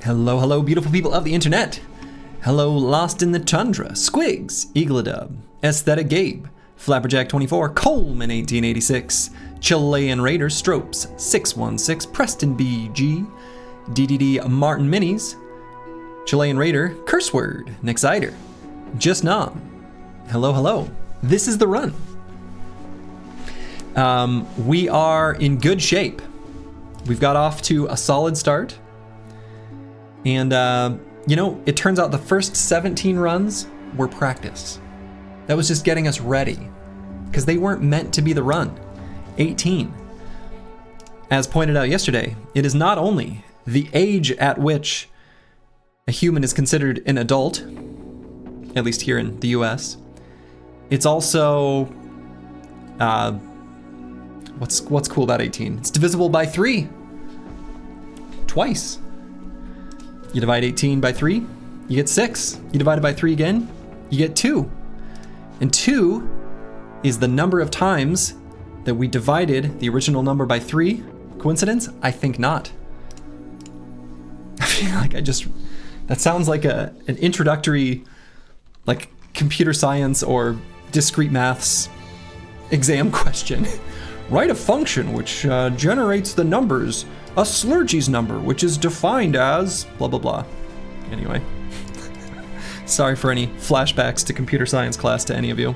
Hello, hello, beautiful people of the internet. Hello, Lost in the Tundra, Squigs, Eagledub, Aesthetic Gabe, Flapperjack24, Coleman 1886, Chilean Raider, Stropes 616, Preston BG, DDD Martin Minis, Chilean Raider, Curse Word, Nick Zider, Just Nom. Hello, hello. This is the run. We are in good shape. We've got off to a solid start. And, you know, it turns out the first 17 runs were practice. That was just getting us ready, because they weren't meant to be the run. 18. As pointed out yesterday, it is not only the age at which a human is considered an adult, at least here in the US, it's also, what's cool about 18? It's divisible by 3. Twice. You divide 18 by 3, you get 6. You divide it by 3 again, you get 2. And 2 is the number of times that we divided the original number by 3. Coincidence? I think not. I feel like that sounds like an introductory, like, computer science or discrete maths exam question. Write a function which generates the numbers, a Slurgy's number, which is defined as blah, blah, blah. Anyway, sorry for any flashbacks to computer science class to any of you.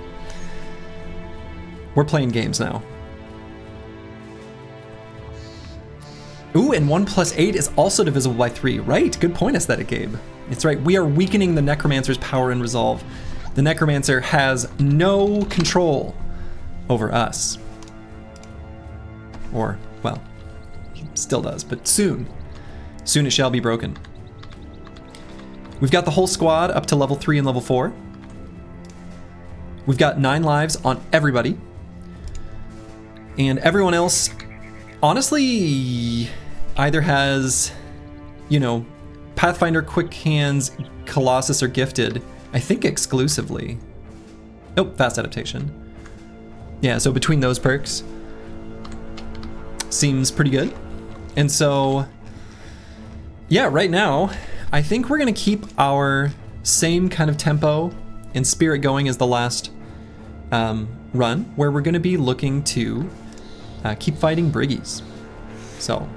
We're playing games now. Ooh, and 1 plus 8 is also divisible by 3. Right, good point, Aesthetic Gabe. It's right, we are weakening the Necromancer's power and resolve. The Necromancer has no control over us. Or, well, still does, but soon. Soon it shall be broken. We've got the whole squad up to level 3 and level 4. We've got 9 lives on everybody. And everyone else, honestly, either has, you know, Pathfinder, Quick Hands, Colossus, or Gifted, I think exclusively. Nope, Fast Adaptation. Yeah, so between those perks, seems pretty good. And so, yeah, right now, I think we're gonna keep our same kind of tempo and spirit going as the last run, where we're gonna be looking to keep fighting Briggies. So,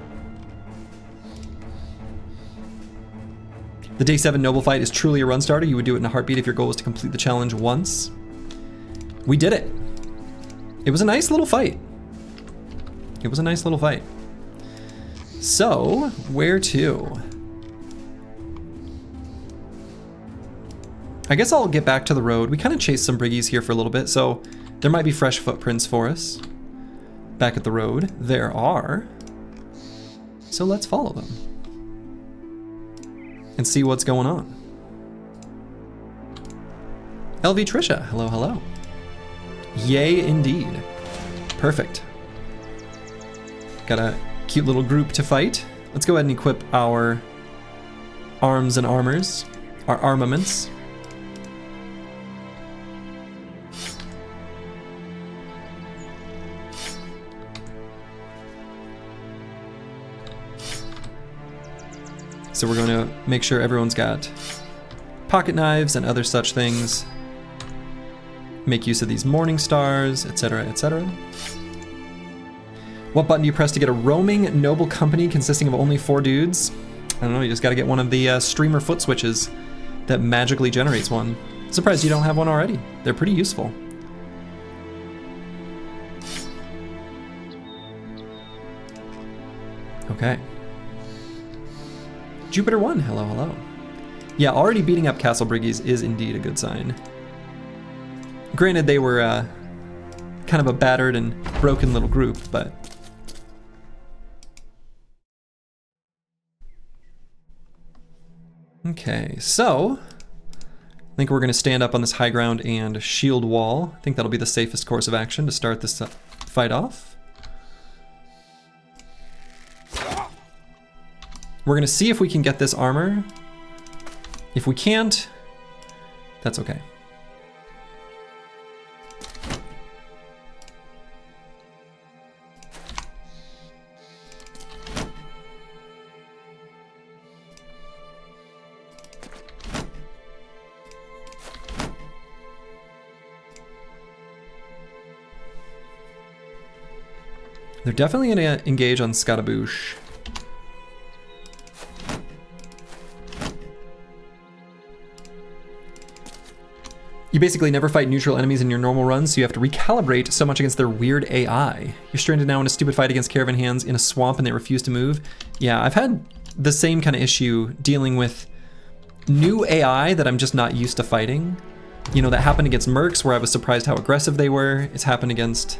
the Day 7 Noble Fight is truly a run starter. You would do it in a heartbeat if your goal was to complete the challenge once. We did it. It was a nice little fight. It was a nice little fight. So, where to? I guess I'll get back to the road. We kind of chased some Briggies here for a little bit, so there might be fresh footprints for us. Back at the road, there are. So let's follow them. And see what's going on. LV Trisha, hello, hello. Yay, indeed. Perfect. Got a cute little group to fight. Let's go ahead and equip our arms and armors, our armaments. So we're going to make sure everyone's got pocket knives and other such things. Make use of these morning stars, etc., etc. What button do you press to get a roaming noble company consisting of only 4 dudes? I don't know, you just gotta get one of the streamer foot switches that magically generates one. Surprised you don't have one already. They're pretty useful. Okay. Jupiter 1, hello, hello. Yeah, already beating up Castle Briggies is indeed a good sign. Granted, they were kind of a battered and broken little group, but... Okay, so... I think we're going to stand up on this high ground and shield wall. I think that'll be the safest course of action to start this fight off. We're going to see if we can get this armor. If we can't, that's okay. They're definitely gonna engage on Scaramouche. You basically never fight neutral enemies in your normal runs, so you have to recalibrate so much against their weird AI. You're stranded now in a stupid fight against caravan hands in a swamp and they refuse to move. Yeah, I've had the same kind of issue dealing with new AI that I'm just not used to fighting. You know, that happened against mercs where I was surprised how aggressive they were. It's happened against,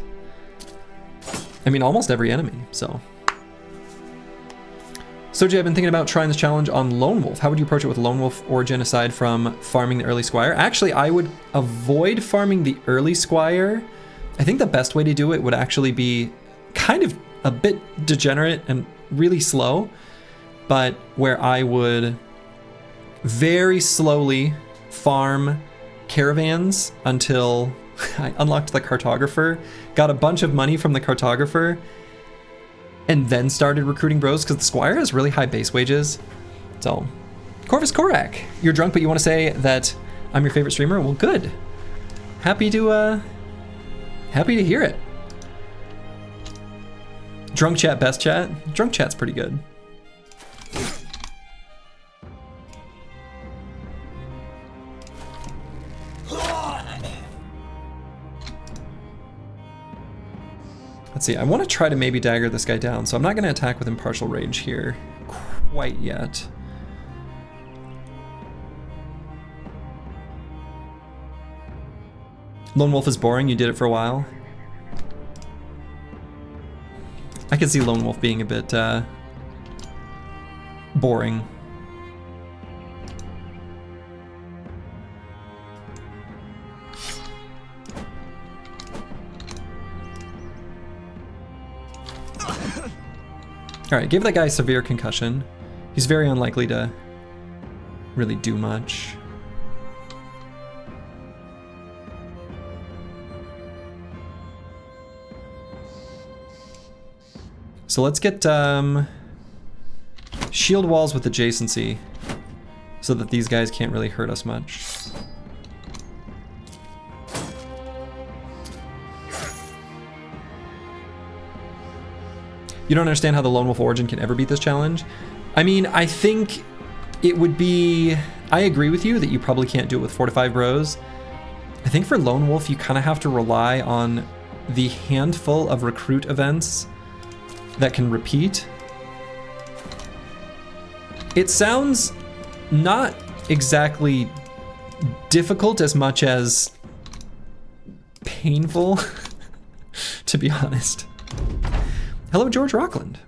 I mean, almost every enemy, so. Soji, I've been thinking about trying this challenge on Lone Wolf. How would you approach it with Lone Wolf origin aside from farming the early Squire? Actually, I would avoid farming the early Squire. I think the best way to do it would actually be kind of a bit degenerate and really slow, but where I would very slowly farm caravans until I unlocked the cartographer, got a bunch of money from the cartographer, and then started recruiting bros, because the Squire has really high base wages. So, Corvus Korak, you're drunk but you want to say that I'm your favorite streamer? Well, good. Happy to hear it. Drunk chat, best chat? Drunk chat's pretty good. Let's see, I want to try to maybe dagger this guy down, so I'm not going to attack with Impartial Rage here quite yet. Lone Wolf is boring, you did it for a while. I can see Lone Wolf being a bit boring. Alright, give that guy a severe concussion. He's very unlikely to really do much. So let's get shield walls with adjacency so that these guys can't really hurt us much. You don't understand how the Lone Wolf origin can ever beat this challenge? I mean, I think it would be... I agree with you that you probably can't do it with 4 to 5 bros. I think for Lone Wolf, you kind of have to rely on the handful of recruit events that can repeat. It sounds not exactly difficult as much as painful, to be honest. Hello, George Rockland.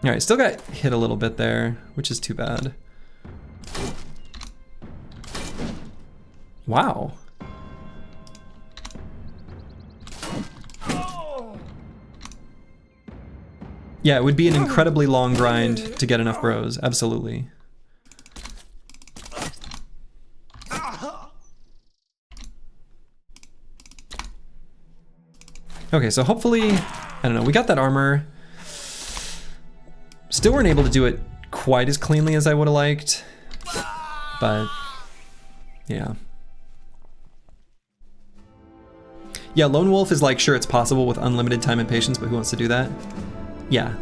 All right, still got hit a little bit there, which is too bad. Wow. Yeah, it would be an incredibly long grind to get enough bros, absolutely. Okay, so hopefully, I don't know, we got that armor. Still weren't able to do it quite as cleanly as I would have liked, but yeah. Yeah, Lone Wolf is like, sure, it's possible with unlimited time and patience, but who wants to do that? Yeah,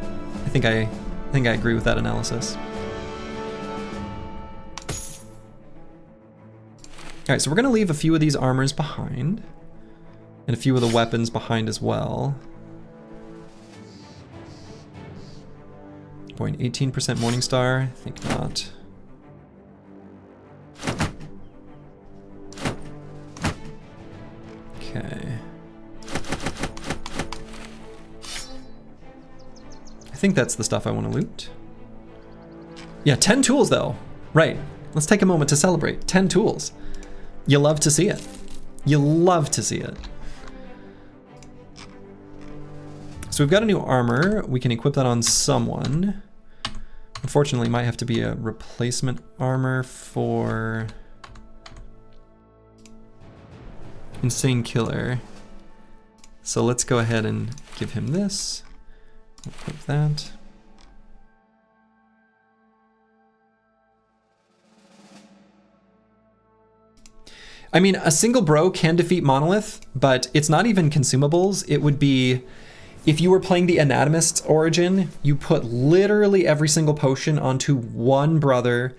I think I agree with that analysis. All right, so we're gonna leave a few of these armors behind. And a few of the weapons behind as well. 18% Morningstar, I think not. Okay. I think that's the stuff I want to loot. Yeah, 10 tools though. Right, let's take a moment to celebrate. 10 tools. You love to see it. You love to see it. So we've got a new armor. We can equip that on someone. Unfortunately, it might have to be a replacement armor for Insane Killer. So let's go ahead and give him this. Equip that. I mean, a single bro can defeat Monolith, but it's not even consumables. It would be, if you were playing the Anatomist's origin, you put literally every single potion onto one brother,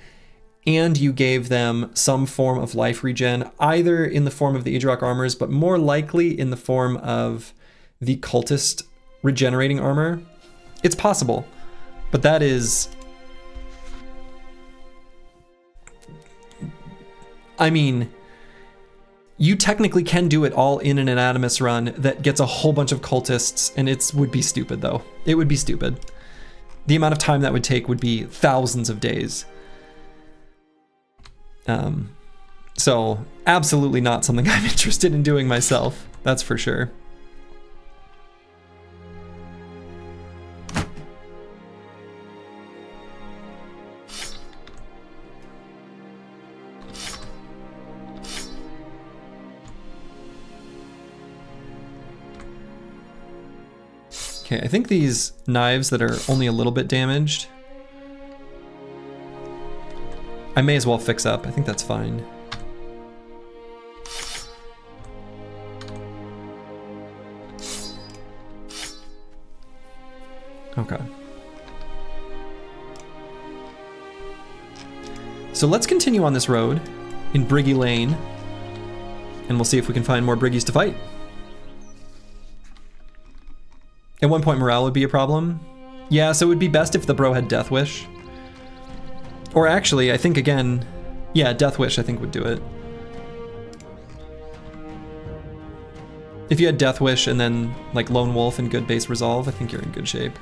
and you gave them some form of life regen, either in the form of the Idrak armors, but more likely in the form of the cultist regenerating armor. It's possible, but that is... I mean, you technically can do it all in an Anatomist run that gets a whole bunch of cultists, and it would be stupid though. It would be stupid. The amount of time that would take would be thousands of days. So absolutely not something I'm interested in doing myself, that's for sure. Okay, I think these knives that are only a little bit damaged, I may as well fix up. I think that's fine. Okay. So let's continue on this road in Briggy Lane, and we'll see if we can find more Briggies to fight. At one point, morale would be a problem. Yeah, so it would be best if the bro had Death Wish. Or actually, I think again, yeah, Death Wish I think would do it. If you had Death Wish and then like Lone Wolf and good base resolve, I think you're in good shape.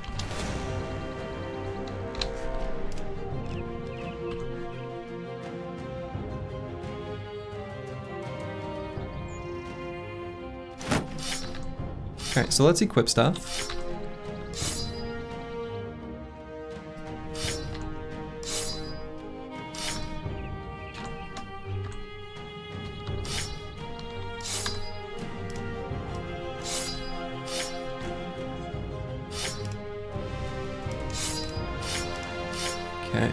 Okay, so let's equip stuff. Okay.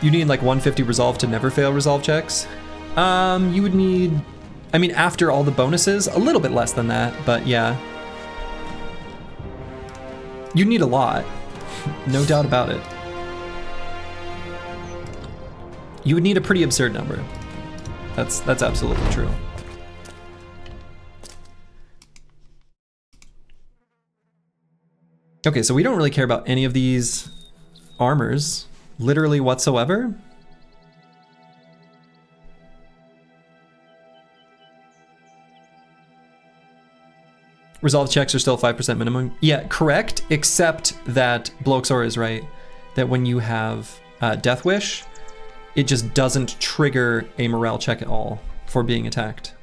You need like 150 resolve to never fail resolve checks. You would need, I mean, after all the bonuses, a little bit less than that, but yeah. You need a lot, no doubt about it. You would need a pretty absurd number. That's absolutely true. Okay, so we don't really care about any of these armors, literally whatsoever. Resolve checks are still 5% minimum. Yeah, correct, except that Bloxor is right, that when you have Death Wish, it just doesn't trigger a morale check at all for being attacked.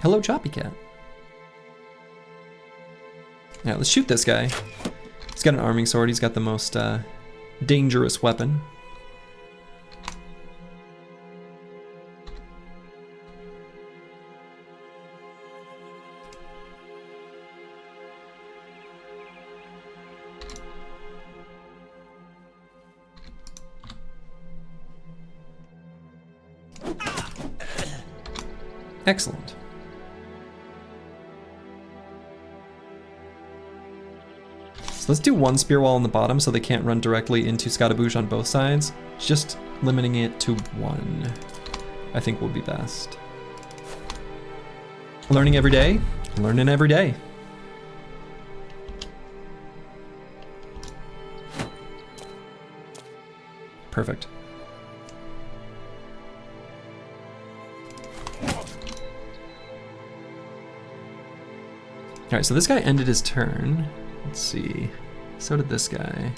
Hello, Choppy Cat. Yeah, let's shoot this guy. He's got an arming sword. He's got the most dangerous weapon. Excellent. Let's do one spear wall on the bottom so they can't run directly into Scatterbouche on both sides. Just limiting it to one, I think will be best. Learning every day, learning every day. Perfect. All right, so this guy ended his turn. Let's see. So did this guy.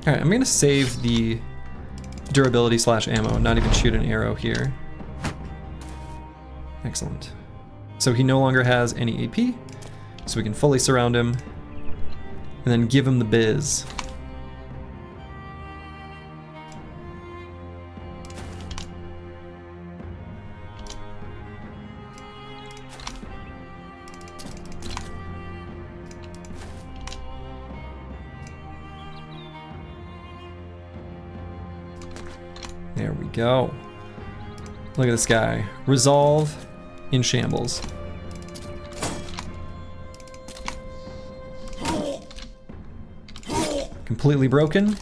All right, I'm gonna save the durability / ammo, not even shoot an arrow here. Excellent. So he no longer has any AP, so we can fully surround him and then give him the biz. There we go. Look at this guy. Resolve in shambles. Completely broken.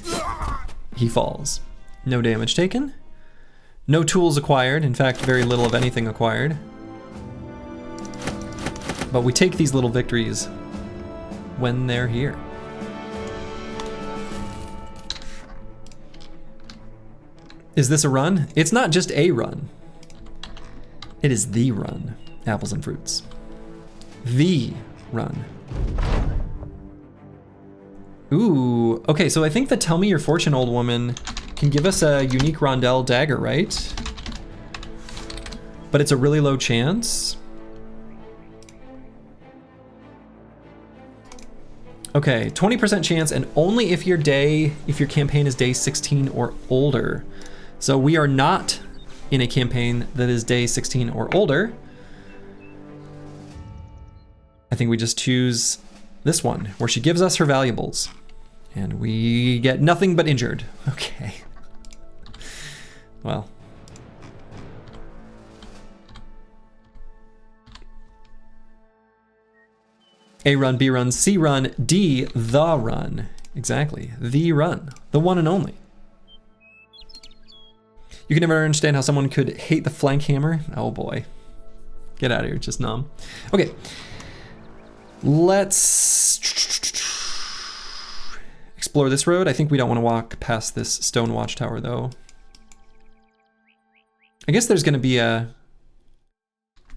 He falls. No damage taken. No tools acquired. In fact, very little of anything acquired. But we take these little victories when they're here. Is this a run? It's not just a run. It is the run. Apples and fruits. The run. Ooh, okay, so I think the Tell Me Your Fortune, Old Woman can give us a unique Rondell dagger, right? But it's a really low chance. Okay, 20% chance, and only if your campaign is day 16 or older. So we are not in a campaign that is day 16 or older. I think we just choose this one, where she gives us her valuables. And we get nothing but injured. Okay. Well. A run, B run, C run, D, the run. Exactly, the run, the one and only. You can never understand how someone could hate the flank hammer. Oh boy. Get out of here, just numb. Okay. Let's explore this road. I think we don't want to walk past this stone watchtower though. I guess there's gonna be a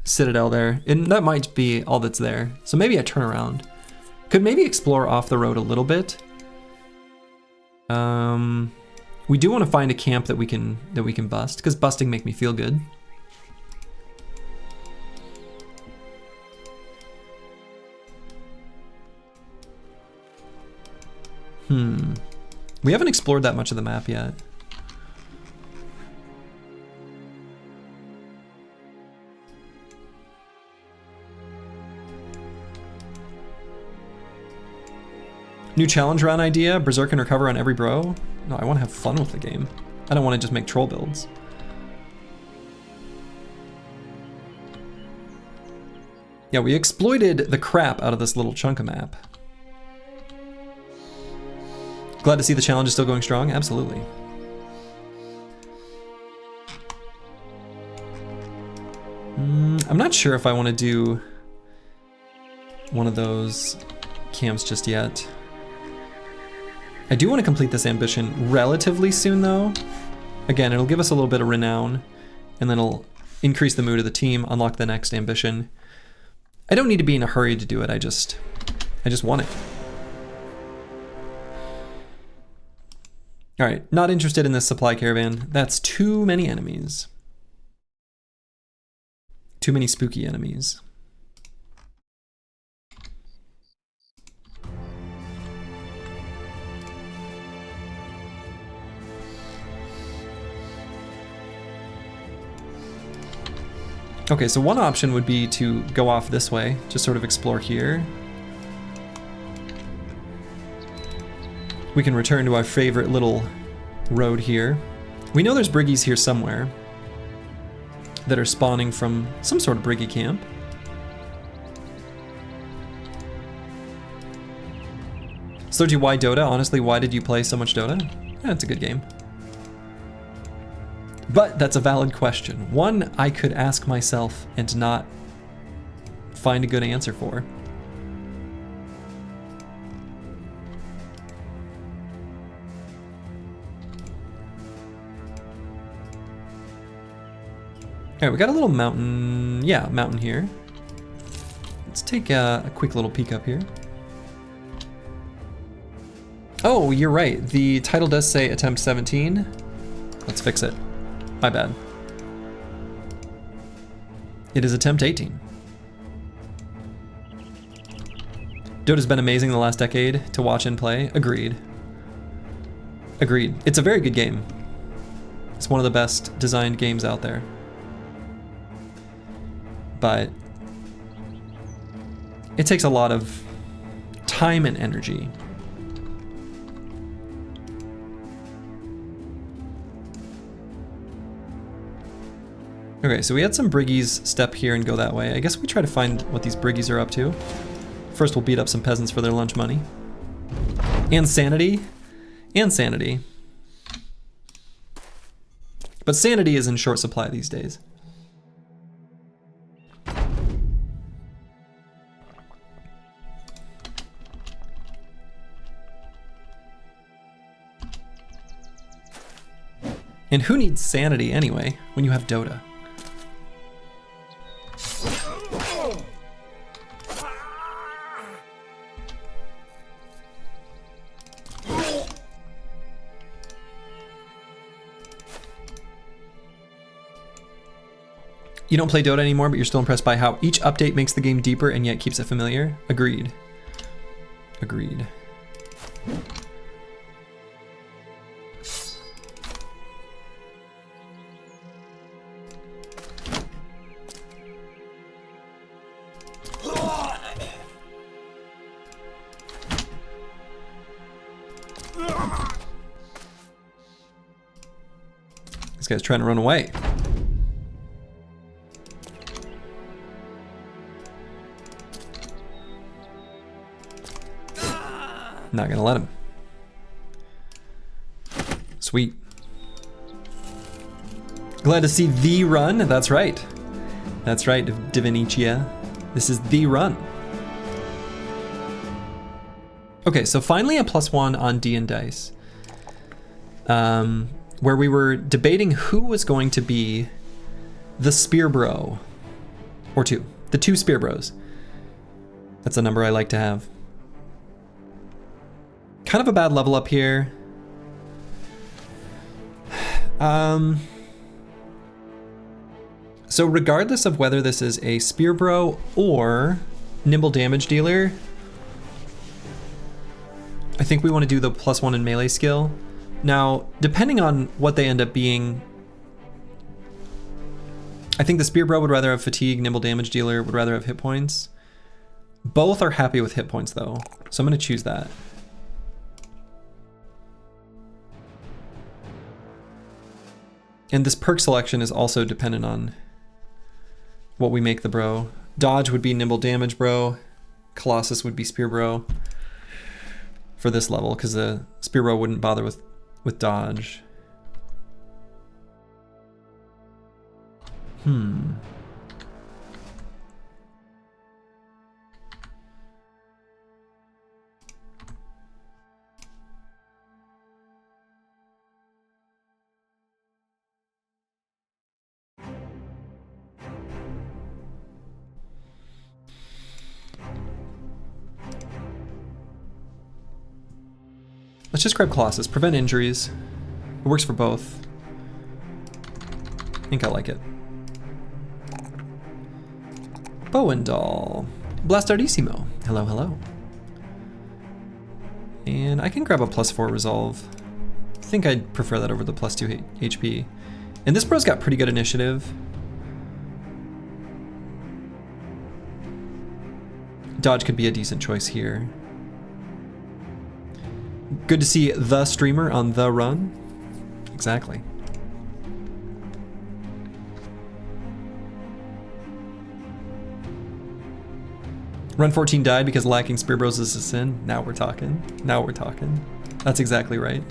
citadel there, and that might be all that's there. So maybe I turn around. Could maybe explore off the road a little bit. We do want to find a camp that we can bust, because busting make me feel good. We haven't explored that much of the map yet. New challenge run idea, berserk and recover on every bro. No, I want to have fun with the game. I don't want to just make troll builds. Yeah, we exploited the crap out of this little chunk of map. Glad to see the challenge is still going strong, absolutely. I'm not sure if I want to do one of those camps just yet. I do want to complete this ambition relatively soon though. Again, it'll give us a little bit of renown, and then it'll increase the mood of the team, unlock the next ambition. I don't need to be in a hurry to do it, I just want it. All right, not interested in this supply caravan. That's too many enemies. Too many spooky enemies. Okay, so one option would be to go off this way, just sort of explore here. We can return to our favorite little road here. We know there's briggies here somewhere that are spawning from some sort of briggy camp. Sergi, why Dota? Honestly, why did you play so much Dota? Yeah, it's a good game. But that's a valid question. One I could ask myself and not find a good answer for. All right, we got a little mountain, yeah, mountain here. Let's take a quick little peek up here. Oh, you're right. The title does say Attempt 17. Let's fix it. My bad. It is Attempt 18. Dota's been amazing the last decade to watch and play. Agreed. Agreed. It's a very good game. It's one of the best designed games out there. But it takes a lot of time and energy. Okay, so we had some briggies step here and go that way. I guess we try to find what these briggies are up to. First, we'll beat up some peasants for their lunch money. And sanity. And sanity. But sanity is in short supply these days. And who needs sanity anyway when you have Dota? You don't play Dota anymore, but you're still impressed by how each update makes the game deeper and yet keeps it familiar? Agreed. Agreed. This guy's trying to run away. Not gonna let him. Sweet. Glad to see the run. That's right. That's right, Divinicia. This is the run. Okay, so finally a +1 on D and Dice. Where we were debating who was going to be the Spear Bro. Or two. The two Spear Bros. That's a number I like to have. Kind of a bad level up here. So regardless of whether this is a Spear Bro or Nimble Damage Dealer, I think we want to do the +1 in melee skill. Now, depending on what they end up being, I think the Spear Bro would rather have fatigue, Nimble Damage Dealer would rather have hit points. Both are happy with hit points though, so I'm going to choose that. And this perk selection is also dependent on what we make the bro. Dodge would be Nimble Damage Bro. Colossus would be Spear Bro for this level, because the Spear Bro wouldn't bother with dodge. Let's just grab Colossus. Prevent injuries. It works for both. I think I like it. Bowendoll. Blastardissimo. Hello, hello. And I can grab a +4 resolve. I think I'd prefer that over the +2 HP. And this bro's got pretty good initiative. Dodge could be a decent choice here. Good to see the streamer on the run. Exactly. Run 14 died because lacking Spear Bros is a sin. Now we're talking. Now we're talking. That's exactly right.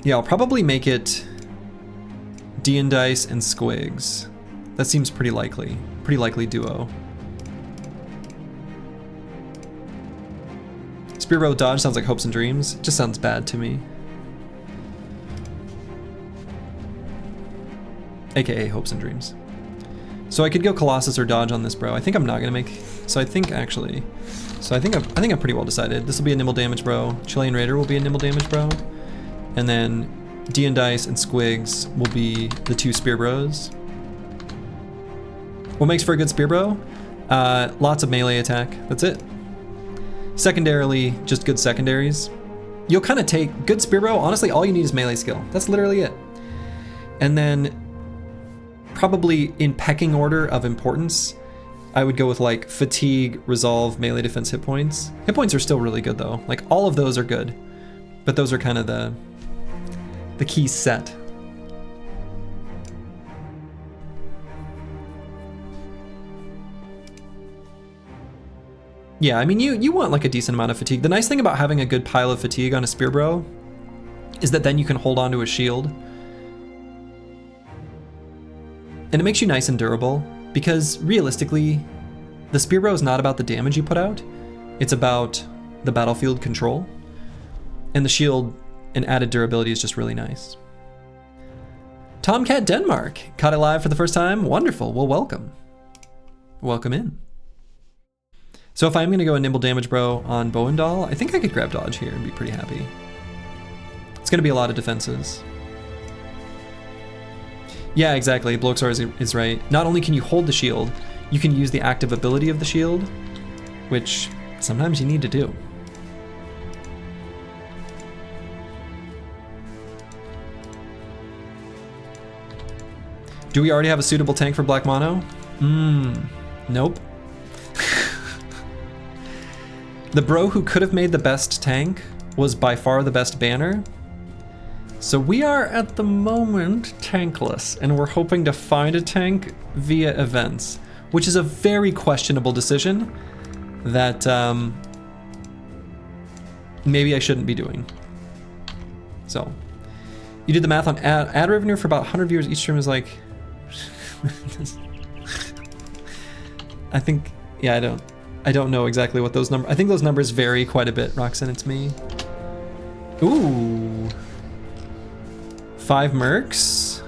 Yeah, I'll probably make it D and Dice and Squigs. That seems pretty likely. Pretty likely duo. Spear Bro dodge sounds like hopes and dreams. Just sounds bad to me. AKA hopes and dreams. So I could go Colossus or Dodge on this bro. I think I'm not gonna make, so I think actually, so I think I'm pretty well decided. This will be a nimble damage bro. Chilean Raider will be a nimble damage bro. And then D and Dice and Squigs will be the 2 spear bros. What makes for a good spear bro? Lots of melee attack, that's it. Secondarily, just good secondaries. You'll kind of take good spear bro, honestly all you need is melee skill. That's literally it. And then probably in pecking order of importance, I would go with like fatigue, resolve, melee defense, hit points. Hit points are still really good though. Like all of those are good, but those are kind of the key set. Yeah, I mean you want like a decent amount of fatigue. The nice thing about having a good pile of fatigue on a spear bro is that then you can hold on to a shield. And it makes you nice and durable, because realistically, the spear bro is not about the damage you put out, it's about the battlefield control. And the shield and added durability is just really nice. Tomcat Denmark, caught it live for the first time, wonderful, well welcome. Welcome in. So if I'm gonna go a nimble damage bro on Bowendahl, I think I could grab Dodge here and be pretty happy. It's gonna be a lot of defenses. Yeah, exactly. Bloxar is right. Not only can you hold the shield, you can use the active ability of the shield, which sometimes you need to do. Do we already have a suitable tank for Black Mono? Nope. The bro who could have made the best tank was by far the best banner. So we are at the moment tankless, and we're hoping to find a tank via events, which is a very questionable decision that maybe I shouldn't be doing. So, you did the math on ad revenue for about 100 viewers each stream is like, I think, yeah, I don't know exactly what those numbers, I think those numbers vary quite a bit, Roxanne, it's me. Ooh. 5 mercs?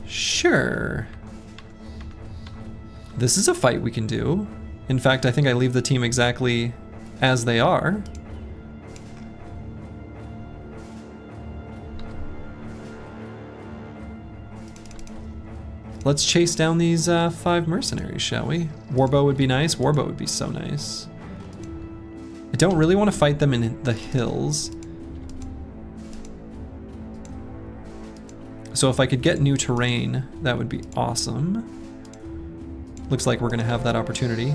Sure. This is a fight we can do. In fact, I think I leave the team exactly as they are. Let's chase down these 5 mercenaries, shall we? Warbow would be nice. Warbow would be so nice. I don't really want to fight them in the hills. So if I could get new terrain, that would be awesome. Looks like we're gonna have that opportunity.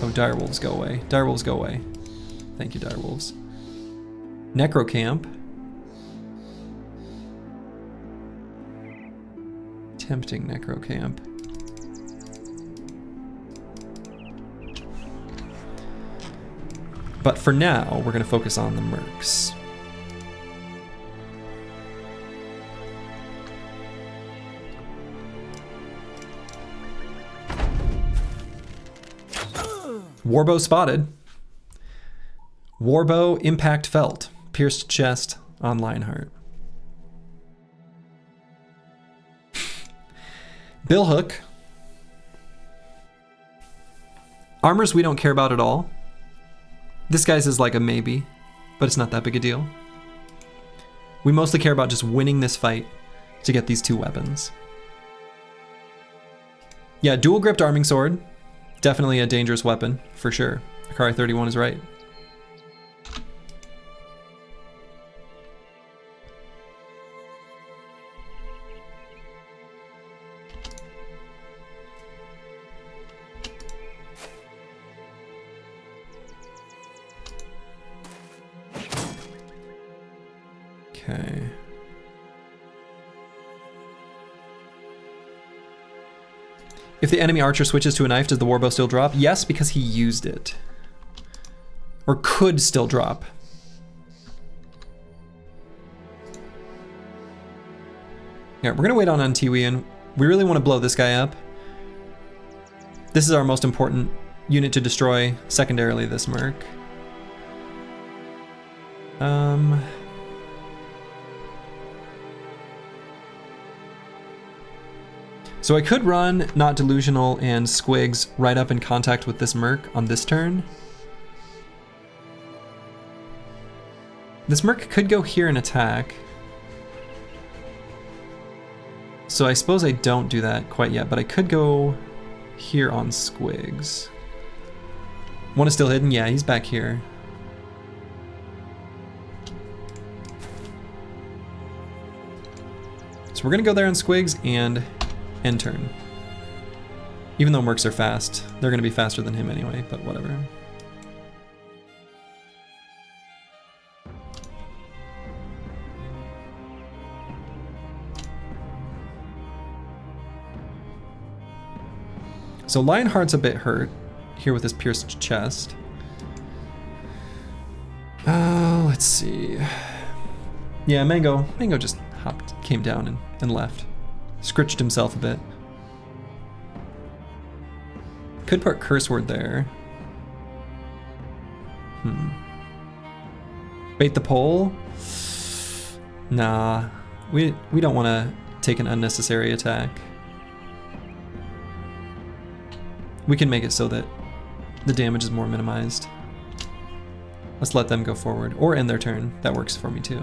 Oh, direwolves, go away. Direwolves, go away. Thank you, direwolves. Necrocamp. Tempting necrocamp. But for now, we're gonna focus on the mercs. Warbow spotted. Warbow impact felt. Pierced chest on Lionheart. Billhook. Armors we don't care about at all. This guy's is like a maybe, but it's not that big a deal. We mostly care about just winning this fight to get these 2 weapons. Yeah, dual gripped arming sword. Definitely a dangerous weapon, for sure. Akari 31 is right. Okay. If the enemy archer switches to a knife, does the warbow still drop? Yes, because he used it. Or could still drop. Yeah, we're gonna wait on Antiwi, and we really want to blow this guy up. This is our most important unit to destroy, secondarily this merc. So I could run Not Delusional and Squigs right up in contact with this Merc on this turn. This Merc could go here and attack. So I suppose I don't do that quite yet, but I could go here on Squigs. One is still hidden? Yeah, he's back here. So we're gonna go there on Squigs and end turn. Even though Mercs are fast, they're gonna be faster than him anyway, but whatever. So Lionheart's a bit hurt here with his pierced chest. Let's see. Yeah, Mango just came down and left. Scritched himself a bit. Could put Curse Word there. Bait the pole? Nah, we don't want to take an unnecessary attack. We can make it so that the damage is more minimized. Let's let them go forward, or end their turn. That works for me too.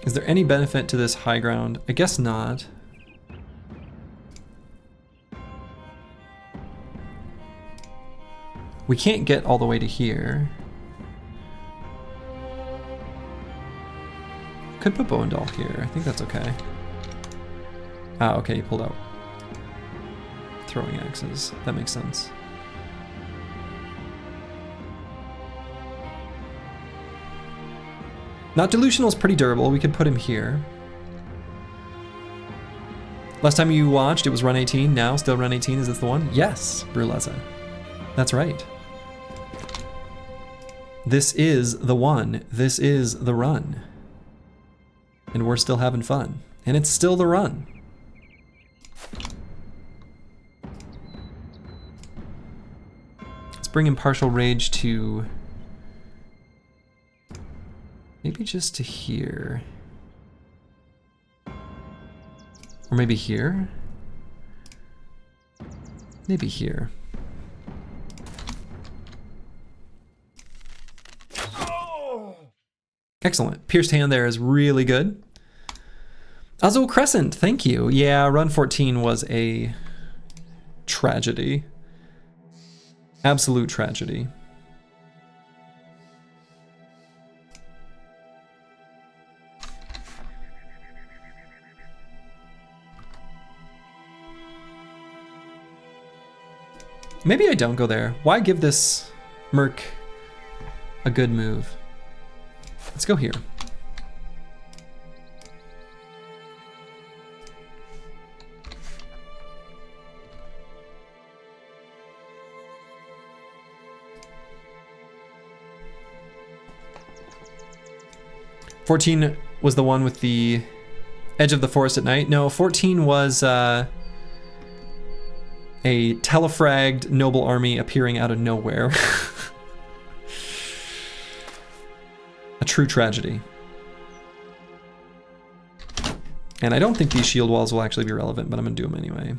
Is there any benefit to this high ground? I guess not. We can't get all the way to here. Could put Bow and Doll here. I think that's okay. Ah, okay, he pulled out throwing axes. That makes sense. Not Delusional is pretty durable. We could put him here. Last time you watched, it was run 18. Now, still run 18. Is this the one? Yes, Bruleza. That's right. This is the one. This is the run. And we're still having fun. And it's still the run. Let's bring Impartial Rage to... maybe just to here. Or maybe here? Maybe here. Excellent. Pierced Hand there is really good. Azul Crescent, thank you. Yeah, run 14 was a tragedy. Absolute tragedy. Maybe I don't go there. Why give this Merc a good move? Let's go here. "14 was the one with the Edge of the Forest at Night." No, 14 was a telefragged noble army appearing out of nowhere. A true tragedy. And I don't think these shield walls will actually be relevant, but I'm gonna do them anyway.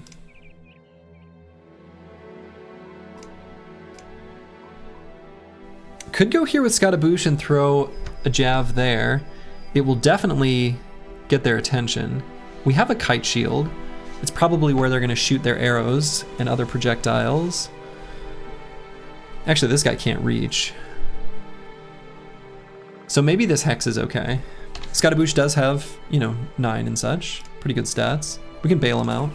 Could go here with Scottaboosh and throw a Jav there. It will definitely get their attention. We have a kite shield. It's probably where they're gonna shoot their arrows and other projectiles. Actually, this guy can't reach. So maybe this Hex is okay. Scottaboosh does have, 9 and such. Pretty good stats. We can bail him out.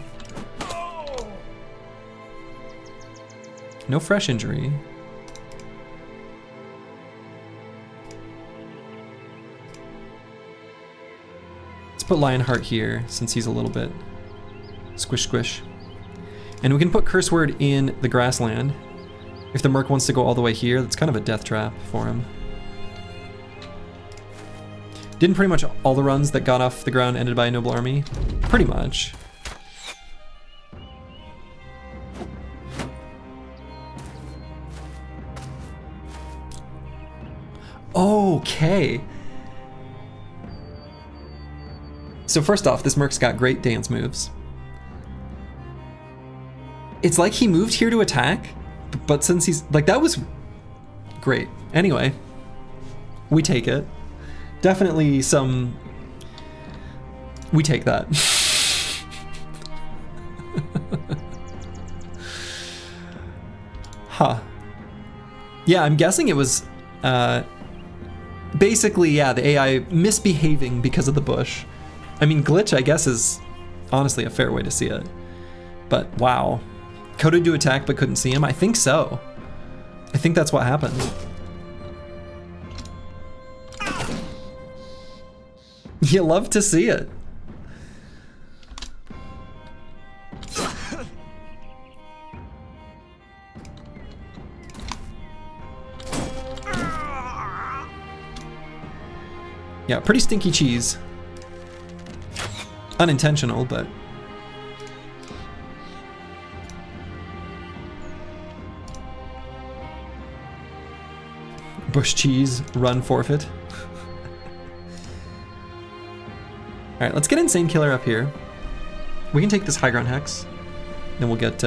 No fresh injury. Let's put Lionheart here, since he's a little bit squish squish. And we can put Curse Word in the grassland. If the Merc wants to go all the way here, that's kind of a death trap for him. Didn't pretty much all the runs that got off the ground ended by a noble army? Pretty much. Okay. So first off, this Merc's got great dance moves. It's like he moved here to attack, but since he's like, that was great. Anyway, we take it. Definitely some, we take that. Huh. Yeah, I'm guessing it was basically, yeah, the AI misbehaving because of the bush. I mean, glitch, I guess, is honestly a fair way to see it. But wow. Coded to attack but couldn't see him? I think so. I think that's what happened. You love to see it. Yeah, pretty stinky cheese. Unintentional, but... Bush cheese, run forfeit. Alright, let's get Insane Killer up here. We can take this high ground hex. Then we'll get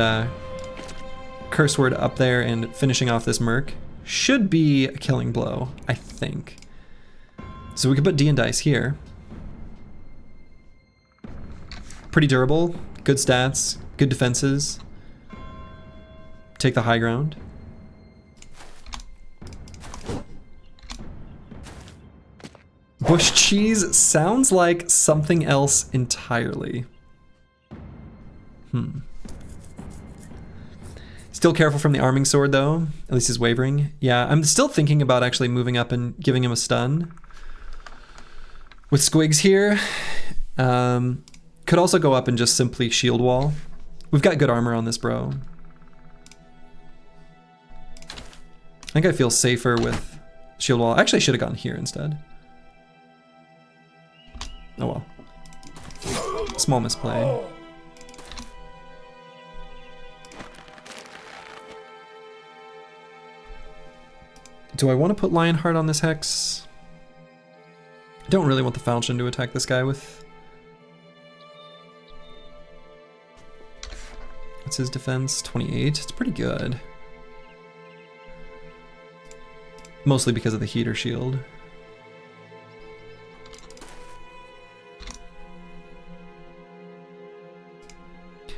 Curse Word up there and finishing off this Merc. Should be a killing blow, I think. So we could put D and Dice here. Pretty durable, good stats, good defenses. Take the high ground. Bush cheese sounds like something else entirely. Still careful from the arming sword though, at least he's wavering. Yeah, I'm still thinking about actually moving up and giving him a stun. With Squigs here, could also go up and just simply shield wall. We've got good armor on this bro. I think I feel safer with shield wall. Actually, I should have gone here instead. Oh well. Small misplay. Do I want to put Lionheart on this hex? I don't really want the Falchion to attack this guy with. What's his defense? 28. It's pretty good. Mostly because of the heater shield.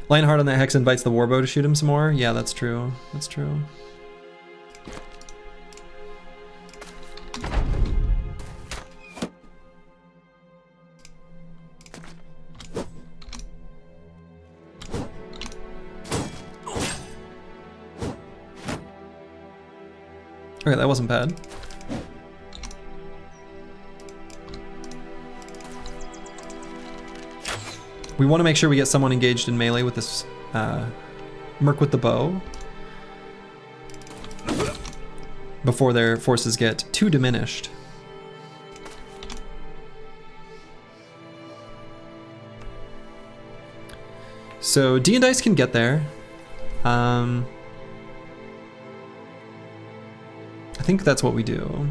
Lionheart on that hex invites the Warbow to shoot him some more. Yeah, that's true. That's true. Okay, that wasn't bad. We want to make sure we get someone engaged in melee with this Merc with the bow before their forces get too diminished. So D and Dice can get there. I think that's what we do.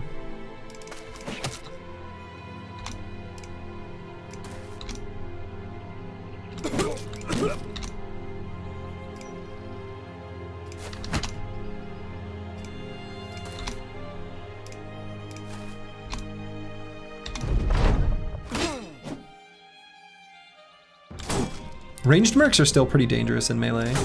Ranged Mercs are still pretty dangerous in melee.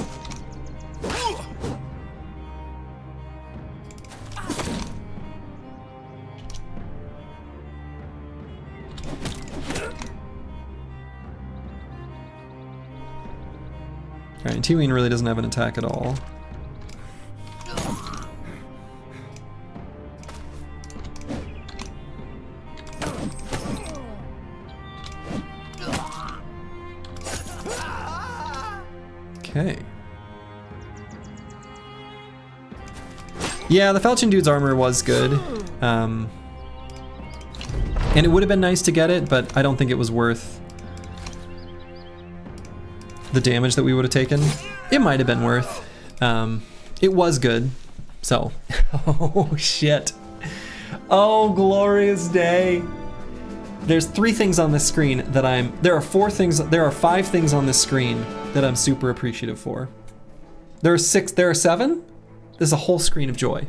Alright, T-Ween really doesn't have an attack at all. Okay. Yeah, the Falchion dude's armor was good. And it would have been nice to get it, but I don't think it was worth the damage that we would have taken. It might have been worth. It was good, so. Oh shit. Oh, glorious day. There's 3 things on this screen that there are 5 things on this screen that I'm super appreciative for. There are 7? There's a whole screen of joy.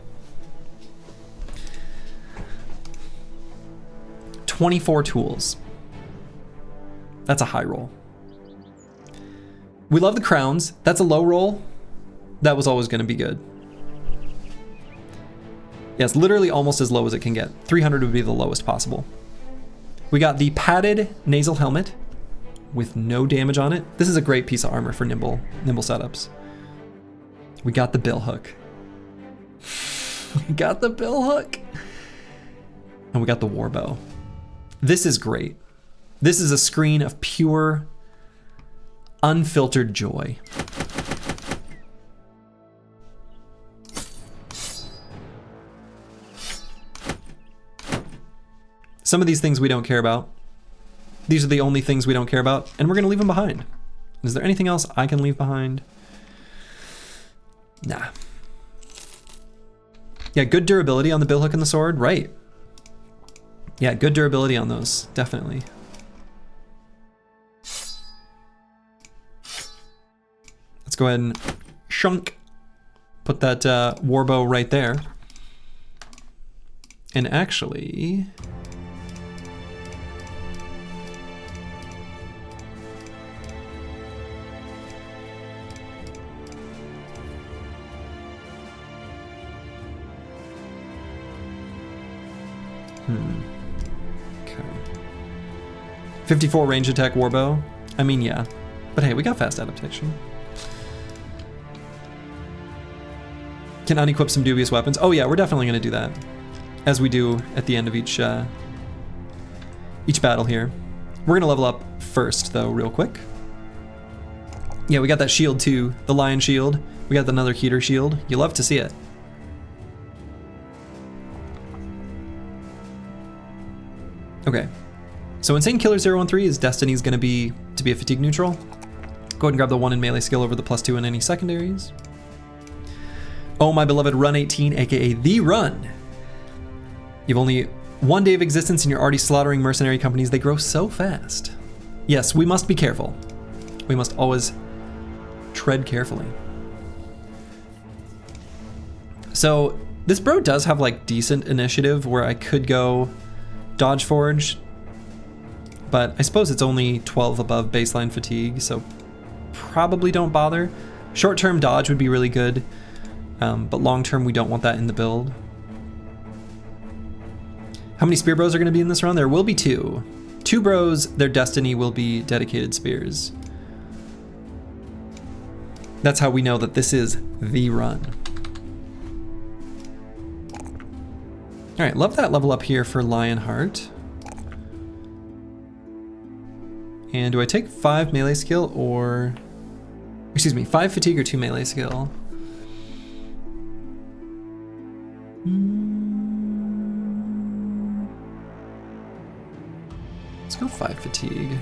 24 tools. That's a high roll. We love the crowns. That's a low roll. That was always going to be good. Yeah, it's literally almost as low as it can get. 300 would be the lowest possible. We got the padded nasal helmet with no damage on it. This is a great piece of armor for nimble setups. We got the bill hook. We got the bill hook. And we got the war bow. This is great. This is a screen of pure, unfiltered joy. Some of these things we don't care about. These are the only things we don't care about, and we're gonna leave them behind. Is there anything else I can leave behind? Nah. Yeah, good durability on the bill hook and the sword, right. Yeah, good durability on those, definitely. Let's go ahead and shunk. Put that war bow right there. And actually, okay. 54 range attack warbow. I mean, yeah. But hey, we got fast adaptation. Can unequip some dubious weapons. Oh yeah, we're definitely gonna do that. As we do at the end of each battle here. We're gonna level up first though, real quick. Yeah, we got that shield too, the lion shield. We got another heater shield. You love to see it. Okay, so Insane Killer 013 is Destiny's gonna be to be a fatigue neutral. Go ahead and grab the 1 in melee skill over the +2 in any secondaries. Oh, my beloved Run 18, aka The Run. You've only 1 day of existence and you're already slaughtering mercenary companies. They grow so fast. Yes, we must be careful. We must always tread carefully. So this bro does have like decent initiative where I could go Dodge Forge, but I suppose it's only 12 above baseline fatigue, so probably don't bother. Short-term dodge would be really good, but long-term we don't want that in the build. How many spear bros are going to be in this round? There will be 2. 2 bros, their destiny will be dedicated spears. That's how we know that this is the run. All right, love that level up here for Lionheart. And do I take 5 melee skill or, excuse me, 5 fatigue or 2 melee skill? Let's go 5 fatigue.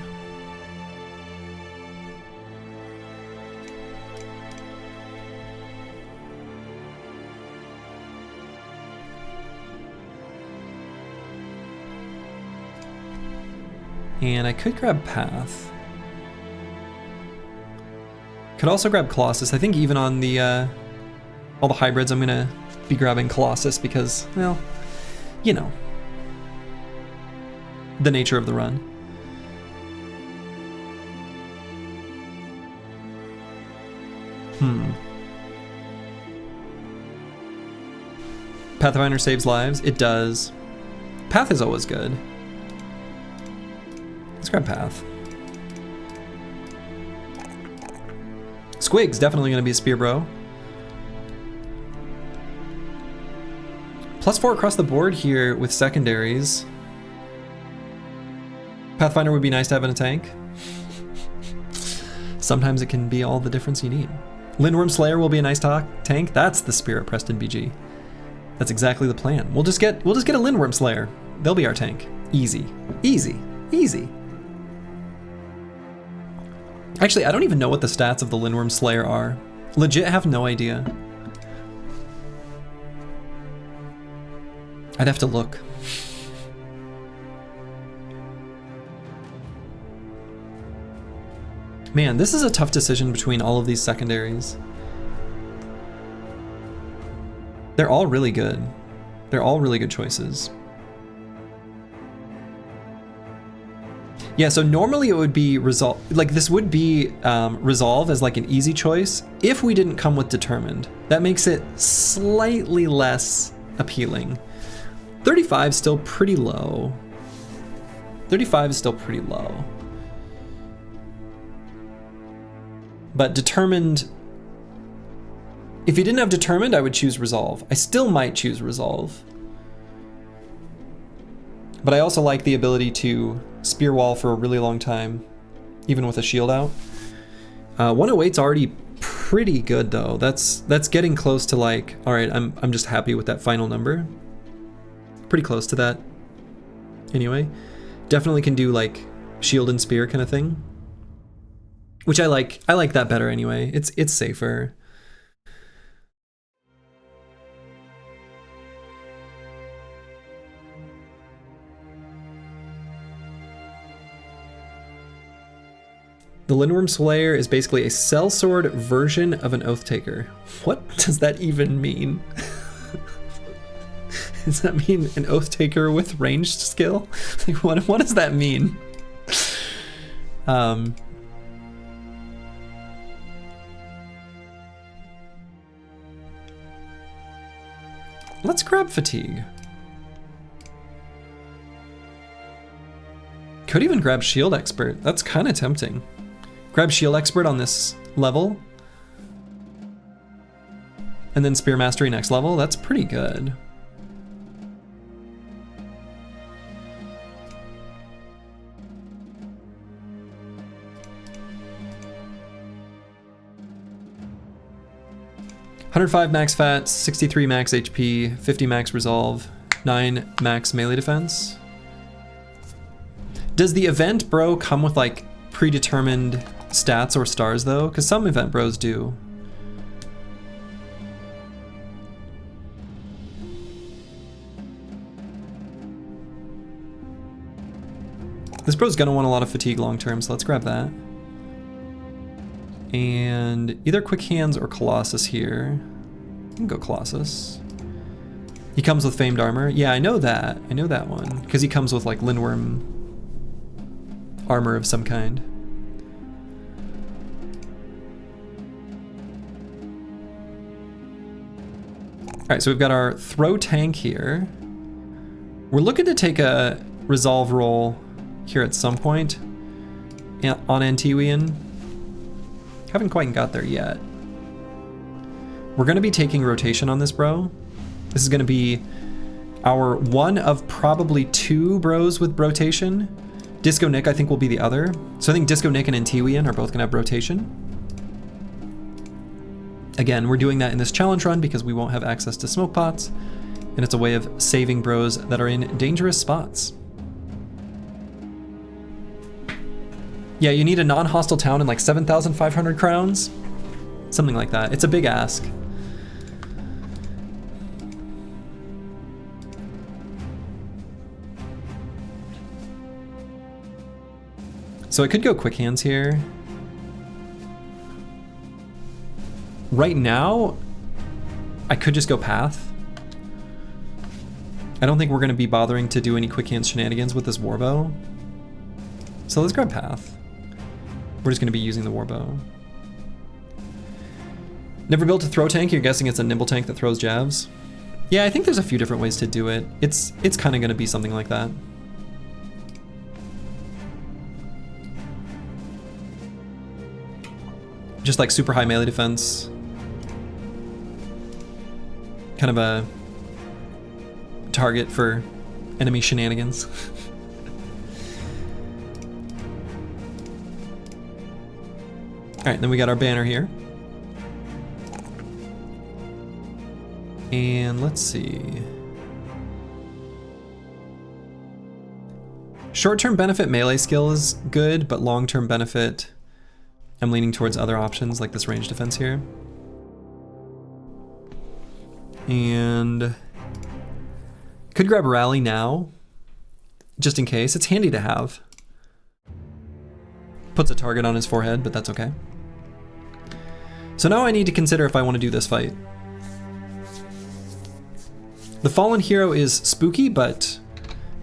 And I could grab Path. Could also grab Colossus. I think even on the all the hybrids, I'm gonna be grabbing Colossus because, well, you know, the nature of the run. Pathfinder saves lives. It does. Path is always good. Let's grab Path. Squig's definitely going to be a spear bro. +4 across the board here with secondaries. Pathfinder would be nice to have in a tank. Sometimes it can be all the difference you need. Lindworm Slayer will be a nice tank. That's the spirit, Preston BG. That's exactly the plan. We'll just get a Lindworm Slayer. They'll be our tank. Easy, easy, easy. Actually, I don't even know what the stats of the Lindworm Slayer are. Legit have no idea. I'd have to look. Man, this is a tough decision between all of these secondaries. They're all really good. They're all really good choices. Yeah, so normally it would be resolve, like this would be resolve as like an easy choice if we didn't come with determined. That makes it slightly less appealing. 35 is still pretty low. 35 is still pretty low. But determined, if you didn't have determined, I would choose resolve. I still might choose resolve. But I also like the ability to spear wall for a really long time, even with a shield out. 108's already pretty good though. That's getting close to like, all right, I'm just happy with that final number. Pretty close to that. Anyway, definitely can do like shield and spear kind of thing, which I like. I like that better anyway. It's safer. The Lindworm Slayer is basically a sellsword version of an Oathtaker. What does that even mean? Does that mean an Oathtaker with ranged skill? Like what does that mean? Let's grab Fatigue. Could even grab Shield Expert. That's kind of tempting. Grab Shield Expert on this level. And then Spear Mastery next level. That's pretty good. $105 max fat, 63 max HP, 50 max resolve, 9 max melee defense. Does the event bro come with like predetermined stats or stars though? Because some event bros do. This bro's gonna want a lot of fatigue long term, so let's grab that. And either Quick Hands or Colossus here. We can go Colossus. He comes with Famed Armor. Yeah, I know that. I know that one. Because he comes with like Lindworm armor of some kind. Alright, so we've got our throw tank here. We're looking to take a resolve roll here at some point on Antiwian. Haven't quite got there yet. We're gonna be taking rotation on this bro. This is gonna be our one of probably 2 bros with rotation. Disco Nick I think will be the other. So I think Disco Nick and Antiwian are both gonna have rotation. Again, we're doing that in this challenge run because we won't have access to smoke pots, and it's a way of saving bros that are in dangerous spots. Yeah, you need a non-hostile town and like 7,500 crowns. Something like that. It's a big ask. So I could go Quick Hands here. Right now, I could just go Path. I don't think we're going to be bothering to do any Quick Hands shenanigans with this Warbow. So let's grab Path. We're just going to be using the Warbow. Never built a throw tank? You're guessing it's a nimble tank that throws jabs? Yeah, I think there's a few different ways to do it. It's kind of going to be something like that. Just like super high melee defense. Kind of a target for enemy shenanigans. Alright, then we got our banner here. And let's see. Short-term benefit melee skill is good, but long-term benefit, I'm leaning towards other options like this range defense here. And could grab Rally now, just in case. It's handy to have. Puts a target on his forehead, but that's okay. So now I need to consider if I want to do this fight. The Fallen Hero is spooky, but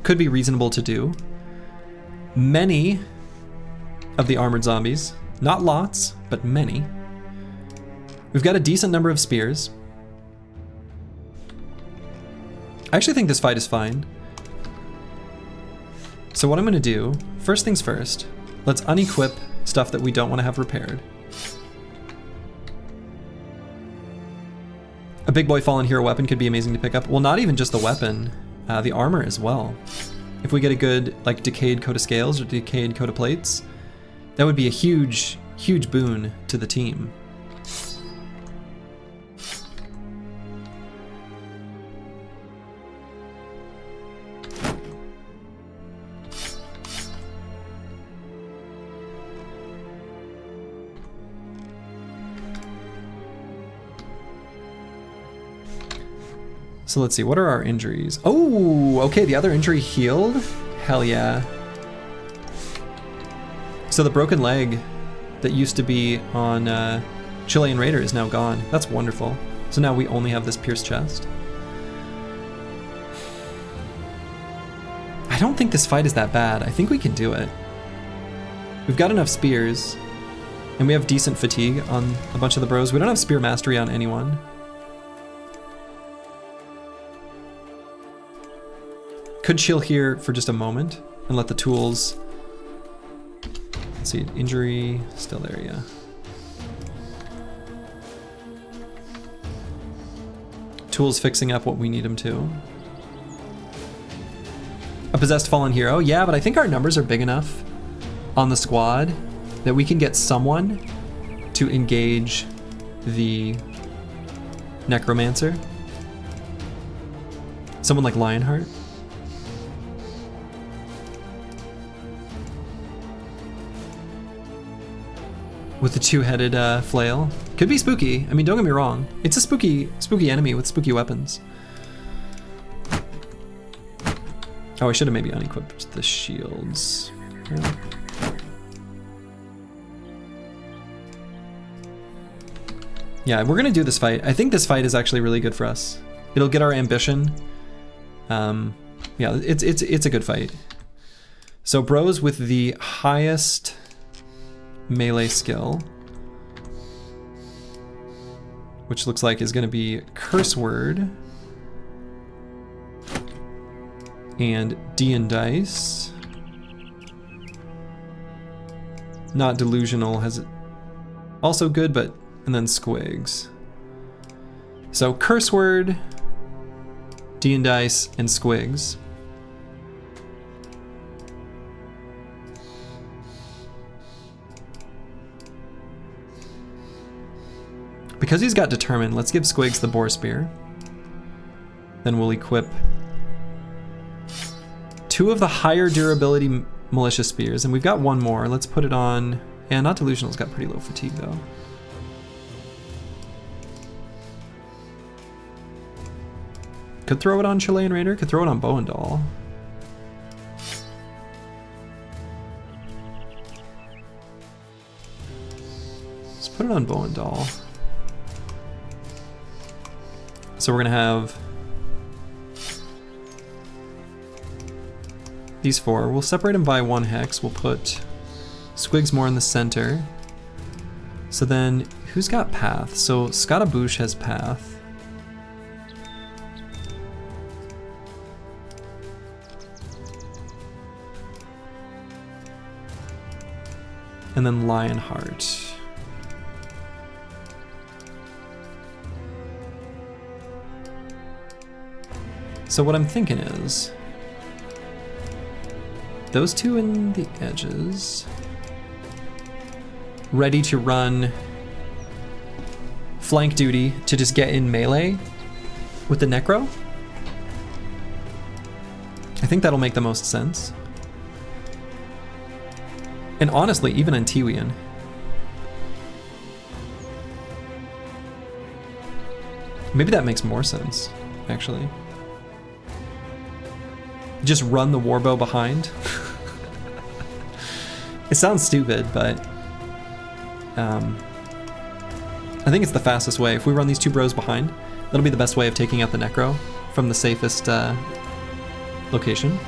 could be reasonable to do. Many of the armored zombies, not lots, but many. We've got a decent number of spears. I actually think this fight is fine. So what I'm gonna do, first things first, let's unequip stuff that we don't want to have repaired. A big boy Fallen Hero weapon could be amazing to pick up. Well, not even just the weapon, the armor as well. If we get a good, like, decayed coat of scales or decayed coat of plates, that would be a huge, huge boon to the team. So let's see, what are our injuries? Oh, okay, the other injury healed? Hell yeah. So the broken leg that used to be on Chilean Raider is now gone. That's wonderful. So now we only have this pierced chest. I don't think this fight is that bad. I think we can do it. We've got enough spears, and we have decent fatigue on a bunch of the bros. We don't have spear mastery on anyone. Could chill here for just a moment and let the tools, let's see, injury, still there, yeah. Tools fixing up what we need them to. A possessed Fallen Hero, yeah, but I think our numbers are big enough on the squad that we can get someone to engage the Necromancer. Someone like Lionheart. With the two-headed flail. Could be spooky. I mean, don't get me wrong. It's a spooky enemy with spooky weapons. Oh, I should have maybe unequipped the shields. Yeah, we're gonna do this fight. I think this fight is actually really good for us. It'll get our ambition. Yeah, it's a good fight. So bros with the highest melee skill, which looks like is going to be Curse Word and D and Dice. Not Delusional has it also good, but and then Squigs. So Curse Word, D and Dice, and Squigs. Because he's got Determined, let's give Squigs the Boar Spear. Then we'll equip 2 of the higher durability Malicious Spears, and we've got 1 more. Let's put it on... Yeah, not Delusional's got pretty low fatigue though. Could throw it on Chilean Raider, could throw it on Bow and Doll. Let's put it on Bow and Doll. So we're gonna have these 4. We'll separate them by 1 hex. We'll put Squigs more in the center. So then, who's got Path? So Scottaboosh has Path. And then Lionheart. So what I'm thinking is, those 2 in the edges, ready to run flank duty to just get in melee with the Necro. I think that'll make the most sense. And honestly, even in Tiwian. Maybe that makes more sense, actually. Just run the Warbow behind. It sounds stupid, but I think it's the fastest way. If we run these 2 bros behind, that'll be the best way of taking out the Necro from the safest location.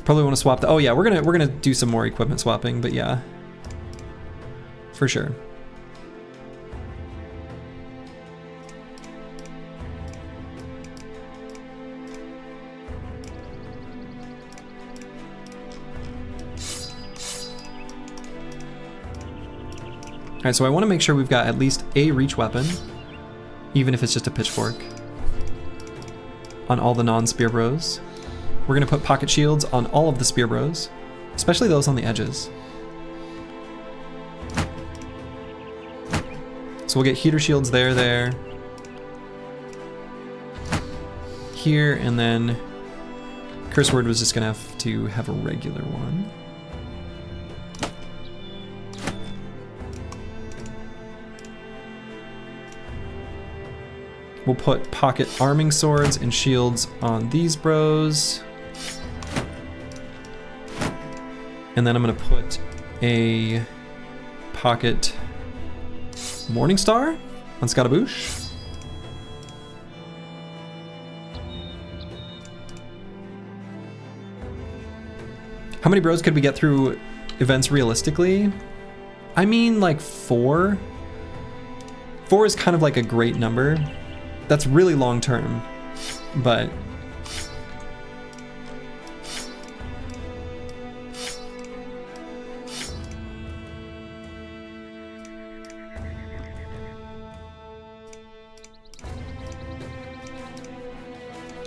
Probably want to swap the, oh yeah, we're gonna do some more equipment swapping, but yeah, for sure. All right, so I want to make sure we've got at least a reach weapon, even if it's just a pitchfork, on all the non-spear bros. We're gonna put pocket shields on all of the spear bros, especially those on the edges. So we'll get heater shields there, here, and then Curse Word was just gonna have to have a regular one. We'll put pocket arming swords and shields on these bros. And then I'm gonna put a pocket Morning Star on Scottaboosh. How many bros could we get through events realistically? I mean, like 4. 4 is kind of like a great number. That's really long term, but all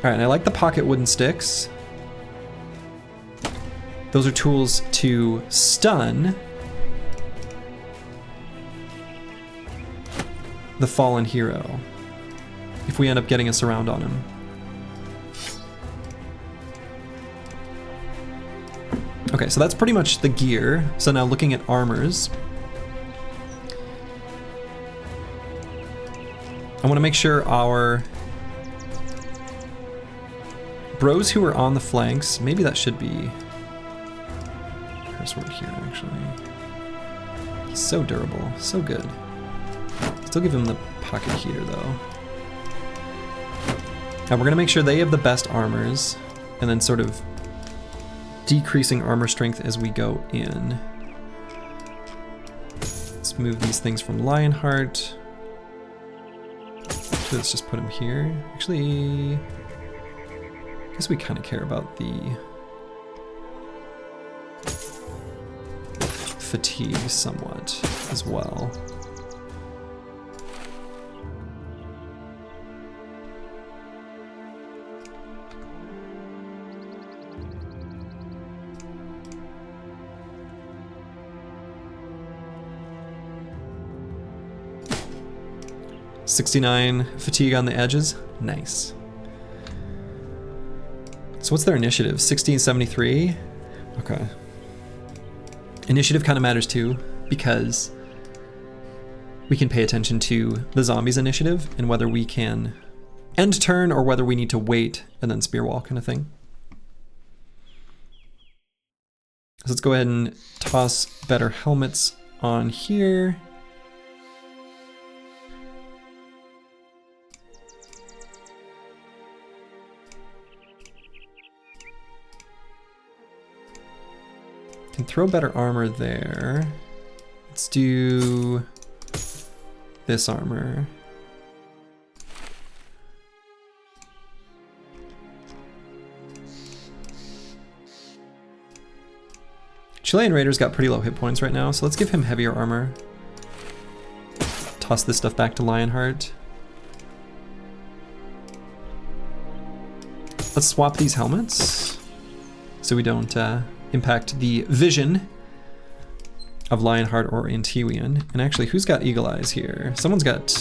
right, and I like the pocket wooden sticks. Those are tools to stun the fallen hero if we end up getting a surround on him. Okay, so that's pretty much the gear. So now looking at armors, I want to make sure our bros who are on the flanks, maybe that should be Curse Word here actually. He's so durable, so good. Still give him the pocket heater though. Now we're gonna make sure they have the best armors, and then sort of decreasing armor strength as we go in. Let's move these things from Lionheart. Actually, let's just put him here. Actually, I guess we kind of care about the fatigue somewhat as well. .69 fatigue on the edges. Nice. So what's their initiative? 1673? Okay. Initiative kind of matters too, because we can pay attention to the zombies' initiative and whether we can end turn or whether we need to wait and then spear wall kind of thing. So let's go ahead and toss better helmets on here. Can throw better armor there. Let's do this armor. Chilean Raider's got pretty low hit points right now, so let's give him heavier armor. Toss this stuff back to Lionheart. Let's swap these helmets so we don't impact the vision of Lionheart or Antiwian. And actually, who's got Eagle Eyes here? Someone's got...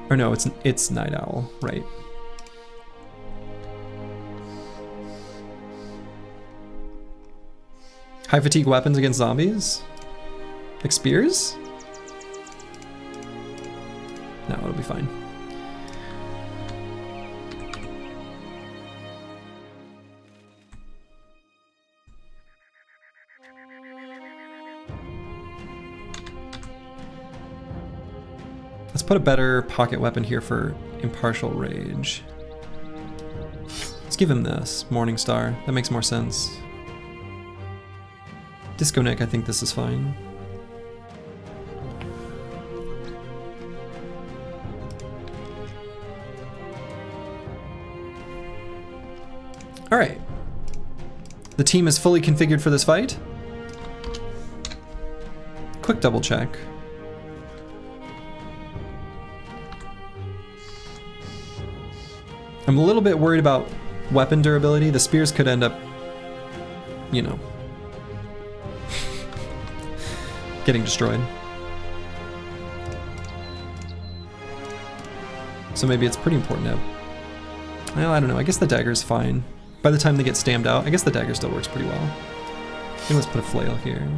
Or no, it's Night Owl, right. High fatigue weapons against zombies? Like spears? No, it'll be fine. Let's put a better pocket weapon here for impartial rage. Let's give him this, Morning Star. That makes more sense. Disco Nick, I think this is fine. All right. The team is fully configured for this fight. Quick double check. I'm a little bit worried about weapon durability. The spears could end up, you know, getting destroyed. So maybe it's pretty important to have. Well, I don't know. I guess the dagger's fine. By the time they get stammed out, I guess the dagger still works pretty well. I think let's put a flail here.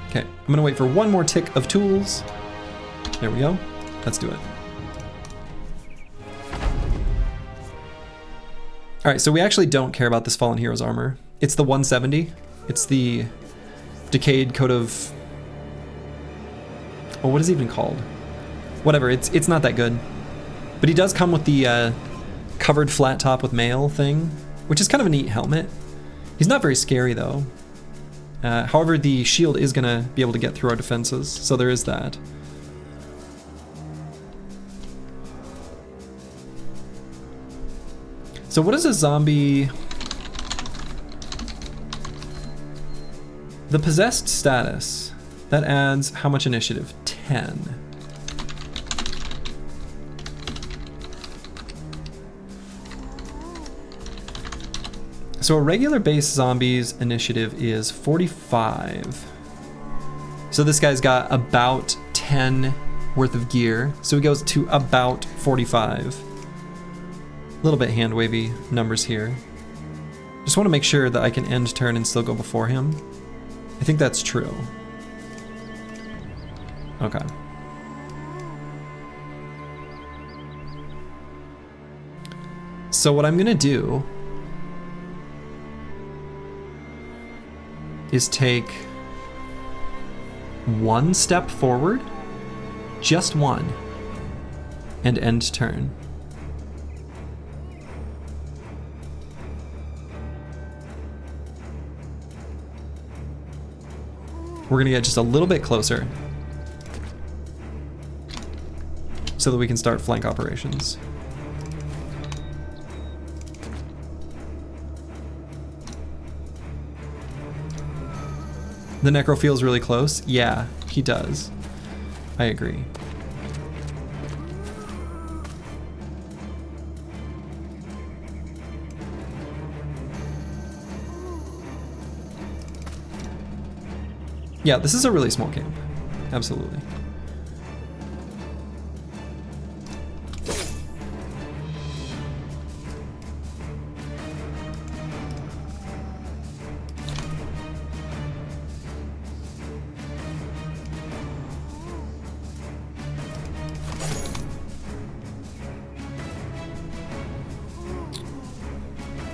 Okay, I'm gonna wait for one more tick of tools. There we go. Let's do it. All right, so we actually don't care about this Fallen Hero's armor. It's the 170. It's the Decayed Coat of... Oh, what is it even called? Whatever, it's not that good. But he does come with the covered flat top with mail thing, which is kind of a neat helmet. He's not very scary though. However, the shield is gonna be able to get through our defenses, so there is that. So what is a zombie... The possessed status, that adds how much initiative? 10. So a regular base zombie's initiative is 45. So this guy's got about 10 worth of gear, so he goes to about 45. A little bit hand wavy numbers here. Just want to make sure that I can end turn and still go before him. I think that's true. Okay. So what I'm gonna do is take one step forward, just one, and end turn. We're gonna get just a little bit closer so that we can start flank operations. The Necro feels really close. Yeah, he does. I agree. Yeah, this is a really small camp. Absolutely.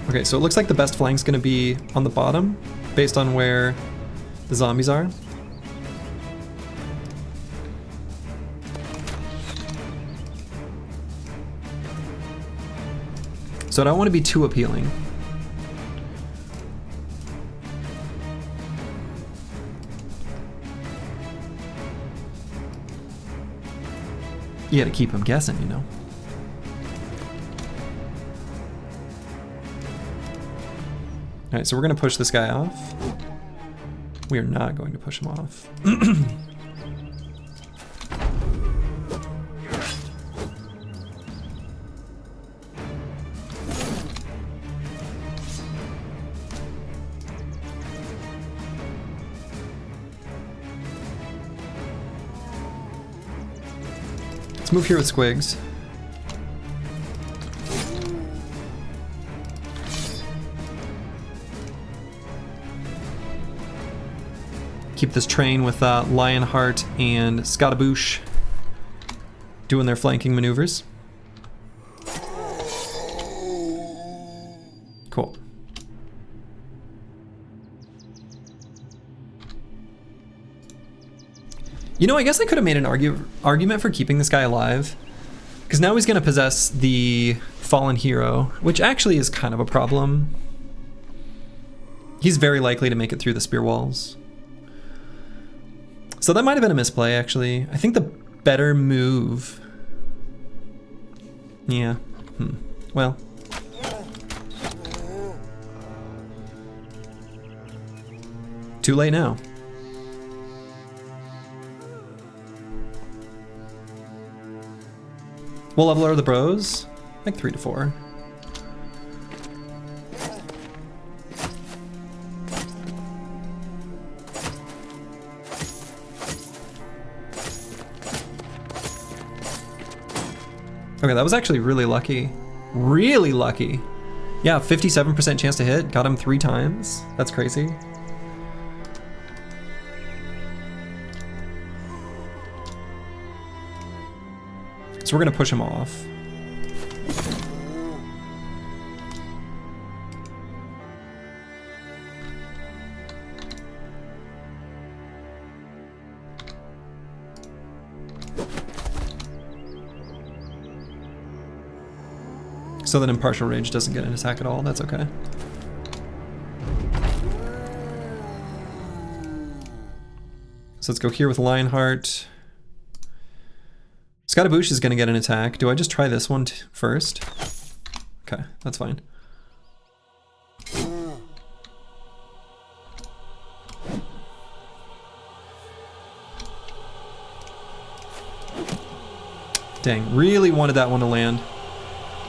Okay, so it looks like the best flank's gonna be on the bottom, based on where the zombies are. So I don't want to be too appealing. You gotta keep them guessing, you know. Alright, so we're gonna push this guy off. We are not going to push him off. Let's move here with Squigs. Keep this train with Lionheart and Scottaboosh doing their flanking maneuvers. You know, I guess I could have made an argument for keeping this guy alive. Because now he's going to possess the fallen hero, which actually is kind of a problem. He's very likely to make it through the spear walls. So that might have been a misplay, actually. I think the better move... Yeah. Well. Too late now. What level are the bros? Like 3 to 4. Okay, that was actually really lucky. Really lucky. Yeah, 57% chance to hit. Got him 3 times. That's crazy. So we're gonna push him off. So that Impartial Rage doesn't get an attack at all, that's okay. So let's go here with Lionheart. Scaramouche is going to get an attack. Do I just try this one first? Okay, that's fine. Dang, really wanted that one to land.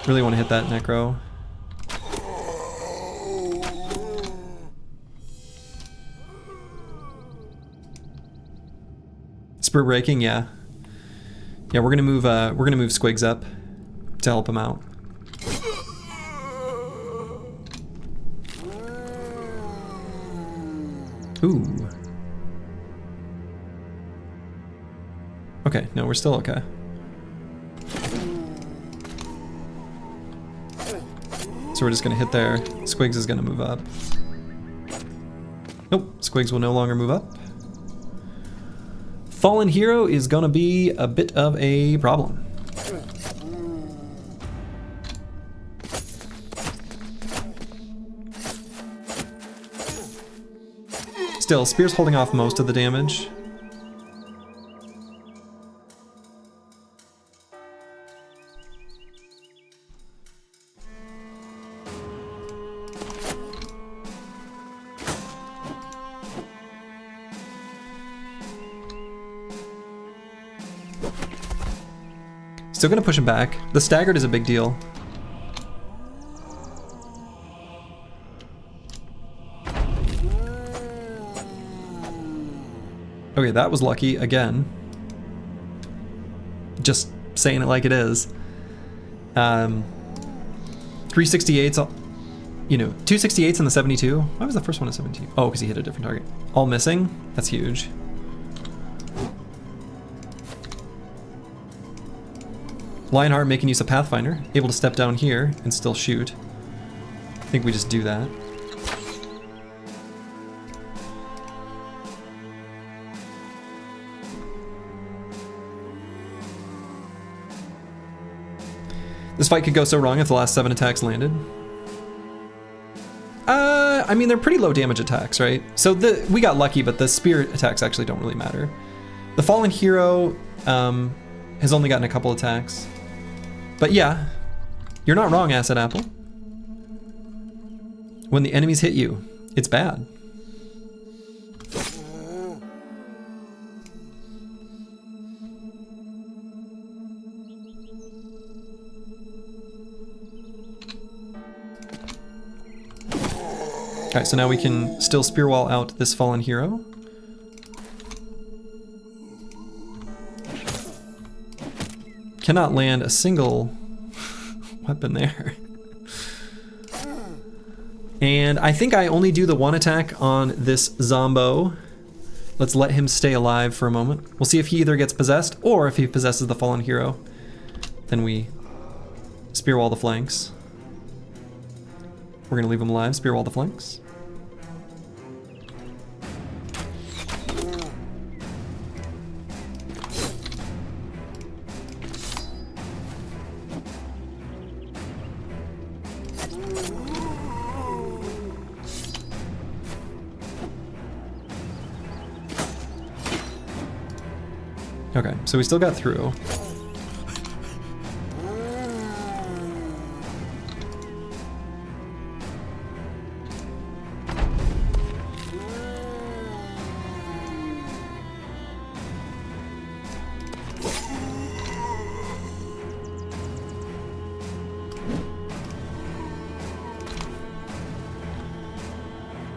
Really want to hit that Necro. Spirit Breaking, yeah. Yeah, we're gonna move Squigs up to help him out. Ooh. Okay, no, we're still okay. So we're just gonna hit there. Squigs is gonna move up. Nope, Squigs will no longer move up. Fallen Hero is gonna be a bit of a problem. Still, Spear's holding off most of the damage. Still gonna push him back. The staggered is a big deal. Okay, that was lucky again. Just saying it like it is. 368s, you know, 268s and the 72. Why was the first one a 72? Oh, because he hit a different target. All missing? That's huge. Lionheart making use of Pathfinder, able to step down here and still shoot. I think we just do that. This fight could go so wrong if the last 7 attacks landed. I mean, they're pretty low damage attacks, right? So we got lucky, but the spirit attacks actually don't really matter. The Fallen Hero has only gotten a couple attacks. But yeah, you're not wrong, Acid Apple. When the enemies hit you, it's bad. Alright, so now we can still spear wall out this Fallen Hero. Cannot land a single weapon there. And I think I only do the 1 attack on this Zombo. Let's let him stay alive for a moment. We'll see if he either gets possessed or if he possesses the Fallen Hero. Then we spear wall the flanks. We're gonna leave him alive, spear wall the flanks. Okay, so we still got through.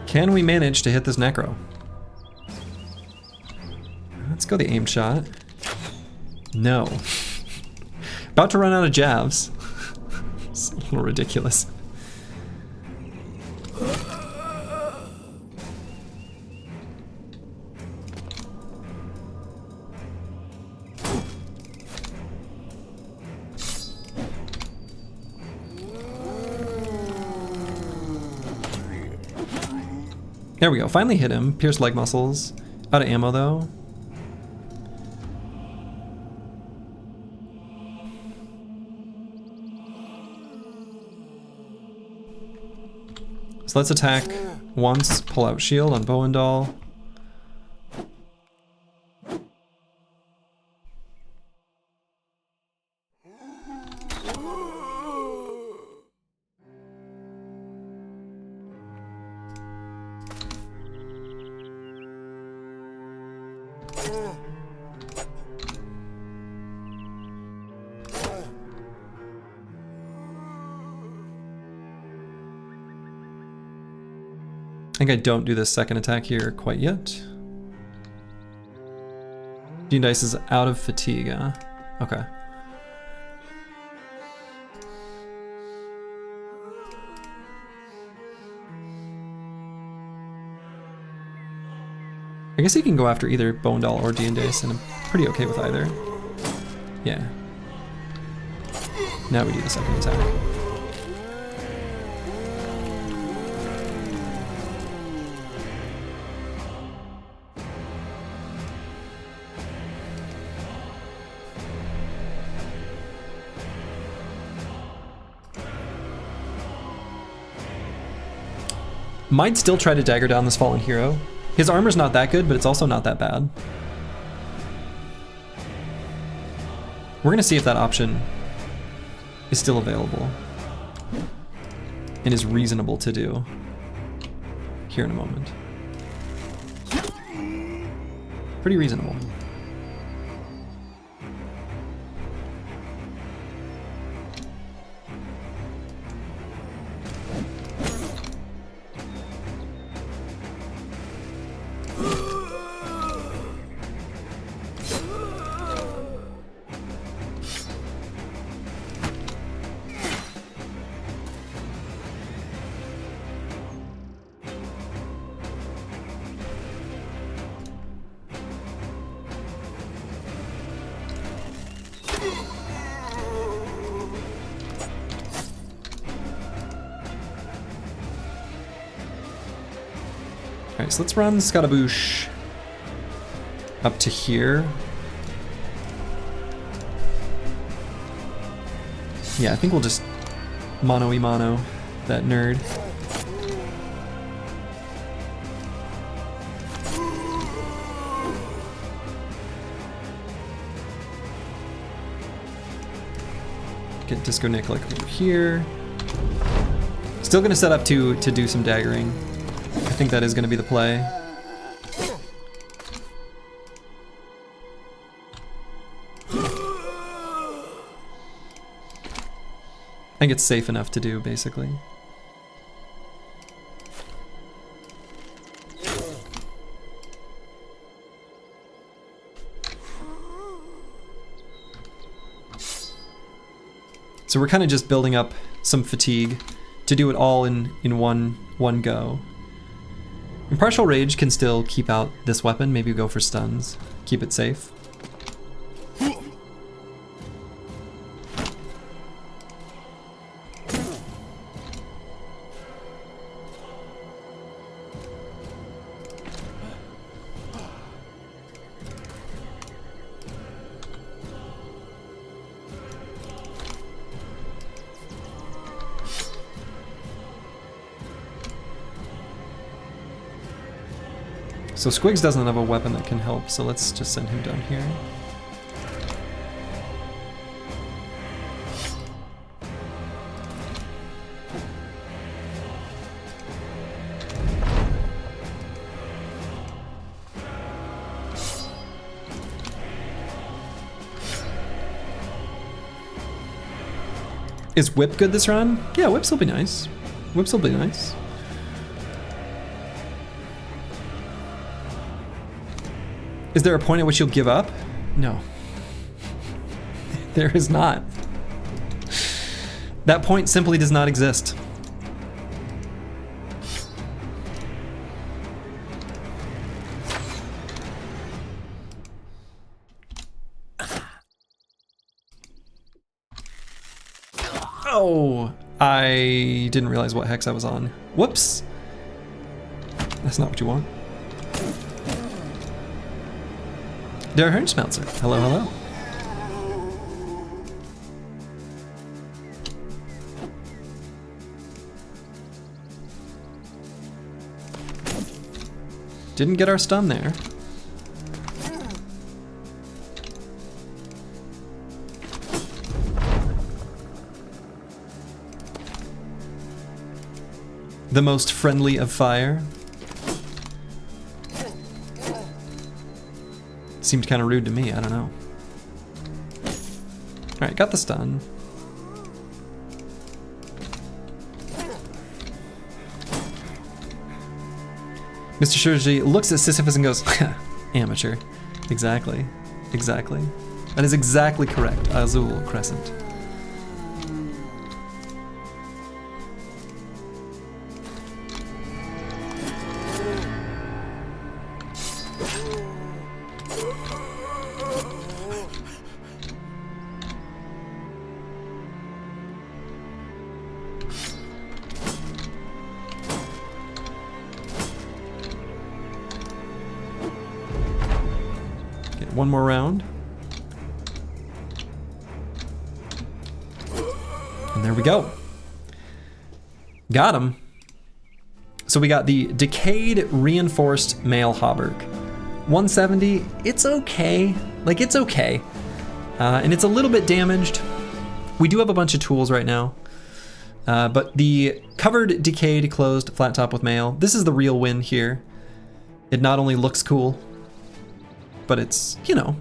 Can we manage to hit this necro? Let's go the aim shot. No. About to run out of jabs. It's a little ridiculous. There we go, finally hit him. Pierced leg muscles. Out of ammo though. So let's attack once, pull out shield on Bowendahl. I think I don't do this second attack here quite yet. Dean Dice is out of fatigue, huh? Okay. I guess he can go after either Bowendahl or Dean Dice, and I'm pretty okay with either. Yeah. Now we do the second attack. Might still try to dagger down this fallen hero. His armor's not that good, but it's also not that bad. We're gonna see if that option is still available and is reasonable to do here in a moment. Pretty reasonable. Alright, so let's run Scatabouche up to here. Yeah, I think we'll just mono-y-mono that nerd. Get Disco Nick like over here. Still gonna set up to do some daggering. I think that is going to be the play. I think it's safe enough to do, basically. So we're kind of just building up some fatigue to do it all in one go. Impartial Rage can still keep out this weapon, maybe go for stuns, keep it safe. So Squigs doesn't have a weapon that can help, so let's just send him down here. Is whip good this run? Yeah, whips will be nice. Whips will be nice. Is there a point at which you'll give up? No. There is not. That point simply does not exist. Oh, I didn't realize what hex I was on. Whoops. That's not what you want. Der Hirnschmelzer. Hello, hello. Didn't get our stun there. The most friendly of fire. Seemed kind of rude to me, I don't know. Alright, got the stun. Mr. Shurji looks at Sisyphus and goes, amateur. Exactly. Exactly. That is exactly correct. Azul Crescent. One more round. And there we go. Got him. So we got the Decayed Reinforced Male Hauberk. 170, it's okay. Like, it's okay. And it's a little bit damaged. We do have a bunch of tools right now. But the Covered Decayed Closed Flat Top with Mail, this is the real win here. It not only looks cool, but it's, you know,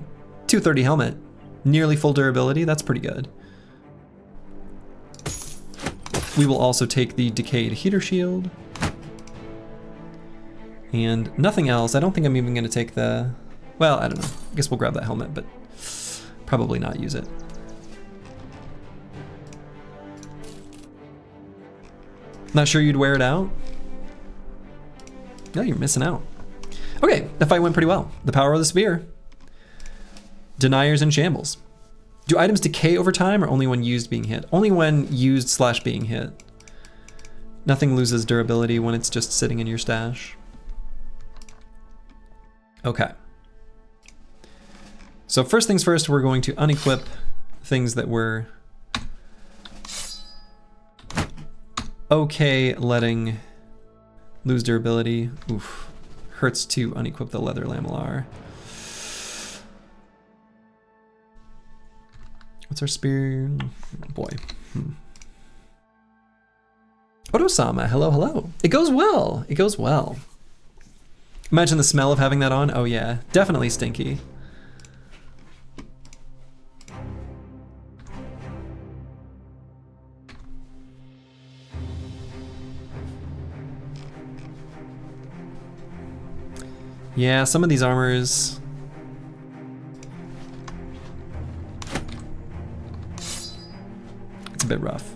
230 helmet, nearly full durability, that's pretty good. We will also take the Decayed Heater Shield. And nothing else. I don't think I'm even gonna take the, well, I don't know. I guess we'll grab that helmet, but probably not use it. Not sure you'd wear it out? No, you're missing out. Okay, that fight went pretty well. The power of the spear. Deniers and shambles. Do items decay over time or only when used being hit? Only when used / being hit. Nothing loses durability when it's just sitting in your stash. Okay. So first things first, we're going to unequip things that were okay letting lose durability. Oof. Hurts to unequip the leather lamellar. What's our spear? Boy. Odo-sama, hello, hello. It goes well. It goes well. Imagine the smell of having that on. Oh yeah, definitely stinky. Yeah, some of these armors. It's a bit rough.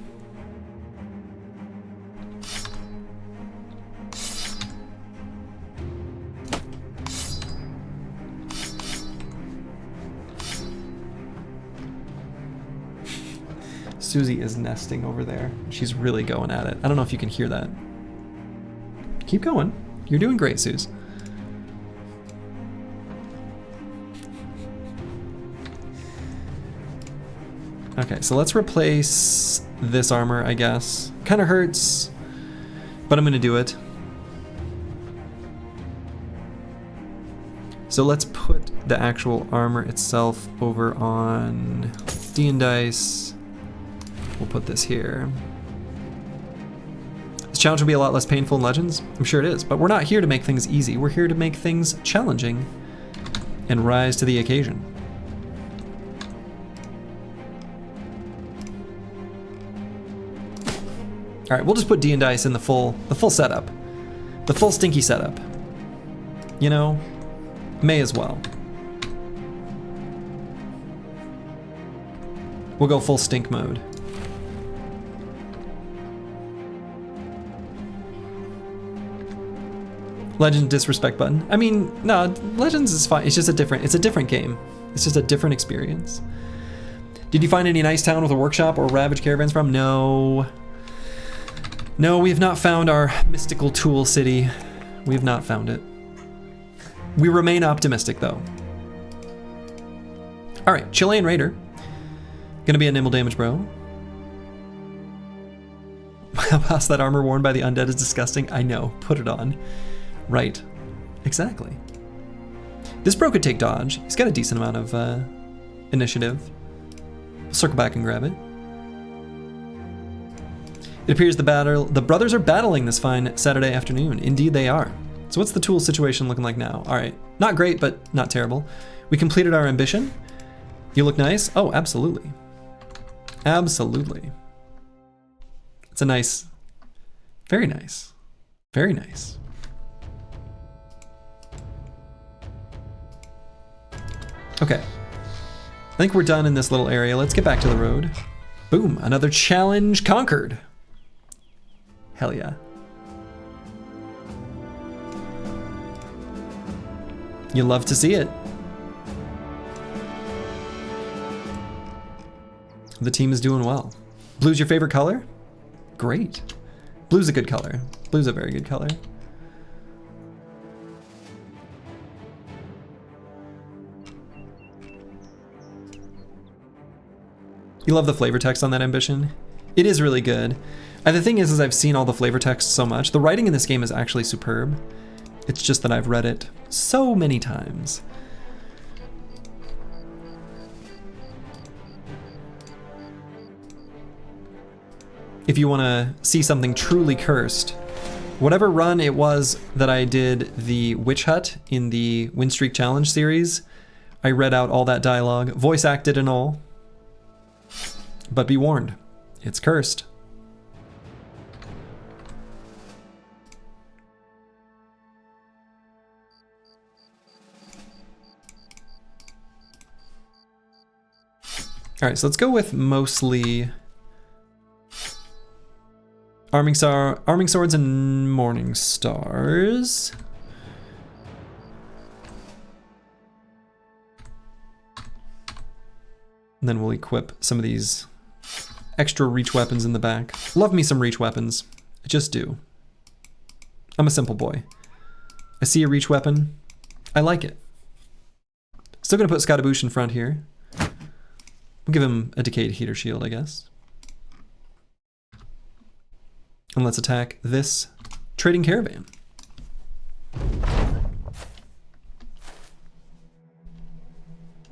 Susie is nesting over there. She's really going at it. I don't know if you can hear that. Keep going. You're doing great, Suze. Okay, so let's replace this armor, I guess. Kind of hurts, but I'm gonna do it. So let's put the actual armor itself over on D&D dice. We'll put this here. This challenge will be a lot less painful in Legends. I'm sure it is, but we're not here to make things easy. We're here to make things challenging and rise to the occasion. All right, we'll just put D and Dice in the full setup. The full stinky setup. You know, may as well. We'll go full stink mode. Legends disrespect button. I mean, no, Legends is fine. It's just a different game. It's just a different experience. Did you find any nice town with a workshop or ravaged caravans from? No. No, we have not found our mystical tool city. We have not found it. We remain optimistic though. All right, Chilean Raider. Gonna be a nimble damage, bro. Boss, that armor worn by the undead is disgusting. I know, put it on. Right, exactly. This bro could take dodge. He's got a decent amount of initiative. We'll circle back and grab it. It appears the brothers are battling this fine Saturday afternoon. Indeed they are. So what's the tool situation looking like now? All right, not great, but not terrible. We completed our ambition. You look nice. Oh, absolutely. Absolutely. It's a nice, very nice, very nice. Okay, I think we're done in this little area. Let's get back to the road. Boom, another challenge conquered. Hell yeah. You love to see it. The team is doing well. Blue's your favorite color? Great. Blue's a good color. Blue's a very good color. You love the flavor text on that ambition? It is really good. The thing is I've seen all the flavor text so much. The writing in this game is actually superb. It's just that I've read it so many times. If you want to see something truly cursed, whatever run it was that I did the Witch Hut in the Win Streak Challenge series, I read out all that dialogue, voice acted and all. But be warned, it's cursed. All right, so let's go with mostly Arming Swords and Morning Stars. And then we'll equip some of these extra reach weapons in the back. Love me some reach weapons. I just do. I'm a simple boy. I see a reach weapon. I like it. Still gonna put Scottaboosh in front here. We'll give him a Decayed Heater Shield, I guess. And let's attack this trading caravan.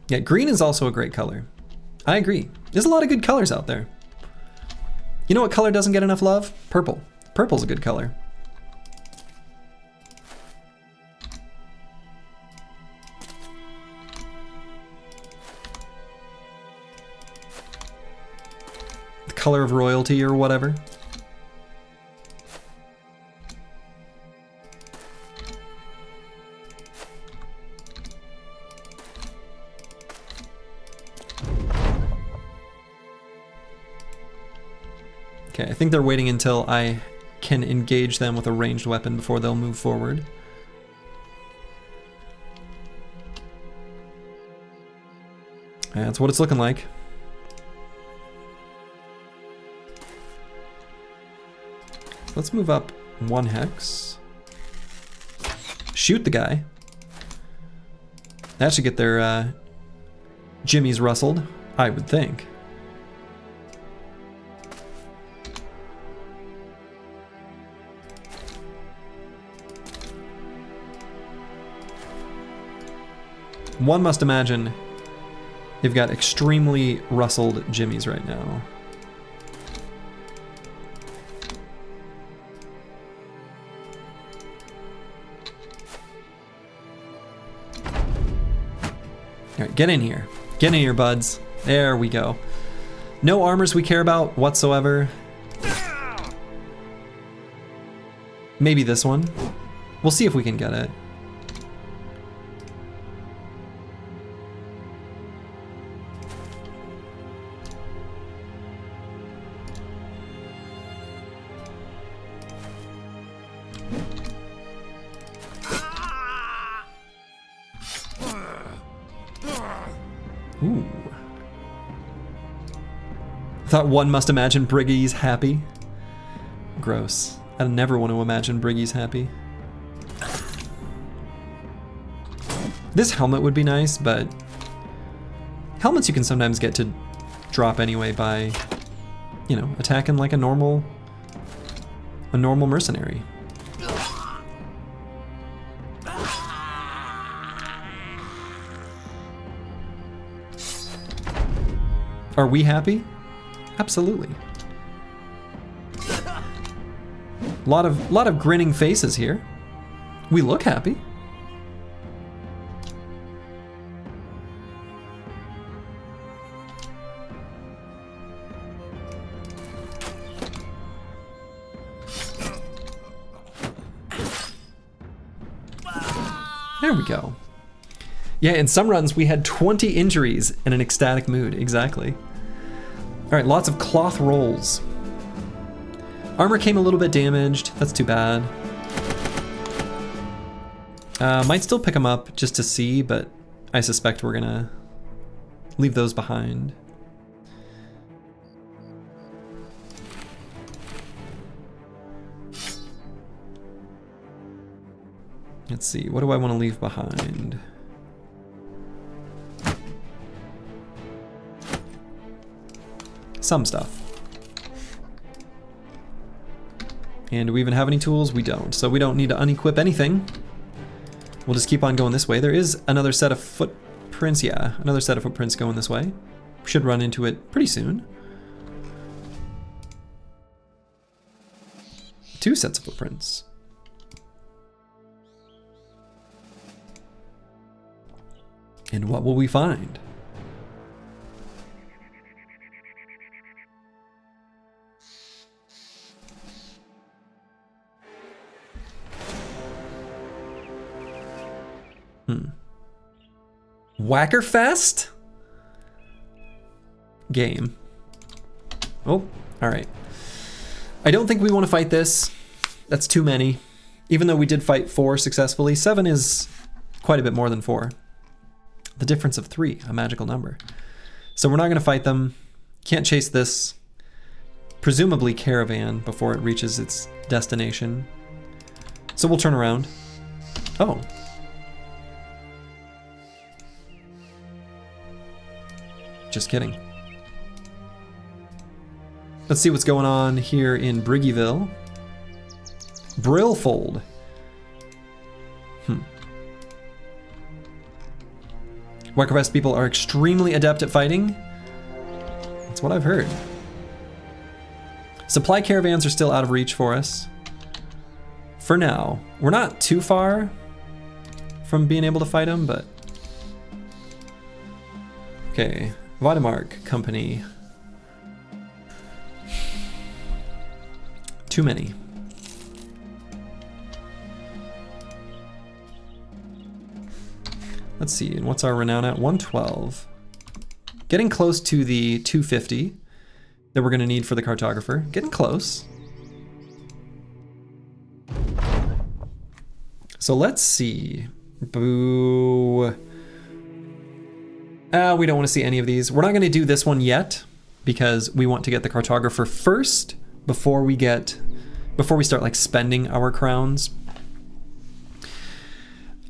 Yeah, green is also a great color. I agree. There's a lot of good colors out there. You know what color doesn't get enough love? Purple. Purple's a good color. The color of royalty or whatever. Okay, I think they're waiting until I can engage them with a ranged weapon before they'll move forward. That's what it's looking like. Let's move up 1 hex. Shoot the guy. That should get their jimmies rustled, I would think. One must imagine they've got extremely rustled jimmies right now. All right, get in here. Get in here, buds. There we go. No armors we care about whatsoever. Maybe this one. We'll see if we can get it. Ooh. Thought one must imagine Briggy's happy. Gross. I never want to imagine Briggy's happy. This helmet would be nice, but helmets you can sometimes get to drop anyway by, you know, attacking like a normal mercenary. Are we happy? Absolutely. Lot of grinning faces here. We look happy. There we go. Yeah, in some runs we had 20 injuries in an ecstatic mood, exactly. All right, lots of cloth rolls. Armor came a little bit damaged, that's too bad. Might still pick them up just to see, but I suspect we're gonna leave those behind. Let's see, what do I want to leave behind? Some stuff. And do we even have any tools? We don't, so we don't need to unequip anything. We'll just keep on going this way. There is another set of footprints, yeah, another set of footprints going this way. Should run into it pretty soon. 2 sets of footprints. And what will we find? Whackerfest? Game. Oh, alright. I don't think we want to fight this. That's too many. Even though we did fight 4 successfully, 7 is quite a bit more than 4. The difference of 3, a magical number. So we're not going to fight them. Can't chase this, presumably caravan, before it reaches its destination. So we'll turn around. Oh. Just kidding. Let's see what's going on here in Briggyville. Brillfold. Whackerfest people are extremely adept at fighting. That's what I've heard. Supply caravans are still out of reach for us. For now. We're not too far from being able to fight them, but... Okay, Vitamark Company. Too many. Let's see, and what's our renown at? 112. Getting close to the 250 that we're gonna need for the cartographer. Getting close. So let's see. Boo. We don't want to see any of these. We're not gonna do this one yet because we want to get the cartographer first before we start like spending our crowns.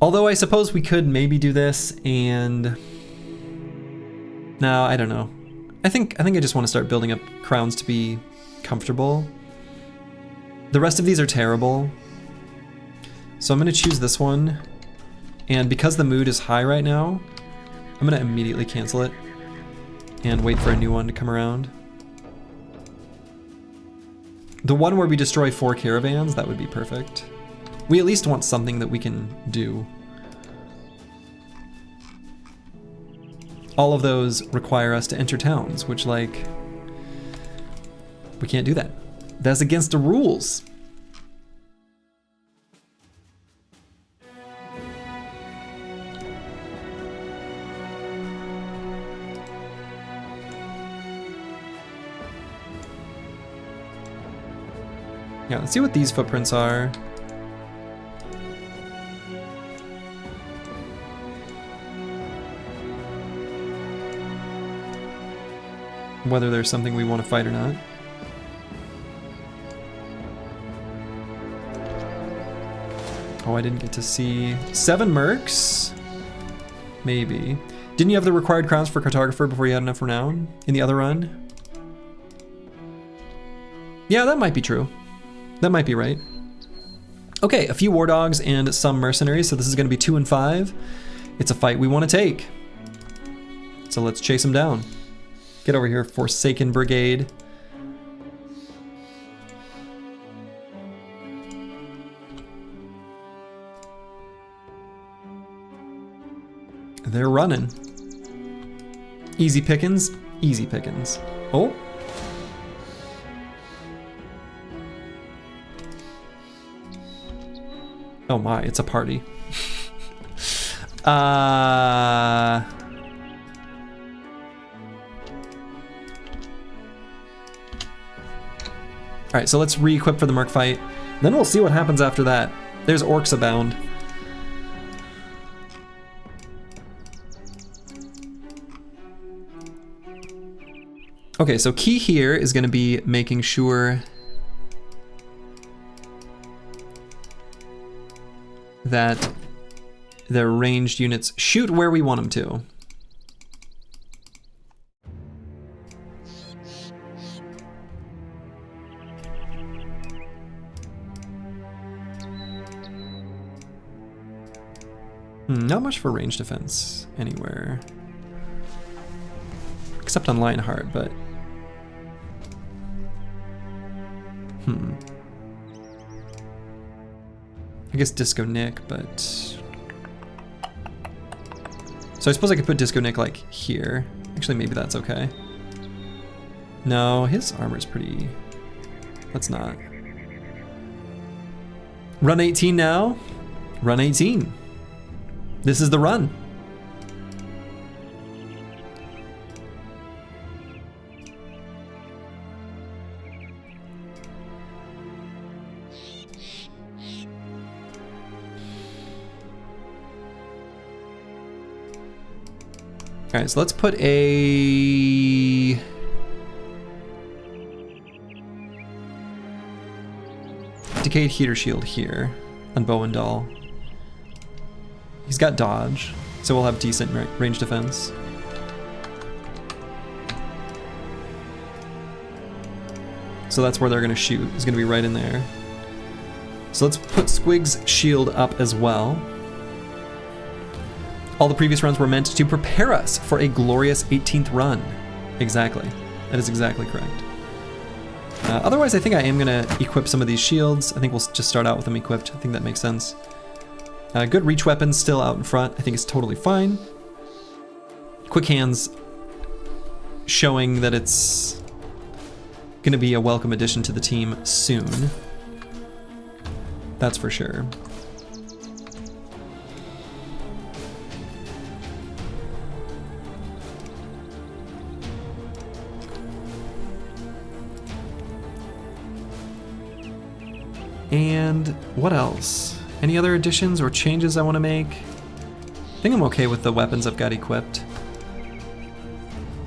Although I suppose we could maybe do this and... No, I don't know. I think I just want to start building up crowns to be comfortable. The rest of these are terrible. So I'm going to choose this one. And because the mood is high right now, I'm going to immediately cancel it and wait for a new one to come around. The one where we destroy 4 caravans, that would be perfect. We at least want something that we can do. All of those require us to enter towns, which, like, we can't do that. That's against the rules. Yeah, let's see what these footprints are. Whether there's something we want to fight or not. Oh, I didn't get to see 7 mercs. Maybe. Didn't you have the required crowns for cartographer before you had enough renown in the other run? Yeah, that might be true. That might be right. Okay, a few war dogs and some mercenaries. So this is going to be 2 and 5. It's a fight we want to take. So let's chase them down. Get over here, Forsaken Brigade. They're running. Easy pickings, easy pickings. Oh. Oh my, it's a party. All right, so let's re-equip for the Merc fight. Then we'll see what happens after that. There's orcs abound. Okay, so key here is going to be making sure that the ranged units shoot where we want them to. Not much for range defense anywhere. Except on Lionheart, but... I guess Disco Nick, but... So I suppose I could put Disco Nick, like, here. Actually, maybe that's okay. No, his armor's pretty... Let's not. Run 18 now? Run 18. This is the run. All right, so let's put a... Decayed Heater Shield here on Bowendahl. He's got dodge, so we'll have decent range defense. So that's where they're gonna shoot. It's gonna be right in there. So let's put Squig's shield up as well. All the previous runs were meant to prepare us for a glorious 18th run. Exactly. That is exactly correct. Otherwise, I think I am gonna equip some of these shields. I think we'll just start out with them equipped. I think that makes sense. Good reach weapons still out in front. I think it's totally fine. Quick hands showing that it's gonna be a welcome addition to the team soon. That's for sure. And what else? Any other additions or changes I want to make? I think I'm okay with the weapons I've got equipped.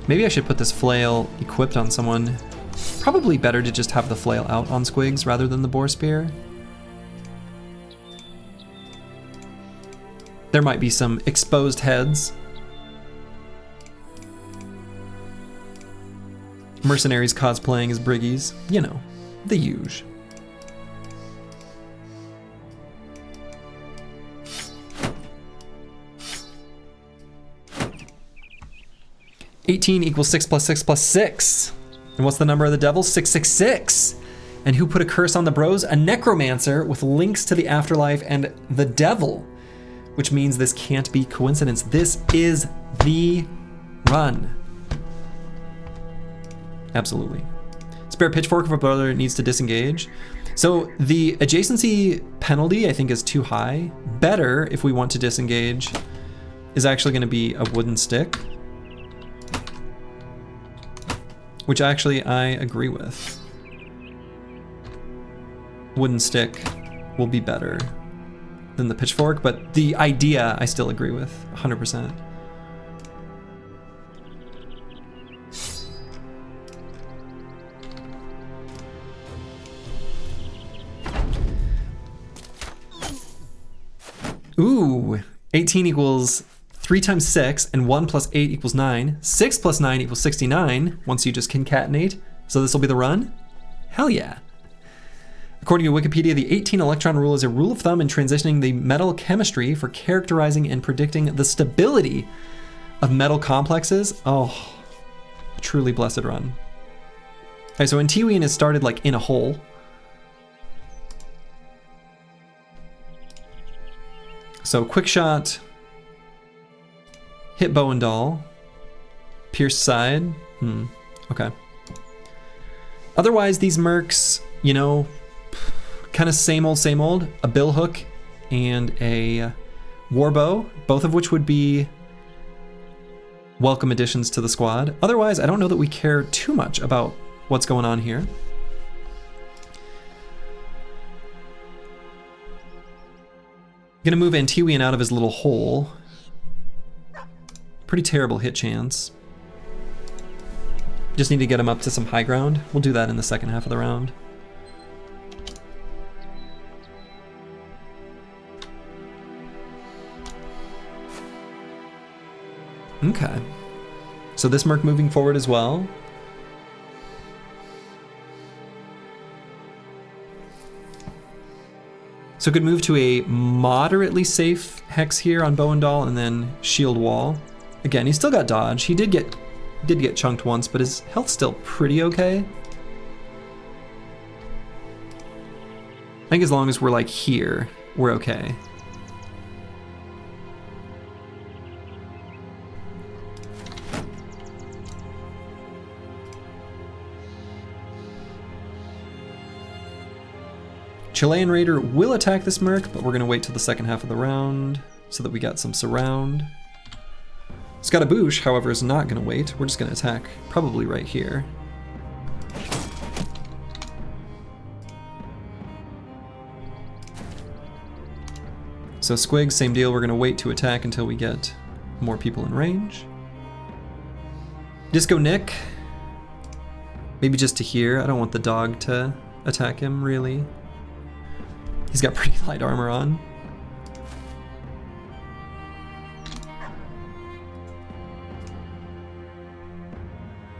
Maybe I should put this flail equipped on someone. Probably better to just have the flail out on Squigs rather than the boar spear. There might be some exposed heads. Mercenaries cosplaying as briggies. You know, the huge. =6 + 6 + 6. And what's the number of the devil? 666. And who put a curse on the bros? A necromancer with links to the afterlife and the devil, which means this can't be coincidence. This is the run. Absolutely. Spare pitchfork if a brother needs to disengage. So the adjacency penalty I think is too high. Better if we want to disengage is actually going to be a wooden stick. Which actually I agree with. wooden stick will be better than the pitchfork, but the idea I still agree with 100%. Ooh, 18 equals 3 times 6, and 1 plus 8 equals 9. 6 plus 9 equals 69, once you just concatenate. So this will be the run? Hell yeah. According to Wikipedia, the 18 electron rule is a rule of thumb in transitioning the metal chemistry for characterizing and predicting the stability of metal complexes. Oh, a truly blessed run. Okay, so Antiwian is started like in a hole. So quick shot, hit bow and doll, pierce side. Okay. Otherwise, these mercs, you know, kind of same old. A bill hook and a war bow, both of which would be welcome additions to the squad. Otherwise, I don't know that we care too much about what's going on here. Gonna move Antiwian out of his little hole. Pretty terrible hit chance. Just need to get him up to some high ground. We'll do that in the second half of the round. Okay. So this merc moving forward as well. So could move to a moderately safe hex here on bow and doll, and then shield wall. Again, he's still got dodge. He did get chunked once, but his health's still pretty okay. I think as long as we're like here, we're okay. Chilean Raider will attack this merc, but we're gonna wait till the second half of the round so that we got some surround. Scatabouche, however, is not gonna wait. We're just gonna attack probably right here. So Squig, same deal. We're gonna wait to attack until we get more people in range. Disco Nick, maybe just to here. I don't want the dog to attack him, really. He's got pretty light armor on.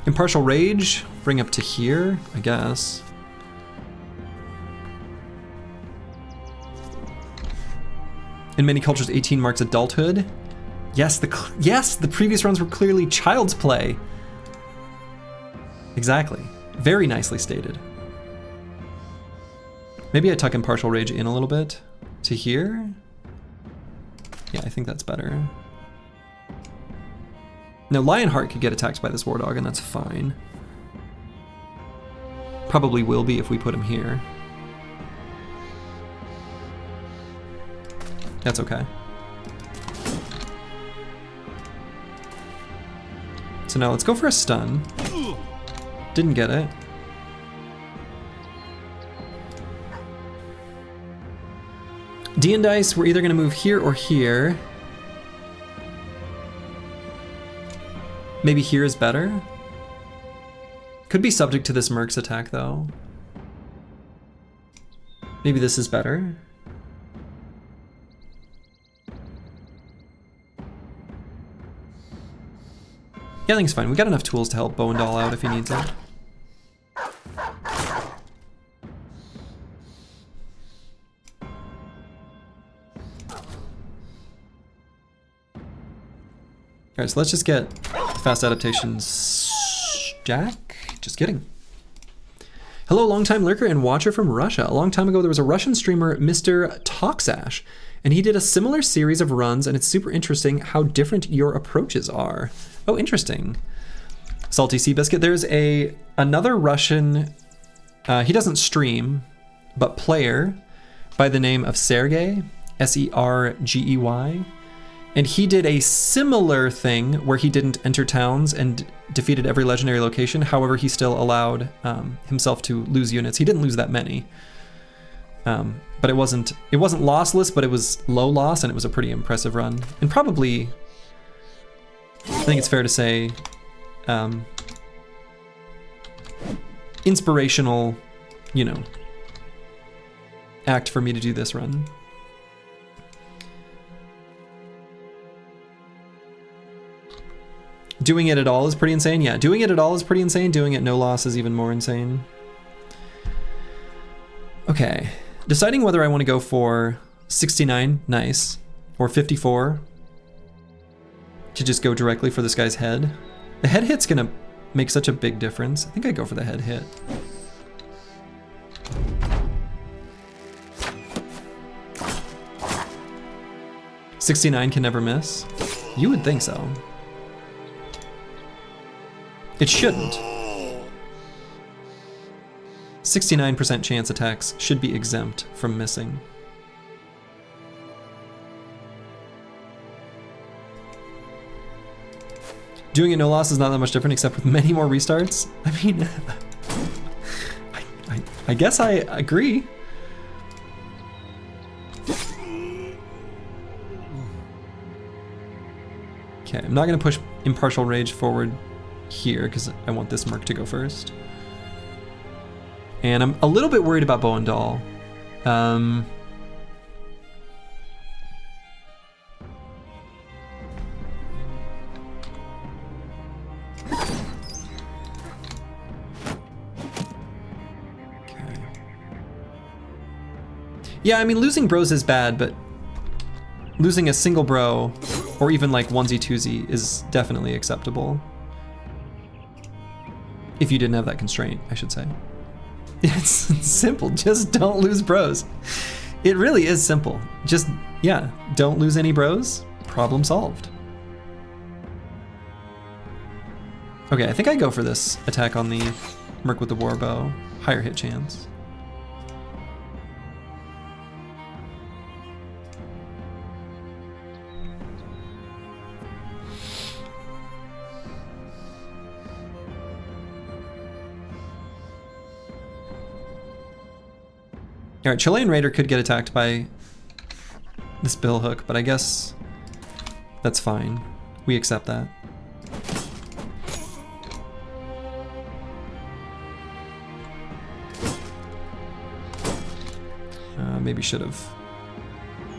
Impartial Rage, bring up to here, I guess. In many cultures, 18 marks adulthood. Yes, the previous runs were clearly child's play. Exactly. Very nicely stated. Maybe I tuck Impartial Rage in a little bit to here. Yeah, I think that's better. Now, Lionheart could get attacked by this War Dog, and that's fine. Probably will be if we put him here. That's okay. So now let's go for a stun. Didn't get it. D and Dice, we're either gonna move here or here. Maybe here is better. Could be subject to this Merc's attack though. Maybe this is better. Yeah, I think it's fine. We got enough tools to help Bow and Doll out if he needs it. Alright, so let's just get fast adaptations. Jack? Just kidding. Hello, longtime lurker and watcher from Russia. A long time ago, there was a Russian streamer, Mr. Toxash, and he did a similar series of runs, and it's super interesting how different your approaches are. Oh, interesting. Salty Seabiscuit. There's another Russian, he doesn't stream, but player by the name of Sergey, S-E-R-G-E-Y. And he did a similar thing where he didn't enter towns and defeated every legendary location. However, he still allowed himself to lose units. He didn't lose that many. But it wasn't lossless, but it was low loss, and it was a pretty impressive run. And probably, I think it's fair to say, inspirational, you know, act for me to do this run. Doing it at all is pretty insane. Yeah, doing it at all is pretty insane. Doing it no loss is even more insane. Okay, deciding whether I want to go for 69, nice, or 54 to just go directly for this guy's head. The head hit's gonna make such a big difference. I think I go for the head hit. $69 can never miss. You would think so. It shouldn't. 69% chance attacks should be exempt from missing. Doing it no loss is not that much different, except with many more restarts. I mean, I guess I agree. Okay, I'm not gonna push Impartial Rage forward here because I want this Merc to go first. And I'm a little bit worried about Bow and Doll. Yeah, I mean, losing bros is bad, but losing a single bro, or even like onesie twosie, is definitely acceptable. If you didn't have that constraint, I should say. It's simple, just don't lose bros. It really is simple. Just, yeah, don't lose any bros, problem solved. Okay, I think I go for this attack on the Merc with the War Bow. Higher hit chance. All right, Chilean Raider could get attacked by this bill hook, but I guess that's fine. We accept that. Maybe should have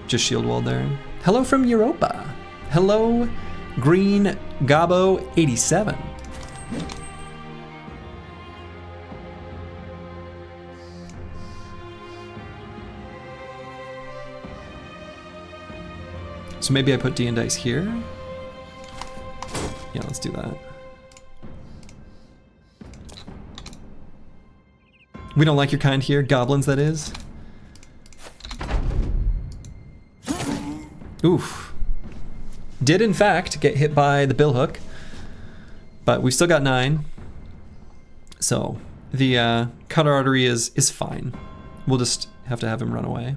just shield walled there. Hello from Europa. Hello, Green Gabo 87. So maybe I put D and dice here. Yeah, let's do that. We don't like your kind here, goblins that is. Oof. Did in fact get hit by the bill hook, but we still got 9. So the cutter artery is fine. We'll just have to have him run away.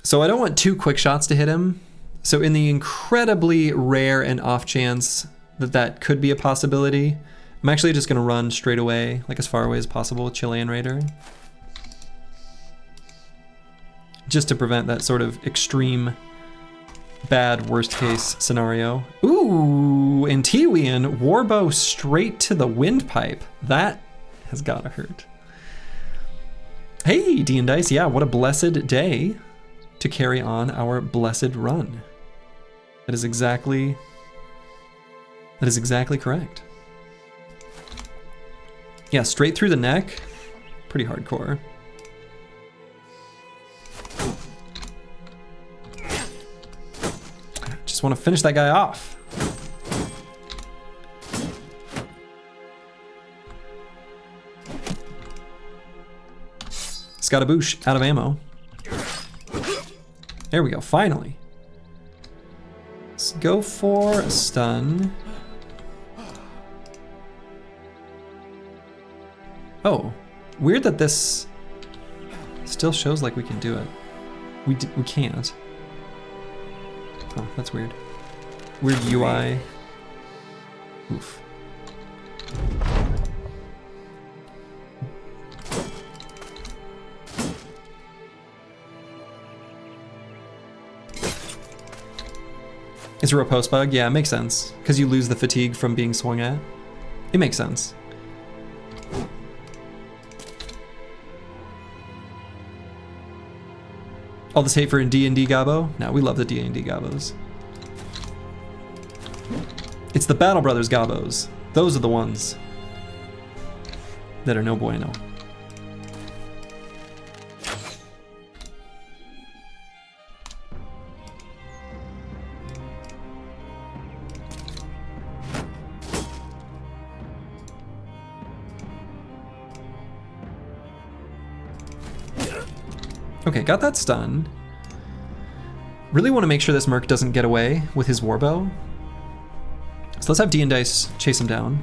So I don't want 2 quick shots to hit him. So in the incredibly rare and off chance that that could be a possibility, I'm actually just gonna run straight away, like as far away as possible with Chilean Raider. Just to prevent that sort of extreme bad worst case scenario. Ooh, and Tiwian Warbow straight to the windpipe. That has gotta hurt. Hey, D and Dice, yeah, what a blessed day to carry on our blessed run. That is exactly correct. Yeah, straight through the neck, pretty hardcore. Just want to finish that guy off. Scatabouche out of ammo. There we go, finally. Let's go for a stun. Oh, weird that this still shows like we can do it. We can't. Oh, that's weird. Weird UI. Oof. Is there a post bug? Yeah, it makes sense. Because you lose the fatigue from being swung at. It makes sense. All this hate for D&D Gabo? No, we love the D&D Gabos. It's the Battle Brothers Gabos. Those are the ones that are no bueno. Okay, got that stun. Really want to make sure this Merc doesn't get away with his warbow. So let's have D and Dice chase him down.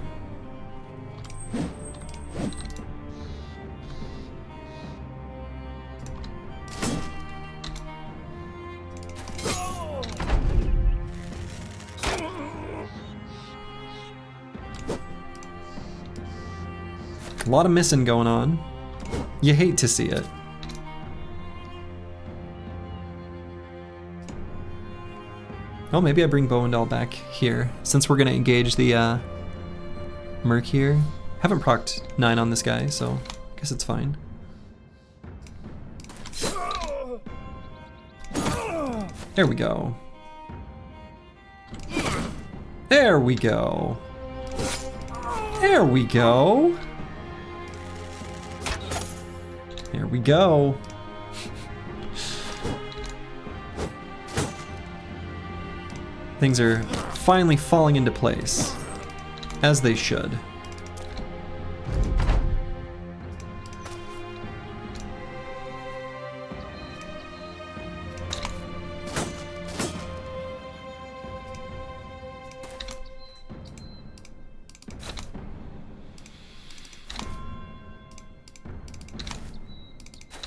A lot of missing going on. You hate to see it. Oh, maybe I bring Bowendal back here, since we're gonna engage the Merc here. Haven't procced 9 on this guy, so I guess it's fine. There we go. There we go. There we go. There we go. Things are finally falling into place, as they should.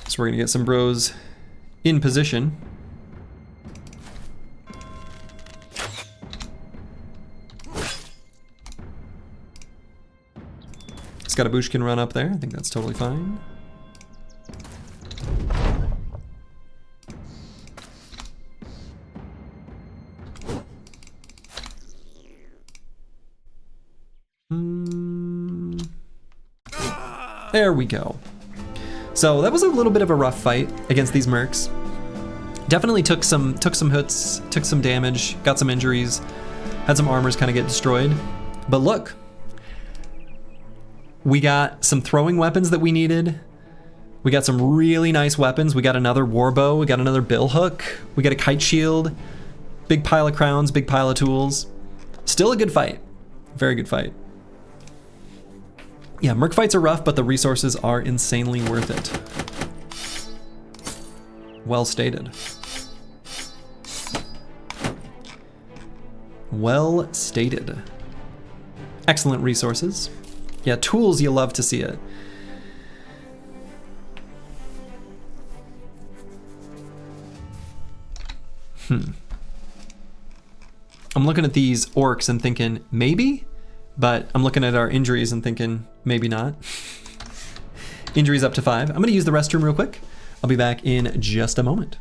So we're gonna get some bros in position. Scarabush can run up there. I think that's totally fine. There we go. So that was a little bit of a rough fight against these mercs. Definitely took some hits, took some damage, got some injuries, had some armors kind of get destroyed. But look, we got some throwing weapons that we needed. We got some really nice weapons. We got another warbow, we got another bill hook, we got a kite shield, big pile of crowns, big pile of tools. Still a good fight. Very good fight. Yeah, merc fights are rough, but the resources are insanely worth it. Well stated. Well stated. Excellent resources. Yeah, tools, you love to see it. I'm looking at these orcs and thinking, maybe? But I'm looking at our injuries and thinking, maybe not. Injuries up to 5. I'm gonna use the restroom real quick. I'll be back in just a moment.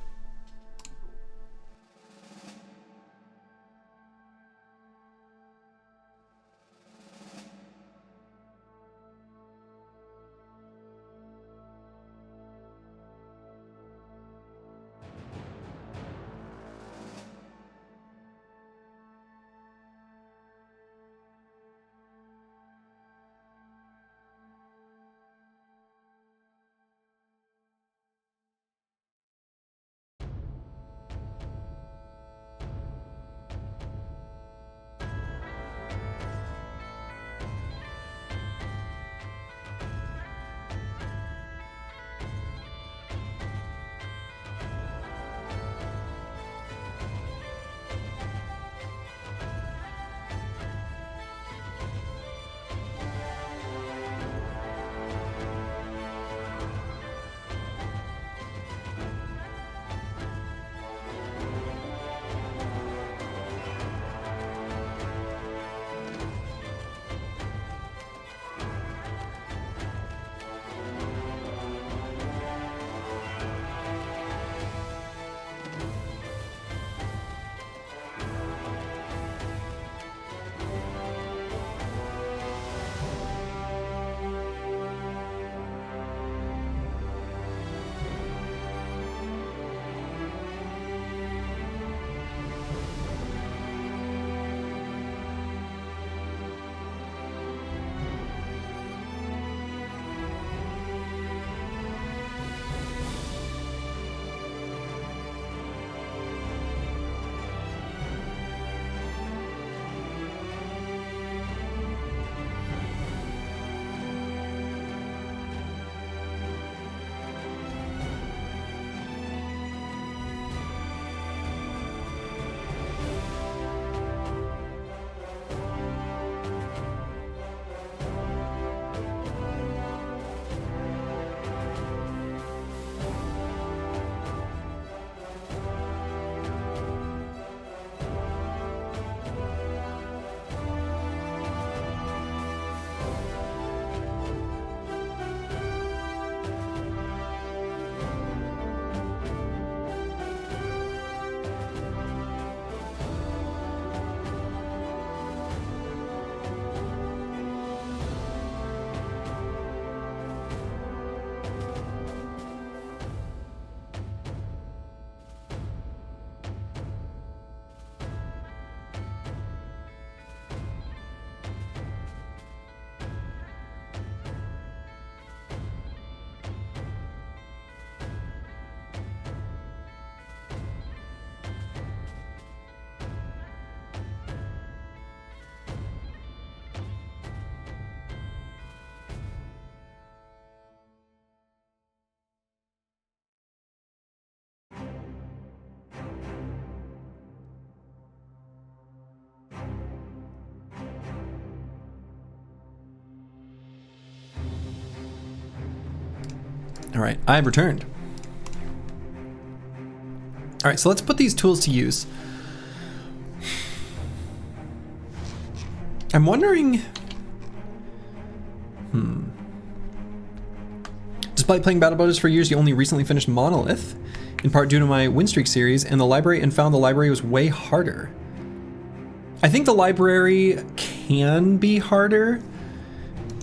All right, I've returned. All right, so let's put these tools to use. I'm wondering... Despite playing Battle Brothers for years, you only recently finished Monolith, in part due to my win streak series, and the library, and found the library was way harder. I think the library can be harder,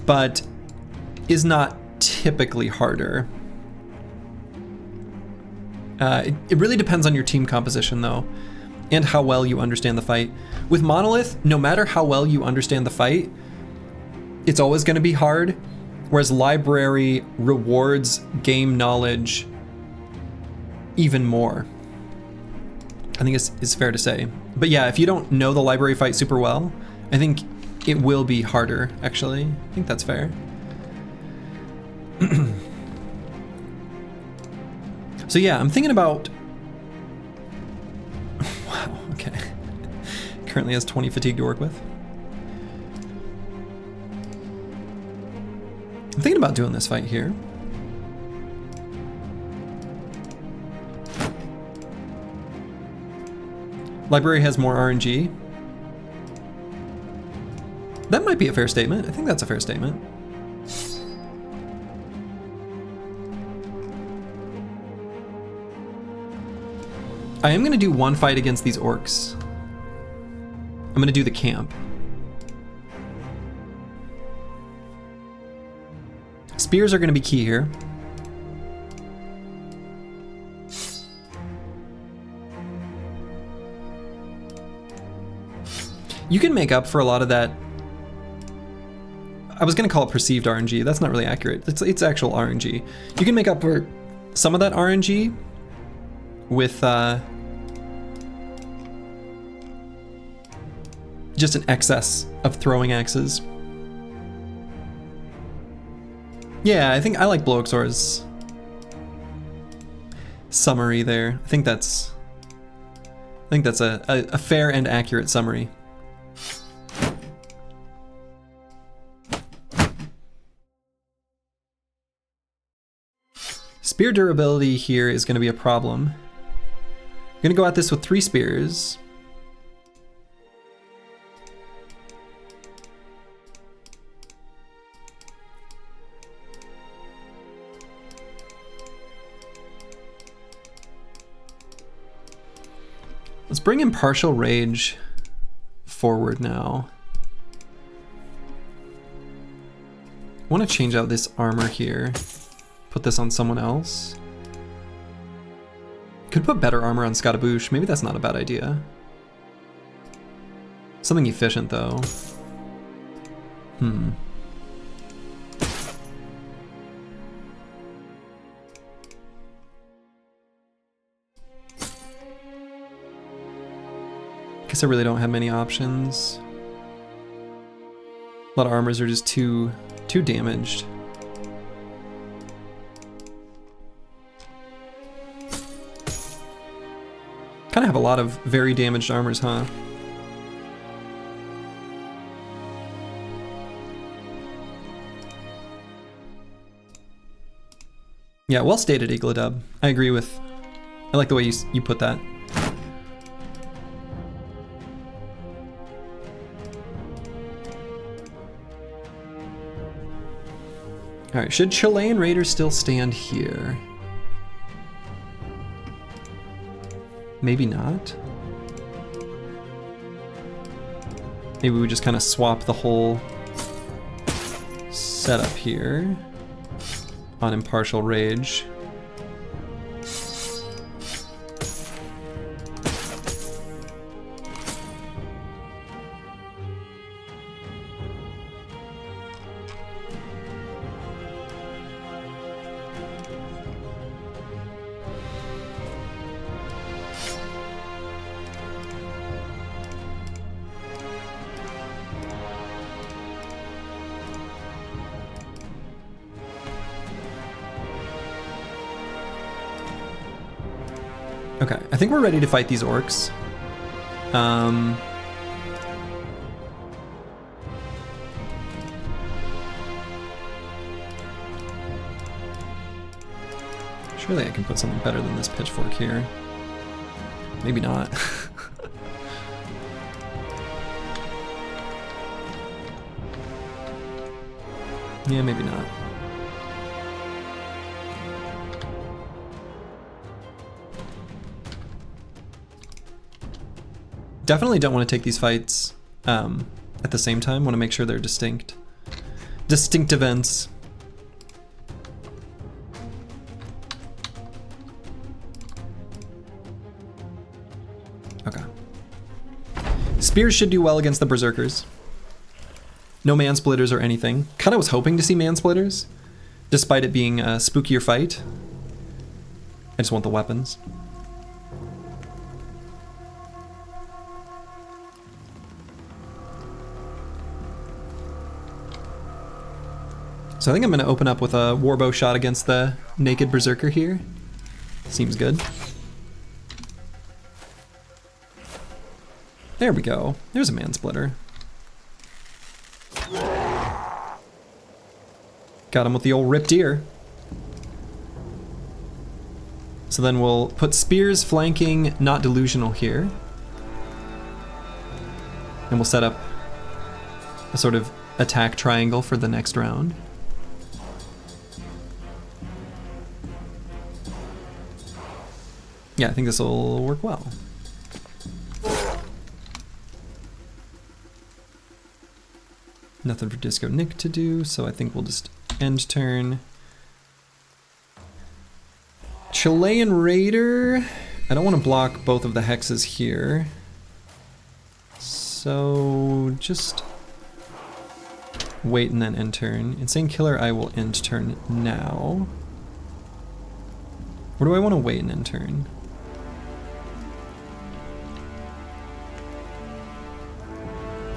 but is not typically harder. It really depends on your team composition though, and how well you understand the fight. With Monolith, no matter how well you understand the fight, it's always going to be hard, whereas library rewards game knowledge even more. I think it's fair to say. But yeah, if you don't know the library fight super well, I think it will be harder, actually. I think that's fair. So yeah, I'm thinking about... Wow, okay. Currently has 20 fatigue to work with. I'm thinking about doing this fight here. Library has more RNG. That might be a fair statement. I think that's a fair statement. I am gonna do one fight against these orcs. I'm gonna do the camp. Spears are gonna be key here. You can make up for a lot of that. I was gonna call it perceived RNG. That's not really accurate. It's actual RNG. You can make up for some of that RNG with just an excess of throwing axes. Yeah, I think I like Bloxor's summary there. I think that's a fair and accurate summary. Spear durability here is going to be a problem. I'm going to go at this with 3 spears. Let's bring Impartial Rage forward now. I want to change out this armor here. Put this on someone else. Could put better armor on Scottaboosh. Maybe that's not a bad idea. Something efficient though. Guess I really don't have many options. A lot of armors are just too damaged. Kind of have a lot of very damaged armors, huh? Yeah, well stated, Igladub. I agree with... I like the way you put that. Alright, should Chilean Raiders still stand here? Maybe not. Maybe we just kind of swap the whole setup here on Impartial Rage. Okay, I think we're ready to fight these orcs. Surely I can put something better than this pitchfork here. Maybe not. Yeah, maybe not. Definitely don't want to take these fights at the same time. Want to make sure they're distinct. Distinct events. Okay. Spears should do well against the Berserkers. No man splitters or anything. Kinda was hoping to see man splitters, despite it being a spookier fight. I just want the weapons. So I think I'm gonna open up with a warbow shot against the naked Berserker here. Seems good. There we go. There's a man splitter. Got him with the old ripped ear. So then we'll put spears flanking not delusional here. And we'll set up a sort of attack triangle for the next round. Yeah, I think this will work well. Nothing for Disco Nick to do, so I think we'll just end turn. Chilean Raider. I don't want to block both of the hexes here. So just wait and then end turn. Insane Killer, I will end turn now. Or do I want to wait and end turn?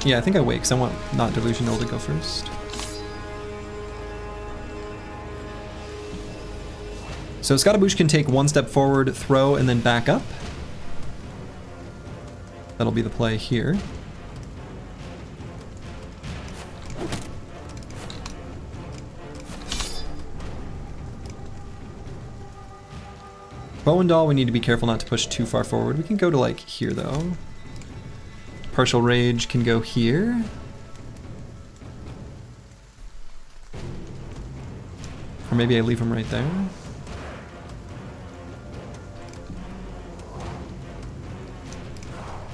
Yeah, I think I wait because I want not delusional to go first. So Scottaboosh can take one step forward, throw, and then back up. That'll be the play here. Bow and Doll, we need to be careful not to push too far forward. We can go to like here though. Partial Rage can go here. Or maybe I leave him right there.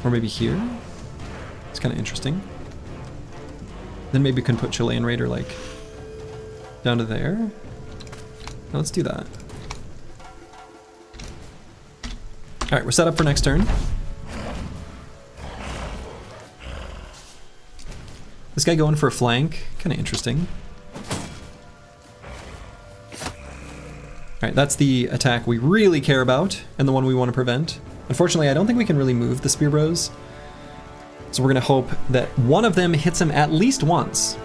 Or maybe here. It's kind of interesting. Then maybe we can put Chilean Raider like down to there. Now let's do that. Alright, we're set up for next turn. This guy going for a flank, kind of interesting. Alright, that's the attack we really care about, and the one we want to prevent. Unfortunately, I don't think we can really move the Spear Bros. So we're going to hope that one of them hits him at least once.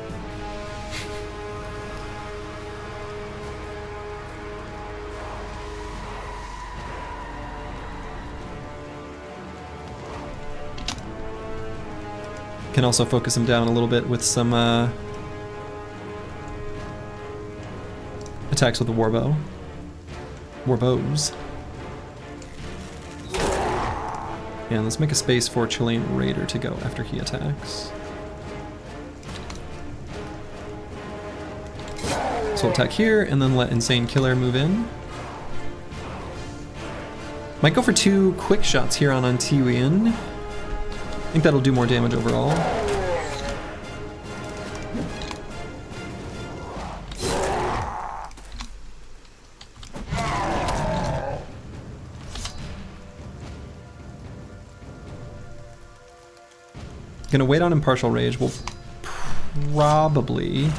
Can also focus him down a little bit with some attacks with the warbow. Warbows. And let's make a space for Chilean Raider to go after he attacks. So we'll attack here and then let Insane Killer move in. Might go for 2 quick shots here on Antiwian. I think that'll do more damage overall. Gonna wait on Impartial Rage. We'll probably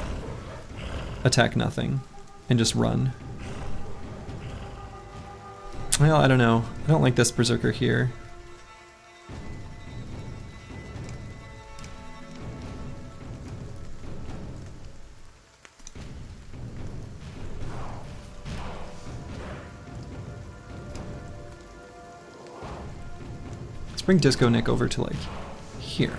attack nothing and just run. Well, I don't know. I don't like this Berserker here. Let's bring Disco Nick over to like here.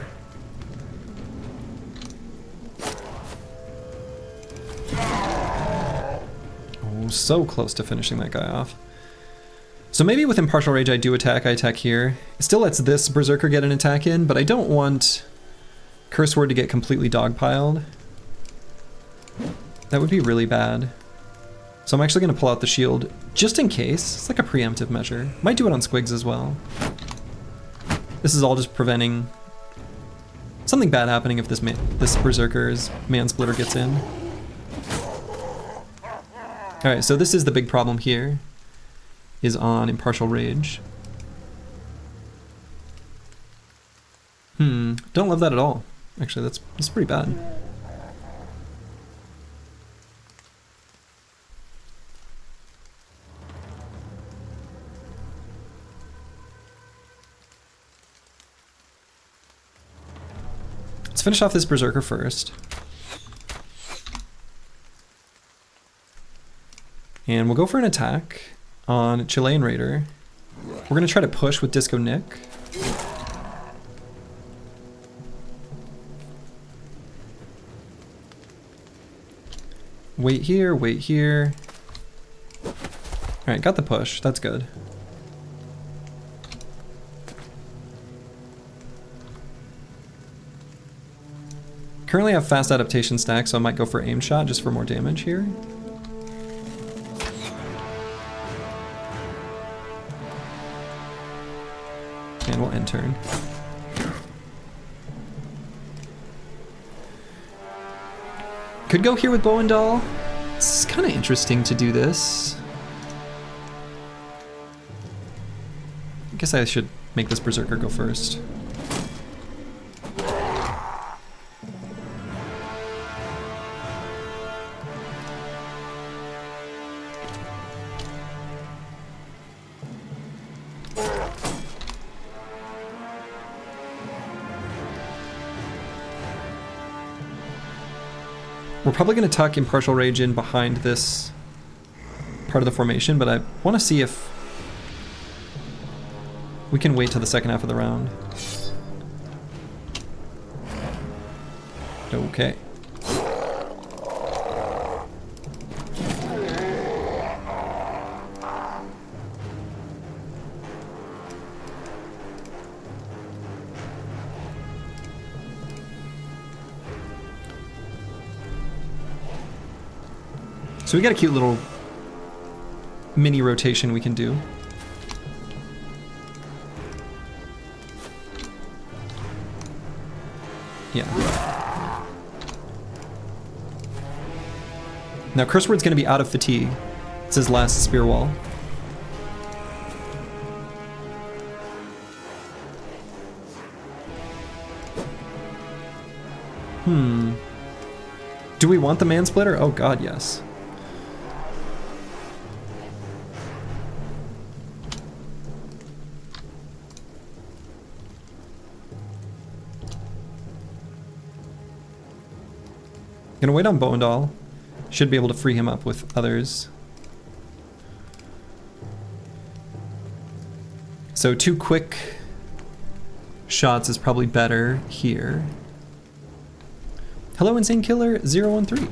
so close to finishing that guy off. So maybe with Impartial Rage I do attack, I attack here. It still lets this Berserker get an attack in, but I don't want Curse Word to get completely dogpiled. That would be really bad. So I'm actually going to pull out the shield just in case. It's like a preemptive measure. Might do it on Squigs as well. This is all just preventing something bad happening if this Berserker's Man-Splitter gets in. Alright, so this is the big problem here, is on Impartial Rage. Don't love that at all. Actually, that's pretty bad. Let's finish off this Berserker first. And we'll go for an attack on Chilean Raider. We're going to try to push with Disco Nick. Wait here, wait here. Alright, got the push. That's good. Currently I have fast adaptation stack, so I might go for aim shot just for more damage here. And we'll end turn. Could go here with Bow and Doll. It's kind of interesting to do this. I guess I should make this Berserker go first. We're probably going to tuck Impartial Rage in behind this part of the formation, but I want to see if we can wait till the second half of the round. Okay. So we got a cute little mini rotation we can do. Yeah. Now Curse Word's gonna be out of fatigue. It's his last spear wall. Do we want the Man-Splitter? Oh god, yes. Gonna wait on Bow and Doll. Should be able to free him up with others. So 2 quick shots is probably better here. Hello, Insane Killer 013.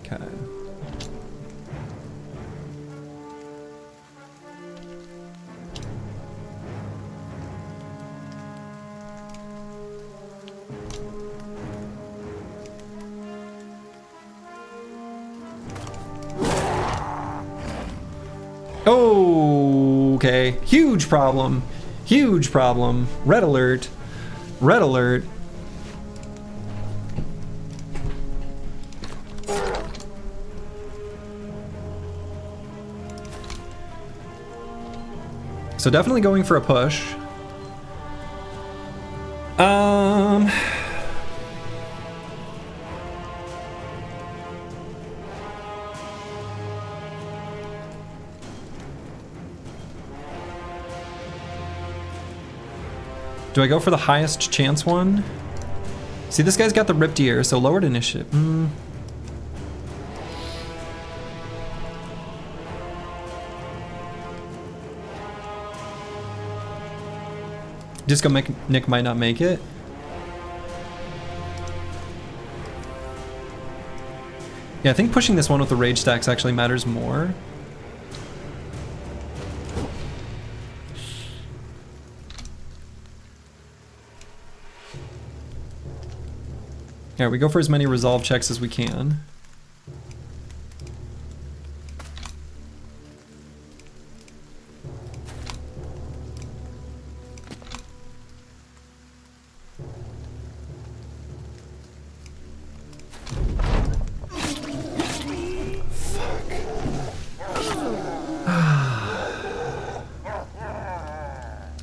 Okay. Okay, huge problem. Huge problem. Red alert. Red alert. So definitely going for a push. Do I go for the highest chance one? See, this guy's got the ripped ear, so lowered initiative. Disco Nick might not make it. Yeah, I think pushing this one with the rage stacks actually matters more. Yeah, we go for as many resolve checks as we can.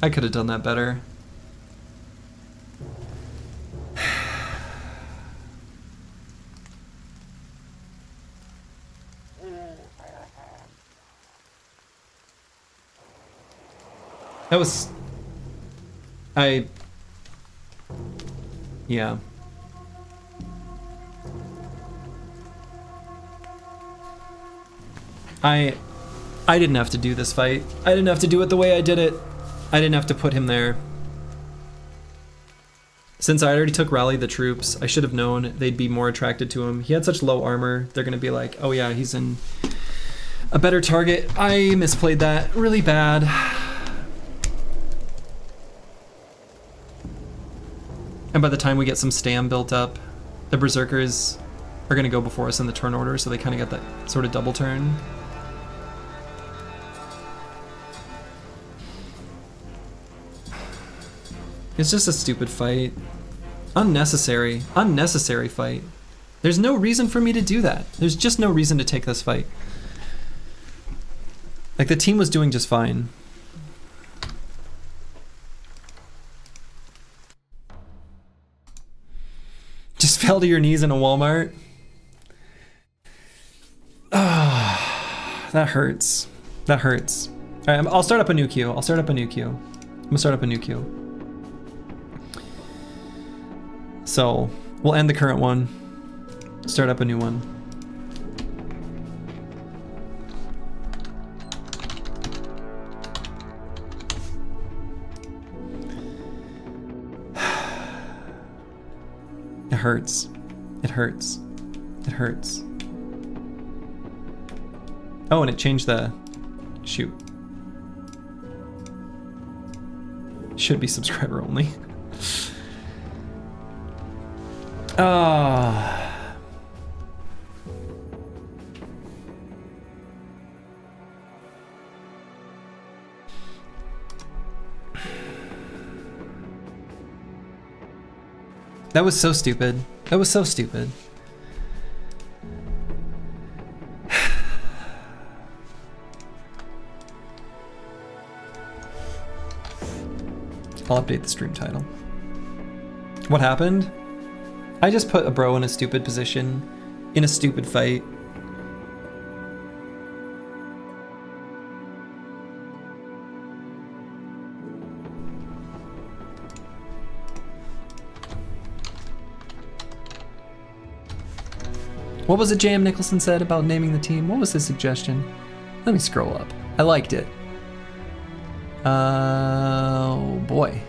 I could have done that better. That was... Yeah. I didn't have to do this fight. I didn't have to do it the way I did it. I didn't have to put him there. Since I already took Rally the Troops, I should have known they'd be more attracted to him. He had such low armor, they're gonna be like, oh yeah, he's in a better target. I misplayed that really bad. And by the time we get some stam built up, the Berserkers are gonna go before us in the turn order, so they kind of get that sort of double turn. It's just a stupid fight. Unnecessary fight. There's no reason for me to do that. There's just no reason to take this fight. Like, the team was doing just fine. Just fell to your knees in a Walmart. Ah, that hurts. That hurts. All right, I'll start up a new queue. I'm gonna start up a new queue. So we'll end the current one, start up a new one. It hurts. It hurts. It hurts. Oh, and it changed the... Shoot. Should be subscriber only. Ah. That was so stupid. That was so stupid. I'll update the stream title. What happened? I just put a bro in a stupid position, in a stupid fight. What was it JM Nicholson said about naming the team? What was his suggestion? Let me scroll up. I liked it. Oh boy.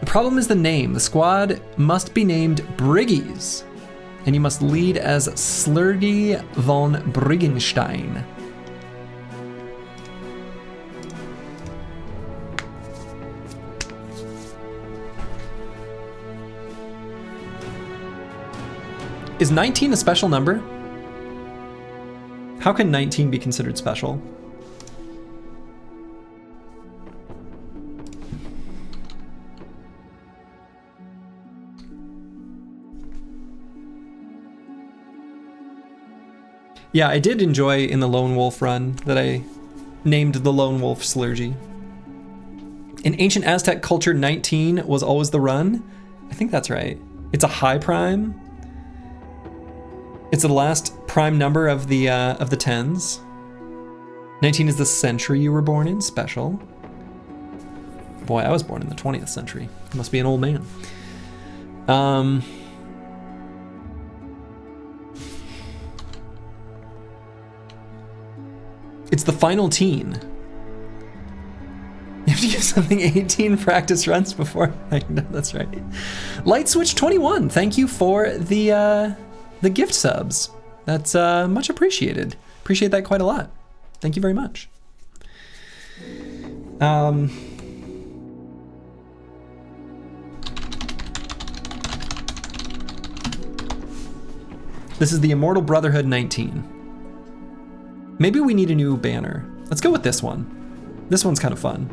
The problem is the name. The squad must be named Briggies, and you must lead as Slurgy von Briggenstein. Is 19 a special number? How can 19 be considered special? Yeah, I did enjoy in the Lone Wolf run that I named the Lone Wolf Slurgy. In ancient Aztec culture, 19 was always the run. I think that's right. It's a high prime. It's the last prime number of the tens. 19 is the century you were born in, special. Boy, I was born in the 20th century. I must be an old man. It's the final teen. have to give something 18 practice runs before I can. That's right. Light Switch 21, thank you for the gift subs. That's much appreciated. Appreciate that quite a lot. Thank you very much. This is the Immortal Brotherhood 19. Maybe we need a new banner. Let's go with this one. This one's kind of fun.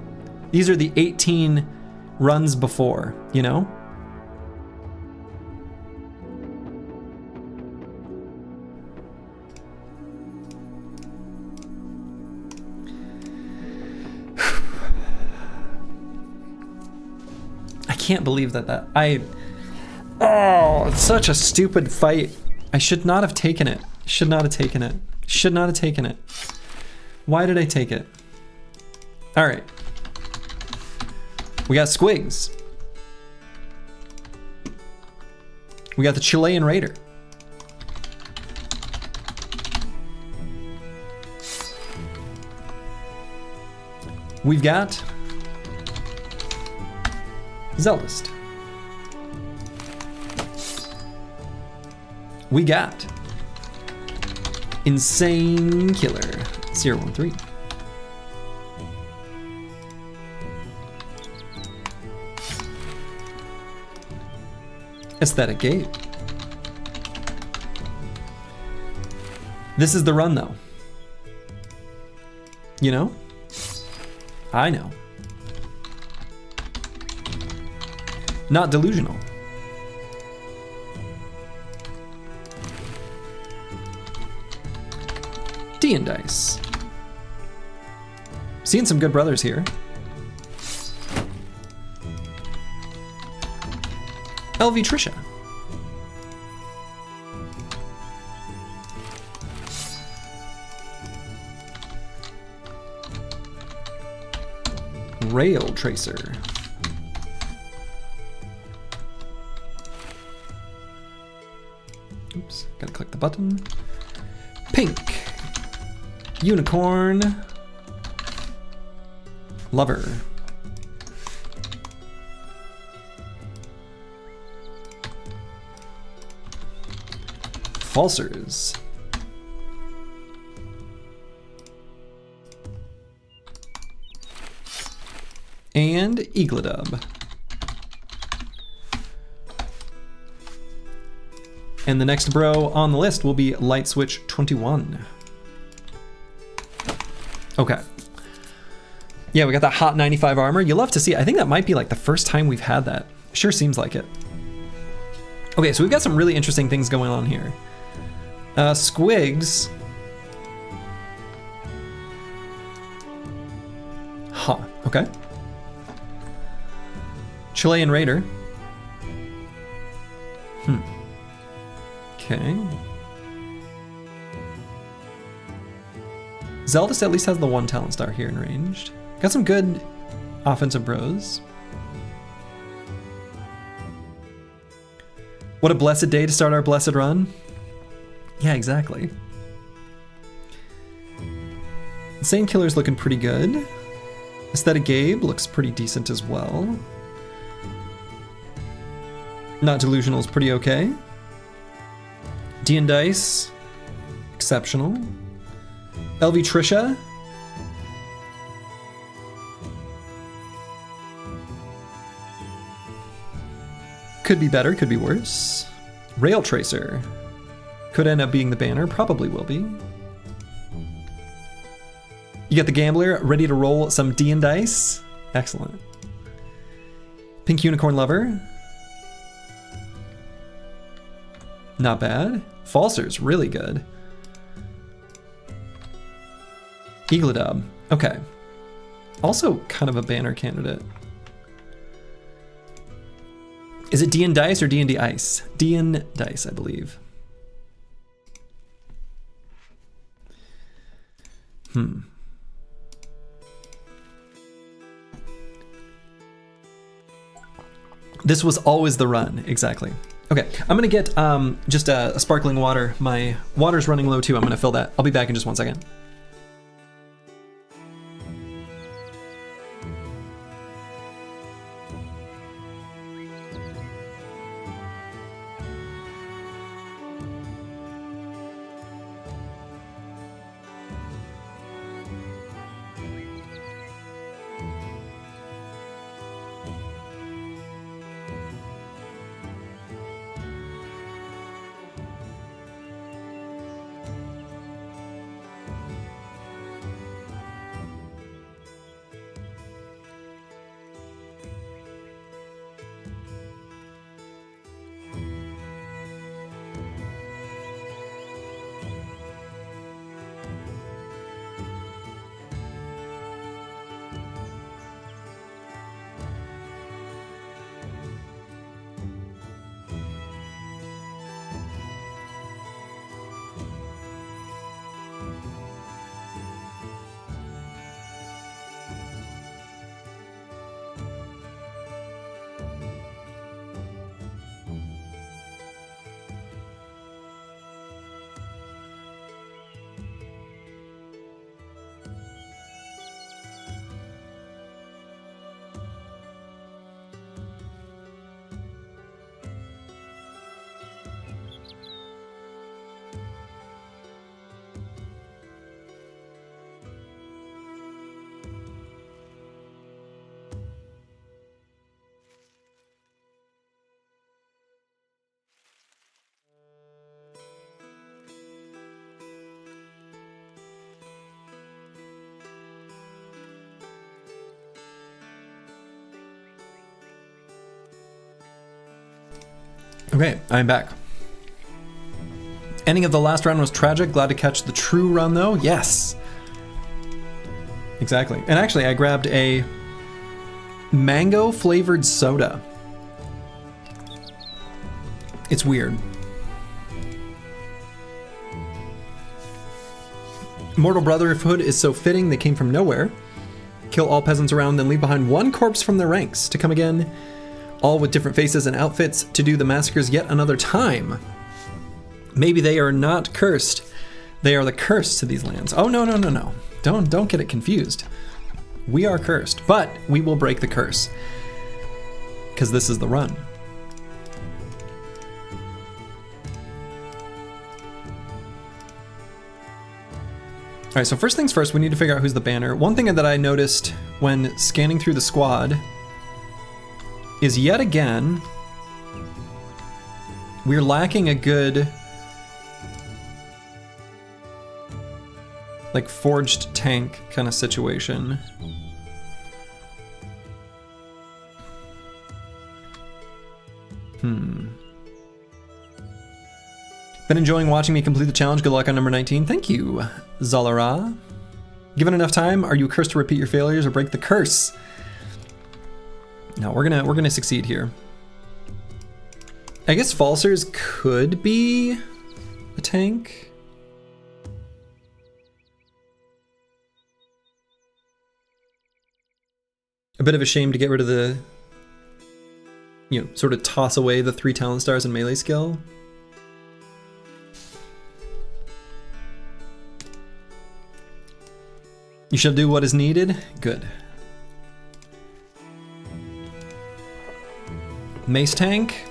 These are the 18 runs before, you know? I can't believe that oh, it's such a stupid fight. I should not have taken it. Should not have taken it. Should not have taken it. Why did I take it? All right. We got Squigs. We got the Chilean Raider. We've got Zeldust. We got Insane Killer 013. Aesthetic Gabe. This is the run though. You know? I know. Not delusional. D and Dice. Seeing some good brothers here. LV Trisha. Rail Tracer. Oops, gotta click the button. Pink. Unicorn. Lover. Falsers. And Eagledub. And the next bro on the list will be Light Switch 21. Okay. Yeah, we got that hot 95 armor. You love to see it. I think that might be like the first time we've had that. Sure seems like it. Okay, so we've got some really interesting things going on here. Squigs. Huh, okay. Chilean Raider. Okay. Zeldust at least has the one talent star here in ranged. Got some good offensive bros. What a blessed day to start our blessed run. Yeah, exactly. Insane Killer's looking pretty good. Aesthetic Gabe looks pretty decent as well. Not Delusional is pretty okay. D and Dice, exceptional. LV Trisha. Could be better, could be worse. Rail Tracer. Could end up being the banner, probably will be. You got the Gambler ready to roll some D and Dice. Excellent. Pink Unicorn Lover. Not bad. Falsers, really good. Eagledub, okay. Also kind of a banner candidate. Is it D and Dice or D&D Ice? D and Dice, I believe. This was always the run, exactly. Okay, I'm gonna get just a sparkling water. My water's running low too. I'm gonna fill that. I'll be back in just 1 second. Okay, I'm back. Ending of the last round was tragic. Glad to catch the true run though. Yes. Exactly. And actually I grabbed a mango flavored soda. It's weird. Mortal Brotherhood is so fitting. They came from nowhere. Kill all peasants around, then leave behind one corpse from their ranks to come again, all with different faces and outfits to do the massacres yet another time. Maybe they are not cursed. They are the curse to these lands. Oh, no, no, no, no. Don't get it confused. We are cursed, but we will break the curse. Because this is the run. All right, so first things first, we need to figure out who's the banner. One thing that I noticed when scanning through the squad is yet again, we're lacking a good, like, forged tank kind of situation. Been enjoying watching me complete the challenge. Good luck on number 19. Thank you, Zalara. Given enough time, are you cursed to repeat your failures or break the curse? No, we're gonna succeed here. I guess Falsers could be a tank. A bit of a shame to get rid of the, you know, sort of toss away the 3 talent stars and melee skill. You shall do what is needed. Good. Mace tank?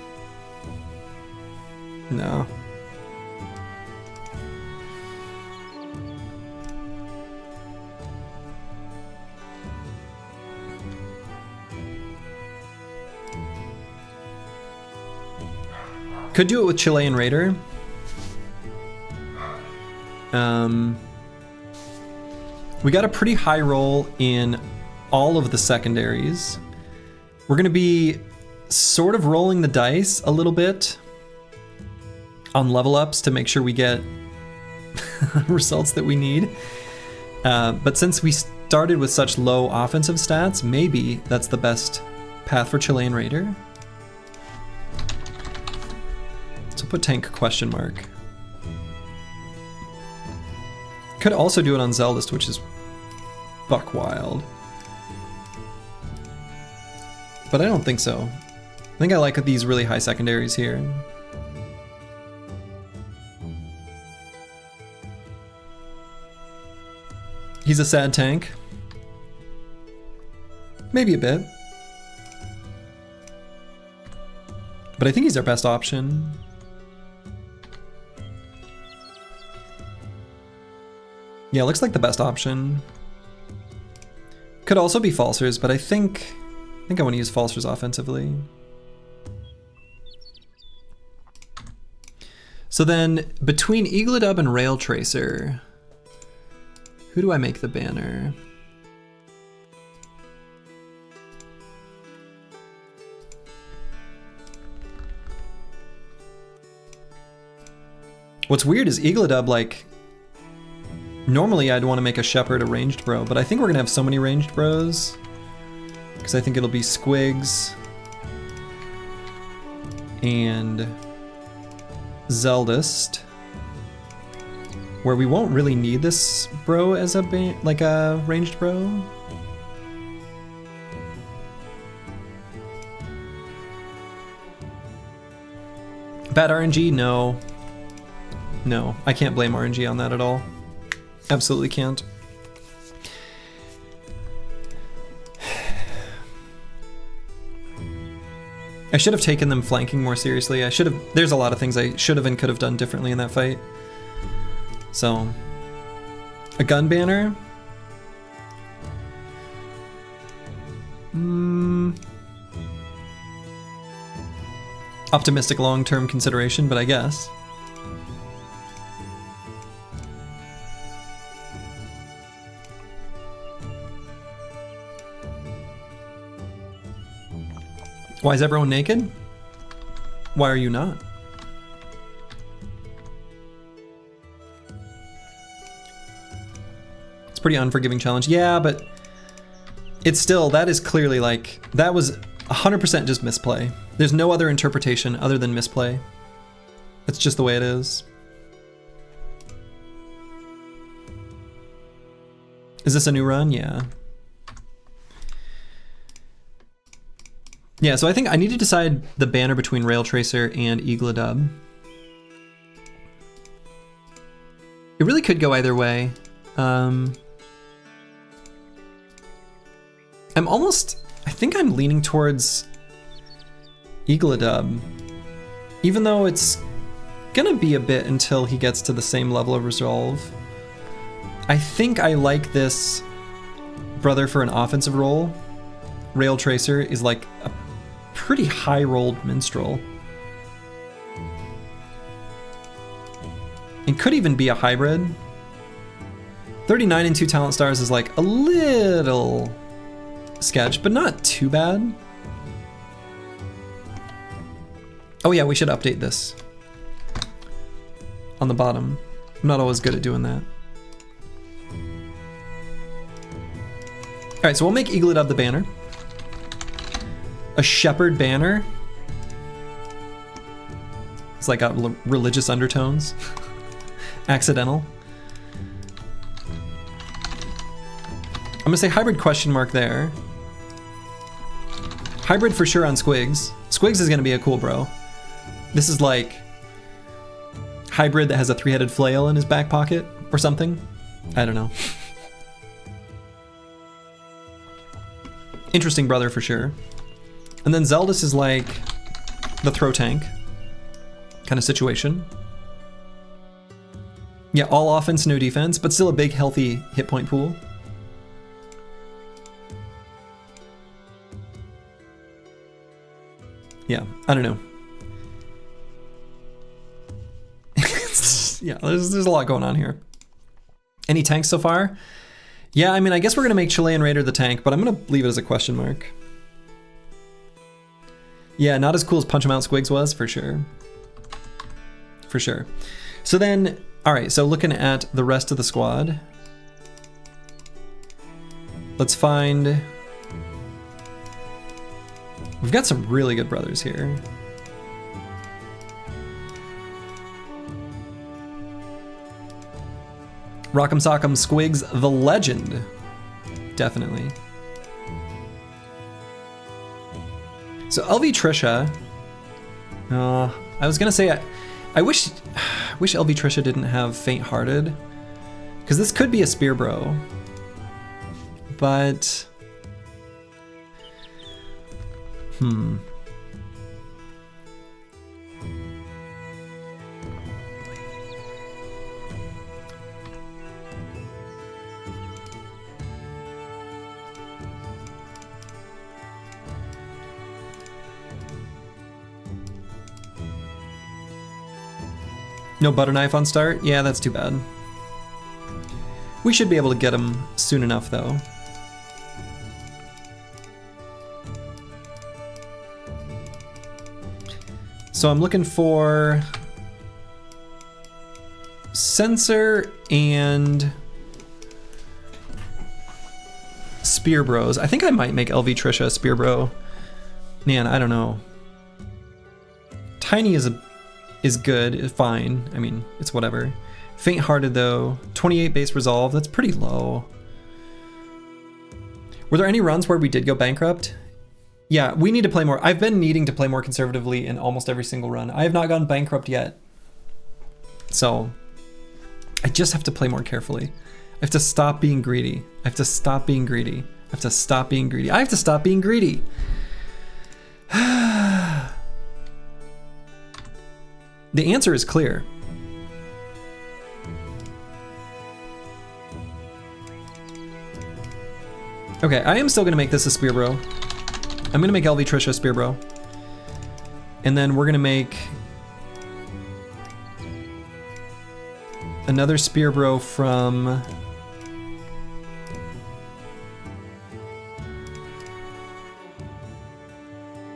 No. Could do it with Chilean Raider. We got a pretty high roll in all of the secondaries. We're gonna be sort of rolling the dice a little bit on level ups to make sure we get results that we need. But since we started with such low offensive stats, maybe that's the best path for Chilean Raider. So put tank question mark. Could also do it on Zeldust, which is buck wild. But I don't think so. I think I like these really high secondaries here. He's a sad tank. Maybe a bit. But I think he's our best option. Yeah, looks like the best option. Could also be Falsers, but I think I want to use Falsers offensively. So then, between Eaglidub and Rail Tracer, who do I make the banner? What's weird is Eaglidub, like, normally I'd want to make a Shepherd a ranged bro, but I think we're gonna have so many ranged bros because I think it'll be Squigs and Zeldust, where we won't really need this bro as a like a ranged bro. Bad RNG? No. No, I can't blame RNG on that at all. Absolutely can't. I should have taken them flanking more seriously. I should have. There's a lot of things I should have and could have done differently in that fight. So, a gun banner. Optimistic long-term consideration, but I guess. Why is everyone naked? Why are you not? It's a pretty unforgiving challenge. Yeah, but it's still, that is clearly like, that was 100% just misplay. There's no other interpretation other than misplay. It's just the way it is. Is this a new run? Yeah. Yeah, so I think I need to decide the banner between Rail Tracer and EELI. It really could go either way. I'm almost, I think I'm leaning towards EELI, even though it's gonna be a bit until he gets to the same level of resolve. I think I like this brother for an offensive role. Rail Tracer is like a pretty high-rolled minstrel. It could even be a hybrid. 39 and 2 talent stars is like a little sketch, but not too bad. Oh yeah, we should update this on the bottom. I'm not always good at doing that. All right, so we'll make EELI the banner. A shepherd banner. It's like got religious undertones. Accidental. I'm gonna say hybrid question mark there. Hybrid for sure on Squigs. Squigs is gonna be a cool bro. This is like hybrid that has a 3-headed flail in his back pocket or something. I don't know. Interesting brother for sure. And then Zeldis is like the throw tank kind of situation. Yeah, all offense, no defense, but still a big healthy hit point pool. Yeah, I don't know. Yeah, there's a lot going on here. Any tanks so far? Yeah, I mean, I guess we're gonna make Chilean Raider the tank, but I'm gonna leave it as a question mark. Yeah, not as cool as Punch 'em Out Squigs was, for sure. For sure. So then, all right, so looking at the rest of the squad. Let's find... We've got some really good brothers here. Rock'em Sock'em Squigs, the legend. Definitely. So LV Trisha. I was gonna say, I wish LV Trisha didn't have Faint-Hearted, because this could be a spear bro. But... No butter knife on start? Yeah, that's too bad. We should be able to get him soon enough, though. So I'm looking for Sensor and Spear Bros. I think I might make LV Trisha a Spear Bro. Man, I don't know. Tiny is good, fine. I mean, it's whatever. Faint-Hearted though, 28 base resolve, that's pretty low. Were there any runs where we did go bankrupt? Yeah, we need to play more. I've been needing to play more conservatively in almost every single run. I have not gone bankrupt yet. So, I just have to play more carefully. I have to stop being greedy. I have to stop being greedy. I have to stop being greedy. I have to stop being greedy. The answer is clear. Okay, I am still gonna make this a Spear Bro. I'm gonna make LV Trisha a Spear Bro. And then we're gonna make another Spear Bro from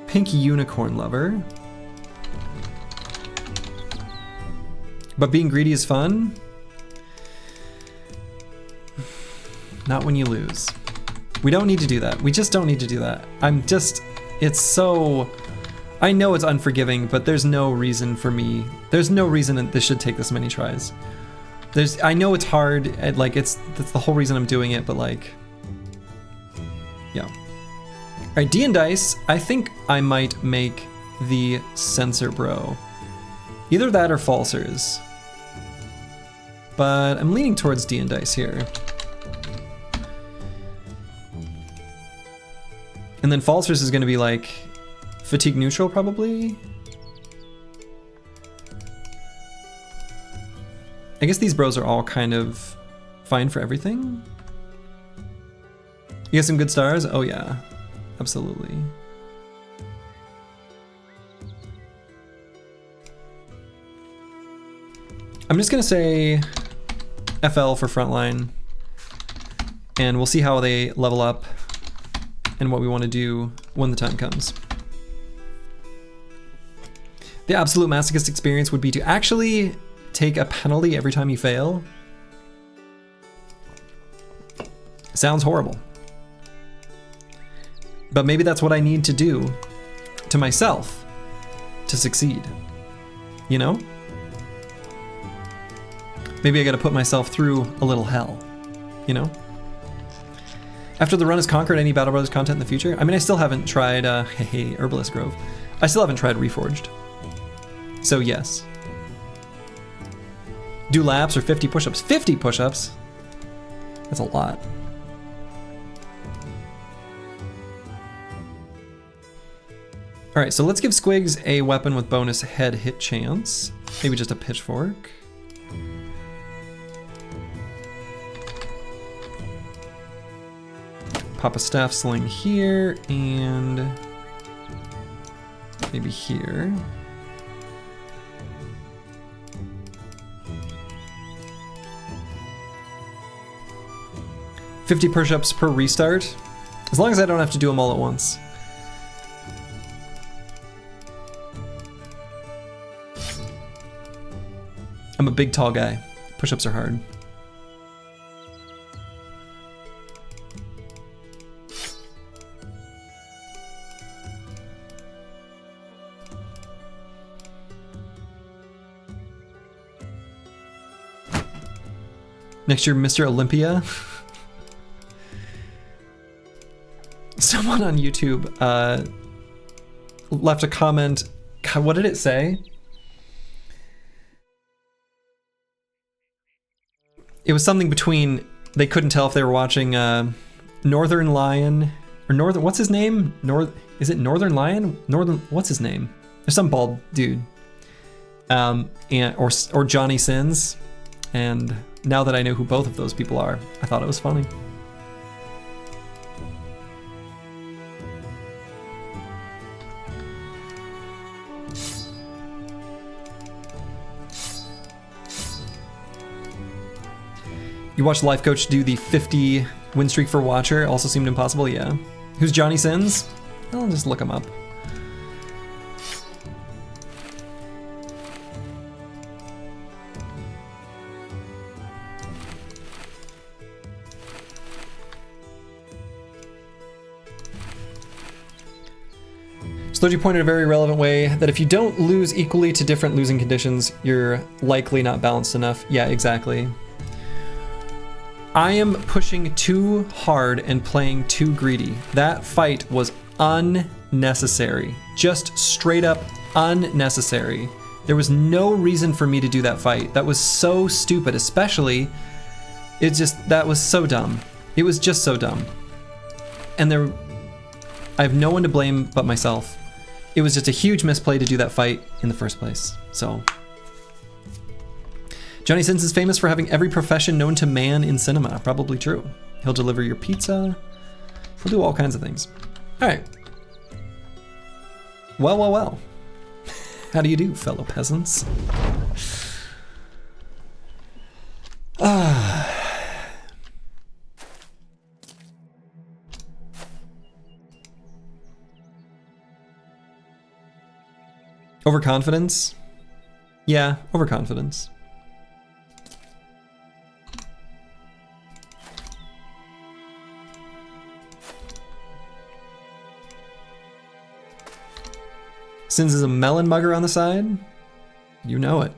Pink Unicorn Lover. But being greedy is fun. Not when you lose. We don't need to do that. We just don't need to do that. It's so, I know it's unforgiving, but there's no reason for me. There's no reason that this should take this many tries. I know it's hard, and like that's the whole reason I'm doing it, but like, yeah. All right, D and dice. I think I might make the censor bro. Either that or falsers. But I'm leaning towards D and dice here. And then falsers is gonna be like fatigue neutral probably. I guess these bros are all kind of fine for everything. You get some good stars? Oh yeah, absolutely. I'm just gonna say FL for frontline, and we'll see how they level up and what we want to do when the time comes. The absolute masochist experience would be to actually take a penalty every time you fail. Sounds horrible. But maybe that's what I need to do to myself to succeed, you know? Maybe I gotta put myself through a little hell, you know? After the run is conquered, any Battle Brothers content in the future? I mean, I still haven't tried, hey, Herbalist Grove. I still haven't tried Reforged. So yes. Do laps or 50 push-ups? 50 push-ups? That's a lot. All right, so let's give Squigs a weapon with bonus head hit chance. Maybe just a pitchfork. Pop a staff sling here and maybe here. $50 push-ups per restart, as long as I don't have to do them all at once. I'm a big, tall guy. Push-ups are hard. Next year, Mr. Olympia. Someone on YouTube left a comment. God, what did it say? It was something between, they couldn't tell if they were watching Northern Lion, or Northern, what's his name? Is it Northern Lion? What's his name? There's some bald dude. Or Johnny Sins. And now that I know who both of those people are, I thought it was funny. You watched Life Coach do the 50 win streak for Watcher. Also seemed impossible, yeah. Who's Johnny Sins? I'll just look him up. Sludgy pointed a very relevant way that if you don't lose equally to different losing conditions, you're likely not balanced enough. Yeah, exactly. I am pushing too hard and playing too greedy. That fight was unnecessary. Just straight up unnecessary. There was no reason for me to do that fight. That was so stupid, especially, that was so dumb. It was just so dumb. And I have no one to blame but myself. It was just a huge misplay to do that fight in the first place, so. Johnny Sins is famous for having every profession known to man in cinema. Probably true. He'll deliver your pizza. He'll do all kinds of things. All right. Well, well, well. How do you do, fellow peasants? Overconfidence? Yeah, overconfidence. Sins is a melon mugger on the side. You know it.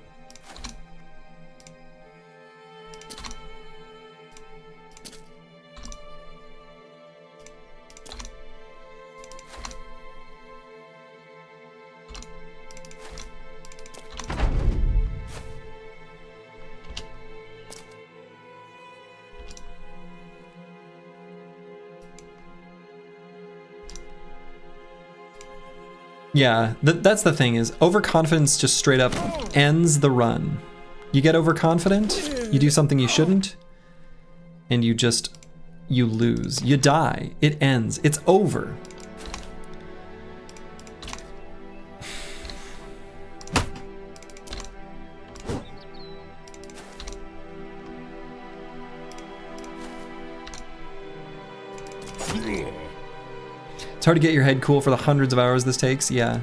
Yeah, that's the thing is overconfidence just straight up ends the run. You get overconfident, you do something you shouldn't, and you lose. You die. It ends. It's over. It's hard to get your head cool for the hundreds of hours this takes, yeah.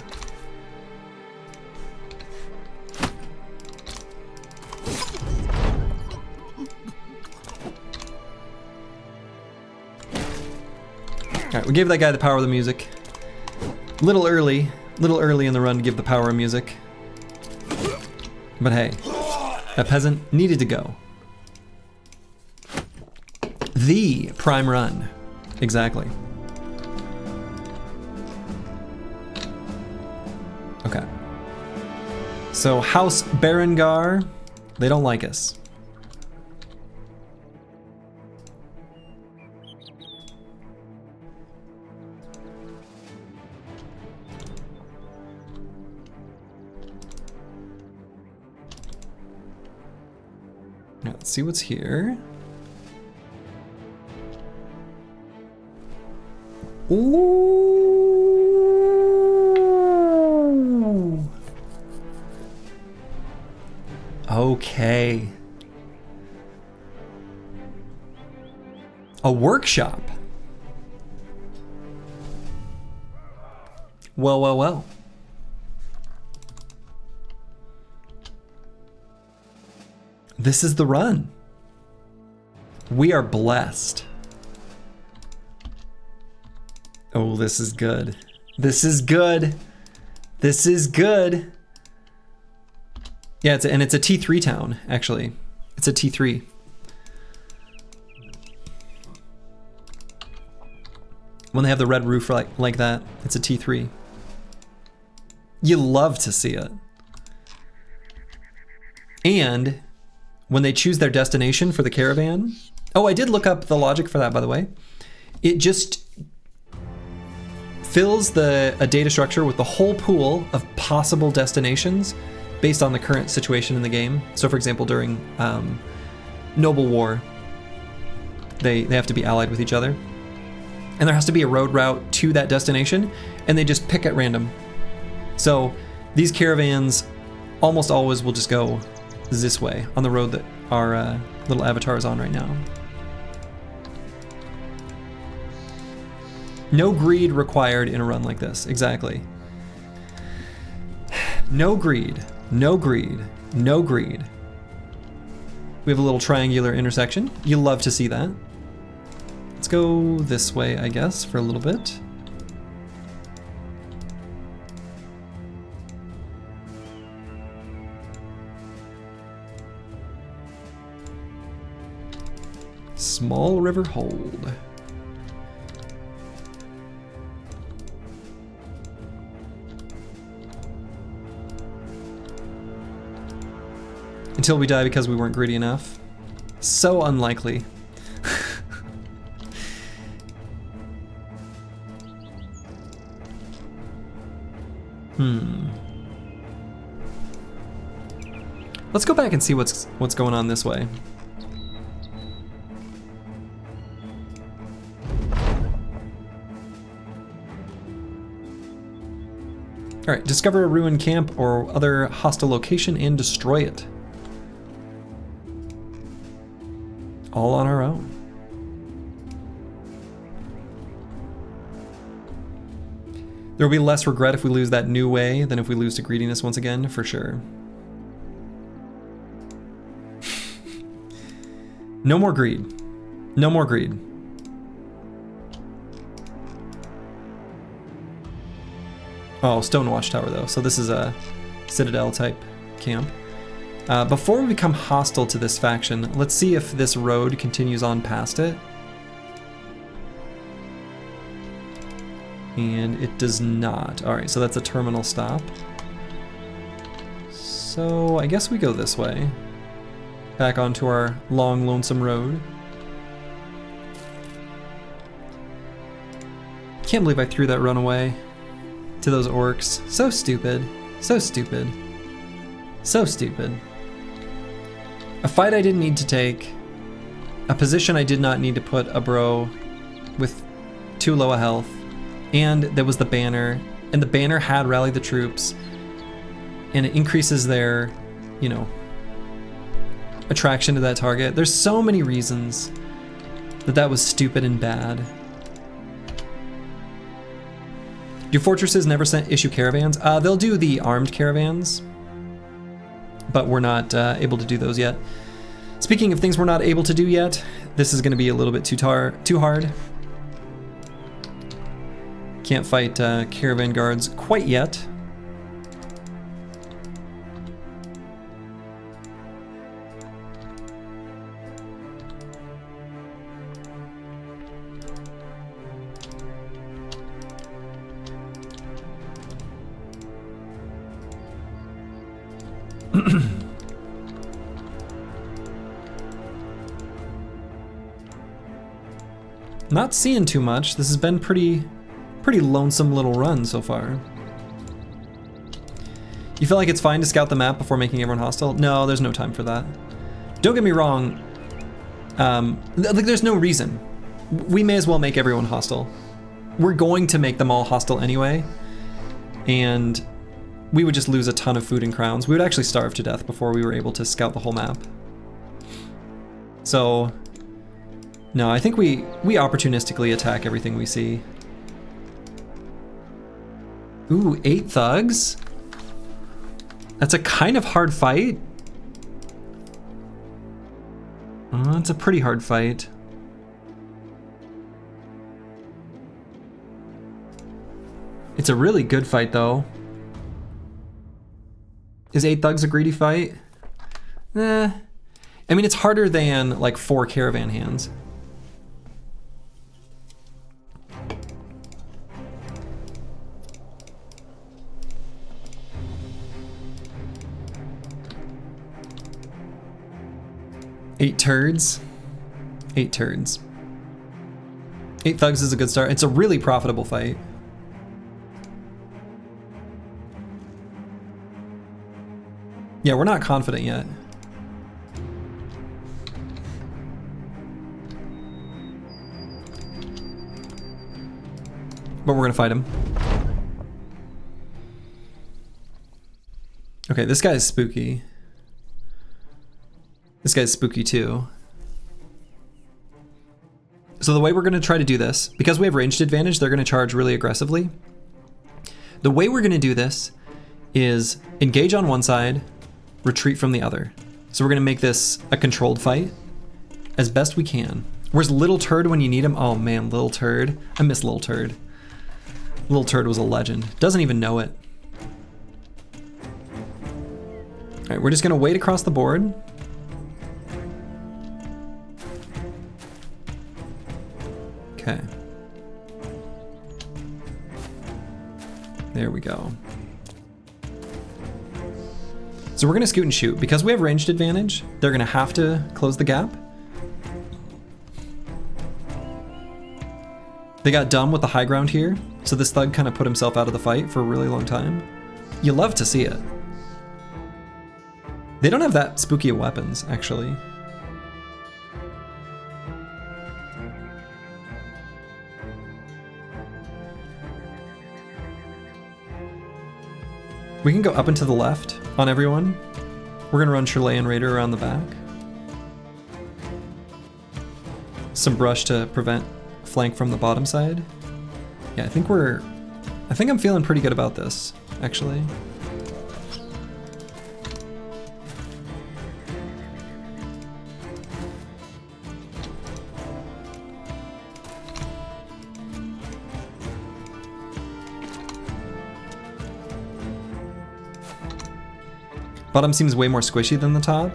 Alright, we gave that guy the power of the music. Little early in the run to give the power of music. But hey, that peasant needed to go. The prime run, exactly. Okay. So House Berengar, they don't like us. Now, let's see what's here. Ooh. Okay. A workshop. Well, well, well. This is the run. We are blessed. Oh, this is good. This is good. This is good. Yeah, it's a T3 town, actually. It's a T3. When they have the red roof like that, it's a T3. You love to see it. And when they choose their destination for the caravan, oh, I did look up the logic for that, by the way. It just fills a data structure with the whole pool of possible destinations based on the current situation in the game. So for example, during Noble War, they have to be allied with each other. And there has to be a road route to that destination, and they just pick at random. So these caravans almost always will just go this way on the road that our little avatar is on right now. No greed required in a run like this, exactly. No greed, no greed, no greed. We have a little triangular intersection. You love to see that. Let's go this way, I guess, for a little bit. Small River Hold. Until we die because we weren't greedy enough. So unlikely. Let's go back and see what's going on this way. All right, discover a ruined camp or other hostile location and destroy it. All on our own. There will be less regret if we lose that new way than if we lose to greediness once again, for sure. No more greed. No more greed. Oh, Stone Watchtower though. So this is a Citadel type camp. Before we become hostile to this faction, let's see if this road continues on past it. And it does not. All right, so that's a terminal stop. So I guess we go this way. Back onto our long, lonesome road. Can't believe I threw that run away to those orcs. So stupid. So stupid. So stupid. A fight I didn't need to take. A position I did not need to put a bro with too low a health. And there was the banner. And the banner had rally the troops. And it increases their, you know, attraction to that target. There's so many reasons that that was stupid and bad. Do fortresses never issue caravans? They'll do the armed caravans, but we're not able to do those yet. Speaking of things we're not able to do yet, this is going to be a little bit too hard. Can't fight caravan guards quite yet. Not seeing too much. This has been pretty lonesome little run so far. You feel like it's fine to scout the map before making everyone hostile? No, there's no time for that. Don't get me wrong. Like there's no reason. We may as well make everyone hostile. We're going to make them all hostile anyway. And we would just lose a ton of food and crowns. We would actually starve to death before we were able to scout the whole map. So, no, I think we opportunistically attack everything we see. Ooh, 8 thugs? That's a kind of hard fight. It's a pretty hard fight. It's a really good fight though. Is 8 thugs a greedy fight? I mean, it's harder than like 4 caravan hands. Eight turds. 8 turds. 8 thugs is a good start. It's a really profitable fight. Yeah, we're not confident yet. But we're gonna fight him. Okay, this guy's spooky. This guy's spooky too. So the way we're gonna try to do this, because we have ranged advantage, they're gonna charge really aggressively. The way we're gonna do this is engage on one side, retreat from the other. So we're gonna make this a controlled fight as best we can. Where's Little Turd when you need him? Oh man, Little Turd. I miss Little Turd. Little Turd was a legend. Doesn't even know it. All right, we're just gonna wait across the board. Okay. There we go. So we're gonna scoot and shoot. Because we have ranged advantage, they're gonna have to close the gap. They got dumb with the high ground here, so this thug kind of put himself out of the fight for a really long time. You love to see it. They don't have that spooky of weapons, actually. We can go up and to the left on everyone. We're gonna run Chilean Raider around the back. Some brush to prevent flank from the bottom side. Yeah, I think I'm feeling pretty good about this, actually. Bottom seems way more squishy than the top.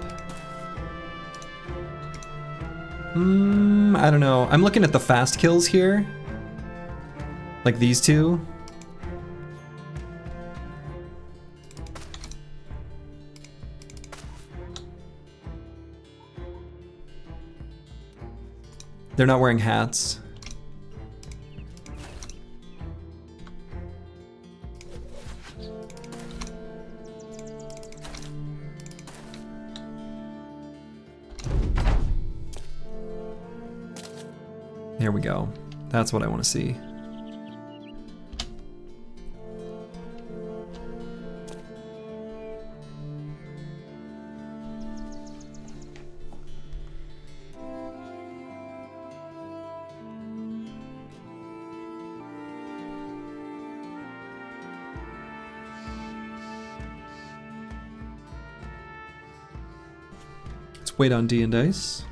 I don't know. I'm looking at the fast kills here. Like these two. They're not wearing hats. There we go. That's what I want to see. Let's wait on D and dice.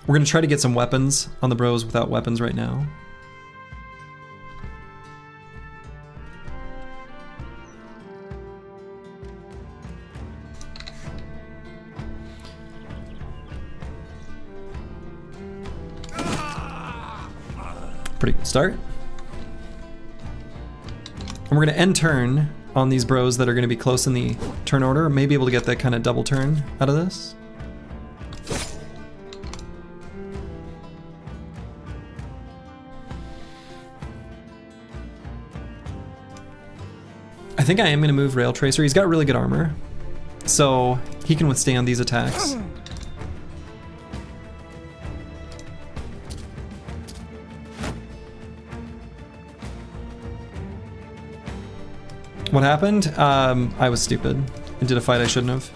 We're gonna try to get some weapons on the bros without weapons right now. Pretty good start. And we're gonna end turn on these bros that are gonna be close in the turn order. Maybe able to get that kind of double turn out of this. I think I am going to move Rail Tracer. He's got really good armor, so he can withstand these attacks. What happened? I was stupid and did a fight I shouldn't have.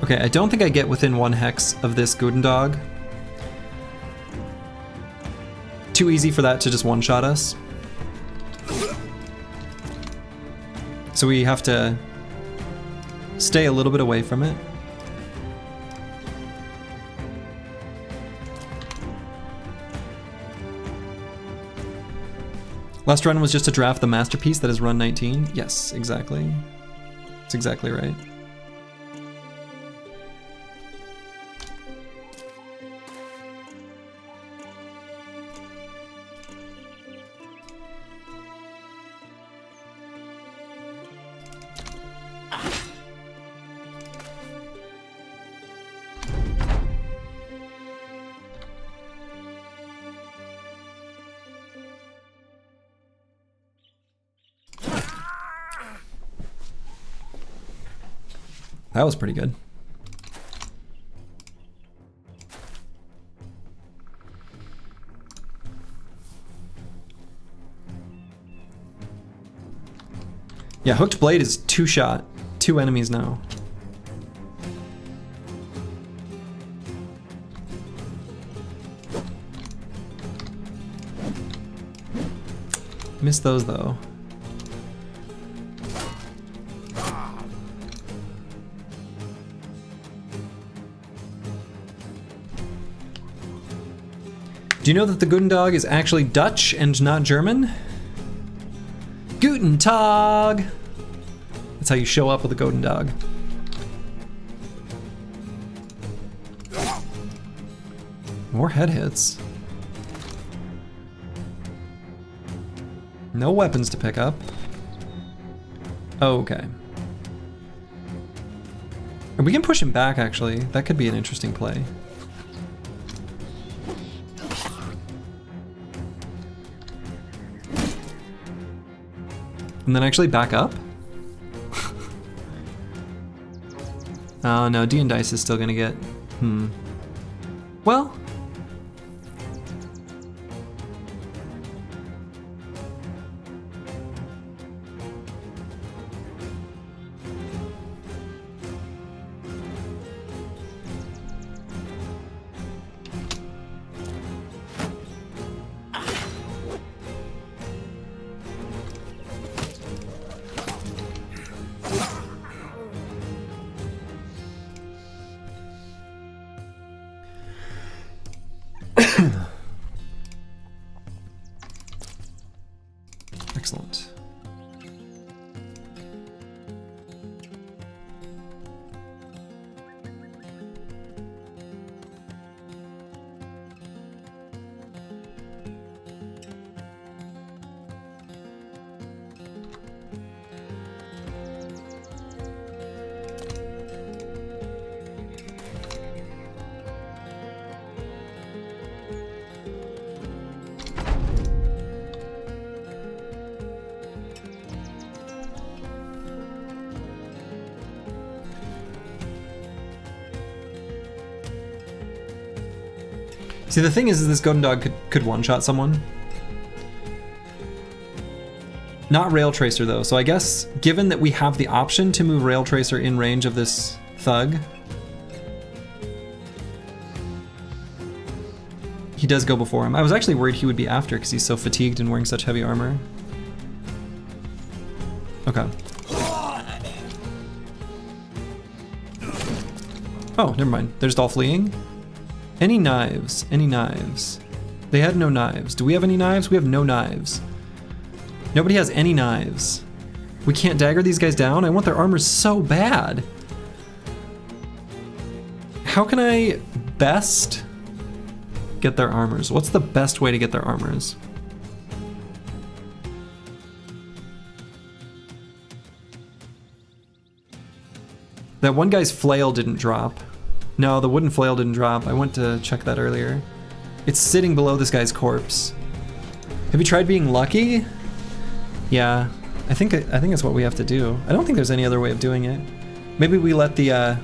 Okay, I don't think I get within 1 hex of this Gudendog. Too easy for that to just one-shot us. So we have to stay a little bit away from it. Last run was just to draft the masterpiece that is run 19. Yes, exactly. That's exactly right. That was pretty good. Yeah, Hooked Blade is 2-shot. 2 enemies now. Missed those though. Do you know that the Gudendog is actually Dutch and not German? Guten Tag! That's how you show up with a Gudendog. More head hits. No weapons to pick up. Okay. And we can push him back, actually. That could be an interesting play. And then actually back up? Oh no, D and Dice is still gonna get... Well... See, the thing is this golden dog could one-shot someone. Not Rail Tracer though, so I guess given that we have the option to move Rail Tracer in range of this thug, he does go before him. I was actually worried he would be after because he's so fatigued and wearing such heavy armor. Okay. Oh, never mind. They're just all fleeing. Any knives? Any knives? They had no knives. Do we have any knives? We have no knives. Nobody has any knives. We can't dagger these guys down? I want their armor so bad. How can I best get their armors? What's the best way to get their armors? That one guy's flail didn't drop. No, the wooden flail didn't drop. I went to check that earlier. It's sitting below this guy's corpse. Have you tried being lucky? Yeah, I think it's what we have to do. I don't think there's any other way of doing it. Maybe we let the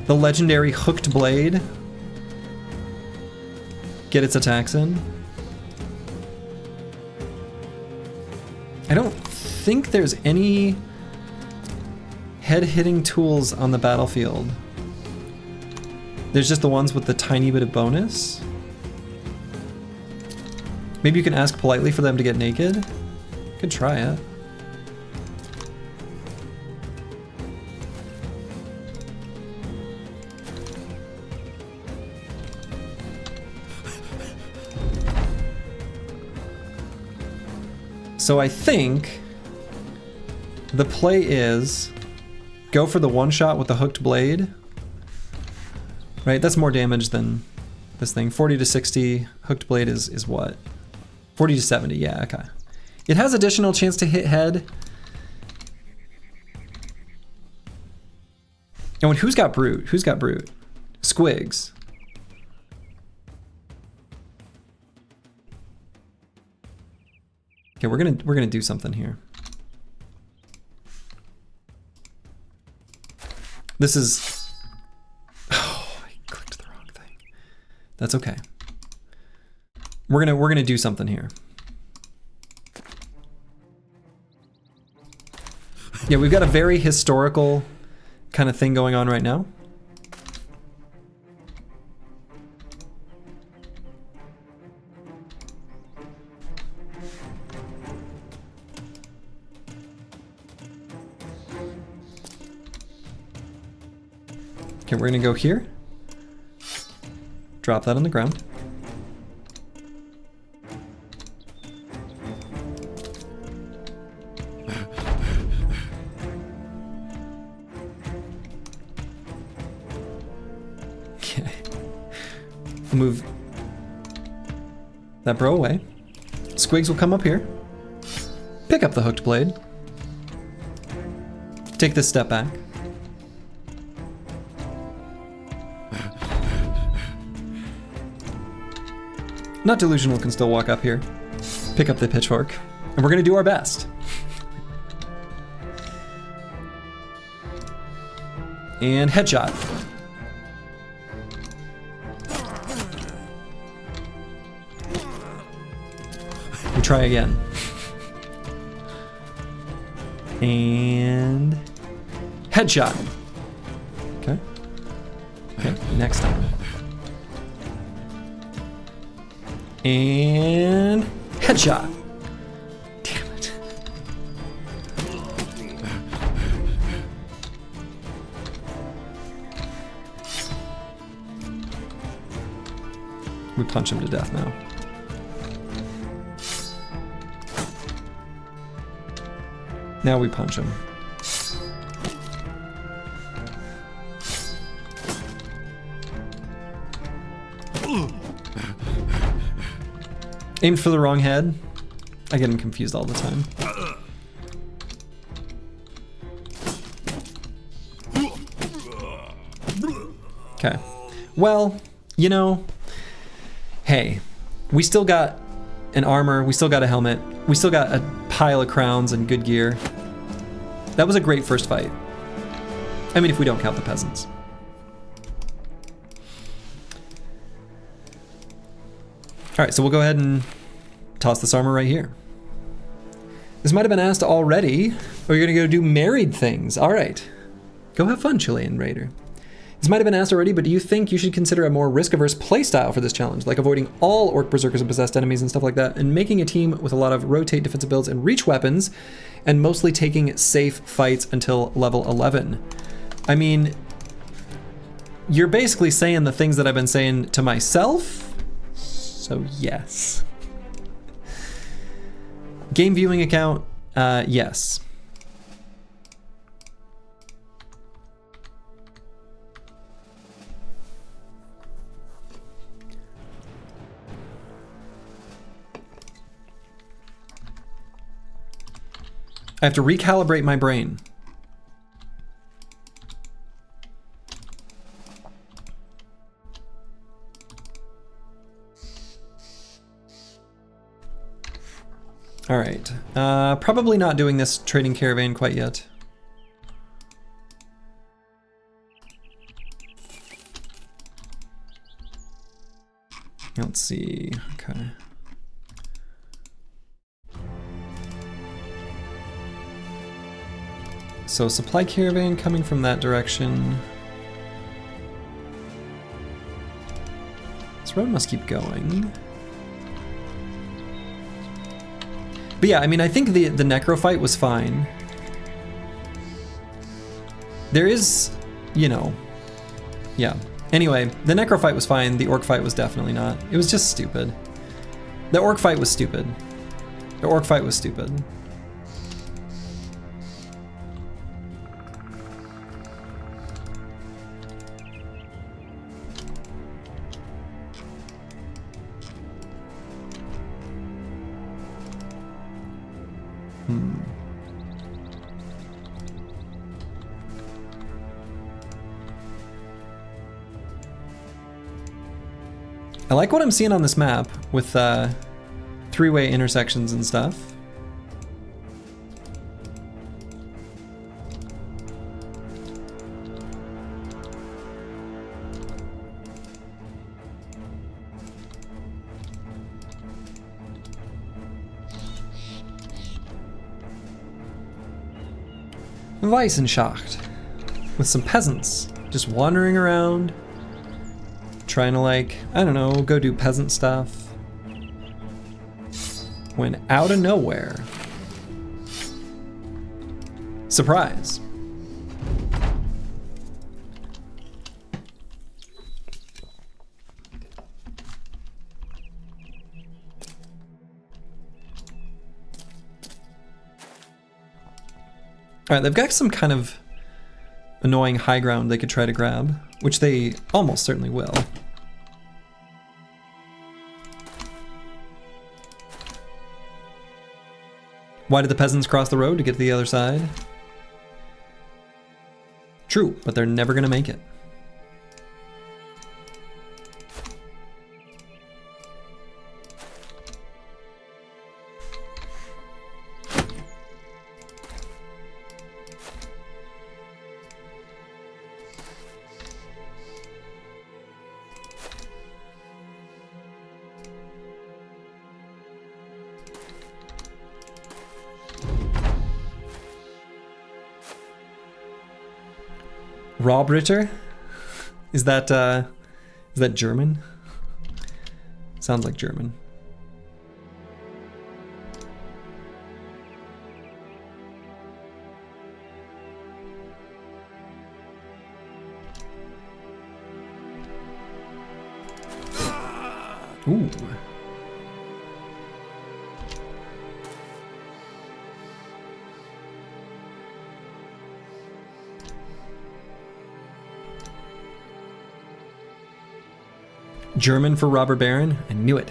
legendary hooked blade get its attacks in. I don't think there's any head-hitting tools on the battlefield. There's just the ones with the tiny bit of bonus. Maybe you can ask politely for them to get naked. Could try it. So I think the play is go for the one shot with the hooked blade. Right, that's more damage than this thing. 40 to 60, hooked blade is what? 40 to 70, yeah, okay. It has additional chance to hit head. Oh, and who's got brute? Who's got brute? Squigs. Okay, we're gonna do something here. This is, oh, I clicked the wrong thing. That's okay. We're gonna do something here. Yeah, we've got a very historical kind of thing going on right now. Okay, we're gonna go here. Drop that on the ground. Okay. Move that bro away. Squigs will come up here. Pick up the hooked blade. Take this step back. Not delusional can still walk up here. Pick up the pitchfork. And we're gonna do our best. And headshot. We try again. And headshot. Okay. Okay, next time. And headshot. Damn it. We punch him to death now. Now we punch him. Aimed for the wrong head. I get him confused all the time. Okay. Well, you know, hey, we still got an armor, we still got a helmet, we still got a pile of crowns and good gear. That was a great first fight. I mean, if we don't count the peasants. All right, so we'll go ahead and toss this armor right here. This might have been asked already. Oh, you're gonna go do married things. All right. Go have fun, Chilean Raider. This might have been asked already, but do you think you should consider a more risk-averse playstyle for this challenge, like avoiding all Orc Berserkers and possessed enemies and stuff like that, and making a team with a lot of rotate defensive builds and reach weapons, and mostly taking safe fights until level 11? I mean, you're basically saying the things that I've been saying to myself, so yes. Game viewing account, yes. I have to recalibrate my brain. All right, probably not doing this trading caravan quite yet. Let's see, okay. So supply caravan coming from that direction. This road must keep going. But yeah, I mean, I think the necro fight was fine. There is, you know, yeah. Anyway, the necro fight was fine. The orc fight was definitely not. It was just stupid. The orc fight was stupid. The orc fight was stupid. I like what I'm seeing on this map with three-way intersections and stuff. Weissenschacht with some peasants just wandering around, trying to, like, I don't know, go do peasant stuff. When out of nowhere, surprise. All right, they've got some kind of annoying high ground they could try to grab, which they almost certainly will. Why did the peasants cross the road to get to the other side? True, but they're never gonna make it. Robritter? Is that German? Sounds like German. Ooh. German for robber baron? I knew it.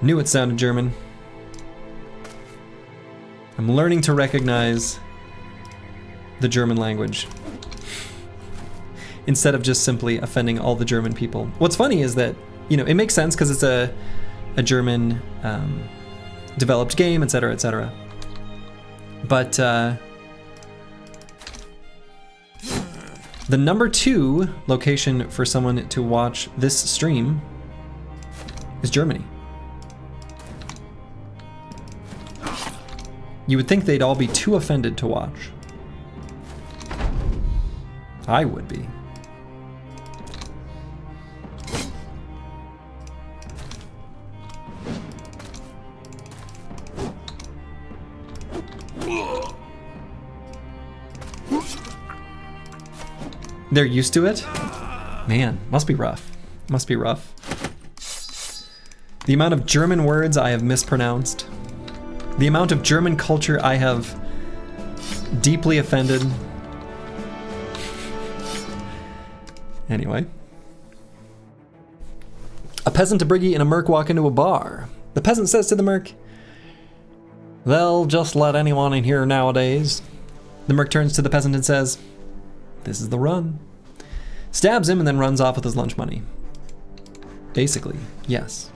Knew it sounded German. I'm learning to recognize the German language instead of just simply offending all the German people. What's funny is that, you know, it makes sense because it's a German developed game, etc., etc. But The number 2 location for someone to watch this stream is Germany. You would think they'd all be too offended to watch. I would be. They're used to it? Man, must be rough. Must be rough. The amount of German words I have mispronounced. The amount of German culture I have deeply offended. Anyway. A peasant, a briggy, and a merc walk into a bar. The peasant says to the merc, "They'll just let anyone in here nowadays." The merc turns to the peasant and says, "This is the run." Stabs him and then runs off with his lunch money. Basically, yes.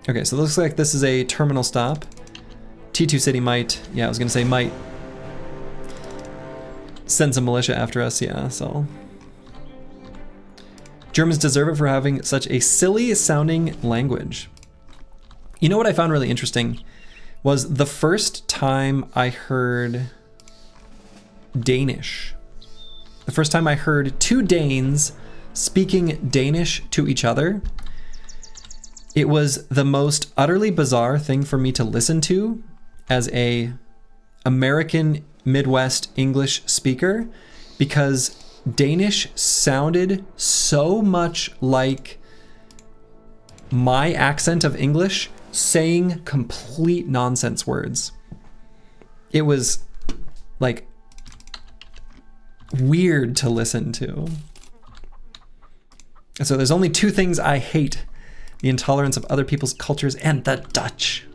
Okay, so it looks like this is a terminal stop. T2 City might, yeah, I was gonna say might send some militia after us, yeah, so. Germans deserve it for having such a silly sounding language. You know what I found really interesting was the first time I heard Danish. The first time I heard 2 Danes speaking Danish to each other. It was the most utterly bizarre thing for me to listen to as a American Midwest English speaker, because Danish sounded so much like my accent of English saying complete nonsense words. It was like weird to listen to. And so there's only 2 things I hate: the intolerance of other people's cultures and the Dutch.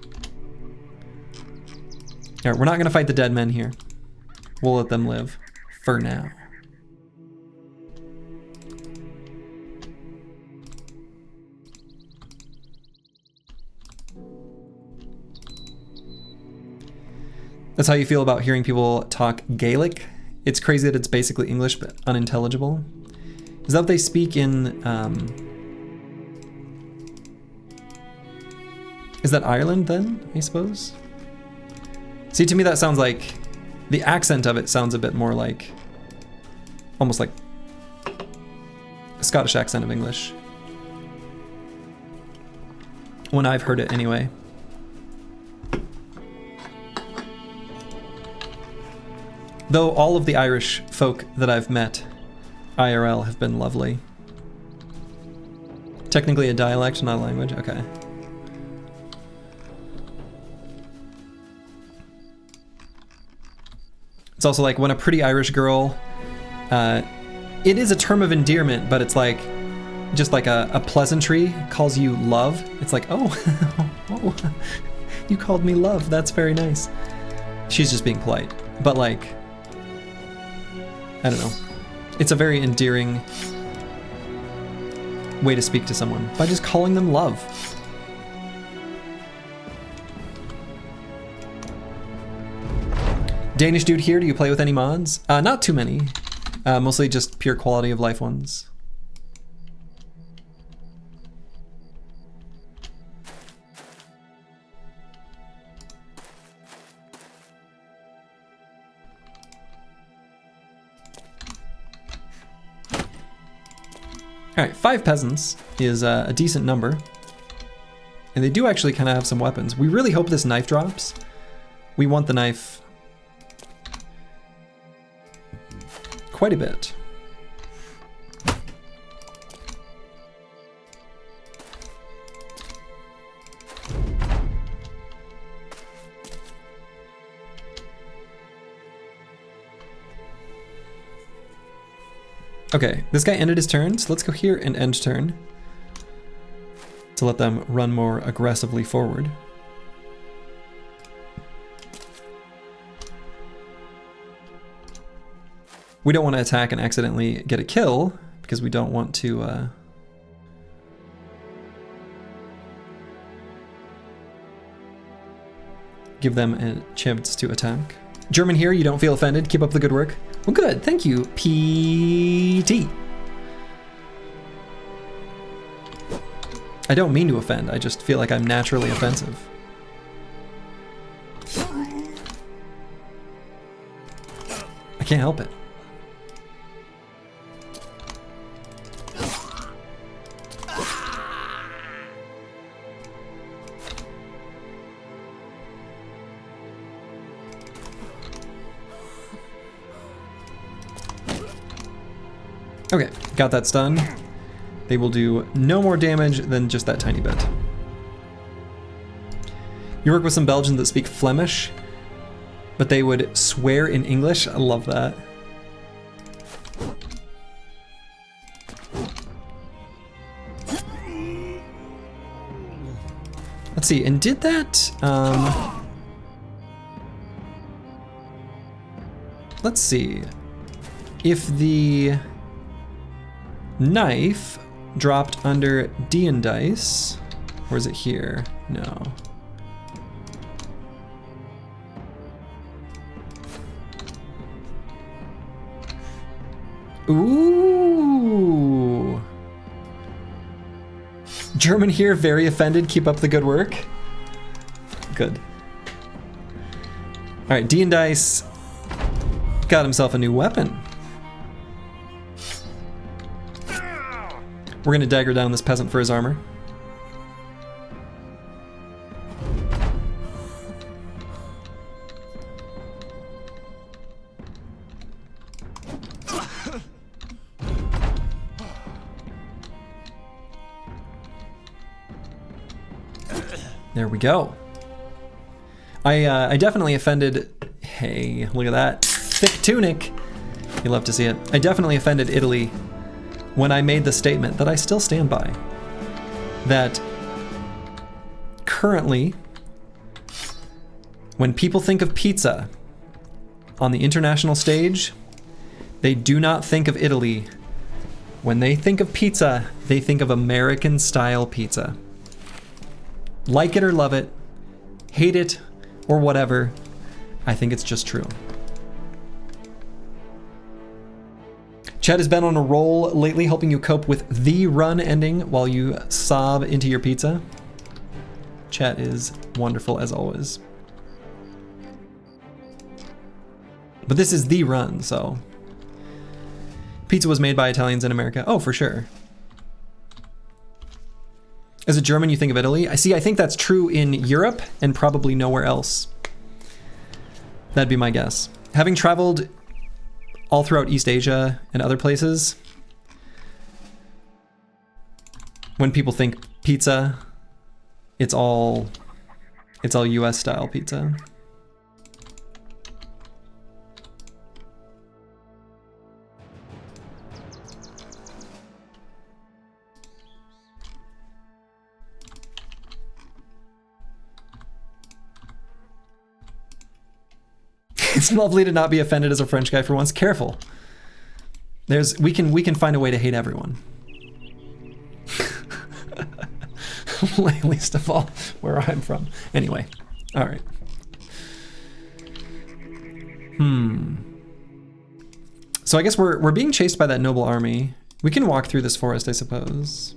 All right, we're not gonna fight the dead men here. We'll let them live for now. That's how you feel about hearing people talk Gaelic? It's crazy that it's basically English but unintelligible. Is that what they speak in, is that Ireland then, I suppose? See, to me that sounds like, the accent of it sounds a bit more like, almost like a Scottish accent of English. When I've heard it anyway. Though all of the Irish folk that I've met IRL have been lovely. Technically a dialect, not a language, okay. It's also like when a pretty Irish girl, it is a term of endearment, but it's like, just like a pleasantry, calls you love. It's like, oh, oh, you called me love, that's very nice. She's just being polite, but like, I don't know. It's a very endearing way to speak to someone, by just calling them love. Danish dude here, do you play with any mods? Not too many. Mostly just pure quality of life ones. All right, 5 peasants is a decent number. And they do actually kind of have some weapons. We really hope this knife drops. We want the knife quite a bit. Okay, this guy ended his turn, so let's go here and end turn to let them run more aggressively forward. We don't want to attack and accidentally get a kill, because we don't want to give them a chance to attack. German here, you don't feel offended. Keep up the good work. Well, good. Thank you, PT. I don't mean to offend. I just feel like I'm naturally offensive. I can't help it. Okay, got that stun. They will do no more damage than just that tiny bit. You work with some Belgians that speak Flemish, but they would swear in English. I love that. Let's see, and did that, let's see, if the knife dropped under D and dice, or is it here? No. Ooh. German here, very offended. Keep up the good work. Good. All right, D and dice got himself a new weapon. We're gonna dagger down this peasant for his armor. There we go. I definitely offended, hey, look at that. Thick tunic. You love to see it. I definitely offended Italy when I made the statement that I still stand by, that currently, when people think of pizza on the international stage, they do not think of Italy. When they think of pizza, they think of American-style pizza. Like it or love it, hate it or whatever, I think it's just true. Chad has been on a roll lately, helping you cope with the run ending while you sob into your pizza. Chat is wonderful as always. But this is the run, so. Pizza was made by Italians in America. Oh, for sure. As a German, you think of Italy? I think that's true in Europe and probably nowhere else. That'd be my guess. Having traveled all throughout East Asia and other places, when people think pizza, it's all US style pizza. It's lovely to not be offended as a French guy for once. Careful. We can find a way to hate everyone. Least of all where I'm from. Anyway, all right. So I guess we're being chased by that noble army. We can walk through this forest, I suppose.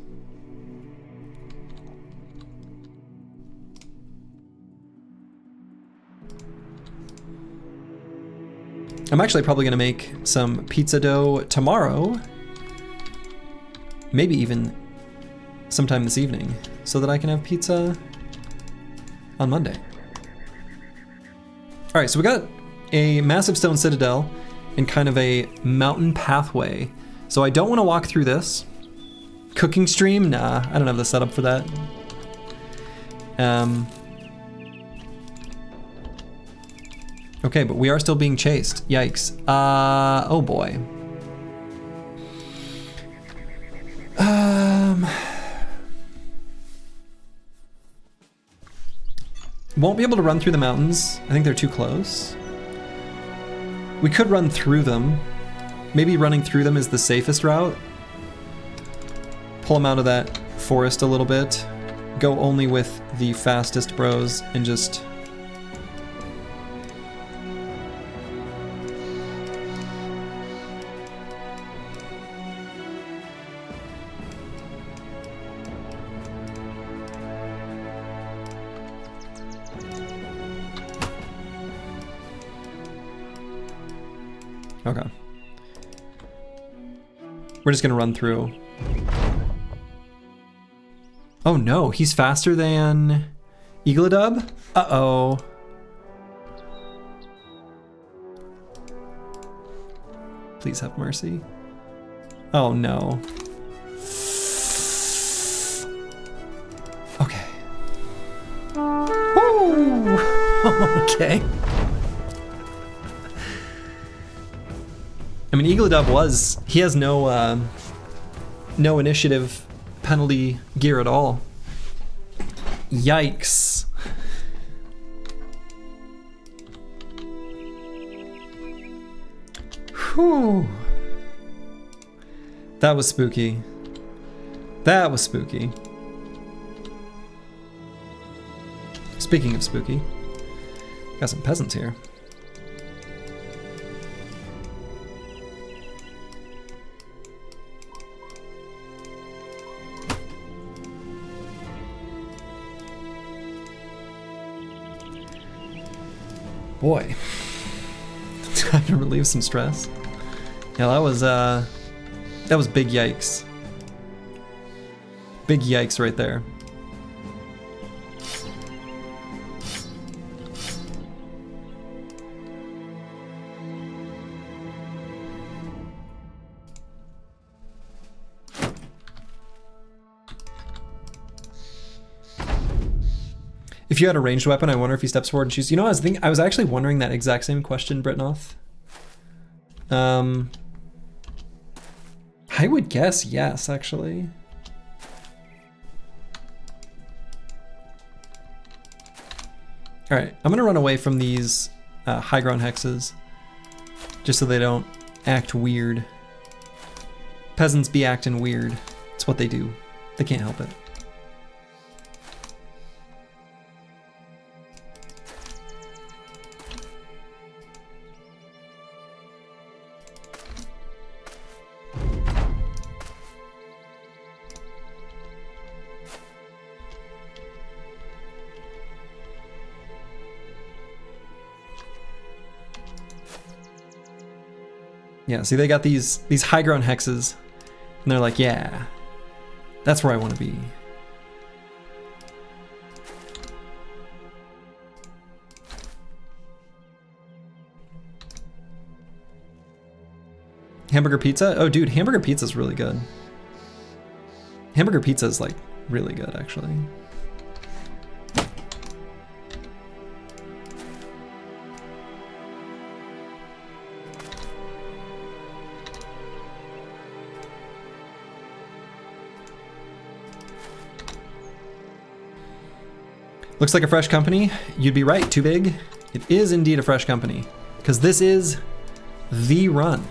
I'm actually probably gonna make some pizza dough tomorrow, maybe even sometime this evening, so that I can have pizza on Monday. All right, so we got a massive stone citadel and kind of a mountain pathway. So I don't want to walk through this. Cooking stream? Nah, I don't have the setup for that. Okay, but we are still being chased. Yikes. Oh boy. Won't be able to run through the mountains. I think they're too close. We could run through them. Maybe running through them is the safest route. Pull them out of that forest a little bit. Go only with the fastest bros and just Okay. We're just gonna run through. Oh no, he's faster than EELI. Uh-oh. Please have mercy. Oh no. Okay. Woo! Okay. I mean, EELI he has no no initiative penalty gear at all. Yikes. Whew. That was spooky. That was spooky. Speaking of spooky, got some peasants here. Boy, time to relieve some stress. Yeah, that was big yikes. Big yikes right there. If you had a ranged weapon, I wonder if he steps forward and shoots. You know, I was actually wondering that exact same question, Britnoth. I would guess yes, actually. All right, I'm gonna run away from these high ground hexes, just so they don't act weird. Peasants be acting weird. It's what they do. They can't help it. Yeah, see, they got these high ground hexes, and they're like, yeah, that's where I want to be. Hamburger pizza? Oh, dude, hamburger pizza is really good. Hamburger pizza is like really good, actually. Looks like a fresh company. You'd be right, too big. It is indeed a fresh company, because this is the run.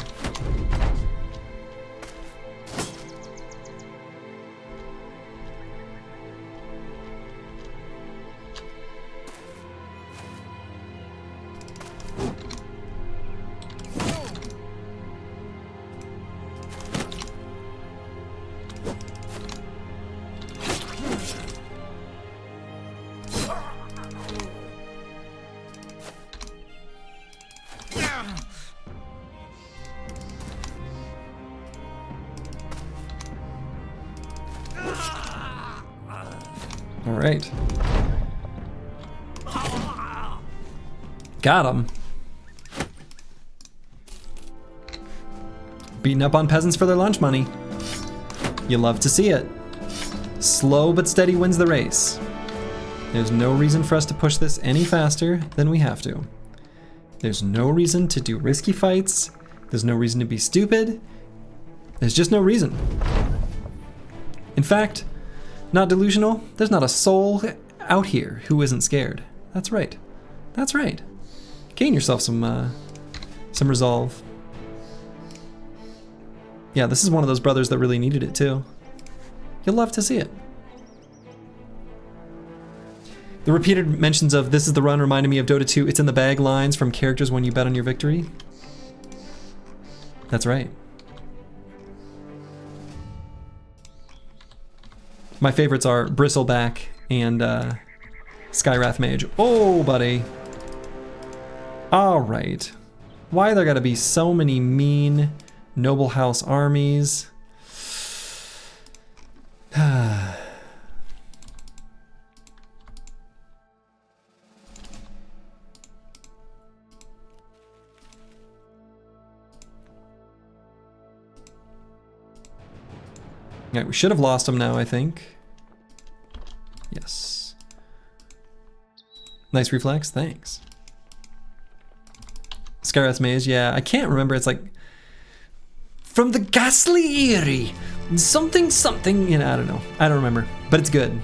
All right. Got him. Beating up on peasants for their lunch money. You love to see it. Slow but steady wins the race. There's no reason for us to push this any faster than we have to. There's no reason to do risky fights. There's no reason to be stupid. There's just no reason. In fact, not delusional, there's not a soul out here who isn't scared. That's right. That's right. Gain yourself some resolve. Yeah, this is one of those brothers that really needed it too. You'll love to see it. The repeated mentions of "this is the run" reminded me of Dota 2 "it's in the bag" lines from characters when you bet on your victory. That's right. My favorites are Bristleback and Skywrath Mage. Oh, buddy. All right. Why there gotta be so many mean noble house armies? Alright, we should have lost him now, I think. Yes. Nice reflex, thanks. Scarlet's Maze, yeah, I can't remember, it's like... From the ghastly eerie, something, something, you know, I don't know. I don't remember, but it's good.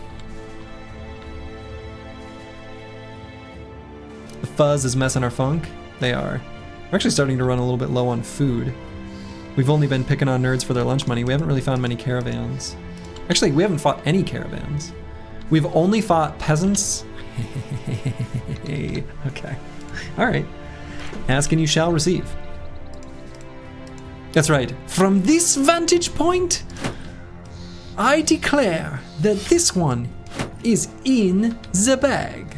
The fuzz is messing our funk. They are. We're actually starting to run a little bit low on food. We've only been picking on nerds for their lunch money. We haven't really found many caravans. Actually, we haven't fought any caravans. We've only fought peasants. Okay. All right. Ask and you shall receive. That's right. From this vantage point, I declare that this one is in the bag.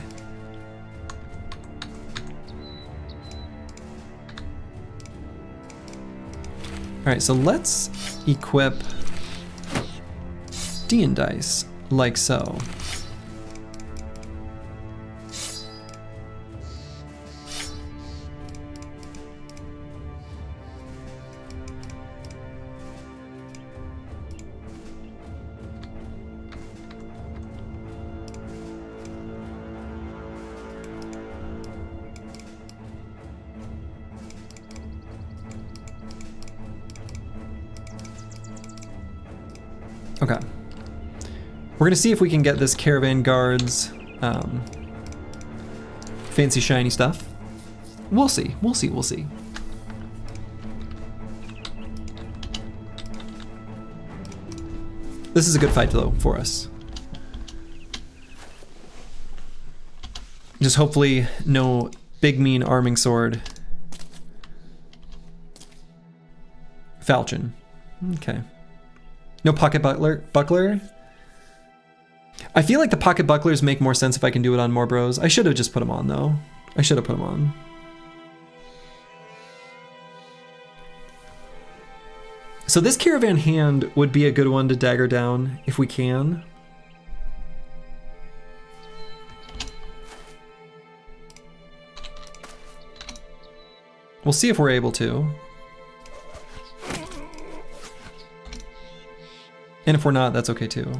All right, so let's equip D and dice like so. Okay. We're gonna see if we can get this caravan guard's fancy shiny stuff. We'll see, we'll see, we'll see. This is a good fight though for us. Just hopefully no big mean arming sword. Falchion. Okay. No pocket buckler? I feel like the pocket bucklers make more sense if I can do it on more bros. I should have just put them on though. I should have put them on. So this caravan hand would be a good one to dagger down if we can. We'll see if we're able to. And if we're not, that's okay too.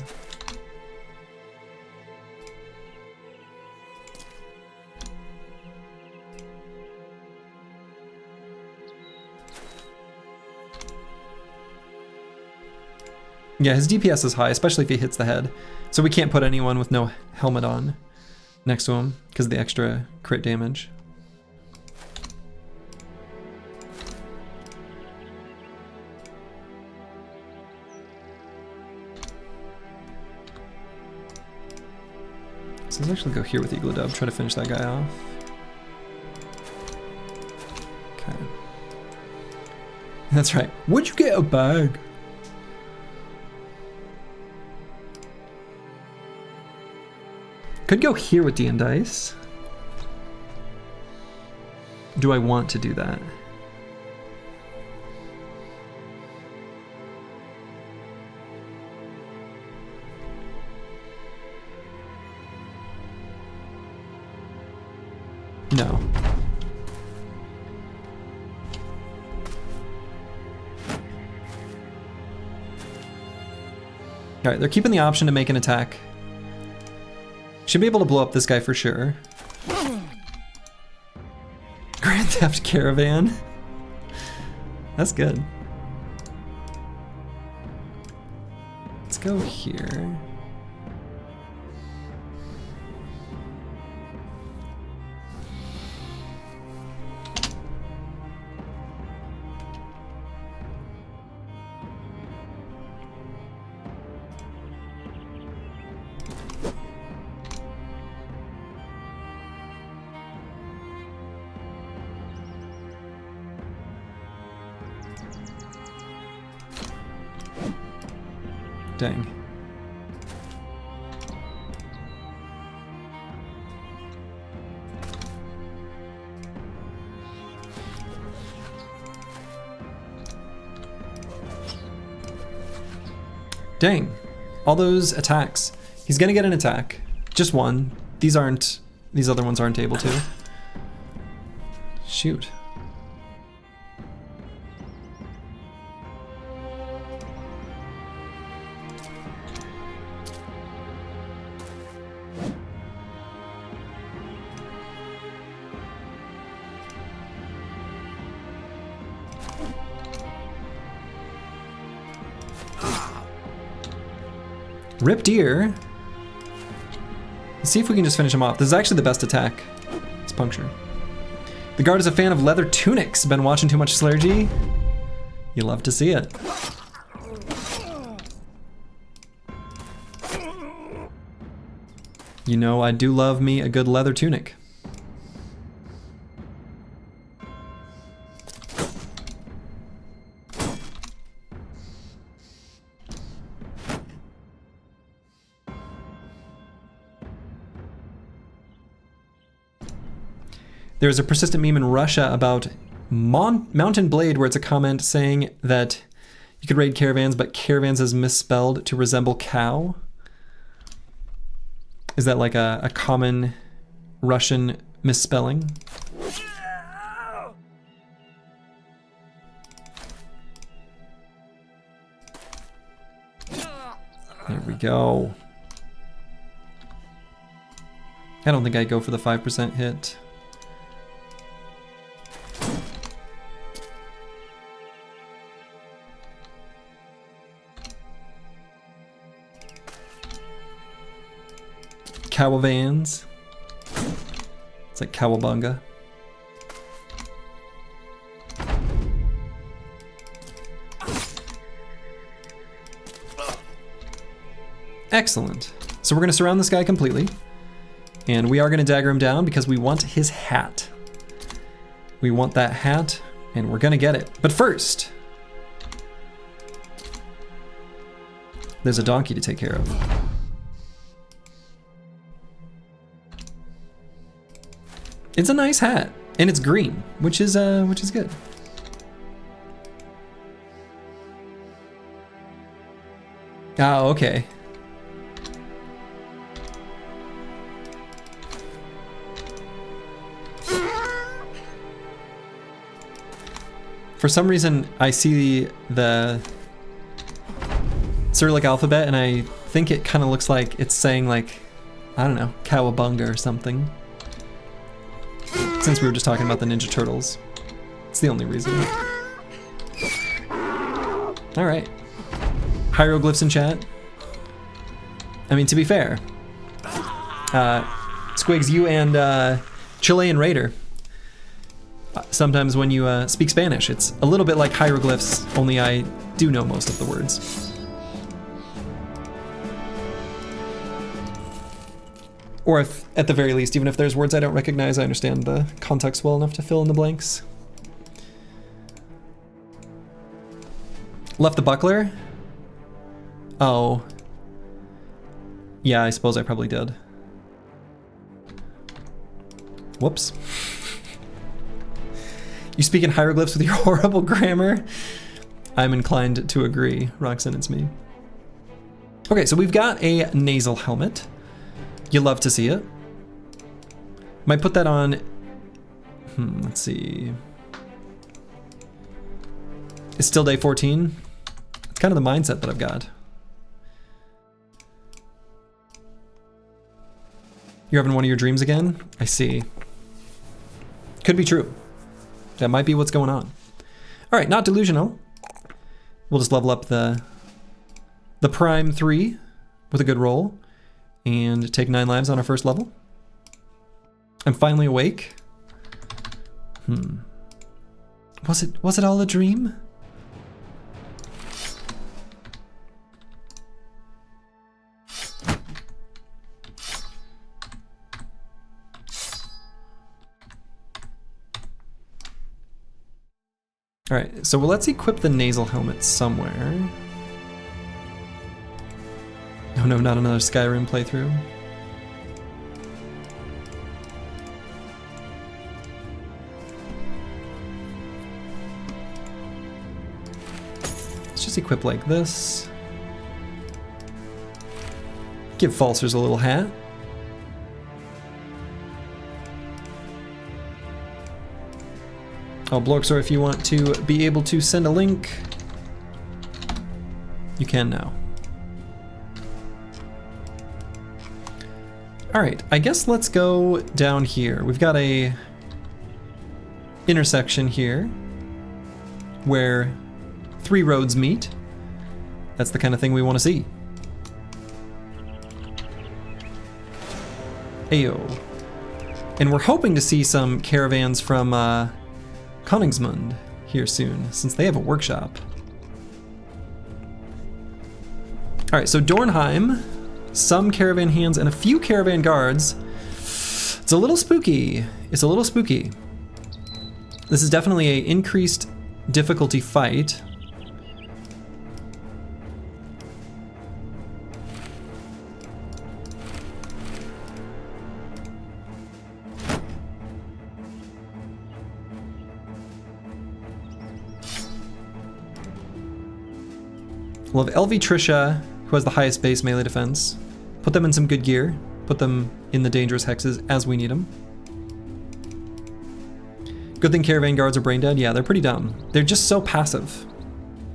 Yeah, his DPS is high, especially if he hits the head. So we can't put anyone with no helmet on next to him because of the extra crit damage. So let's actually go here with Eagle Dub, try to finish that guy off. Okay. That's right. Would you get a bag? Could go here with D and dice. Do I want to do that? No. Alright, they're keeping the option to make an attack. Should be able to blow up this guy for sure. Grand Theft Caravan. That's good. Let's go here. Dang. Dang. All those attacks. He's gonna get an attack. Just one. These other ones aren't able to. Shoot. Rip Deer. Let's see if we can just finish him off. This is actually the best attack. It's puncture. The guard is a fan of leather tunics. Been watching too much Slargy? You love to see it. You know, I do love me a good leather tunic. There's a persistent meme in Russia about Mountain Blade where it's a comment saying that you could raid caravans, but caravans is misspelled to resemble cow. Is that like a common Russian misspelling? There we go. I don't think I'd go for the 5% hit. Cowavans. It's like cowabunga. Excellent. So we're going to surround this guy completely. And we are going to dagger him down because we want his hat. We want that hat, and we're going to get it. But first, there's a donkey to take care of. It's a nice hat, and it's green, which is good. Oh, okay. For some reason, I see the Cyrillic alphabet, and I think it kind of looks like it's saying, like, I don't know, cowabunga or something. Since we were just talking about the Ninja Turtles. It's the only reason. Alright. Hieroglyphs in chat. I mean, to be fair, Squigs, you and Chilean Raider, sometimes when you speak Spanish, it's a little bit like hieroglyphs, only I do know most of the words. Or if, at the very least, even if there's words I don't recognize, I understand the context well enough to fill in the blanks. Left the buckler? Oh. Yeah, I suppose I probably did. Whoops. You speak in hieroglyphs with your horrible grammar? I'm inclined to agree, Roxanne, it's me. Okay, so we've got a nasal helmet. You love to see it. Might put that on, let's see. It's still day 14. It's kind of the mindset that I've got. You're having one of your dreams again? I see. Could be true. That might be what's going on. All right, not delusional. We'll just level up the Prime 3 with a good roll. And take 9 lives on our first level. I'm finally awake. Was it all a dream? All right, so let's equip the nasal helmet somewhere. Oh no, not another Skyrim playthrough. Let's just equip like this. Give Falsers a little hat. Oh, Blorksor, if you want to be able to send a link, you can now. All right, I guess let's go down here. We've got a intersection here where 3 roads meet. That's the kind of thing we want to see. Ayo. And we're hoping to see some caravans from Koningsmund here soon, since they have a workshop. All right, so Dornheim, some caravan hands and a few caravan guards. It's a little spooky. It's a little spooky. This is definitely an increased difficulty fight. We'll have LV Trisha, who has the highest base melee defense. Put them in some good gear. Put them in the dangerous hexes as we need them. Good thing caravan guards are brain dead. Yeah, they're pretty dumb. They're just so passive.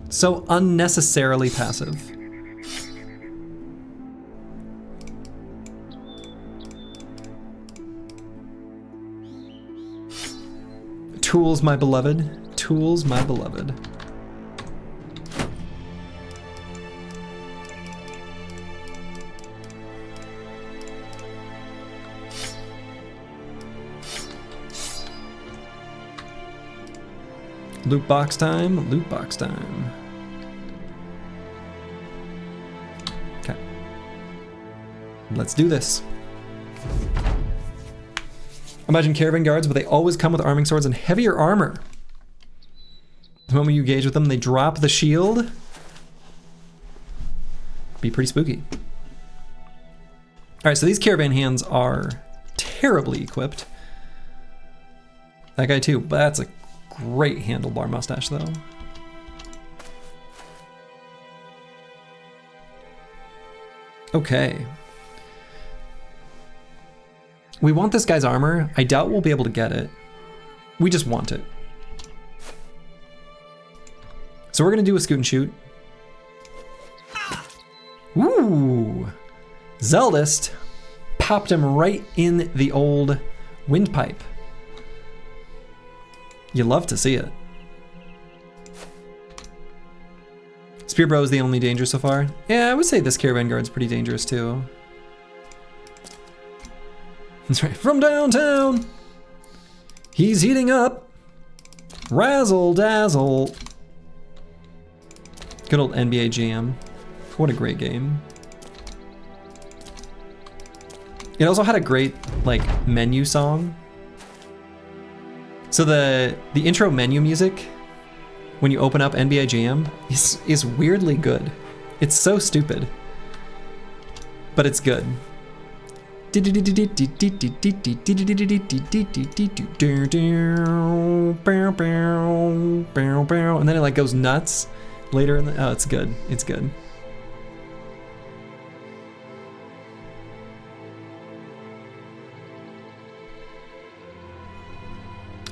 So unnecessarily passive. Tools, my beloved. Tools, my beloved. Loot box time, loot box time. Okay. Let's do this. Imagine caravan guards, but they always come with arming swords and heavier armor. The moment you engage with them, they drop the shield. Be pretty spooky. All right, so these caravan hands are terribly equipped. That guy too, but that's a great handlebar mustache though. Okay. We want this guy's armor. I doubt we'll be able to get it. We just want it. So we're gonna do a scoot and shoot. Ooh! Zeldist popped him right in the old windpipe. You love to see it. Spear Bro is the only danger so far. Yeah, I would say this caravan guard's pretty dangerous too. That's right, from downtown. He's heating up. Razzle dazzle. Good old NBA Jam. What a great game. It also had a great like menu song. So the intro menu music, when you open up NBA Jam, is weirdly good. It's so stupid, but it's good. And then it like goes nuts later in the, oh, it's good. It's good.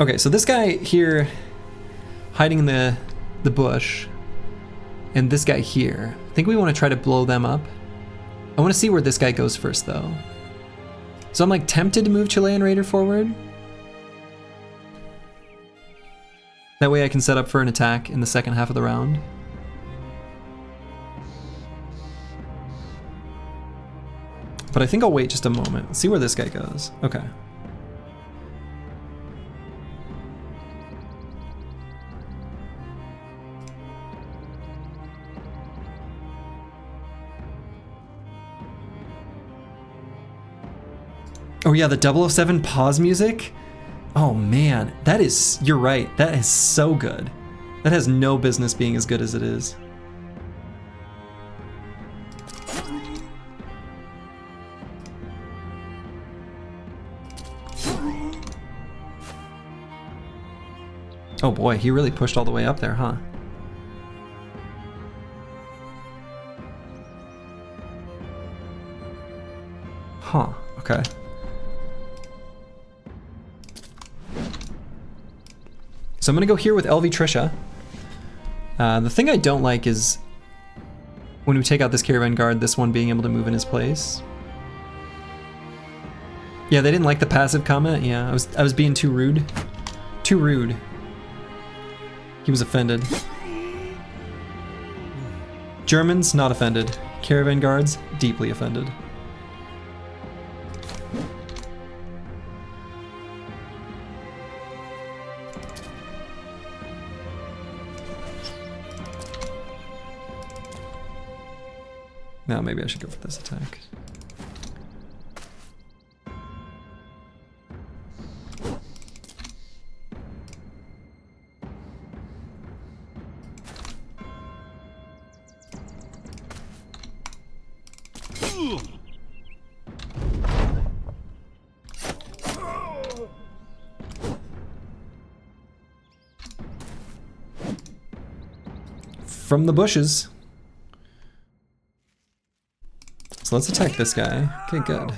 Okay, so this guy here hiding in the bush and this guy here, I think we want to try to blow them up. I want to see where this guy goes first though. So I'm like tempted to move Chilean Raider forward. That way I can set up for an attack in the second half of the round. But I think I'll wait just a moment, see where this guy goes. Okay. Oh yeah, the 007 pause music? Oh man, that is, you're right, that is so good. That has no business being as good as it is. Oh boy, he really pushed all the way up there, huh? Okay. So I'm gonna go here with LV Trisha. The thing I don't like is when we take out this caravan guard, this one being able to move in his place. Yeah, they didn't like the passive comment. Yeah, I was being too rude. Too rude. He was offended. Germans, not offended. Caravan guards, deeply offended. Now maybe I should go for this attack. From the bushes. So let's attack this guy. Okay, good.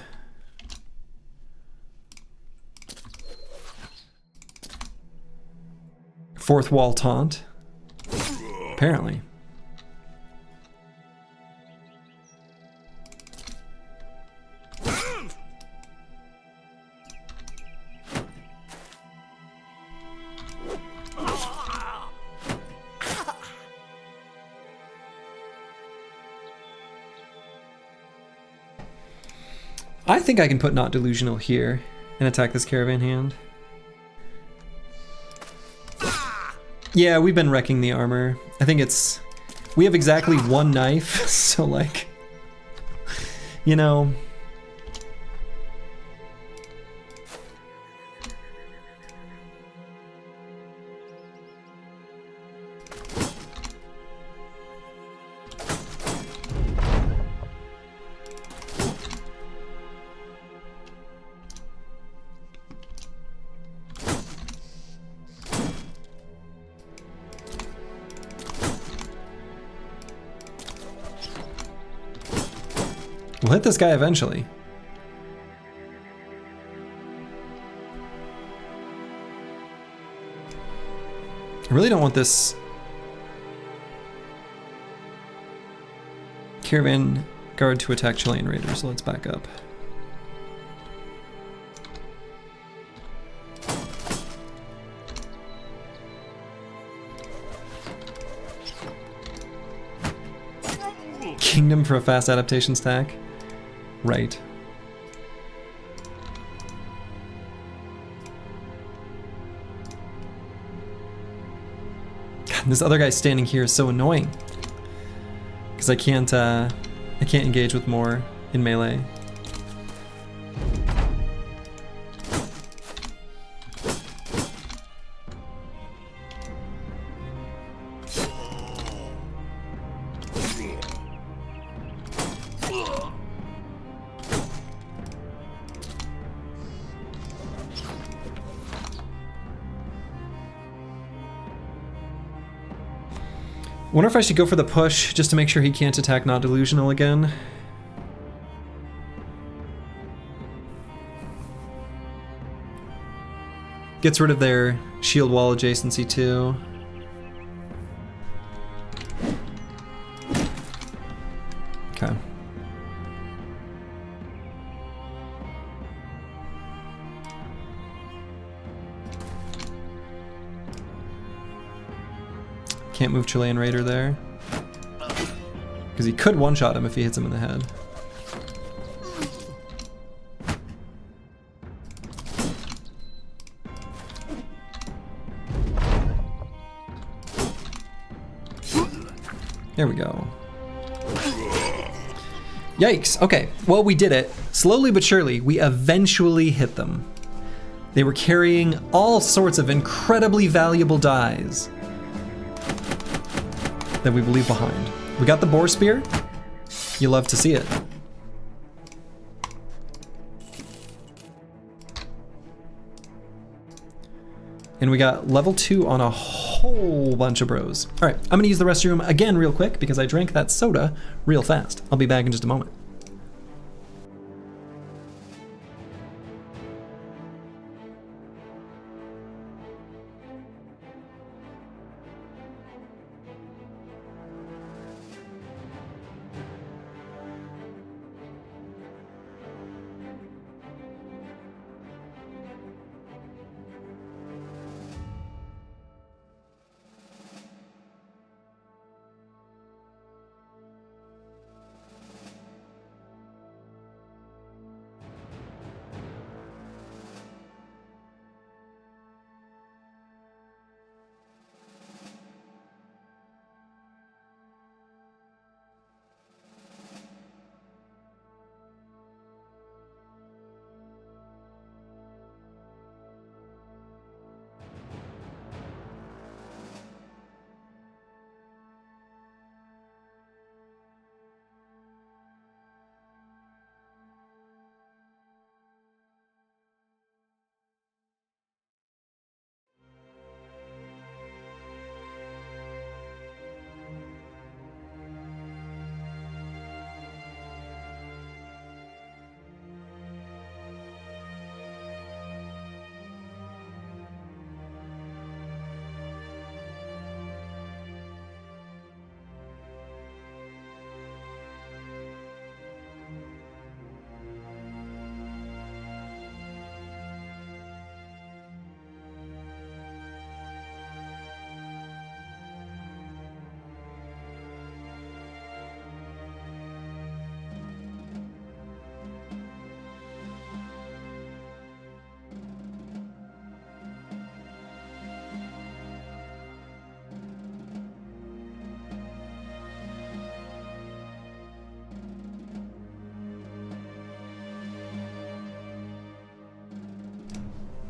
Fourth wall taunt. Apparently. I think I can put Not Delusional here and attack this caravan hand. Yeah, we've been wrecking the armor. I think it's... We have exactly one knife, so like... You know... We'll hit this guy eventually. I really don't want this caravan guard to attack Chilean raiders, so let's back up. Kingdom for a fast adaptation stack. Right. God, this other guy standing here is so annoying. Because I can't engage with more in melee. Wonder if I should go for the push just to make sure he can't attack Not Delusional again. Gets rid of their shield wall adjacency too. Okay. Can't move Chilean Raider there. Because he could one-shot him if he hits him in the head. There we go. Yikes, okay. Well, we did it. Slowly but surely, we eventually hit them. They were carrying all sorts of incredibly valuable dies that we leave behind. We got the boar spear. You love to see it. And we got level 2 on a whole bunch of bros. All right, I'm gonna use the restroom again real quick because I drank that soda real fast. I'll be back in just a moment.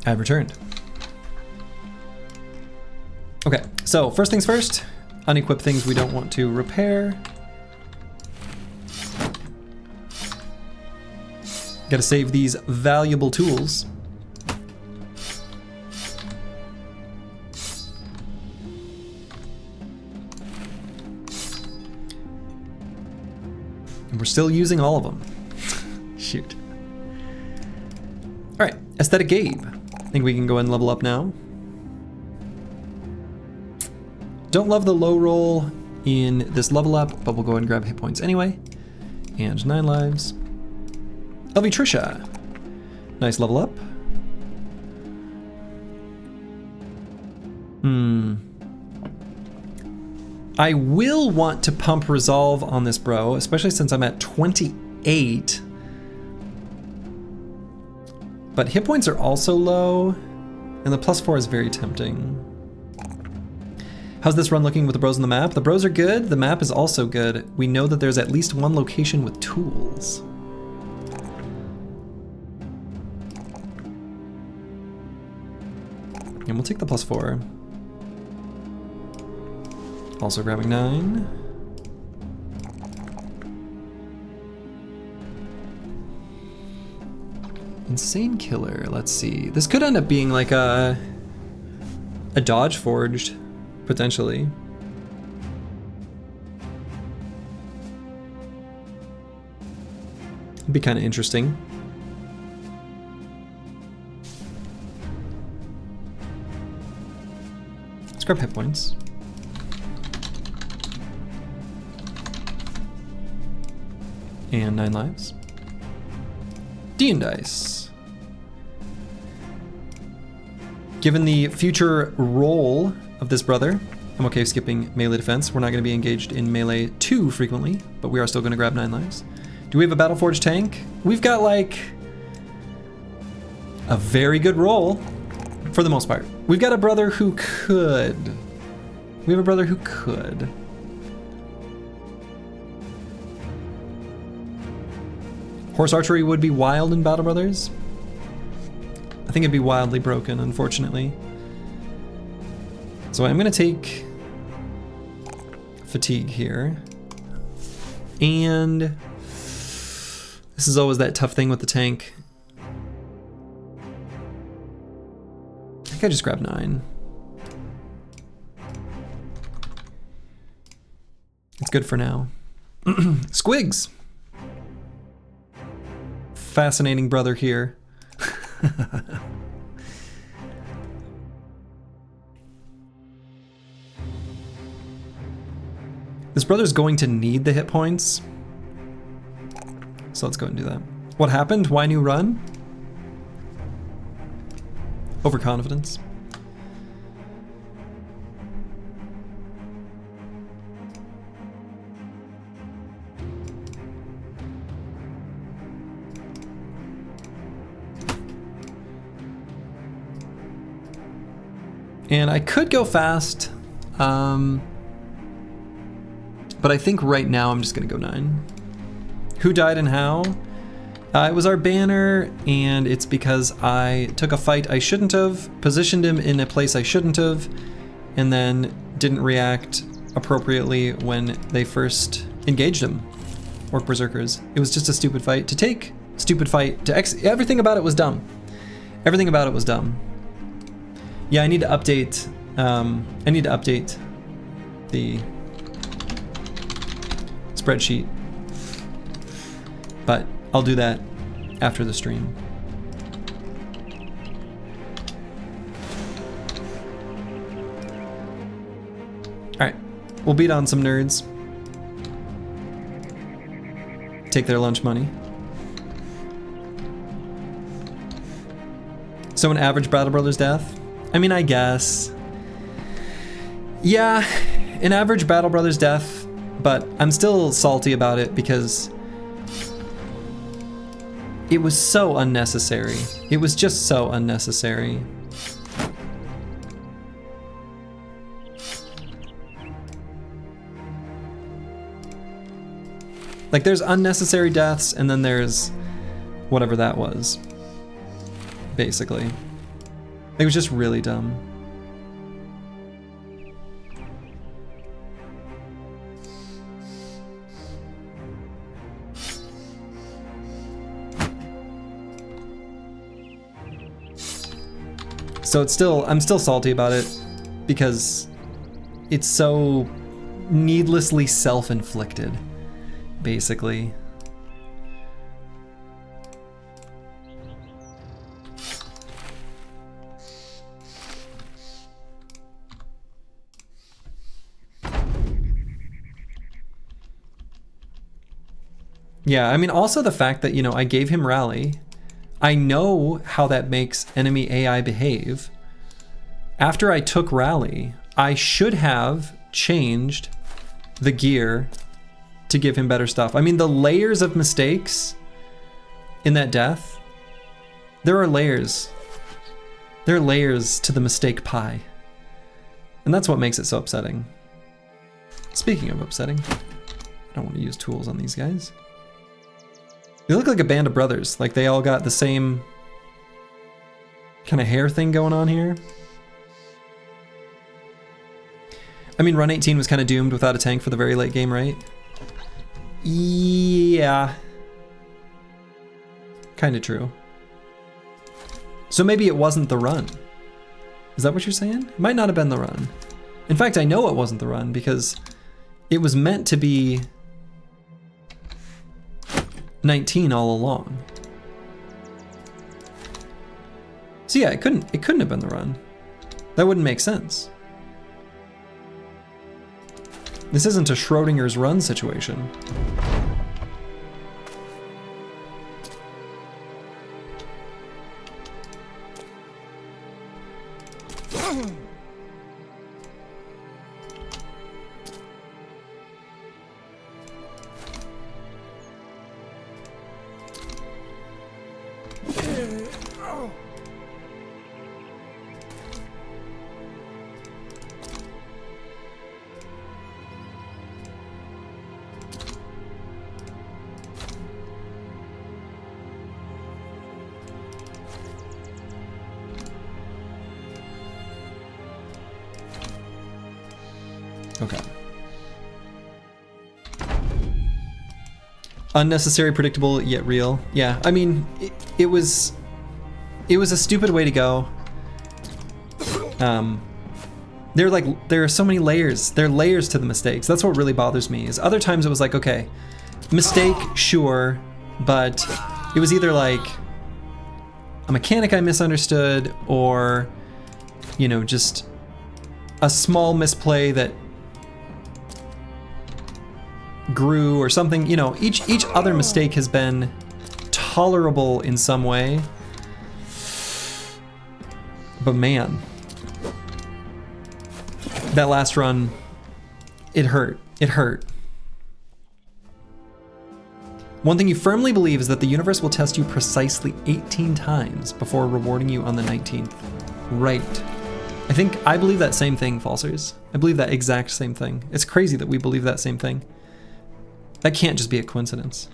I've returned. Okay, so first things first, unequip things we don't want to repair. Gotta save these valuable tools. And we're still using all of them. Shoot. All right, Aesthetic Gabe. I think we can go ahead and level up now. Don't love the low roll in this level up, but we'll go ahead and grab hit points anyway. And 9 lives. LV Trisha. Nice level up. I will want to pump resolve on this bro, especially since I'm at 28. But hit points are also low, and the +4 is very tempting. How's this run looking with the bros on the map? The bros are good, the map is also good. We know that there's at least one location with tools. And we'll take the +4. Also grabbing 9. Insane Killer, let's see. This could end up being like a Dodge Forged, potentially. It'd be kind of interesting. Let's grab hit points. And 9 lives. D and dice. Given the future role of this brother, I'm okay skipping melee defense. We're not going to be engaged in melee too frequently, but we are still going to grab 9 lives. Do we have a Battleforged tank? We've got like a very good roll for the most part. We've got a brother who could. We have a brother who could. Horse archery would be wild in Battle Brothers. I think it'd be wildly broken, unfortunately. So I'm gonna take fatigue here. And this is always that tough thing with the tank. I think I just grabbed 9. It's good for now. Squigs! Fascinating brother here. This brother's going to need the hit points. So let's go ahead and do that. What happened? Why new run? Overconfidence. And I could go fast, but I think right now I'm just gonna go 9. Who died and how? It was our banner, and it's because I took a fight I shouldn't have, positioned him in a place I shouldn't have, and then didn't react appropriately when they first engaged him. Orc Berserkers. It was just a stupid fight to take, stupid fight to everything about it was dumb. Everything about it was dumb. Yeah, I need to update. The spreadsheet, but I'll do that after the stream. All right, we'll beat on some nerds. Take their lunch money. So an average Battle Brothers death? I mean, I guess. Yeah, an average Battle Brothers death, but I'm still salty about it because it was so unnecessary. It was just so unnecessary. Like, there's unnecessary deaths, and then there's whatever that was, basically. It was just really dumb. So it's still, I'm still salty about it because it's so needlessly self-inflicted, basically. Yeah, I mean, also the fact that, you know, I gave him rally. I know how that makes enemy AI behave. After I took rally, I should have changed the gear to give him better stuff. I mean, the layers of mistakes in that death, there are layers. There are layers to the mistake pie. And that's what makes it so upsetting. Speaking of upsetting, I don't want to use tools on these guys. They look like a band of brothers. Like they all got the same kind of hair thing going on here. I mean, run 18 was kind of doomed without a tank for the very late game, right? Yeah. Kind of true. So maybe it wasn't the run. Is that what you're saying? It might not have been the run. In fact, I know it wasn't the run because it was meant to be 19 all along. So yeah, it couldn't have been the run. That wouldn't make sense. This isn't a Schrodinger's run situation. Okay. Unnecessary, predictable, yet real. Yeah, I mean, it was a stupid way to go. There are so many layers. There are layers to the mistakes. That's what really bothers me. Is other times it was like, okay, mistake, sure, but it was either like a mechanic I misunderstood, or you know, just a small misplay that grew or something. You know, each other mistake has been tolerable in some way, but man, that last run, it hurt. It hurt. One thing you firmly believe is that the universe will test you precisely 18 times before rewarding you on the 19th. Right. I believe that same thing, Falsers. I believe that exact same thing. It's crazy that we believe that same thing. That can't just be a coincidence.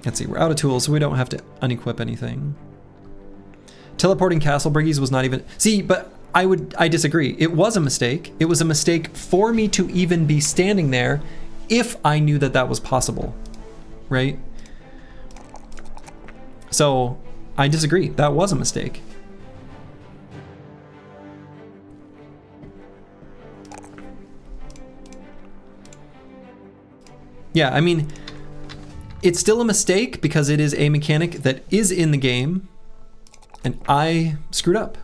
Let's see, we're out of tools, so we don't have to unequip anything. Teleporting castle briggies was not even... See, but I disagree. It was a mistake. It was a mistake for me to even be standing there if I knew that that was possible, right? So I disagree. That was a mistake. Yeah, I mean, it's still a mistake because it is a mechanic that is in the game, and I screwed up.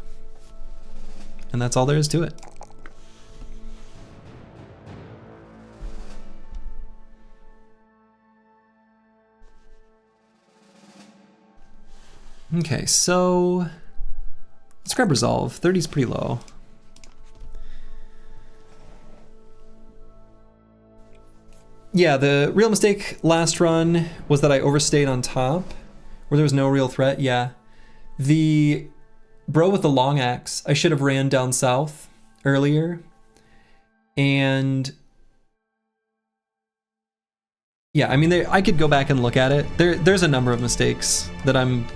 And that's all there is to it. Okay, so let's grab resolve. 30 is pretty low. Yeah, the real mistake last run was that I overstayed on top, where there was no real threat. Yeah. The bro with the long axe, I should have ran down south earlier. And yeah, I mean, I could go back and look at it. There's a number of mistakes that I'm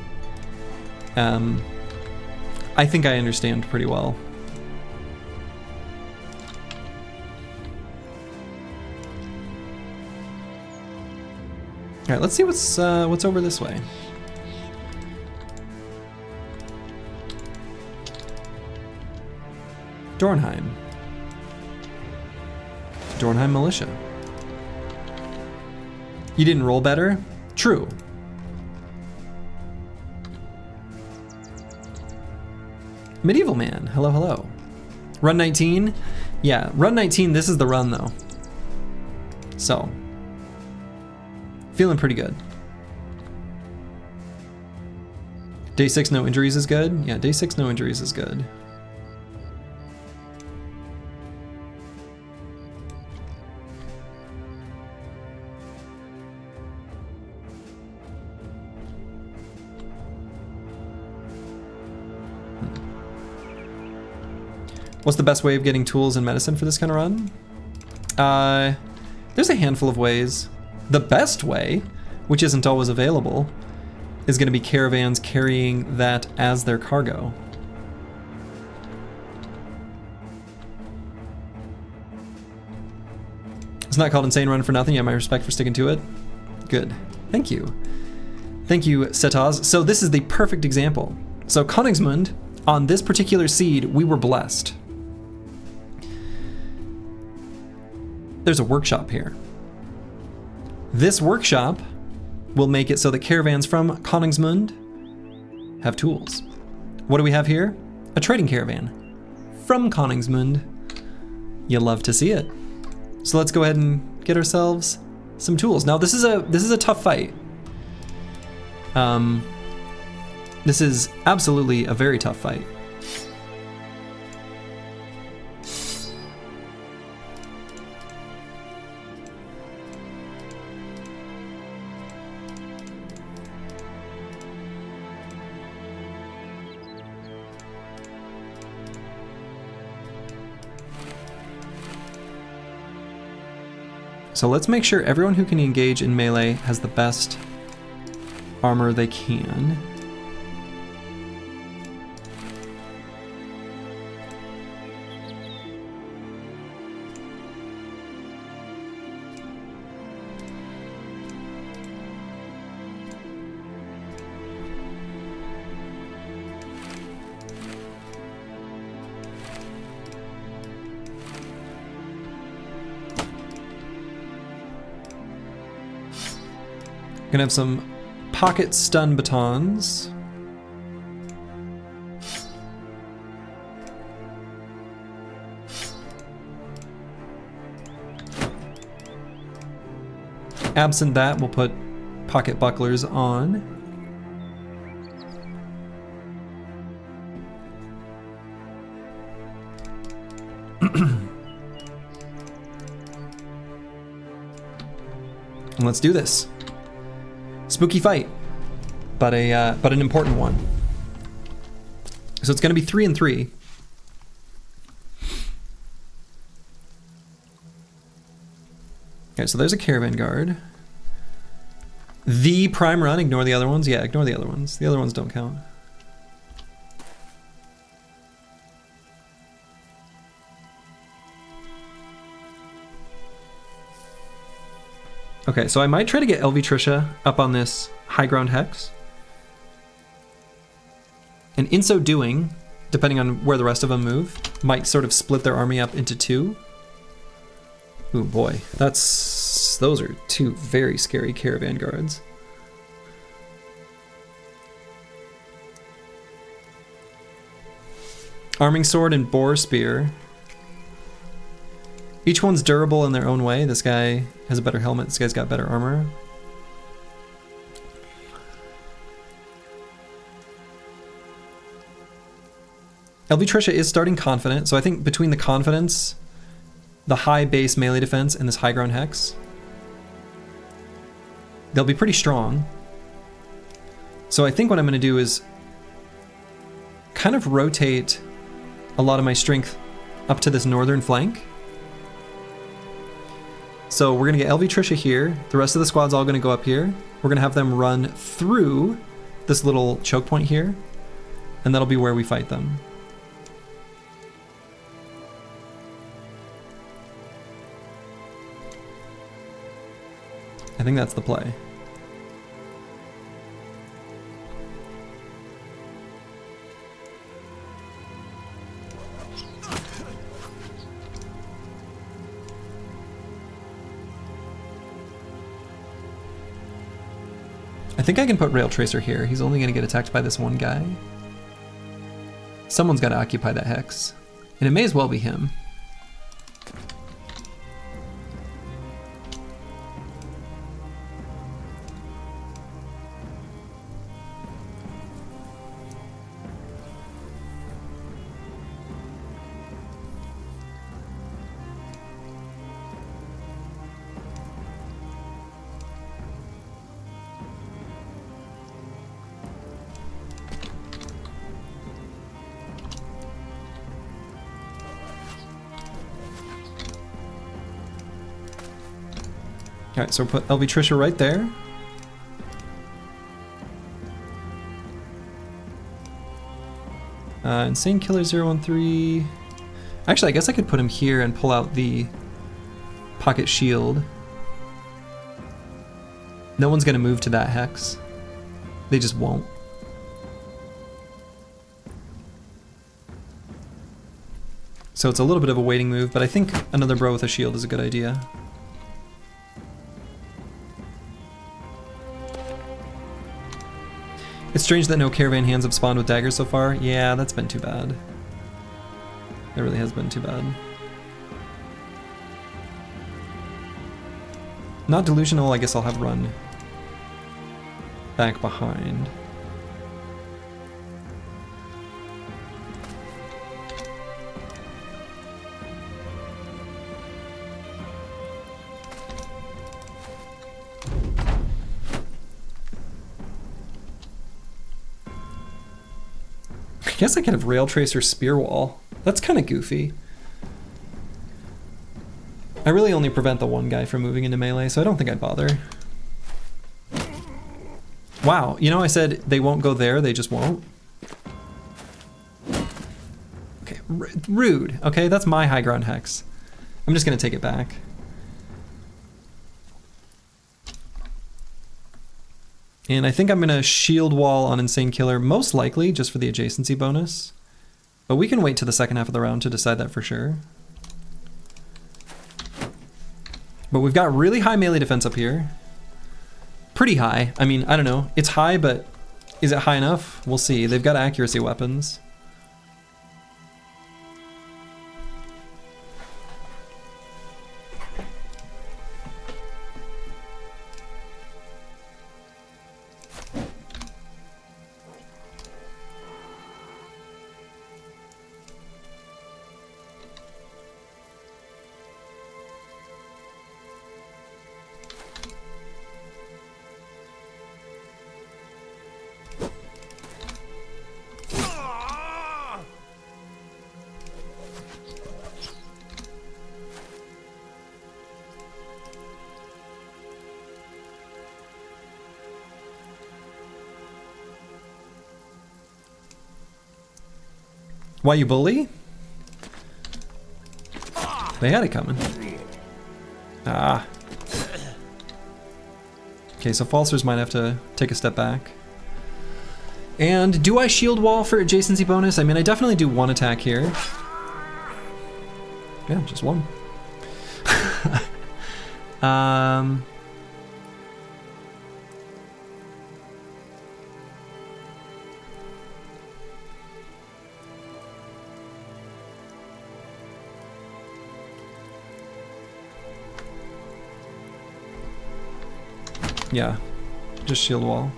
I think I understand pretty well. All right, let's see what's over this way. Dornheim. Dornheim Militia. You didn't roll better? True. Medieval Man, hello, hello. Run 19? Yeah, run 19, this is the run though. So, feeling pretty good. Day 6, no injuries is good? Yeah, day 6, no injuries is good. What's the best way of getting tools and medicine for this kind of run? There's a handful of ways. The best way, which isn't always available, is going to be caravans carrying that as their cargo. It's not called Insane Run for nothing. You have my respect for sticking to it. Good. Thank you. Thank you, Setaz. So this is the perfect example. So Königsmund, on this particular seed, we were blessed. There's a workshop here. This workshop will make it so that caravans from Königsmund have tools. What do we have here? A trading caravan from Königsmund. You love to see it. So let's go ahead and get ourselves some tools. Now this is a tough fight. This is absolutely a very tough fight. So let's make sure everyone who can engage in melee has the best armor they can. Gonna have some pocket stun batons. Absent that, we'll put pocket bucklers on. And let's do this. Spooky fight, but an important one. So it's going to be 3 and 3. Okay, so there's a caravan guard. The prime run, ignore the other ones. Yeah, ignore the other ones. The other ones don't count. Okay, so I might try to get LV Trisha up on this high ground hex. And in so doing, depending on where the rest of them move, might sort of split their army up into 2. Ooh boy, those are 2 very scary caravan guards. Arming sword and boar spear. Each one's durable in their own way. This guy has a better helmet. This guy's got better armor. LV Trisha is starting confident, so I think between the confidence, the high base melee defense, and this high ground hex, they'll be pretty strong. So I think what I'm going to do is kind of rotate a lot of my strength up to this northern flank. So we're going to get LV Trisha here. The rest of the squad's all going to go up here. We're going to have them run through this little choke point here. and that'll be where we fight them. I think that's the play. I think I can put Rail Tracer here. He's only going to get attacked by this one guy. Someone's got to occupy that hex. And it may as well be him. Alright, so put LV Trisha right there. Insane Killer 013. Actually, I guess I could put him here and pull out the pocket shield. No one's gonna move to that hex. They just won't. So it's a little bit of a waiting move, but I think another bro with a shield is a good idea. It's strange that no caravan hands have spawned with daggers so far. Yeah, that's been too bad. It really has been too bad. Not delusional, I guess I'll have run back behind. I guess I could have Rail Tracer Spear Wall. That's kind of goofy. I really only prevent the one guy from moving into melee, so I don't think I'd bother. Wow, you know I said they won't go there, they just won't? Okay, rude. Okay, that's my high ground hex. I'm just gonna take it back. And I think I'm gonna shield wall on Insane Killer, most likely just for the adjacency bonus. But we can wait to the second half of the round to decide that for sure. But we've got really high melee defense up here. Pretty high. I mean, I don't know. It's high, but is it high enough? We'll see. They've got accuracy weapons. Why you bully? They had it coming. Ah. Okay, so Falsers might have to take a step back. And do I shield wall for adjacency bonus? I mean, I definitely do one attack here. Yeah, just one. Yeah, just shield wall.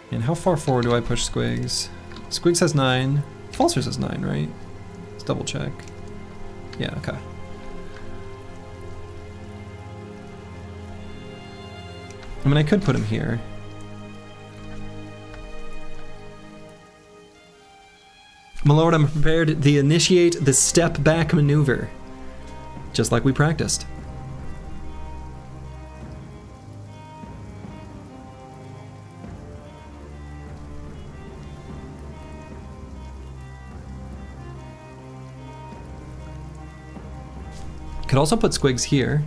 And how far forward do I push Squigs? Squigs has 9. Falsers has 9, right? Let's double check. Yeah, okay. I mean, I could put him here. My lord, I'm prepared to initiate the step back maneuver. Just like we practiced. Could also put squigs here.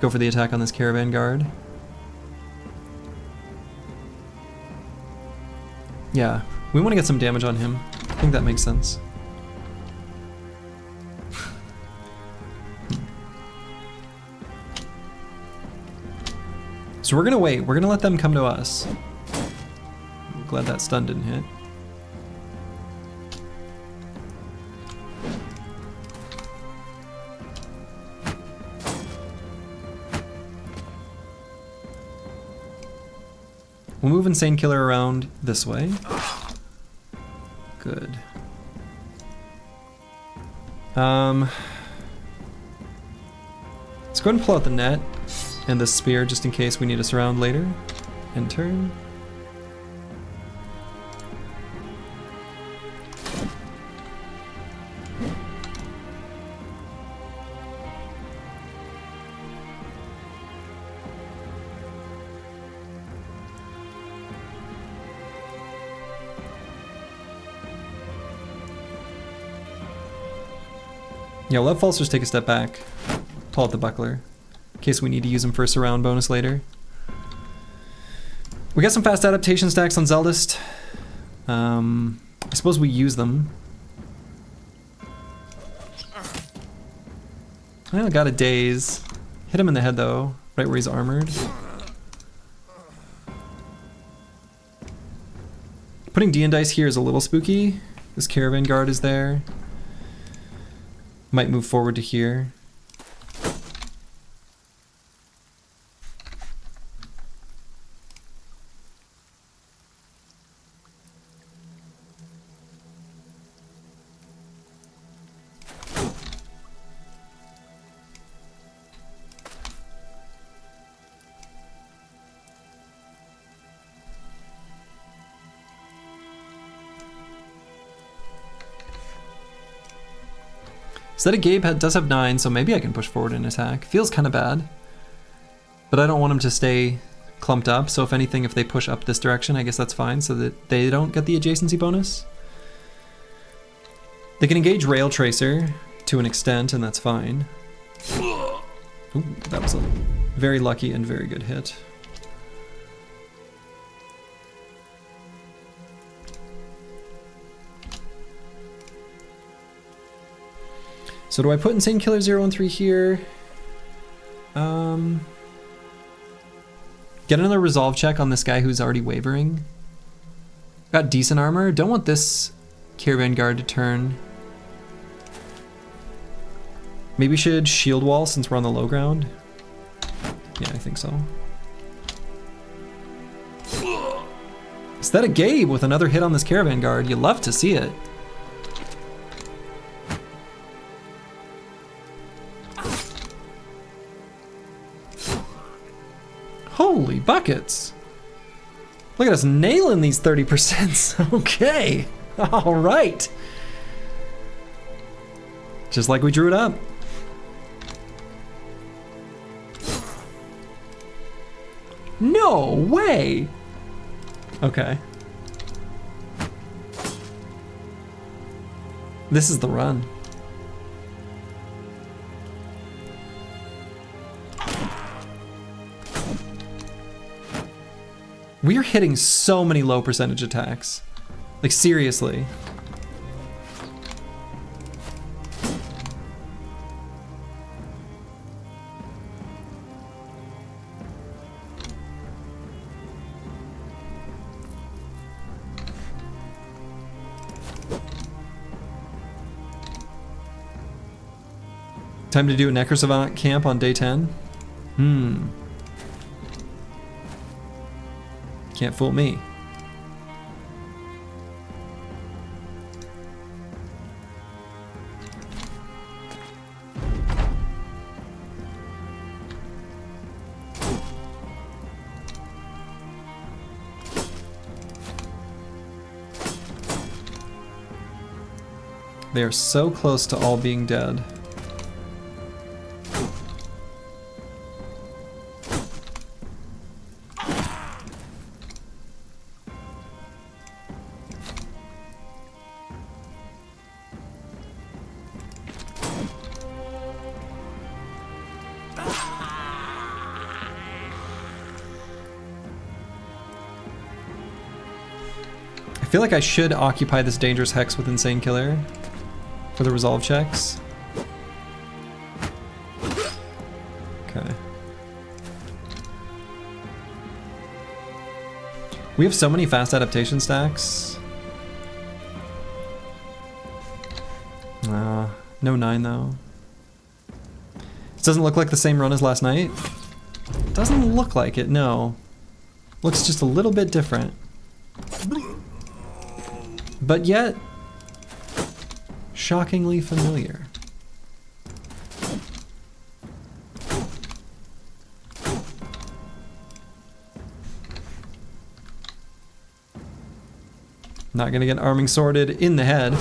Go for the attack on this caravan guard. Yeah, we want to get some damage on him. I think that makes sense. So we're gonna wait. We're gonna let them come to us. I'm glad that stun didn't hit. We'll move Insane Killer around this way. Good. Let's go ahead and pull out the net and the spear just in case we need to surround later. End turn. Yeah, we'll let Falsters take a step back. Pull out the buckler. In case we need to use them for a surround bonus later. We got some fast adaptation stacks on Zeldust. I suppose we use them. I got a daze. Hit him in the head though, right where he's armored. Putting D and dice here is a little spooky. This caravan guard is there. Might move forward to here. Instead of Gabe does have 9, so maybe I can push forward and attack. Feels kind of bad. But I don't want him to stay clumped up, so if anything, if they push up this direction, I guess that's fine, so that they don't get the adjacency bonus. They can engage Rail Tracer to an extent, and that's fine. Ooh, that was a very lucky and very good hit. So do I put Insane Killer 013 here? Get another resolve check on this guy who's already wavering. Got decent armor. Don't want this caravan guard to turn. Maybe should shield wall since we're on the low ground. Yeah, I think so. Is that a Gabe with another hit on this caravan guard? You love to see it. Holy buckets. Look at us nailing these 30%. Okay. All right. Just like we drew it up. No way. Okay. This is the run. We're hitting so many low percentage attacks. Like, seriously. Time to do a Necrosavant camp on day 10? Can't fool me. They are so close to all being dead. feel like I should occupy this dangerous hex with Insane Killer for the resolve checks. Okay. We have so many fast adaptation stacks. No 9 though. This doesn't look like the same run as last night. Doesn't look like it, no. Looks just a little bit different. But yet, shockingly familiar. Not gonna get arming sorted in the head.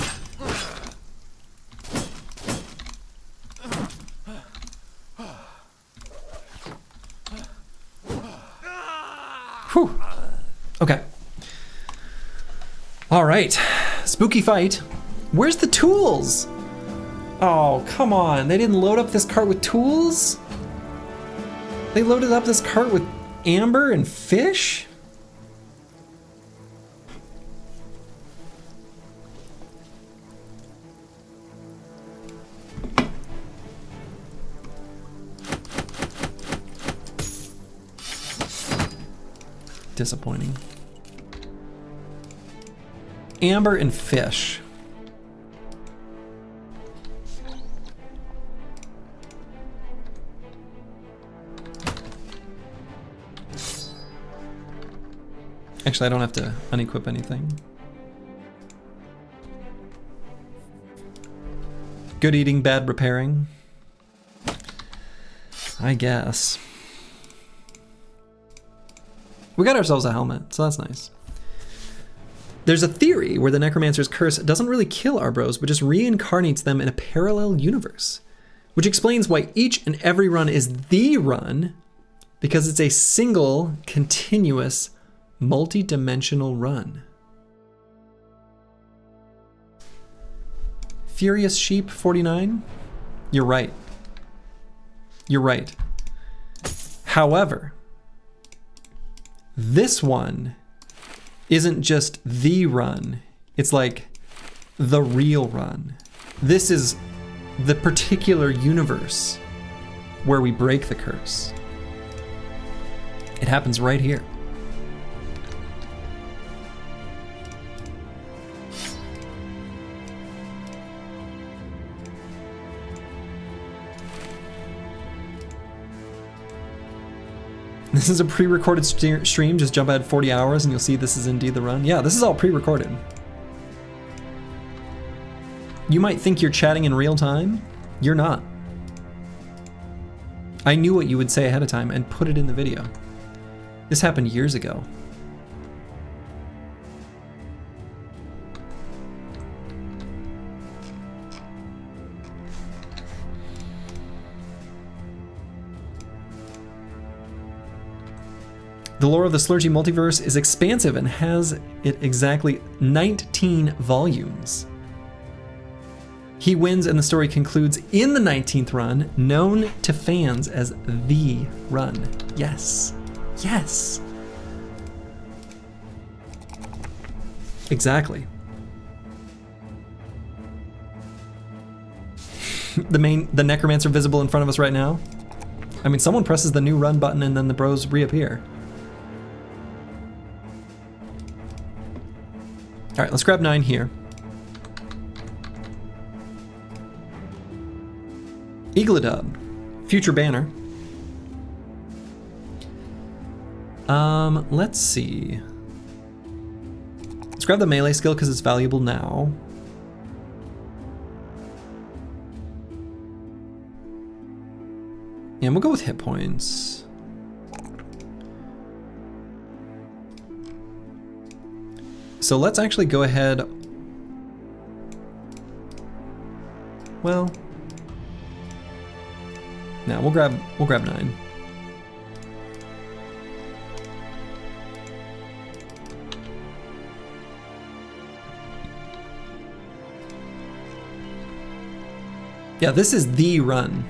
Whew. Okay. All right. Spooky fight. Where's the tools? Oh, come on. They didn't load up this cart with tools? They loaded up this cart with amber and fish? Disappointing. Amber and fish. Actually, I don't have to unequip anything. Good eating, bad repairing. I guess. We got ourselves a helmet, so that's nice. There's a theory where the Necromancer's curse doesn't really kill our bros, but just reincarnates them in a parallel universe, which explains why each and every run is the run, because it's a single, continuous, multi-dimensional run. Furious Sheep 49? You're right. You're right. However, this one isn't just the run, it's like the real run. This is the particular universe where we break the curse. It happens right here. This is a pre-recorded stream, just jump ahead 40 hours and you'll see this is indeed the run. Yeah, this is all pre-recorded. You might think you're chatting in real time. You're not. I knew what you would say ahead of time and put it in the video. This happened years ago. The lore of the Slurgy multiverse is expansive and has it exactly 19 volumes. He wins and the story concludes in the 19th run, known to fans as the run. Yes. Yes. Exactly. The Necromancer visible in front of us right now. I mean, someone presses the new run button and then the bros reappear. All right, let's grab 9 here. Eagledub, future banner. Let's see. Let's grab the melee skill because it's valuable now. And we'll go with hit points. So let's actually go ahead. Well, no, we'll grab 9. Yeah, this is the run.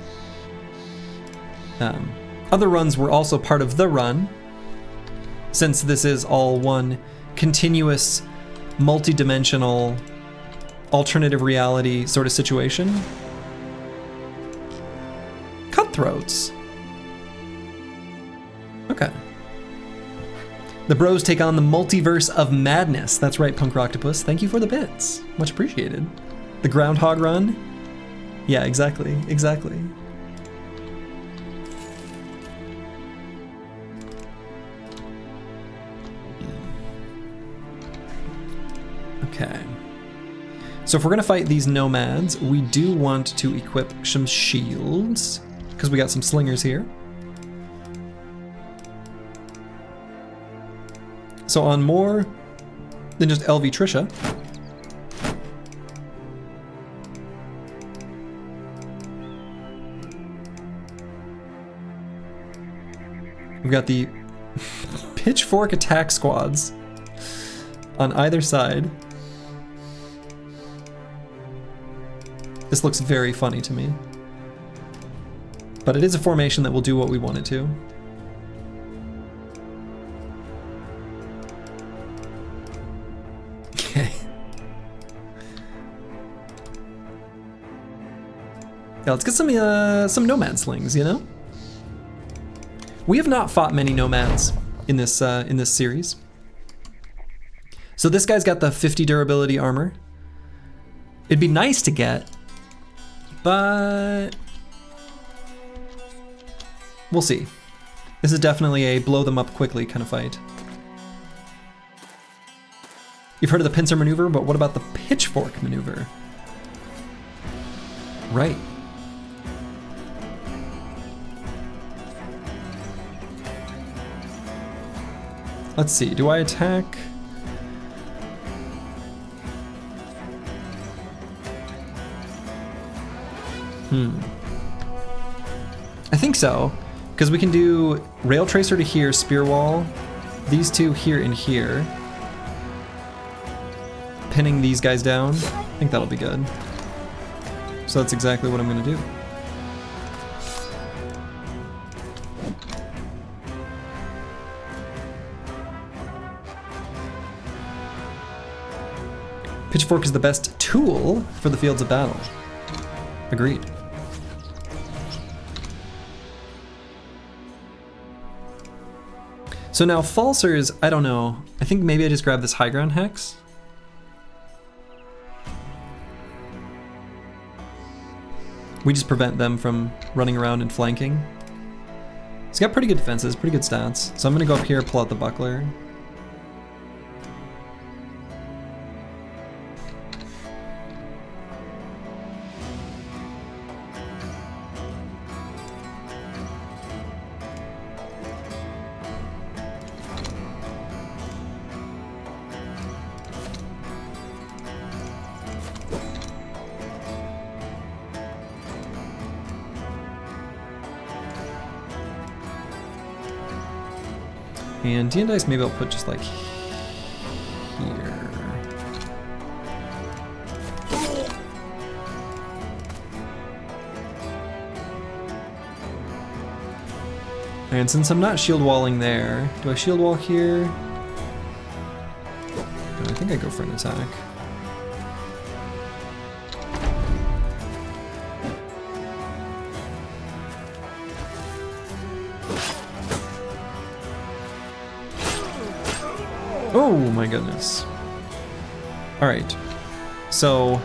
Other runs were also part of the run, since this is all one continuous multi-dimensional alternative reality sort of situation. Cutthroats. Okay. The bros take on the multiverse of madness. That's right, Punk Rocktopus. Thank you for the bits. Much appreciated. The Groundhog Run. Yeah, exactly. Exactly. Okay. So if we're gonna fight these nomads, we do want to equip some shields, because we got some slingers here. So on more than just LV Trisha, we've got the pitchfork attack squads on either side. This looks very funny to me. But it is a formation that will do what we want it to. Okay. Yeah, let's get some nomad slings, you know? We have not fought many nomads in this series. So this guy's got the 50 durability armor. It'd be nice to get, but we'll see. This is definitely a blow them up quickly kind of fight. You've heard of the pincer maneuver, but what about the pitchfork maneuver? Right. Let's see, do I attack? I think so, because we can do Rail Tracer to here, Spear Wall, these two here and here. Pinning these guys down. I think that'll be good. So that's exactly what I'm gonna do. Pitchfork is the best tool for the fields of battle. Agreed. So now falsers, I don't know. I think maybe I just grab this high ground hex. We just prevent them from running around and flanking. He's got pretty good defenses, pretty good stats. So I'm gonna go up here, pull out the buckler. And D and Dice, maybe I'll put just like here. And since I'm not shield walling there, do I shield wall here? No, I think I go for an attack. Oh my goodness. Alright. So,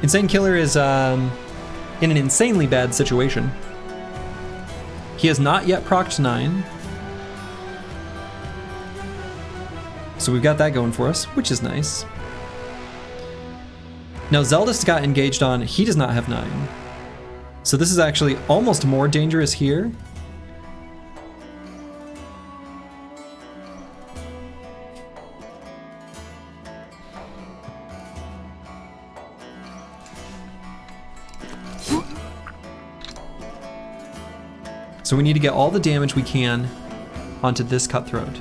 Insane Killer is in an insanely bad situation. He has not yet procced 9. So we've got that going for us, which is nice. Now Zeldust got engaged on, he does not have 9. So this is actually almost more dangerous here. So we need to get all the damage we can onto this cutthroat.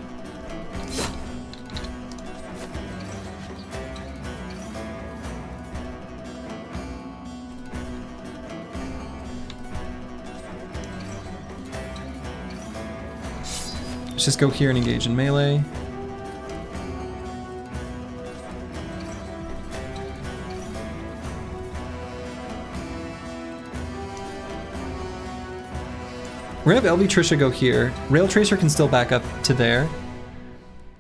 Let's just go here and engage in melee. We're gonna have LV Trisha go here. Rail Tracer can still back up to there.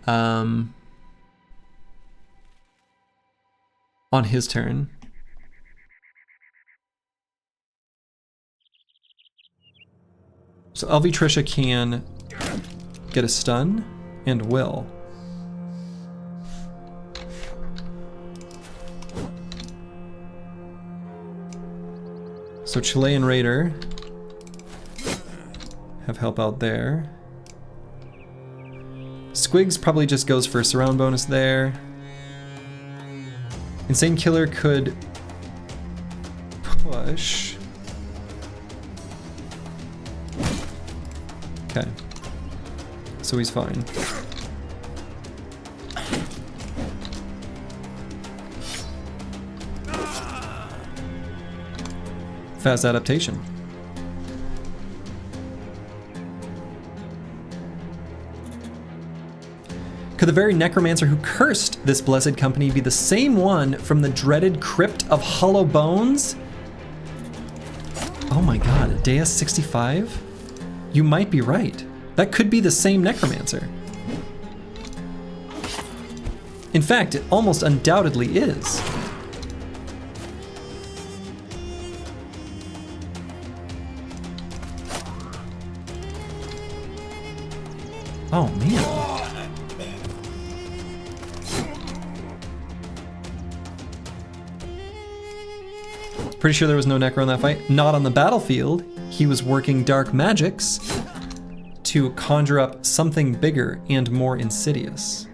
On his turn. So LV Trisha can get a stun and will. So Chilean Raider have help out there. Squigs probably just goes for a surround bonus there. Insane Killer could push. Okay. So he's fine. Fast adaptation. Could the very necromancer who cursed this blessed company be the same one from the dreaded Crypt of Hollow Bones? Oh my god, Deus 65? You might be right. That could be the same necromancer. In fact, it almost undoubtedly is. Oh man. Pretty sure there was no Necro in that fight. Not on the battlefield. He was working dark magics to conjure up something bigger and more insidious.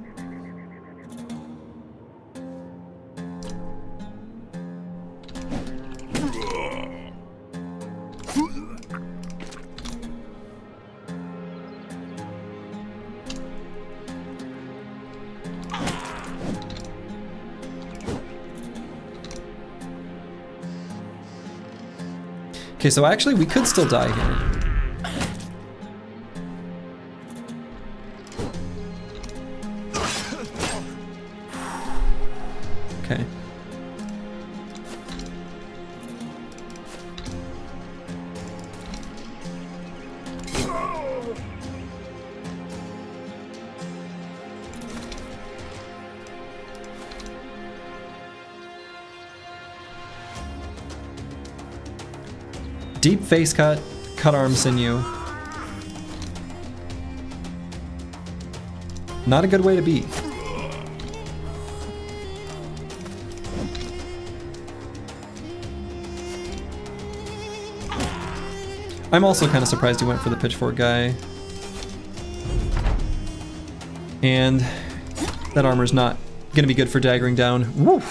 Okay, so actually we could still die here. Okay. Deep face cut, cut arm sinew. Not a good way to be. I'm also kind of surprised he went for the pitchfork guy. And that armor's not gonna be good for daggering down. Woo!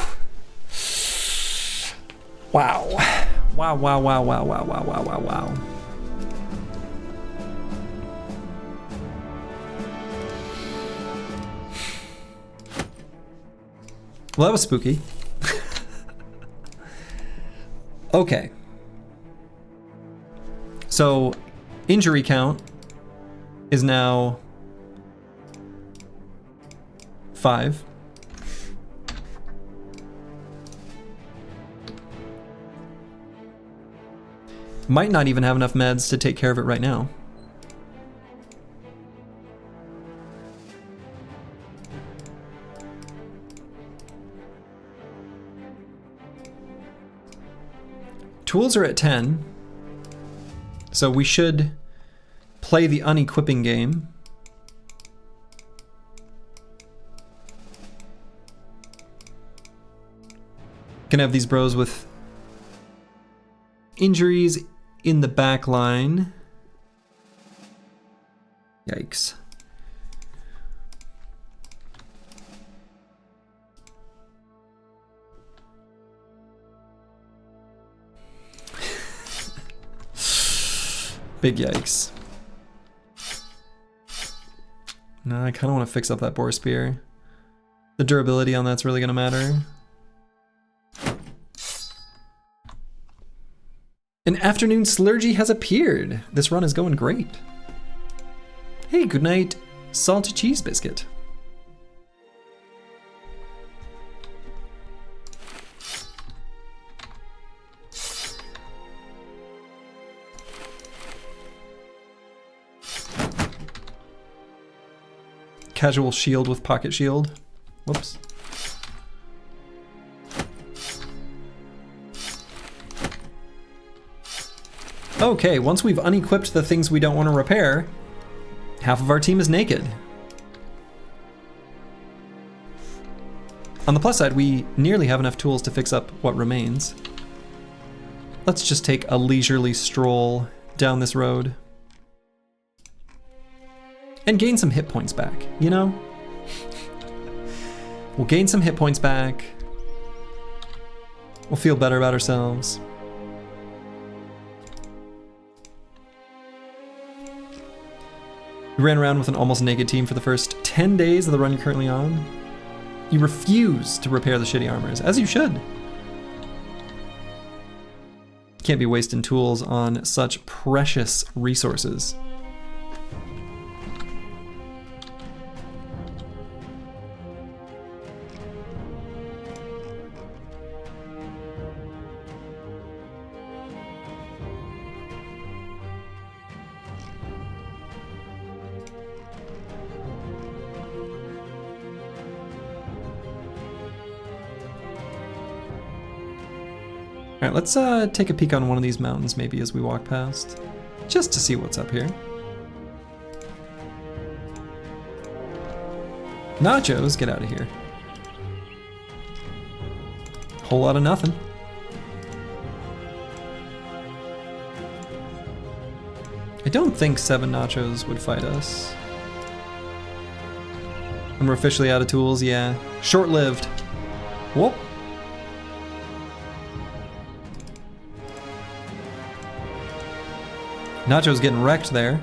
Wow. Wow, wow, wow, wow, wow, wow, wow, wow, wow. Well, that was spooky. Okay. So, injury count is now 5. Might not even have enough meds to take care of it right now. Tools are at 10, so we should play the unequipping game. Gonna have these bros with injuries in the back line. Yikes. Big yikes. No, I kind of want to fix up that boar spear. The durability on that's really going to matter. An afternoon slurgy has appeared. This run is going great. Hey, good night, salty cheese biscuit. Casual shield with pocket shield. Whoops. Okay, once we've unequipped the things we don't want to repair, half of our team is naked. On the plus side, we nearly have enough tools to fix up what remains. Let's just take a leisurely stroll down this road. And gain some hit points back, you know? We'll gain some hit points back. We'll feel better about ourselves. We ran around with an almost naked team for the first 10 days of the run you're currently on. You refuse to repair the shitty armors, as you should. Can't be wasting tools on such precious resources. All right, let's take a peek on one of these mountains maybe as we walk past, just to see what's up here. Nachos, get out of here. Whole lot of nothing. I don't think 7 nachos would fight us. And we're officially out of tools, yeah. Short-lived. Whoop. Nacho's getting wrecked there.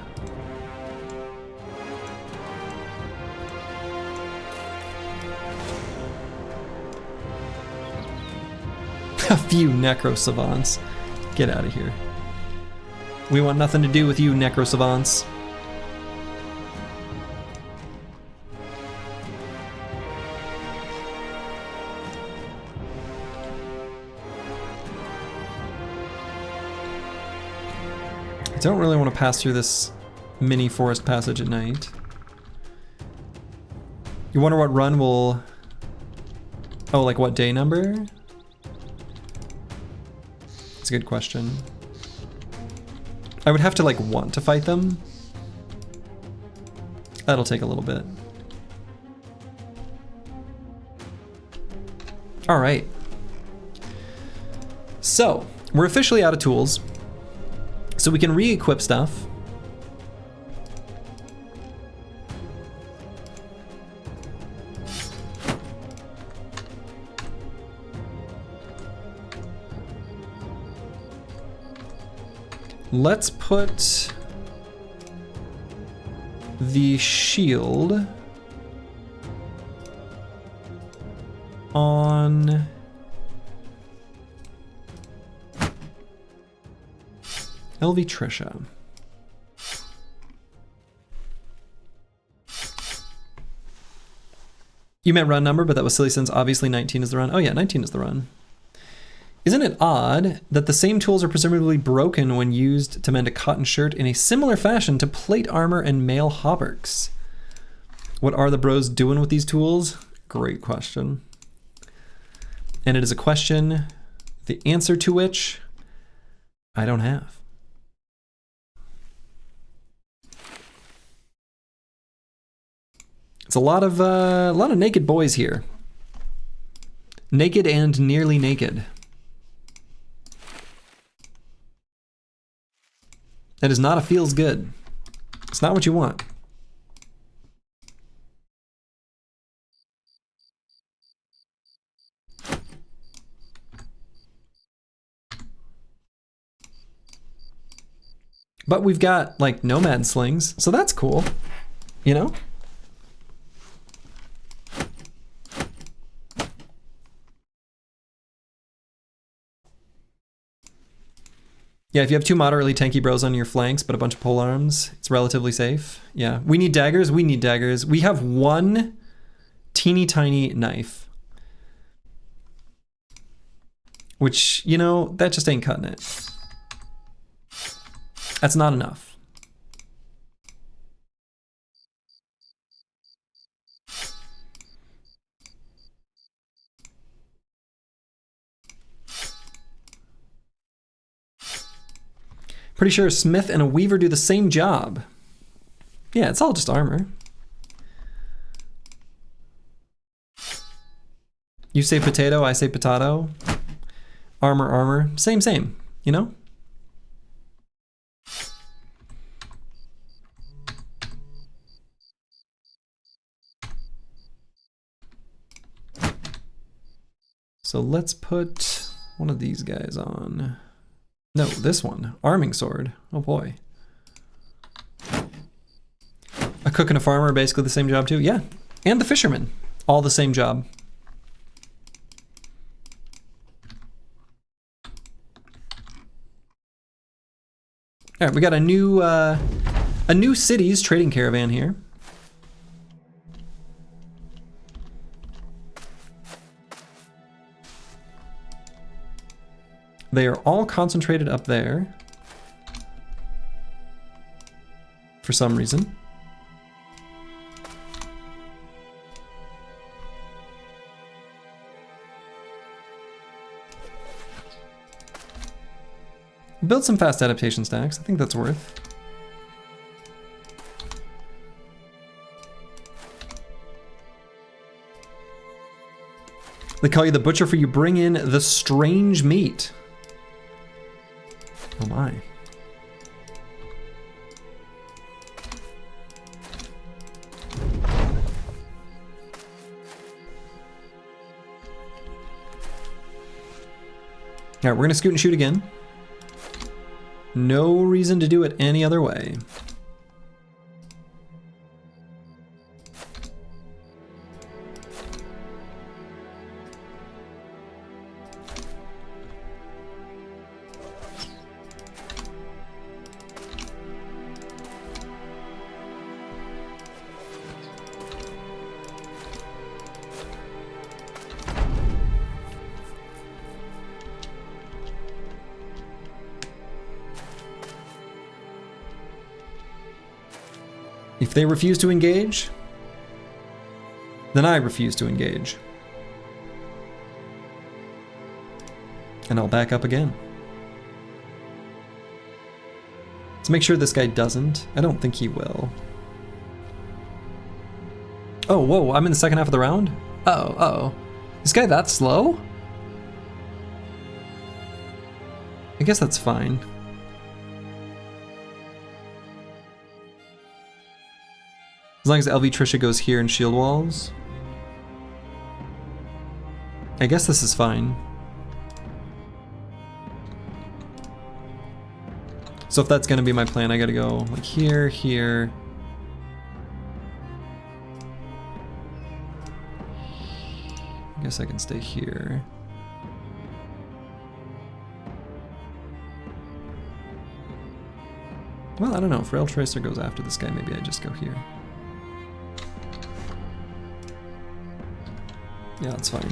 A few necro savants. Get out of here. We want nothing to do with you, necro savants. I don't really want to pass through this mini forest passage at night. You wonder what run will... Oh, like what day number? It's a good question. I would have to like want to fight them. That'll take a little bit. All right. So, we're officially out of tools. So we can re-equip stuff. Let's put the shield on LV Trisha. You meant run number, but that was silly since obviously 19 is the run. Oh yeah, 19 is the run. Isn't it odd that the same tools are presumably broken when used to mend a cotton shirt in a similar fashion to plate armor and mail hauberks? What are the bros doing with these tools? Great question. And it is a question, the answer to which I don't have. It's a lot of naked boys here. Naked and nearly naked. That is not a feels good. It's not what you want. But we've got like nomad slings, so that's cool, you know? Yeah, if you have 2 moderately tanky bros on your flanks, but a bunch of pole arms, it's relatively safe. Yeah, we need daggers. We need daggers. We have 1 teeny tiny knife. Which, you know, that just ain't cutting it. That's not enough. Pretty sure a smith and a weaver do the same job. Yeah, it's all just armor. You say potato, I say potato. Armor, armor, same, you know? So let's put one of these guys on. No, this one, arming sword. Oh boy. A cook and a farmer are basically the same job too, yeah. And the fisherman, all the same job. All right, we got a new cities trading caravan here. They are all concentrated up there for some reason. Build some fast adaptation stacks. I think that's worth. They call you the butcher for you bring in the strange meat. Oh my. All right, we're gonna scoot and shoot again. No reason to do it any other way. If they refuse to engage, then I refuse to engage. And I'll back up again. Let's make sure this guy doesn't. I don't think he will. Oh, whoa, I'm in the second half of the round? Uh-oh. This guy that slow? I guess that's fine. As long as LV Trisha goes here and shield walls. I guess this is fine. So if that's gonna be my plan, I gotta go like here, here. I guess I can stay here. Well, I don't know, if Rail Tracer goes after this guy, maybe I just go here. Yeah, that's fine.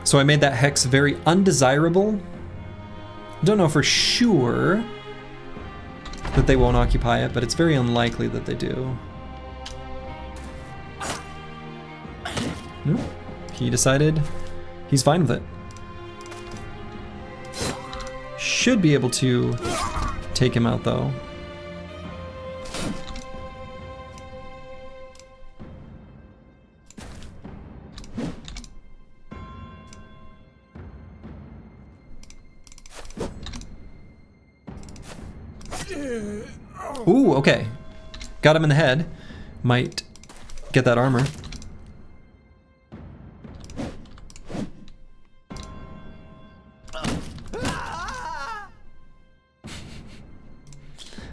So I made that hex very undesirable. Don't know for sure that they won't occupy it, but it's very unlikely that they do. Nope. He decided he's fine with it. Should be able to take him out though. Ooh, okay. Got him in the head. Might get that armor.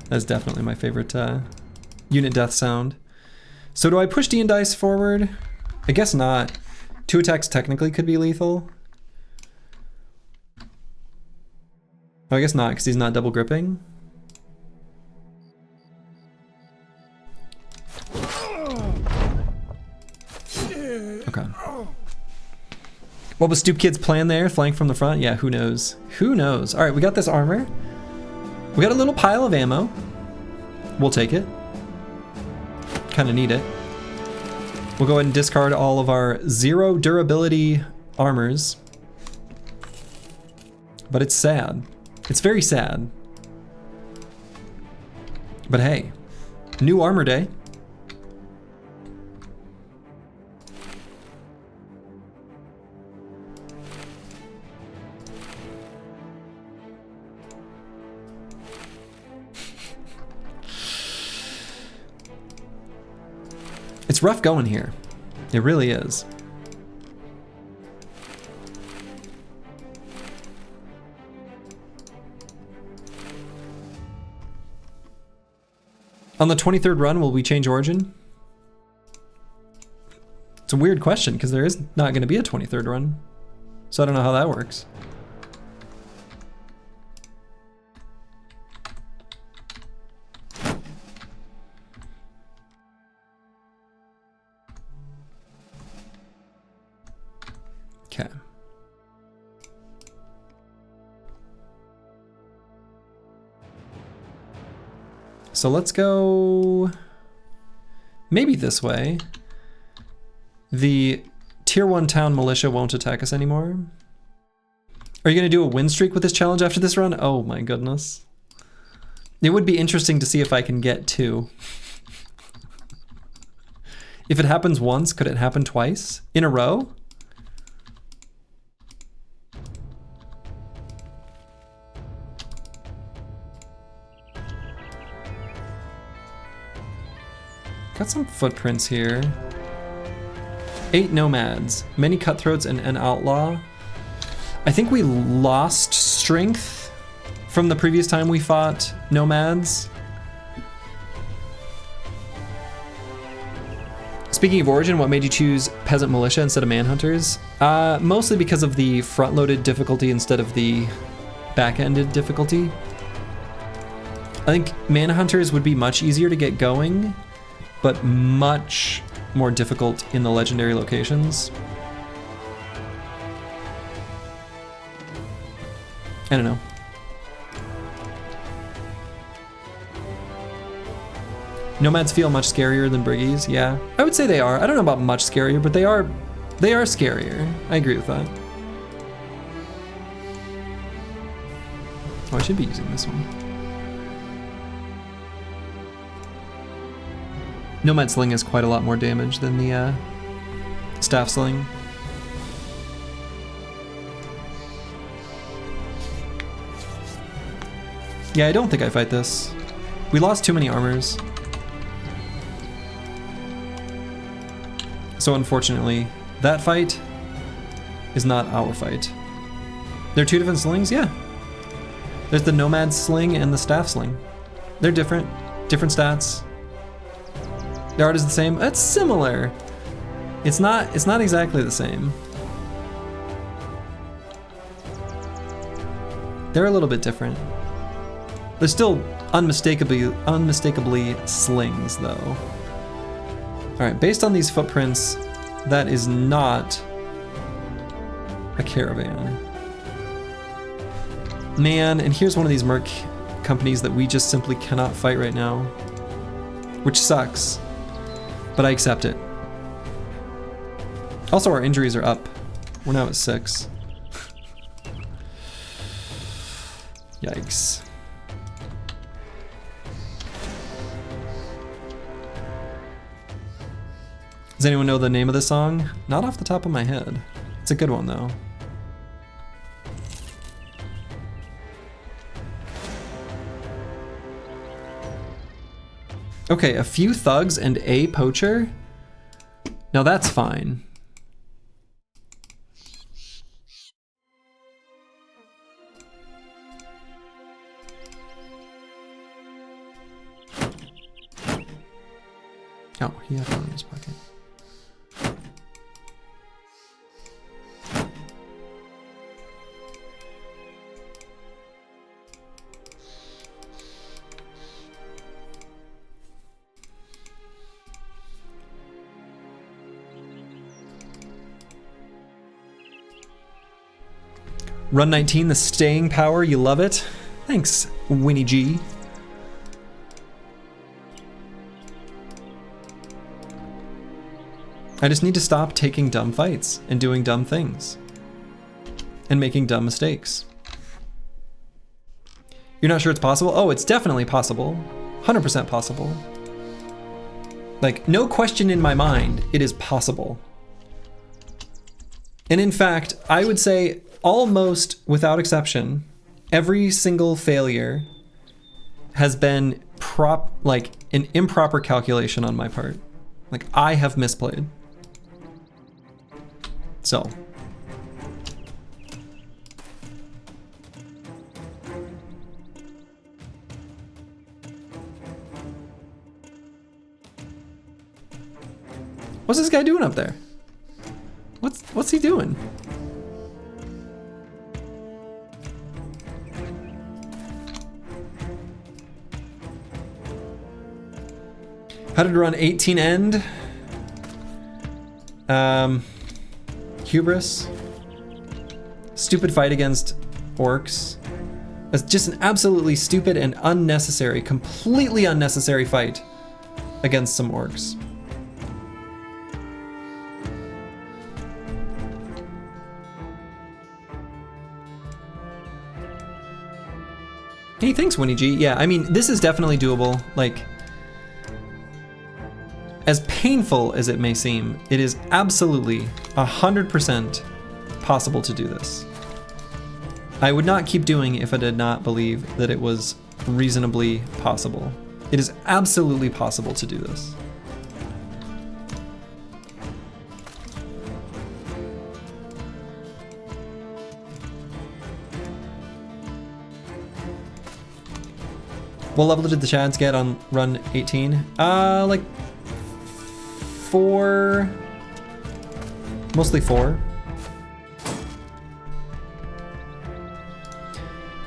That's definitely my favorite unit death sound. So do I push D and dice forward? I guess not. 2 attacks technically could be lethal. Oh, I guess not, because he's not double gripping. Okay. What was Stoop Kid's plan there? Flank from the front? Yeah, who knows? Who knows? All right, we got this armor. We got a little pile of ammo. We'll take it. Kind of need it. We'll go ahead and discard all of our 0 durability armors. But it's sad. It's very sad. But hey, new armor day. It's rough going here. It really is. On the 23rd run, will we change origin? It's a weird question because there is not going to be a 23rd run. So I don't know how that works. Okay. So let's go maybe this way. The tier 1 town militia won't attack us anymore. Are you gonna do a win streak with this challenge after this run? Oh my goodness. It would be interesting to see if I can get 2. If it happens once, could it happen twice in a row? Got some footprints here. 8 nomads, many cutthroats, and an outlaw. I think we lost strength from the previous time we fought nomads. Speaking of origin, what made you choose peasant militia instead of manhunters? Mostly because of the front-loaded difficulty instead of the back-ended difficulty. I think manhunters would be much easier to get going, but much more difficult in the legendary locations. I don't know. Nomads feel much scarier than Briggies, yeah. I would say they are. I don't know about much scarier, but they are scarier. I agree with that. Oh, I should be using this one. Nomad Sling has quite a lot more damage than the Staff Sling. Yeah, I don't think I fight this. We lost too many armors. So unfortunately, that fight is not our fight. There are 2 different slings? Yeah. There's the Nomad Sling and the Staff Sling. They're different stats. The art is the same. It's similar. It's not exactly the same. They're a little bit different. They're still unmistakably slings though. All right, based on these footprints, that is not a caravan. Man, and here's one of these merc companies that we just simply cannot fight right now, which sucks. But I accept it. Also, our injuries are up. We're now at 6. Yikes. Does anyone know the name of the song? Not off the top of my head. It's a good one though. Okay, a few thugs and a poacher? Now that's fine. Oh, he had one in his pocket. Run 19, the staying power, you love it. Thanks, Winnie G. I just need to stop taking dumb fights and doing dumb things and making dumb mistakes. You're not sure it's possible? Oh, it's definitely possible. 100% possible. Like, no question in my mind, it is possible. And in fact, I would say almost without exception, every single failure has been an improper calculation on my part. Like, I have misplayed. So. What's this guy doing up there? What's he doing? How did run 18 end? Hubris. Stupid fight against orcs. It's just an absolutely stupid and unnecessary, completely unnecessary fight against some orcs. Hey, thanks, Winnie G. Yeah, I mean, this is definitely doable. Like, as painful as it may seem, it is absolutely 100% possible to do this. I would not keep doing it if I did not believe that it was reasonably possible. It is absolutely possible to do this. What level did the Chads get on run 18? Like 4, mostly 4.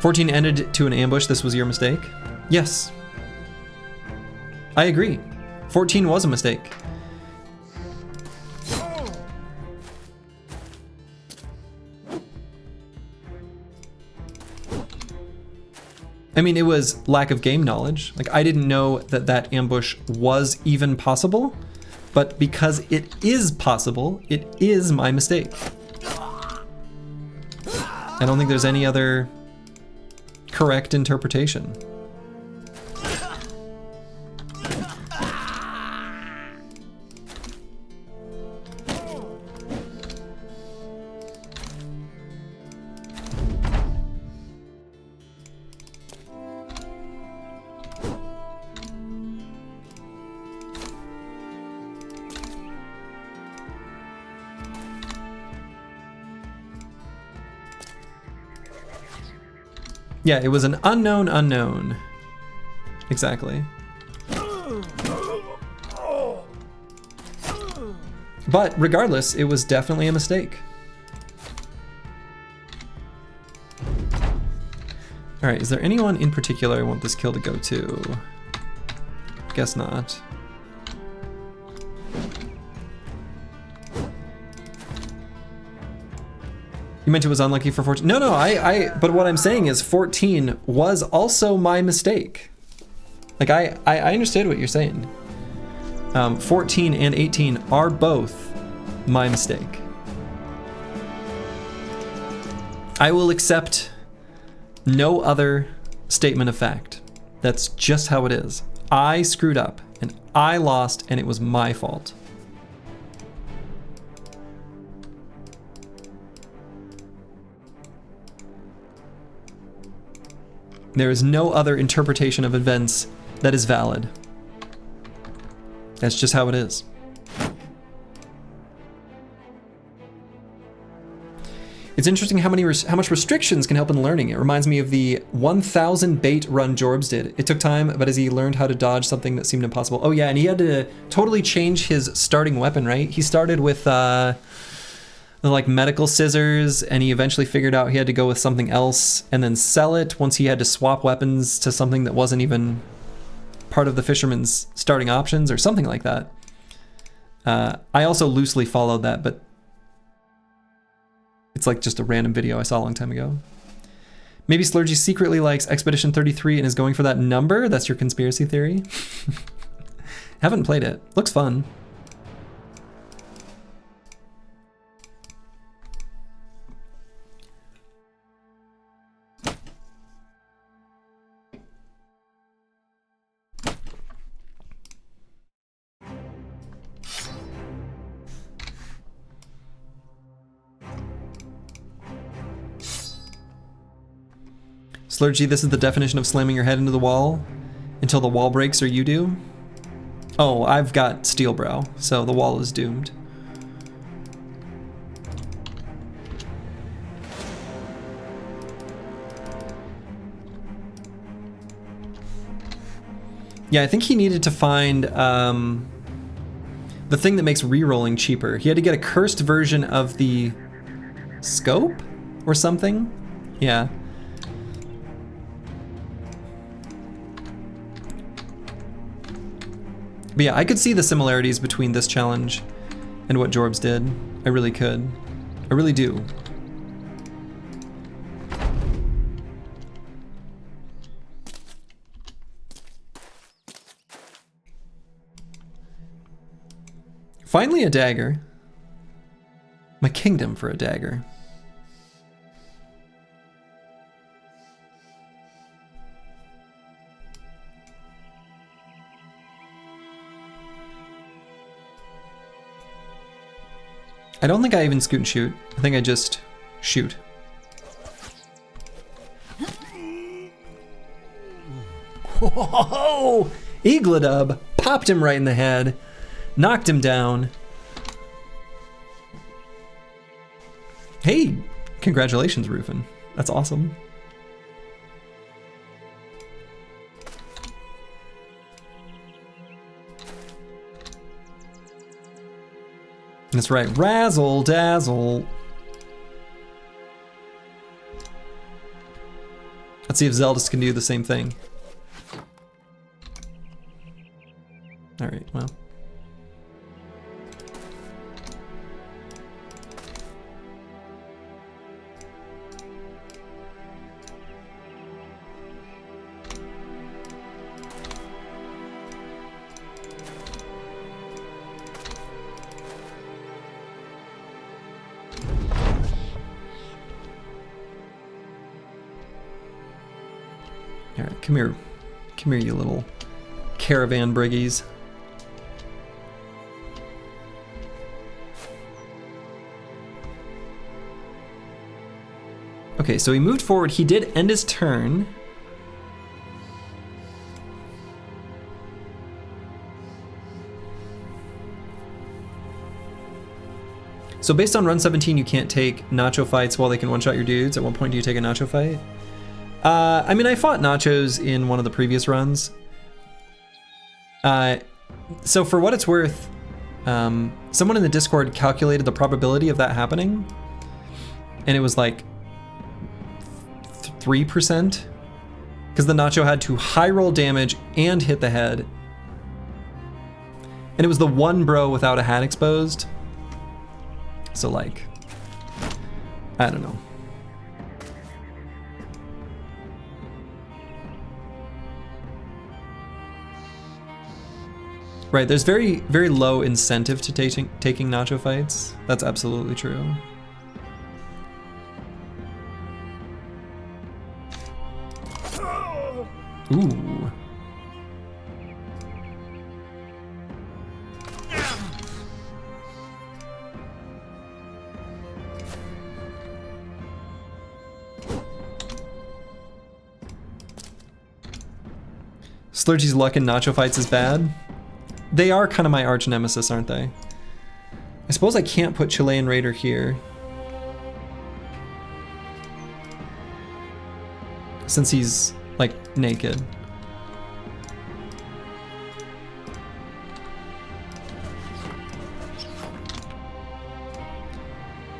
14 ended to an ambush. This was your mistake? Yes. I agree. 14 was a mistake. I mean, it was lack of game knowledge. Like, I didn't know that that ambush was even possible, but because it is possible, it is my mistake. I don't think there's any other correct interpretation. Yeah, it was an unknown unknown. Exactly. But regardless, it was definitely a mistake. All right, is there anyone in particular I want this kill to go to? Guess not. You meant it was unlucky for 14? No, but what I'm saying is 14 was also my mistake. Like, I understood what you're saying. 14 and 18 are both my mistake. I will accept no other statement of fact. That's just how it is. I screwed up and I lost and it was my fault. There is no other interpretation of events that is valid. That's just how it is. It's interesting how much restrictions can help in learning. It reminds me of the 1000 bait run Jorbs did. It took time, but as he learned how to dodge something that seemed impossible. Oh yeah, and he had to totally change his starting weapon, right? He started with like medical scissors, and he eventually figured out he had to go with something else and then sell it once he had to swap weapons to something that wasn't even part of the fisherman's starting options or something like that. I also loosely followed that, but It's like just a random video I saw a long time ago. Maybe Slurgy secretly likes Expedition 33 and is going for that number? That's your conspiracy theory? Haven't played it. Looks fun. Slurgy, this is the definition of slamming your head into the wall until the wall breaks or you do. Oh, I've got steel brow, so the wall is doomed. Yeah, I think he needed to find the thing that makes rerolling cheaper. He had to get a cursed version of the scope or something. Yeah. But yeah, I could see the similarities between this challenge and what Jorbs did. I really could. I really do. Finally a dagger. My kingdom for a dagger. I don't think I even scoot and shoot. I think I just shoot. Whoa! Eagledub popped him right in the head, knocked him down. Hey, congratulations, Rufin. That's awesome. That's right, razzle dazzle. Let's see if Zeldis can do the same thing. All right, well. All right, come here, you little caravan briggies. Okay, so he moved forward. He did end his turn. So based on run 17, you can't take nacho fights while they can one-shot your dudes. At what point do you take a nacho fight? I mean, I fought nachos in one of the previous runs. So for what it's worth, someone in the Discord calculated the probability of that happening, and it was like 3%, because the nacho had to high roll damage and hit the head. And it was the one bro without a hat exposed. So like, I don't know. Right, there's very, very low incentive to taking nacho fights. That's absolutely true. Ooh. Slurgy's luck in nacho fights is bad. They are kind of my arch nemesis, aren't they? I suppose I can't put Chilean Raider here, since he's like naked.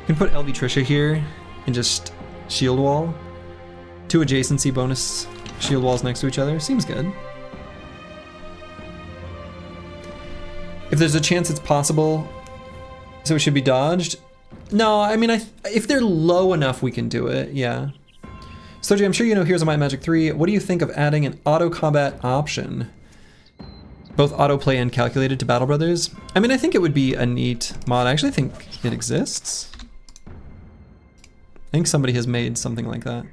You can put LV Trisha here and just shield wall. 2 adjacency bonus shield walls next to each other. Seems good. If there's a chance it's possible, so it should be dodged. No, I mean, if they're low enough, we can do it, yeah. Soji, I'm sure you know Heroes of Might and Magic 3. What do you think of adding an auto combat option? Both autoplay and calculated to Battle Brothers? I mean, I think it would be a neat mod. I actually think it exists. I think somebody has made something like that.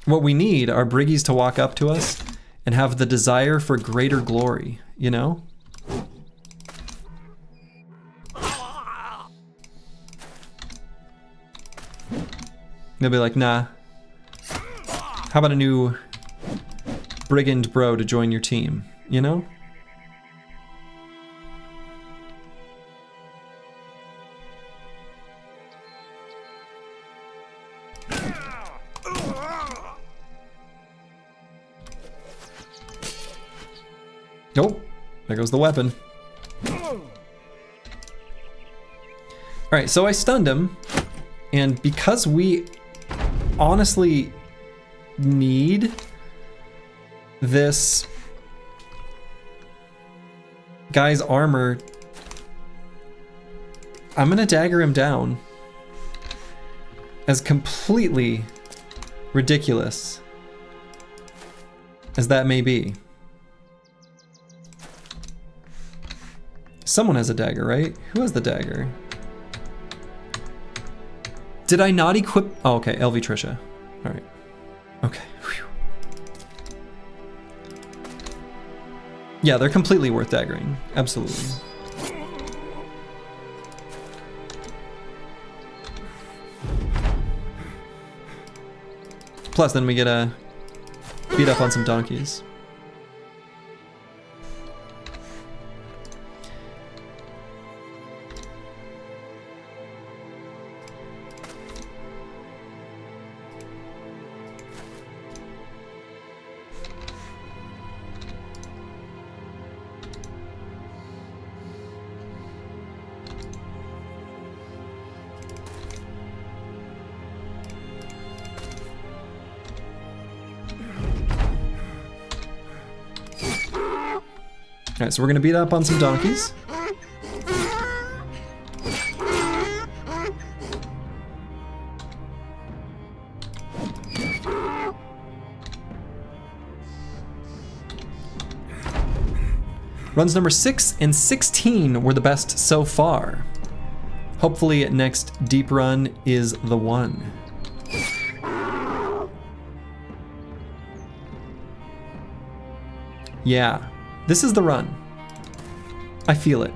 What we need are Briggies to walk up to us and have the desire for greater glory, you know? They'll be like, nah. How about a new brigand bro to join your team, you know? Nope, there goes the weapon. Alright, so I stunned him, and because we honestly need this guy's armor, I'm gonna dagger him down. As completely ridiculous as that may be. Someone has a dagger, right? Who has the dagger? Did I not equip? Oh, okay, LV Trisha. All right. Okay. Whew. Yeah, they're completely worth daggering. Absolutely. Plus, then we get a beat up on some donkeys. Alright, so we're gonna beat up on some donkeys. Runs number 6 and 16 were the best so far. Hopefully next deep run is the one. Yeah. This is the run. I feel it.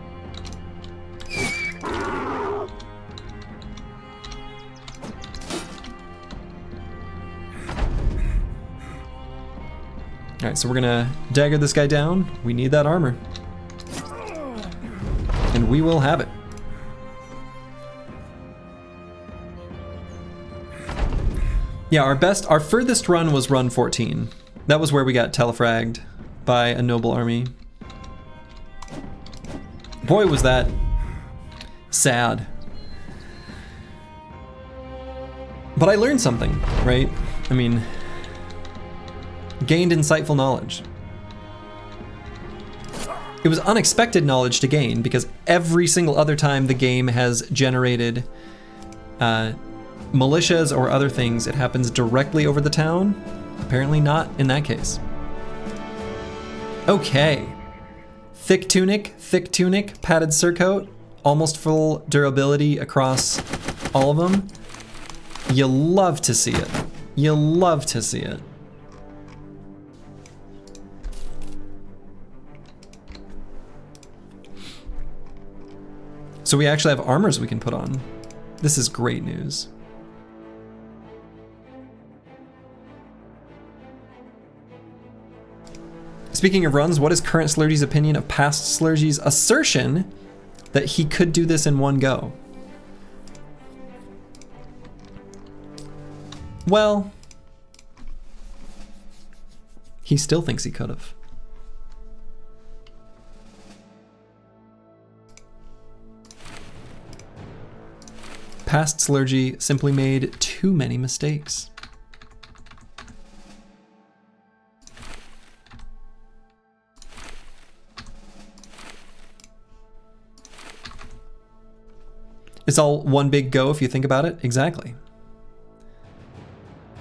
Alright, so we're gonna dagger this guy down. We need that armor. And we will have it. Yeah, our furthest run was run 14. That was where we got telefragged by a noble army. Boy, was that sad. But I learned something, right? I mean, gained insightful knowledge. It was unexpected knowledge to gain because every single other time the game has generated militias or other things, it happens directly over the town. Apparently not in that case. Okay. Thick tunic, padded surcoat, almost full durability across all of them. You love to see it. You love to see it. So we actually have armors we can put on. This is great news. Speaking of runs, what is current Slurgy's opinion of past Slurgy's assertion that he could do this in one go? Well, he still thinks he could have. Past Slurgy simply made too many mistakes. It's all one big go if you think about it. Exactly.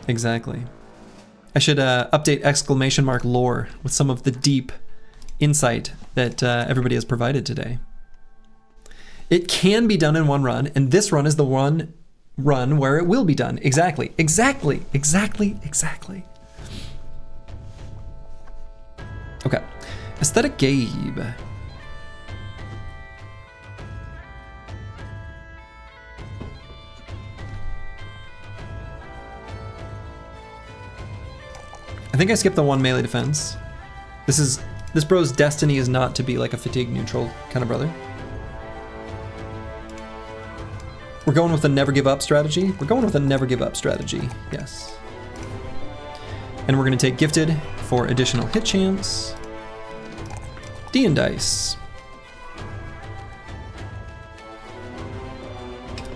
Exactly. I should update ! Lore with some of the deep insight that everybody has provided today. It can be done in one run, and this run is the one run where it will be done. Exactly, exactly, exactly, exactly. Okay, Aesthetic Gabe. I think I skipped the one melee defense. This bro's destiny is not to be like a fatigue neutral kind of brother. We're going with a never give up strategy. We're going with a never give up strategy, yes. And we're gonna take Gifted for additional hit chance. D and dice.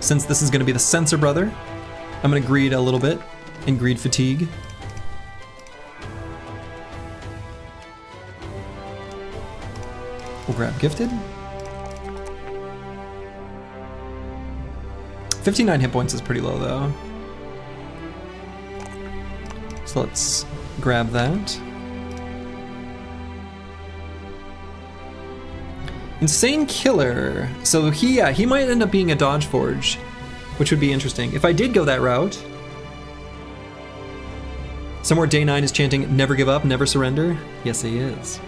Since this is gonna be the Sensor brother, I'm gonna greed a little bit and greed fatigue. We'll grab Gifted. 59 hit points is pretty low though. So let's grab that. Insane Killer. So he might end up being a Dodge Forge, which would be interesting. If I did go that route, somewhere Day 9 is chanting never give up, never surrender. Yes, he is.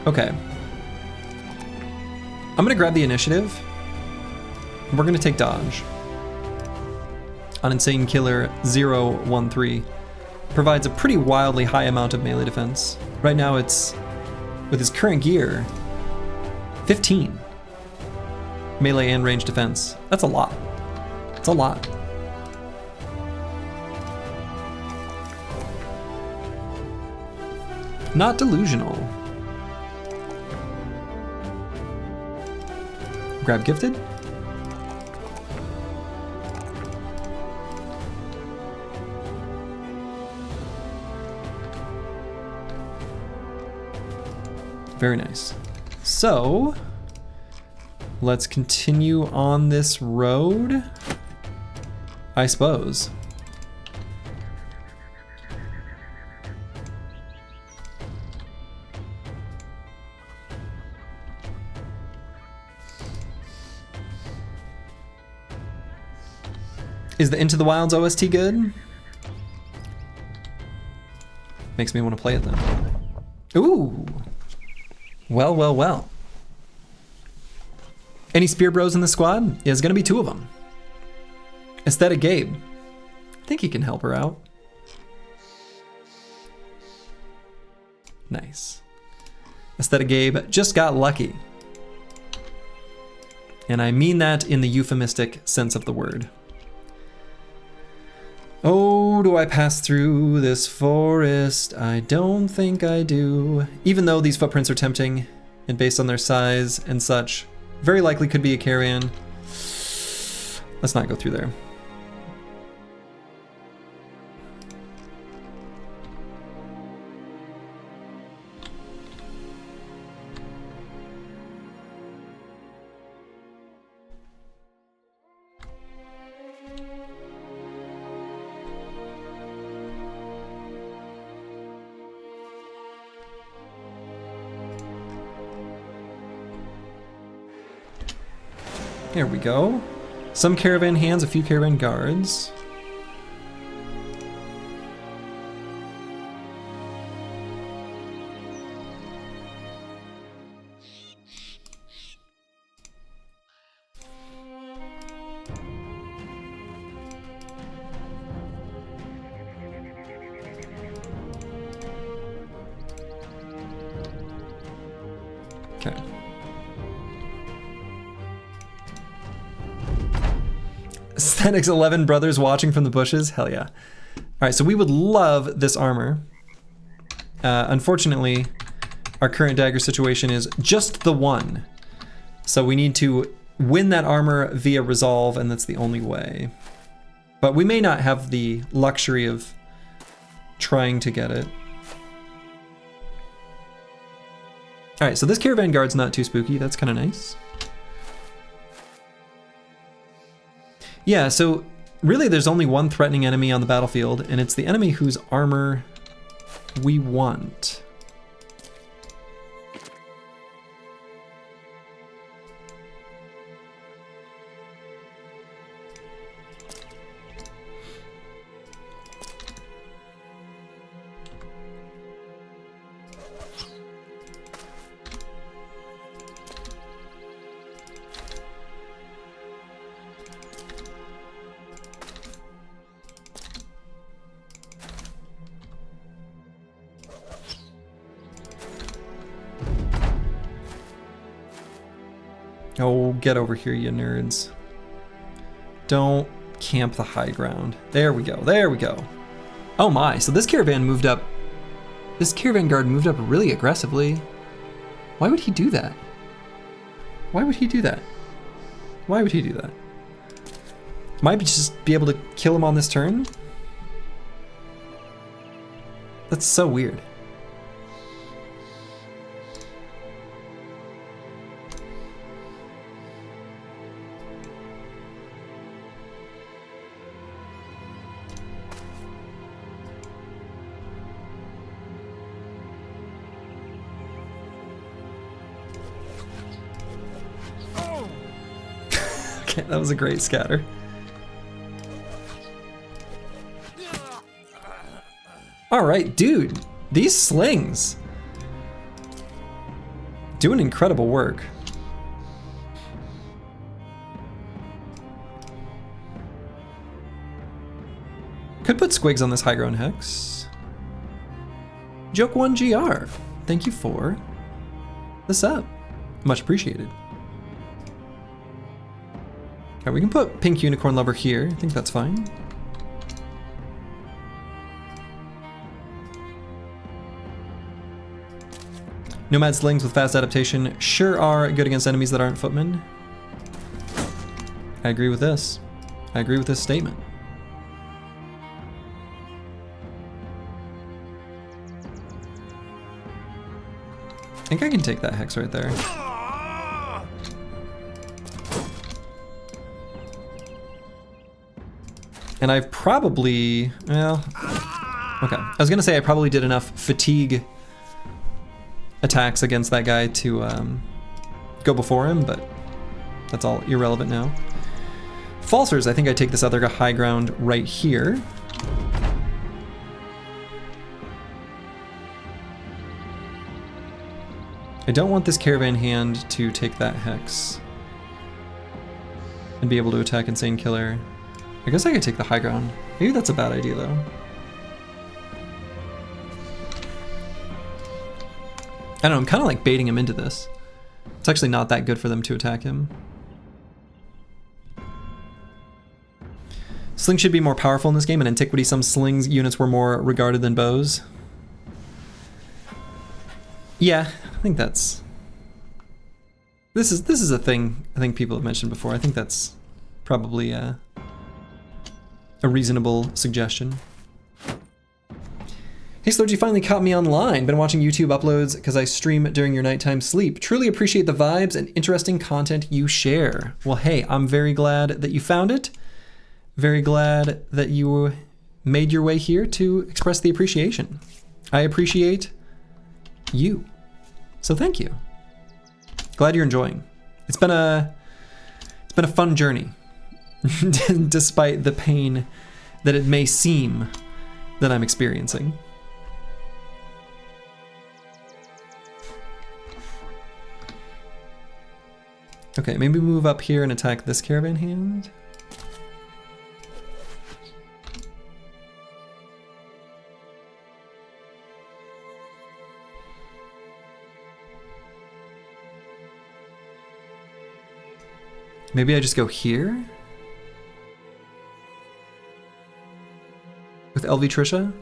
Okay. I'm gonna grab the initiative. We're gonna take dodge. On Insane Killer 013. Provides a pretty wildly high amount of melee defense. Right now it's, with his current gear, 15. Melee and range defense. That's a lot. It's a lot. Not delusional. Grab Gifted. Very nice. So, let's continue on this road, I suppose. Is the Into the Wilds OST good? Makes me want to play it then. Ooh. Well, well, well. Any Spear Bros in the squad? Yeah, there's gonna be 2 of them. Aesthetic Gabe. I think he can help her out. Nice. Aesthetic Gabe just got lucky. And I mean that in the euphemistic sense of the word. Oh, do I pass through this forest? I don't think I do. Even though these footprints are tempting, and based on their size and such, very likely could be a caravan. Let's not go through there. There we go. Some caravan hands, a few caravan guards. Okay. Aesthetics 11 brothers watching from the bushes. Hell yeah. All right, so we would love this armor. Unfortunately, our current dagger situation is just the one. So we need to win that armor via resolve, and that's the only way. But we may not have the luxury of trying to get it. All right, so this caravan guard's not too spooky. That's kind of nice. Yeah, so really there's only one threatening enemy on the battlefield, and it's the enemy whose armor we want. Oh, get over here, you nerds. Don't camp the high ground. There we go, there we go. Oh my, so this caravan moved up. This caravan guard moved up really aggressively. Why would he do that? Why would he do that? Why would he do that? Might just be able to kill him on this turn? That's so weird. That was a great scatter. All right, dude, these slings doing incredible work. Could put squigs on this high ground hex. Joke1GR, thank you for the sub. Much appreciated. Okay, we can put pink unicorn lover here. I think that's fine. Nomad slings with fast adaptation sure are good against enemies that aren't footmen. I agree with this. I agree with this statement. I think I can take that hex right there. And I've probably, well, okay. I was gonna say I probably did enough fatigue attacks against that guy to go before him, but that's all irrelevant now. Falsers, I think I take this other high ground right here. I don't want this caravan hand to take that hex and be able to attack Insane Killer. I guess I could take the high ground. Maybe that's a bad idea though. I don't know, I'm kind of like baiting him into this. It's actually not that good for them to attack him. Slings should be more powerful in this game. In Antiquity, some slings units were more regarded than bows. Yeah, I think that's... This is a thing I think people have mentioned before. I think that's probably a reasonable suggestion. Hey Slurge, you finally caught me online. Been watching YouTube uploads because I stream during your nighttime sleep. Truly appreciate the vibes and interesting content you share. Well, hey, I'm very glad that you found it. Very glad that you made your way here to express the appreciation. I appreciate you. So thank you. Glad you're enjoying. It's been a fun journey. Despite the pain that it may seem that I'm experiencing. Okay, maybe move up here and attack this caravan hand. Maybe I just go here? With LV Trisha?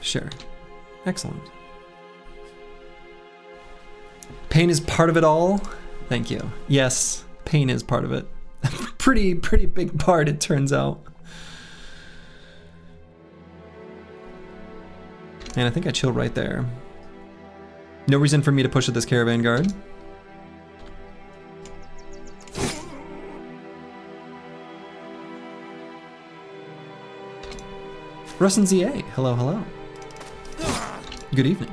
Sure. Excellent. Pain is part of it all. Thank you. Yes, pain is part of it. pretty big part, it turns out. And I think I chill right there. No reason for me to push at this caravan guard. Rustin ZA, hello, hello. Good evening.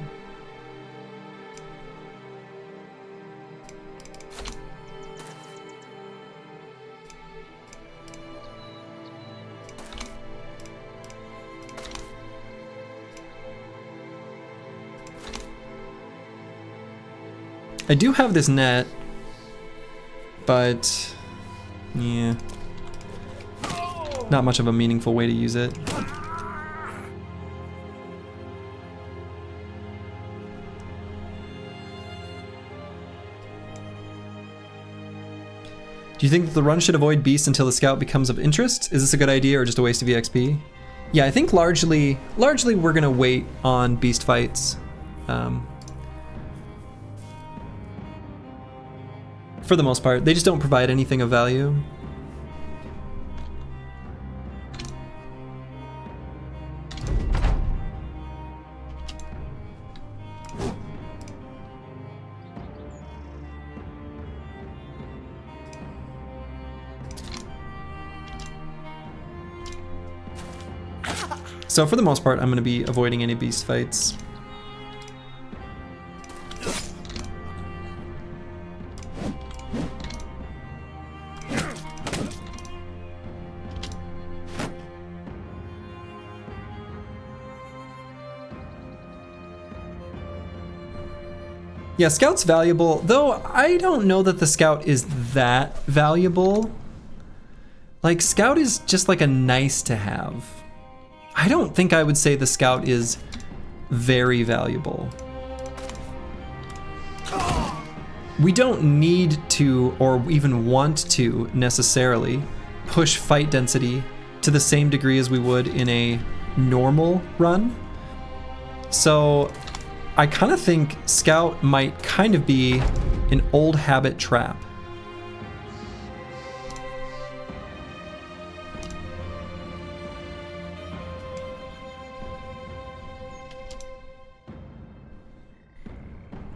I do have this net, but yeah, not much of a meaningful way to use it. Do you think that the run should avoid beasts until the scout becomes of interest? Is this a good idea or just a waste of EXP? Yeah, I think largely we're gonna wait on beast fights. For the most part, they just don't provide anything of value. So for the most part, I'm going to be avoiding any beast fights. Yeah, Scout's valuable, though I don't know that the Scout is that valuable. Like, Scout is just like a nice to have. I don't think I would say the Scout is very valuable. We don't need to, or even want to, necessarily push fight density to the same degree as we would in a normal run. So I kind of think Scout might kind of be an old habit trap.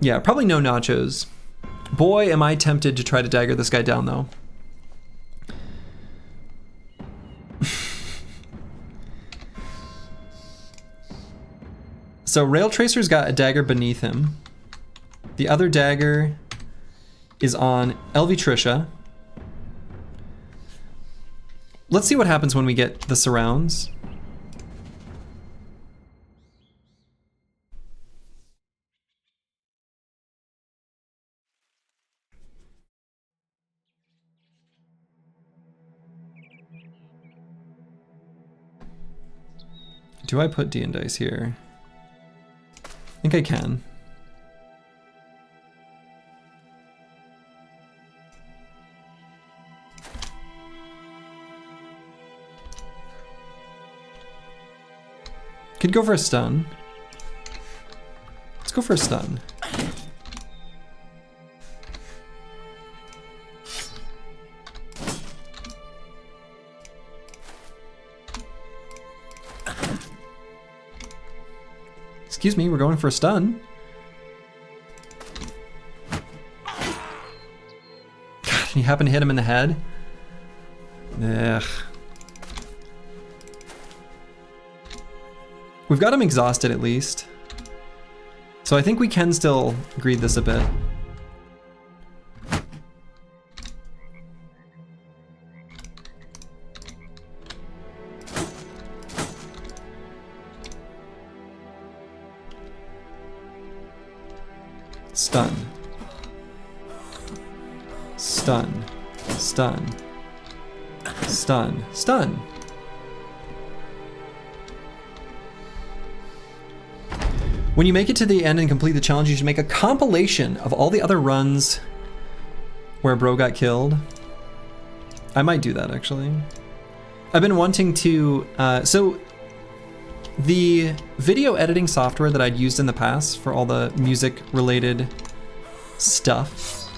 Yeah, probably no nachos. Boy, am I tempted to try to dagger this guy down, though. So Rail Tracer's got a dagger beneath him. The other dagger is on LV Trisha. Let's see what happens when we get the surrounds. Do I put D and dice here? I think I can. Could go for a stun. Let's go for a stun. Excuse me, we're going for a stun. God, you happen to hit him in the head? Ugh. We've got him exhausted at least. So I think we can still greed this a bit. Stun. Stun. Stun. Stun. Stun. When you make it to the end and complete the challenge, you should make a compilation of all the other runs where bro got killed. I might do that, actually. I've been wanting to... so the video editing software that I'd used in the past for all the music-related stuff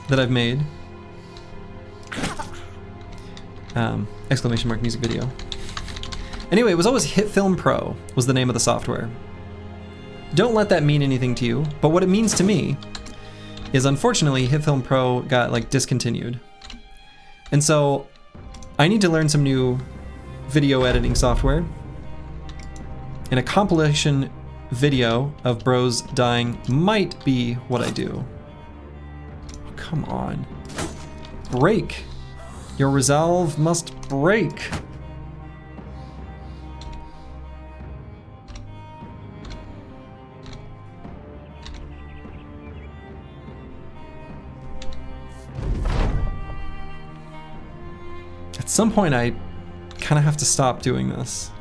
that I've made. Exclamation mark music video. Anyway, it was always HitFilm Pro was the name of the software. Don't let that mean anything to you, but what it means to me is unfortunately HitFilm Pro got like discontinued. And so I need to learn some new video editing software. And a compilation video of bros dying might be what I do. Oh, come on. Break. Your resolve must break. At some point I kind of have to stop doing this.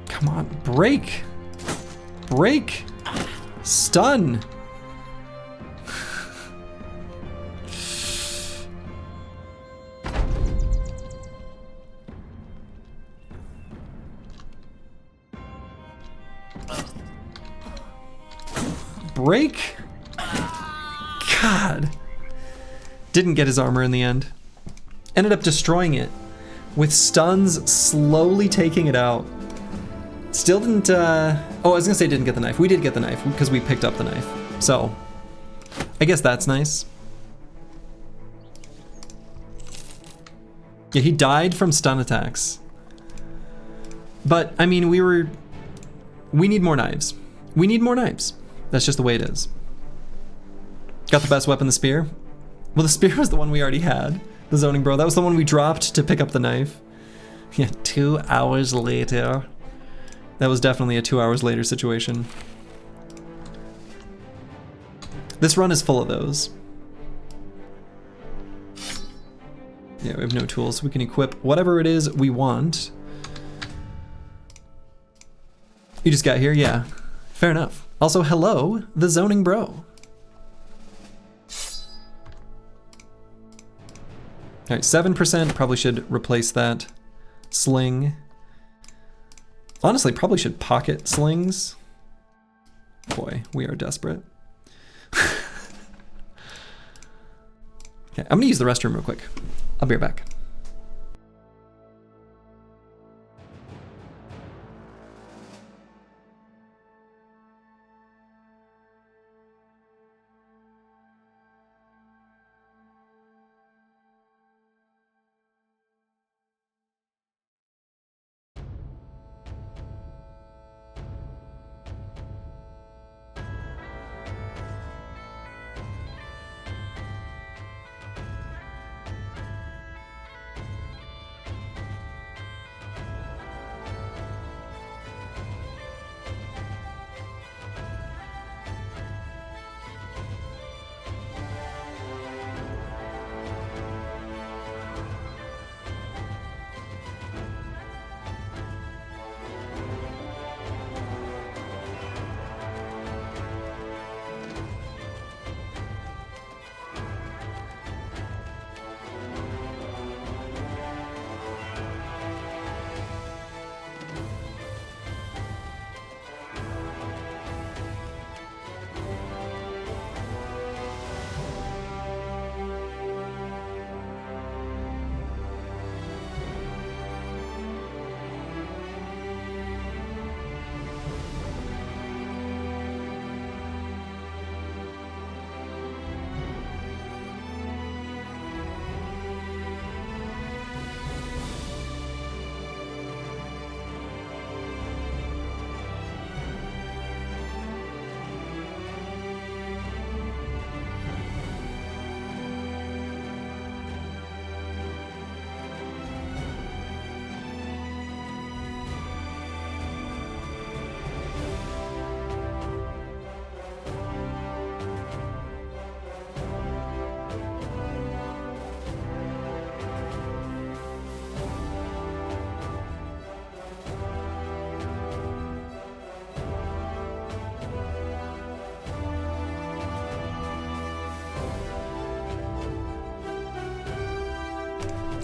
Come on, break! Break! Stun! Break? God. Didn't get his armor in the end. Ended up destroying it with stuns slowly taking it out. Still didn't, oh, I was gonna say didn't get the knife. We did get the knife because we picked up the knife. So, I guess that's nice. Yeah, he died from stun attacks. But, I mean, we need more knives. We need more knives. That's just the way it is. Got the best weapon, the spear. Well, the spear was the one we already had. The zoning bro, that was the one we dropped to pick up the knife. Yeah, 2 hours later. That was definitely a 2 hours later situation. This run is full of those. Yeah, we have no tools. We can equip whatever it is we want. You just got here? Yeah. Fair enough. Also, hello, the zoning bro. Alright, 7%, probably should replace that. Sling. Honestly, probably should pocket slings. Boy, we are desperate. Okay, I'm gonna use the restroom real quick. I'll be right back.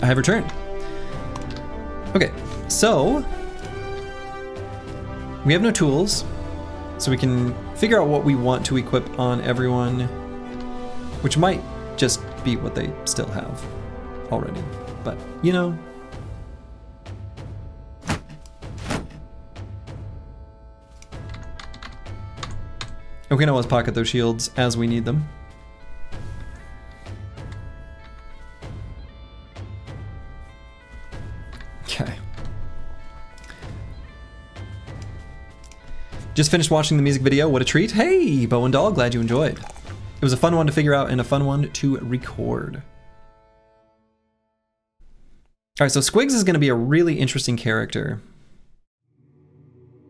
I have returned. Okay, so we have no tools, so we can figure out what we want to equip on everyone, which might just be what they still have already, but you know. We can always pocket those shields as we need them. Okay. Just finished watching the music video. What a treat. Hey, Bow and Doll, glad you enjoyed. It was a fun one to figure out and a fun one to record. All right, so Squigs is going to be a really interesting character.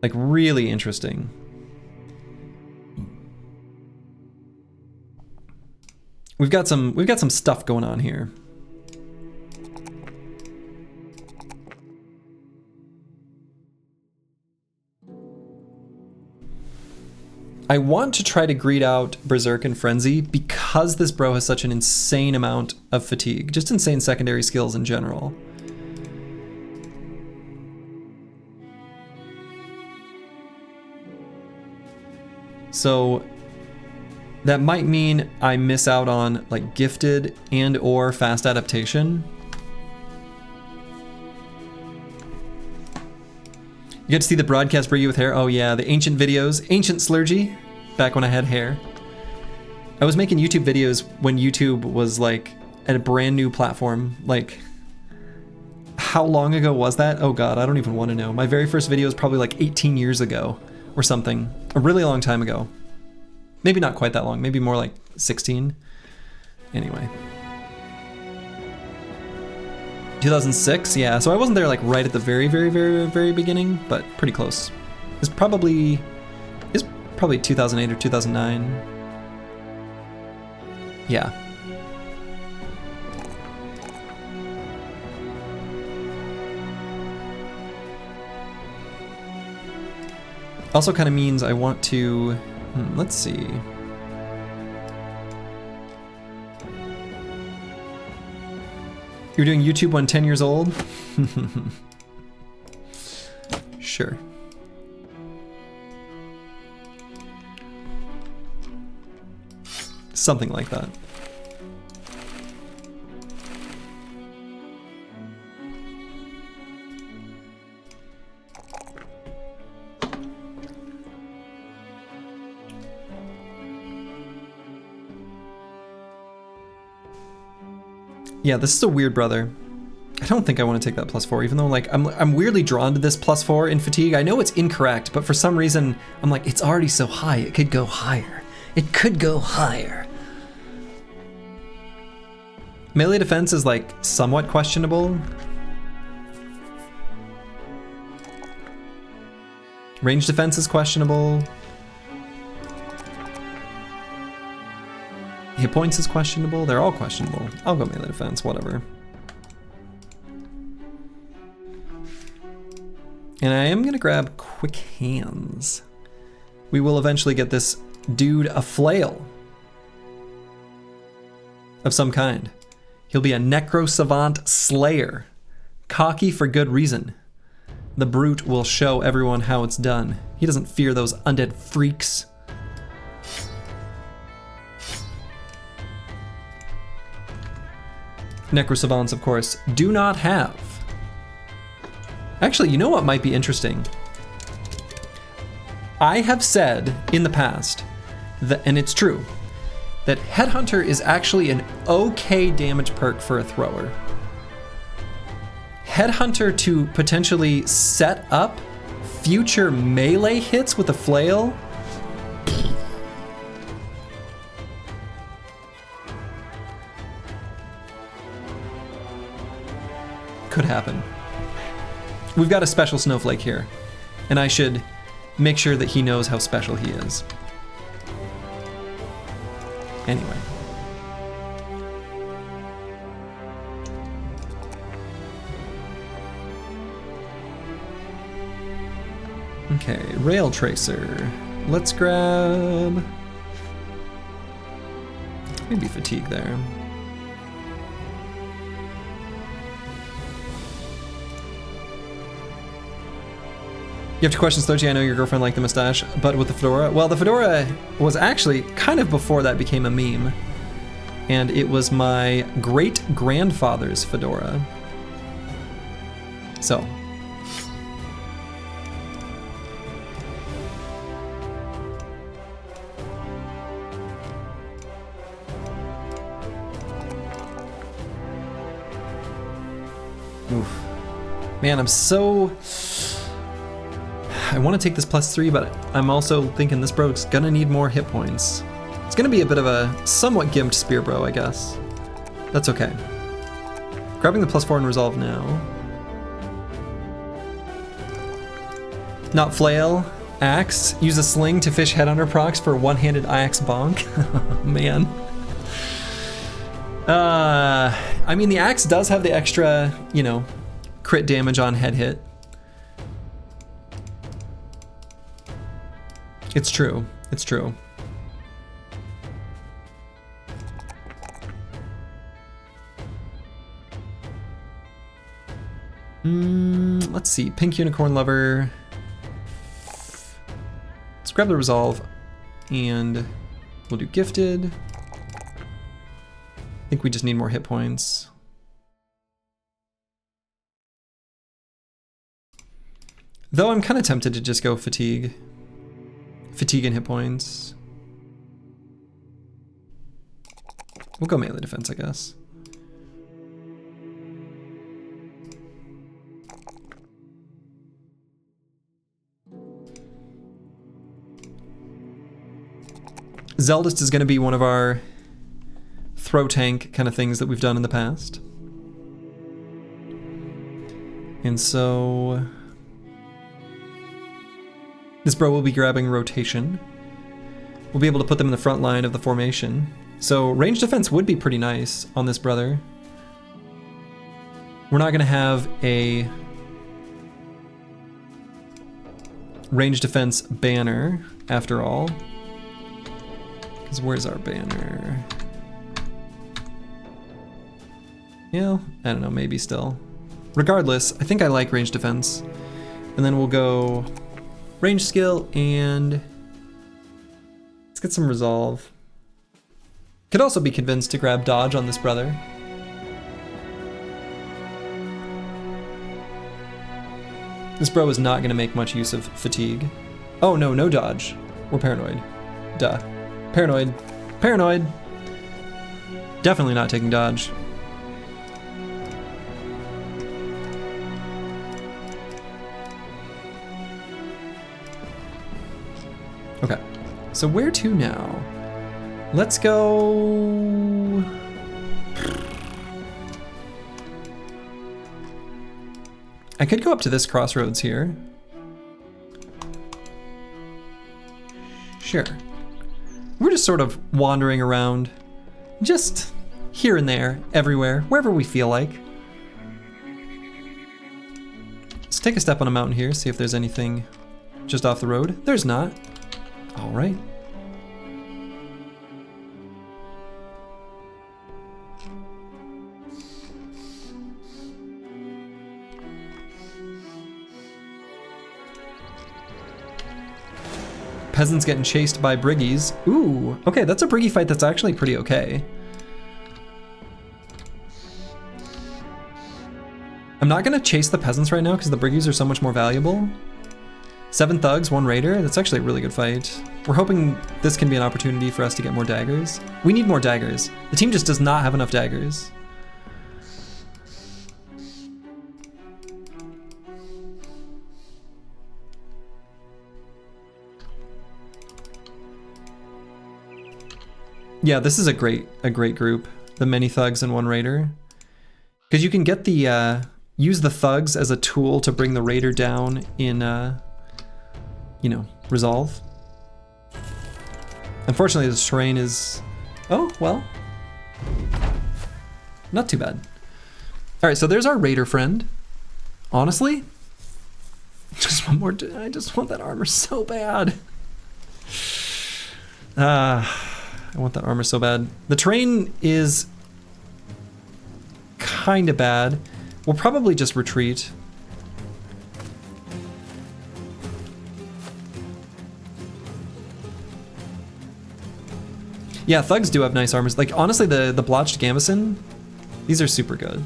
Like, really interesting. We've got some stuff going on here. I want to try to greet out Berserk and Frenzy because this bro has such an insane amount of fatigue, just insane secondary skills in general. So that might mean I miss out on like gifted and or fast adaptation. You get to see the broadcast Briggy with hair. Oh yeah, the ancient videos, ancient Slurgy, back when I had hair. I was making YouTube videos when YouTube was like at a brand new platform. Like, how long ago was that? Oh God, I don't even want to know. My very first video was probably like 18 years ago or something. A really long time ago. Maybe not quite that long, maybe more like 16. Anyway. 2006, yeah, so I wasn't there like right at the very beginning, but pretty close. It's probably 2008 or 2009. Yeah. Also kind of means I want to, let's see. You're doing YouTube when 10 years old? Sure. Something like that. Yeah, this is a weird brother. I don't think I want to take that +4, even though like I'm weirdly drawn to this +4 in fatigue. I know it's incorrect, but for some reason I'm like, it's already so high, it could go higher. It could go higher. Melee defense is like somewhat questionable. Range defense is questionable. Hit points is questionable. They're all questionable. I'll go melee defense, whatever. And I am gonna grab quick hands. We will eventually get this dude a flail of some kind. He'll be a necro savant slayer. Cocky for good reason. The brute will show everyone how it's done. He doesn't fear those undead freaks. Necro savants, of course, do not have. Actually, you know what might be interesting? I have said in the past, that, and it's true, that Headhunter is actually an okay damage perk for a thrower. Headhunter to potentially set up future melee hits with a flail. Could happen. We've got a special snowflake here, and I should make sure that he knows how special he is. Anyway. Okay, Rail Tracer. Let's grab maybe fatigue there. You have to question Stochi, I know your girlfriend liked the mustache, but with the fedora? Well, the fedora was actually kind of before that became a meme. And it was my great-grandfather's fedora. So. Oof. Man, I'm so... I want to take this +3, but I'm also thinking this bro's gonna need more hit points. It's gonna be a bit of a somewhat gimped spear bro, I guess. That's okay. Grabbing the +4 and resolve now. Not flail. Axe. Use a sling to fish headhunter procs for one-handed axe bonk. Oh, man. I mean, the axe does have the extra, you know, crit damage on head hit. It's true. It's true. Let's see. Pink Unicorn Lover. Let's grab the resolve and we'll do gifted. I think we just need more hit points. Though I'm kind of tempted to just go fatigue. Fatigue and hit points. We'll go melee defense, I guess. Zeldust is going to be one of our throw tank kind of things that we've done in the past. And so this bro will be grabbing rotation. We'll be able to put them in the front line of the formation. So range defense would be pretty nice on this brother. We're not going to have a range defense banner after all. Because where's our banner? Yeah, I don't know, maybe still. Regardless, I think I like range defense. And then we'll go range skill and let's get some resolve. Could also be convinced to grab dodge on this brother. This bro is not gonna make much use of fatigue. Oh no, no dodge. We're paranoid. Duh. Paranoid. Paranoid. Definitely not taking dodge. Okay, so where to now? Let's go... I could go up to this crossroads here. Sure. We're just sort of wandering around, just here and there, everywhere, wherever we feel like. Let's take a step on a mountain here, see if there's anything just off the road. There's not. All right. Peasants getting chased by briggies. Ooh, okay, that's a briggy fight that's actually pretty okay. I'm not gonna chase the peasants right now because the briggies are so much more valuable. 7 thugs, 1 raider, that's actually a really good fight. We're hoping this can be an opportunity for us to get more daggers. We need more daggers. The team just does not have enough daggers. Yeah, this is a great group. The many thugs and 1 raider. Because you can get the, use the thugs as a tool to bring the raider down in, you know, resolve. Unfortunately, this terrain is, oh, well, not too bad. All right, so there's our raider friend. Honestly, just one more, I just want that armor so bad. I want that armor so bad. The terrain is kind of bad. We'll probably just retreat. Yeah, thugs do have nice armors. Like, honestly, the blotched gambeson, these are super good.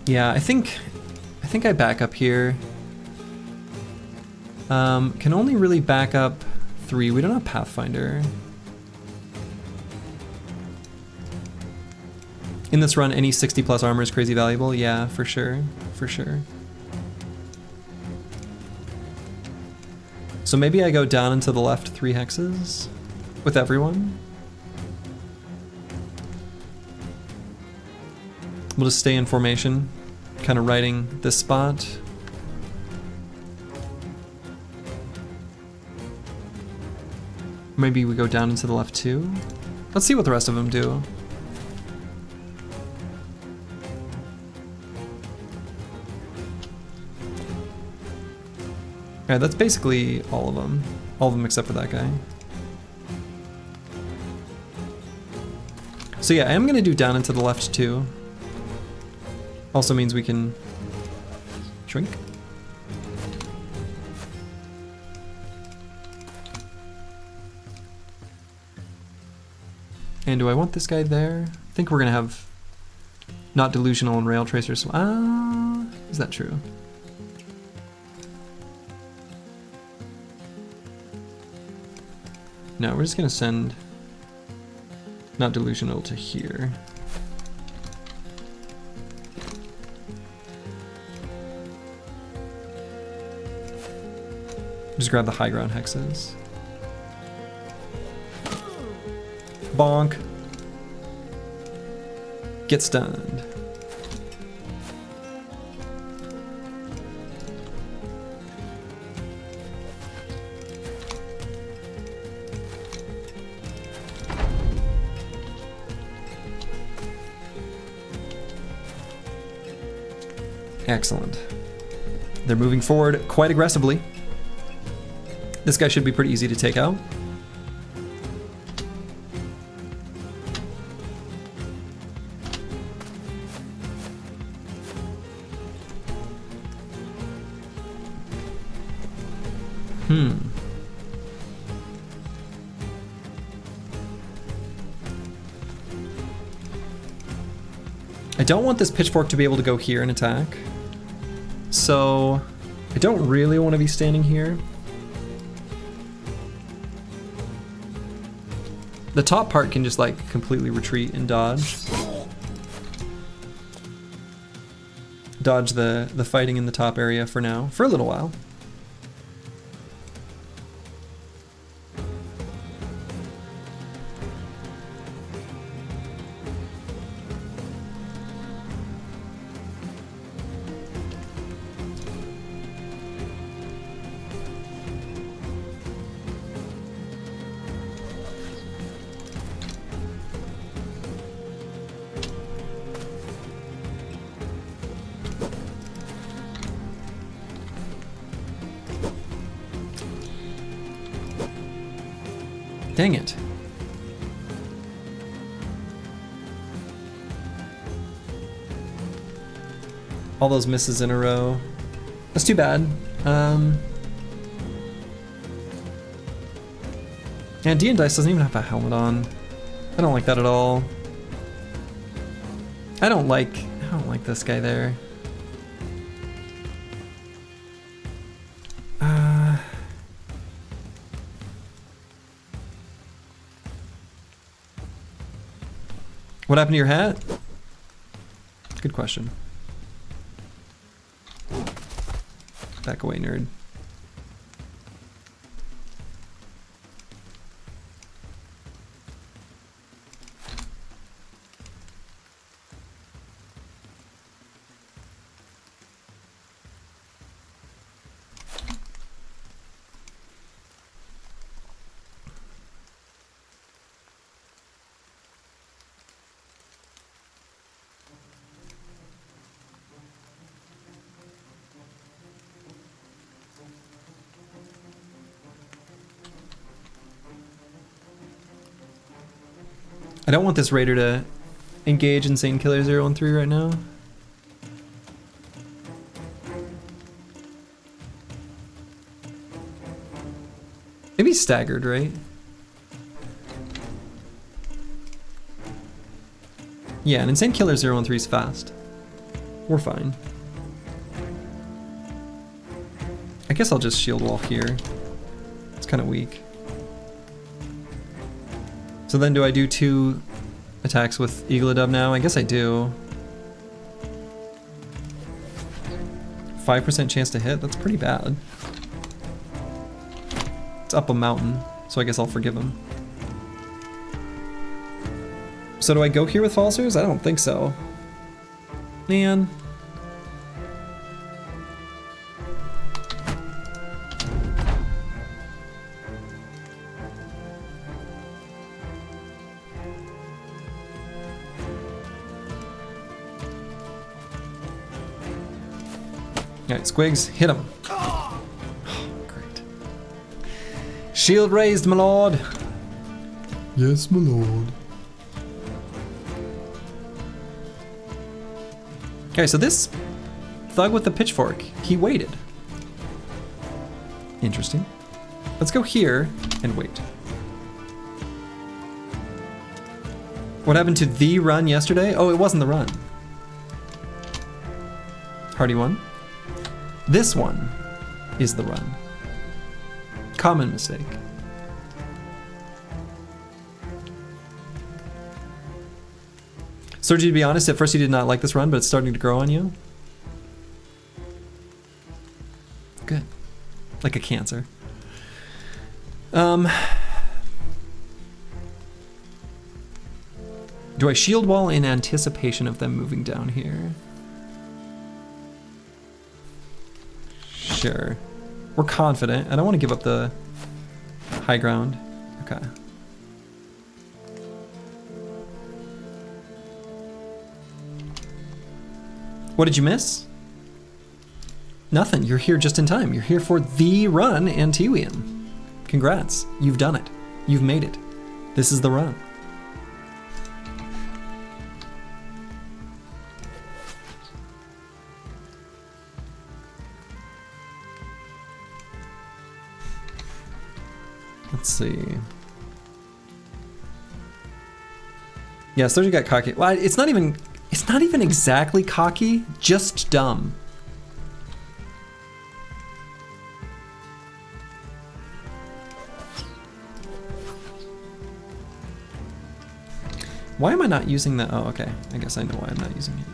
Yeah, I think I back up here. Can only really back up 3. We don't have Pathfinder. In this run, any 60 plus armor is crazy valuable. Yeah, for sure, for sure. So maybe I go down and to the left 3 hexes with everyone. We'll just stay in formation, kind of riding this spot. Maybe we go down into the left too. Let's see what the rest of them do. Alright, that's basically all of them. All of them except for that guy. So yeah, I am gonna do down into the left too. Also means we can shrink. And do I want this guy there? I think we're gonna have not delusional and rail tracers. Is that true? No, we're just gonna send not delusional to here. Just grab the high ground hexes. Bonk. Get stunned. Excellent. They're moving forward quite aggressively. This guy should be pretty easy to take out. I don't want this pitchfork to be able to go here and attack. So I don't really want to be standing here. The top part can just like completely retreat and dodge. Dodge the fighting in the top area for now, for a little while. Dang it. All those misses in a row. That's too bad. And D and Dice doesn't even have a helmet on. I don't like that at all. I don't like this guy there. What happened to your hat? Good question. Back away, nerd. I don't want this raider to engage Insane Killer 013 right now. Maybe staggered, right? Yeah, an Insane Killer 013 is fast. We're fine. I guess I'll just shield wall here. It's kind of weak. So then do I do 2 attacks with EELI now? I guess I do. 5% chance to hit? That's pretty bad. It's up a mountain, so I guess I'll forgive him. So do I go here with Falsers? I don't think so. Man. Alright, Squigs, hit him. Oh, great. Shield raised, my lord. Yes, my lord. Okay, so this thug with the pitchfork, he waited. Interesting. Let's go here and wait. What happened to the run yesterday? Oh, it wasn't the run. Hardy one. This one is the run. Common mistake. Sergi, to be honest, at first you did not like this run, but it's starting to grow on you. Good. Like a cancer. Do I shield wall in anticipation of them moving down here? Sure. We're confident. I don't want to give up the high ground. Okay. What did you miss? Nothing. You're here just in time. You're here for the run, Antiwian. Congrats. You've done it. You've made it. This is the run. Let's see. Yeah, Sergi got cocky. Well, it's not even exactly cocky, just dumb. Why am I not using that? Oh, okay. I guess I know why I'm not using it.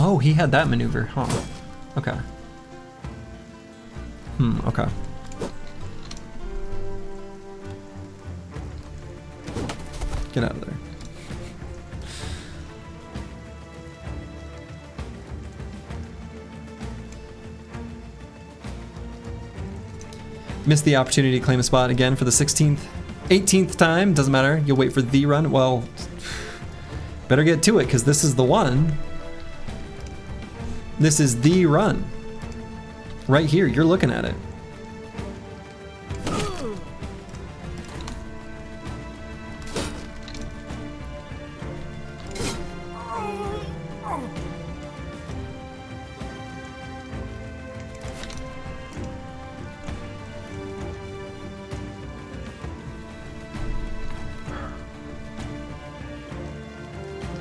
Oh, he had that maneuver, huh? Okay. Okay. Get out of there. Missed the opportunity to claim a spot again for the 16th, 18th time. Doesn't matter. You'll wait for the run. Well, better get to it, because this is the one. This is the run. Right here, you're looking at it.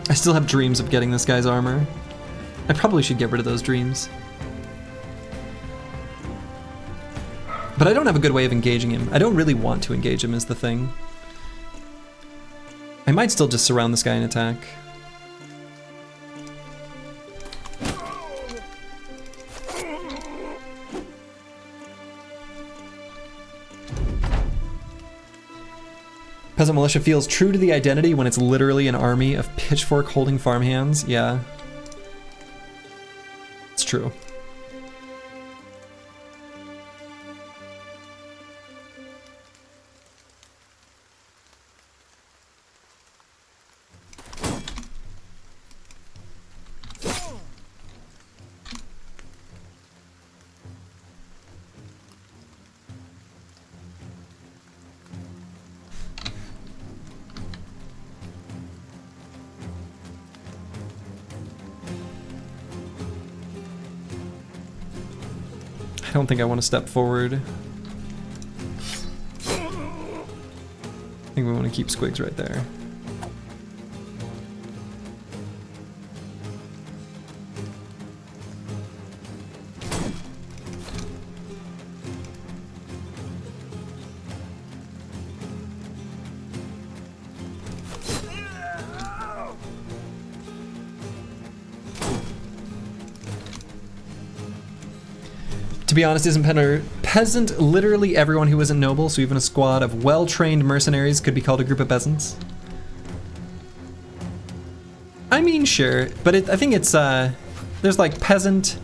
I still have dreams of getting this guy's armor. I probably should get rid of those dreams. But I don't have a good way of engaging him. I don't really want to engage him is the thing. I might still just surround this guy and attack. Peasant Militia feels true to the identity when it's literally an army of pitchfork holding farmhands. Yeah. It's true. I don't think I want to step forward. I think we want to keep Squigs right there. To be honest, isn't peasant literally everyone who isn't noble? So even a squad of well-trained mercenaries could be called a group of peasants? I mean, sure, but I think it's, there's like peasant,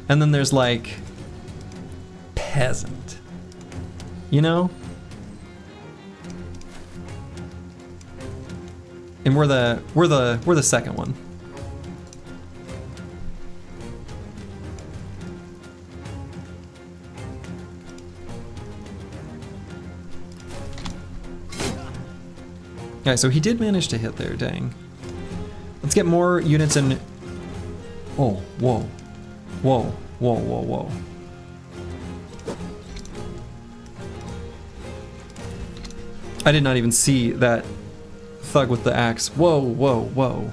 and then there's like peasant, you know? And we're the second one. Okay, so he did manage to hit there, dang. Let's get more units in. Oh, whoa. Whoa, whoa, whoa, whoa. I did not even see that thug with the axe. Whoa, whoa, whoa.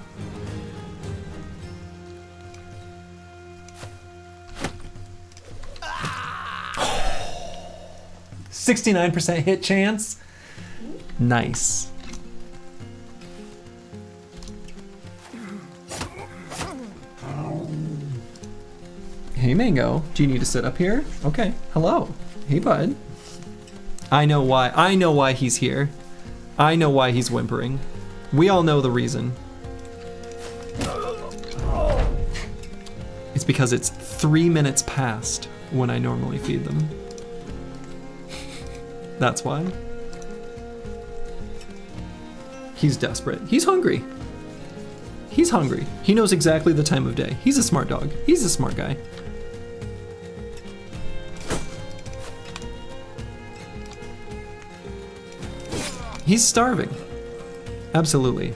Oh. 69% hit chance. Nice. Hey Mango, do you need to sit up here? Okay, hello. Hey bud. I know why he's here. I know why he's whimpering. We all know the reason. It's because it's 3 minutes past when I normally feed them. That's why. He's desperate. He's hungry. He's hungry. He knows exactly the time of day. He's a smart dog. He's a smart guy. He's starving. Absolutely.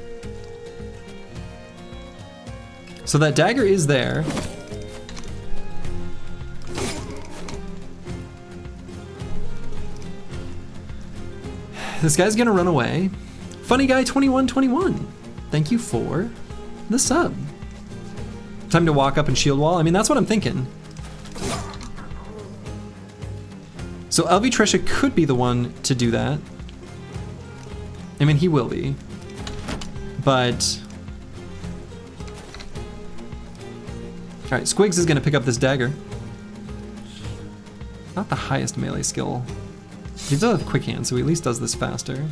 So that dagger is there. This guy's gonna run away. Funny guy 2121. Thank you for the sub. Time to walk up and shield wall. I mean, that's what I'm thinking. So LV Trisha could be the one to do that. I mean, he will be, but... All right, Squigs is gonna pick up this dagger. Not the highest melee skill. He does have quick hand, so he at least does this faster.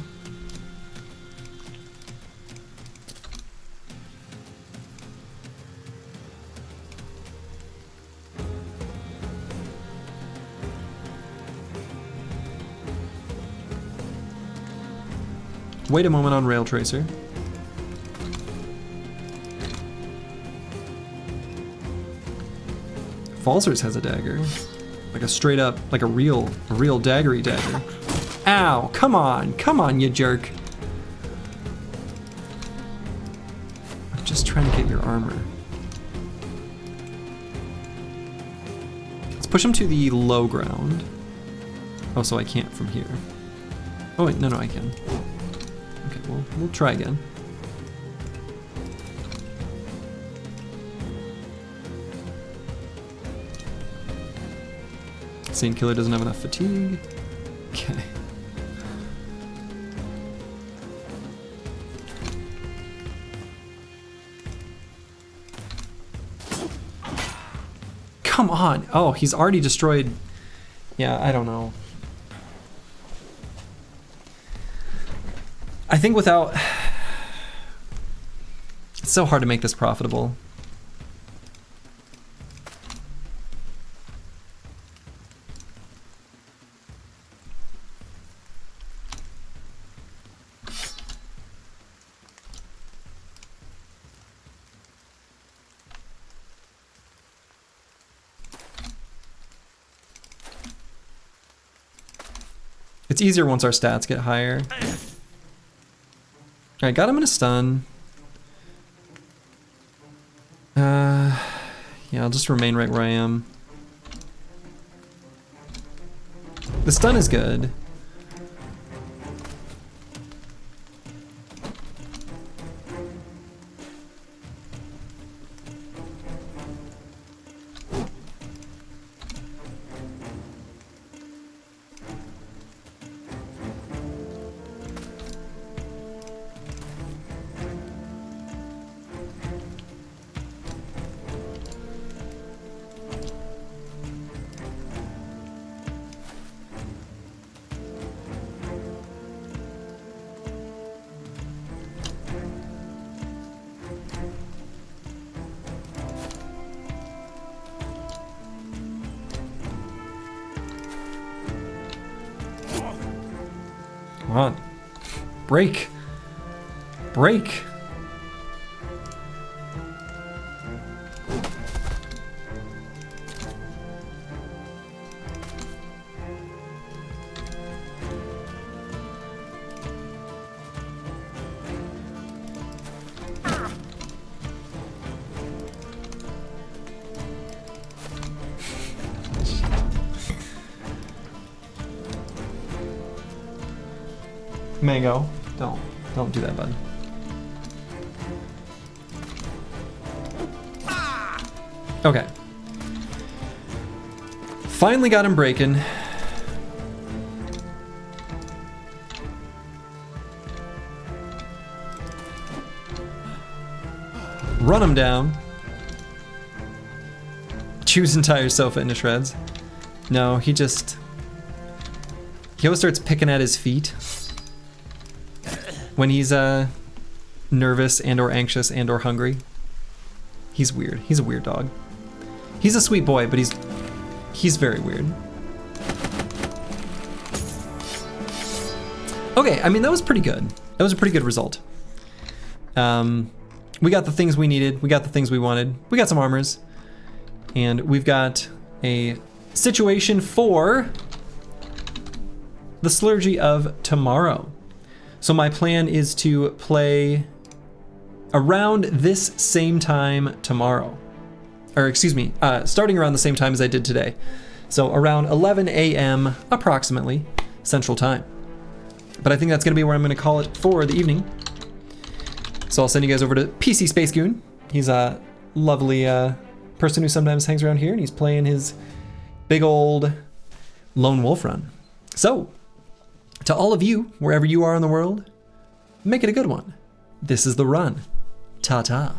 Wait a moment on Rail Tracer. Falsers has a dagger. Like a straight up, like a real daggery dagger. Ow, come on, you jerk. I'm just trying to get your armor. Let's push him to the low ground. Oh, so I can't from here. Oh wait, no, I can. Okay, we'll try again. Saint Killer doesn't have enough fatigue. Okay. Come on! Oh, he's already destroyed. Yeah, I don't know. I think without... It's so hard to make this profitable. It's easier once our stats get higher. Alright, got him in a stun. Yeah, I'll just remain right where I am. The stun is good. Come on. Break. Break. Mango, don't do that, bud. Okay. Finally got him breaking. Run him down. Choose entire sofa into shreds. No, he always starts picking at his feet when he's nervous and or anxious and or hungry. He's weird. He's a weird dog. He's a sweet boy, but he's very weird. Okay, I mean, that was pretty good. That was a pretty good result. We got the things we needed. We got the things we wanted. We got some armors. And we've got a situation for the Slurgy of tomorrow. So my plan is to play around this same time tomorrow. Or excuse me, starting around the same time as I did today. So around 11 a.m. approximately Central Time. But I think that's gonna be where I'm gonna call it for the evening. So I'll send you guys over to PC Space Goon. He's a lovely person who sometimes hangs around here, and he's playing his big old lone wolf run. So, to all of you, wherever you are in the world, make it a good one. This is the run. Ta-ta.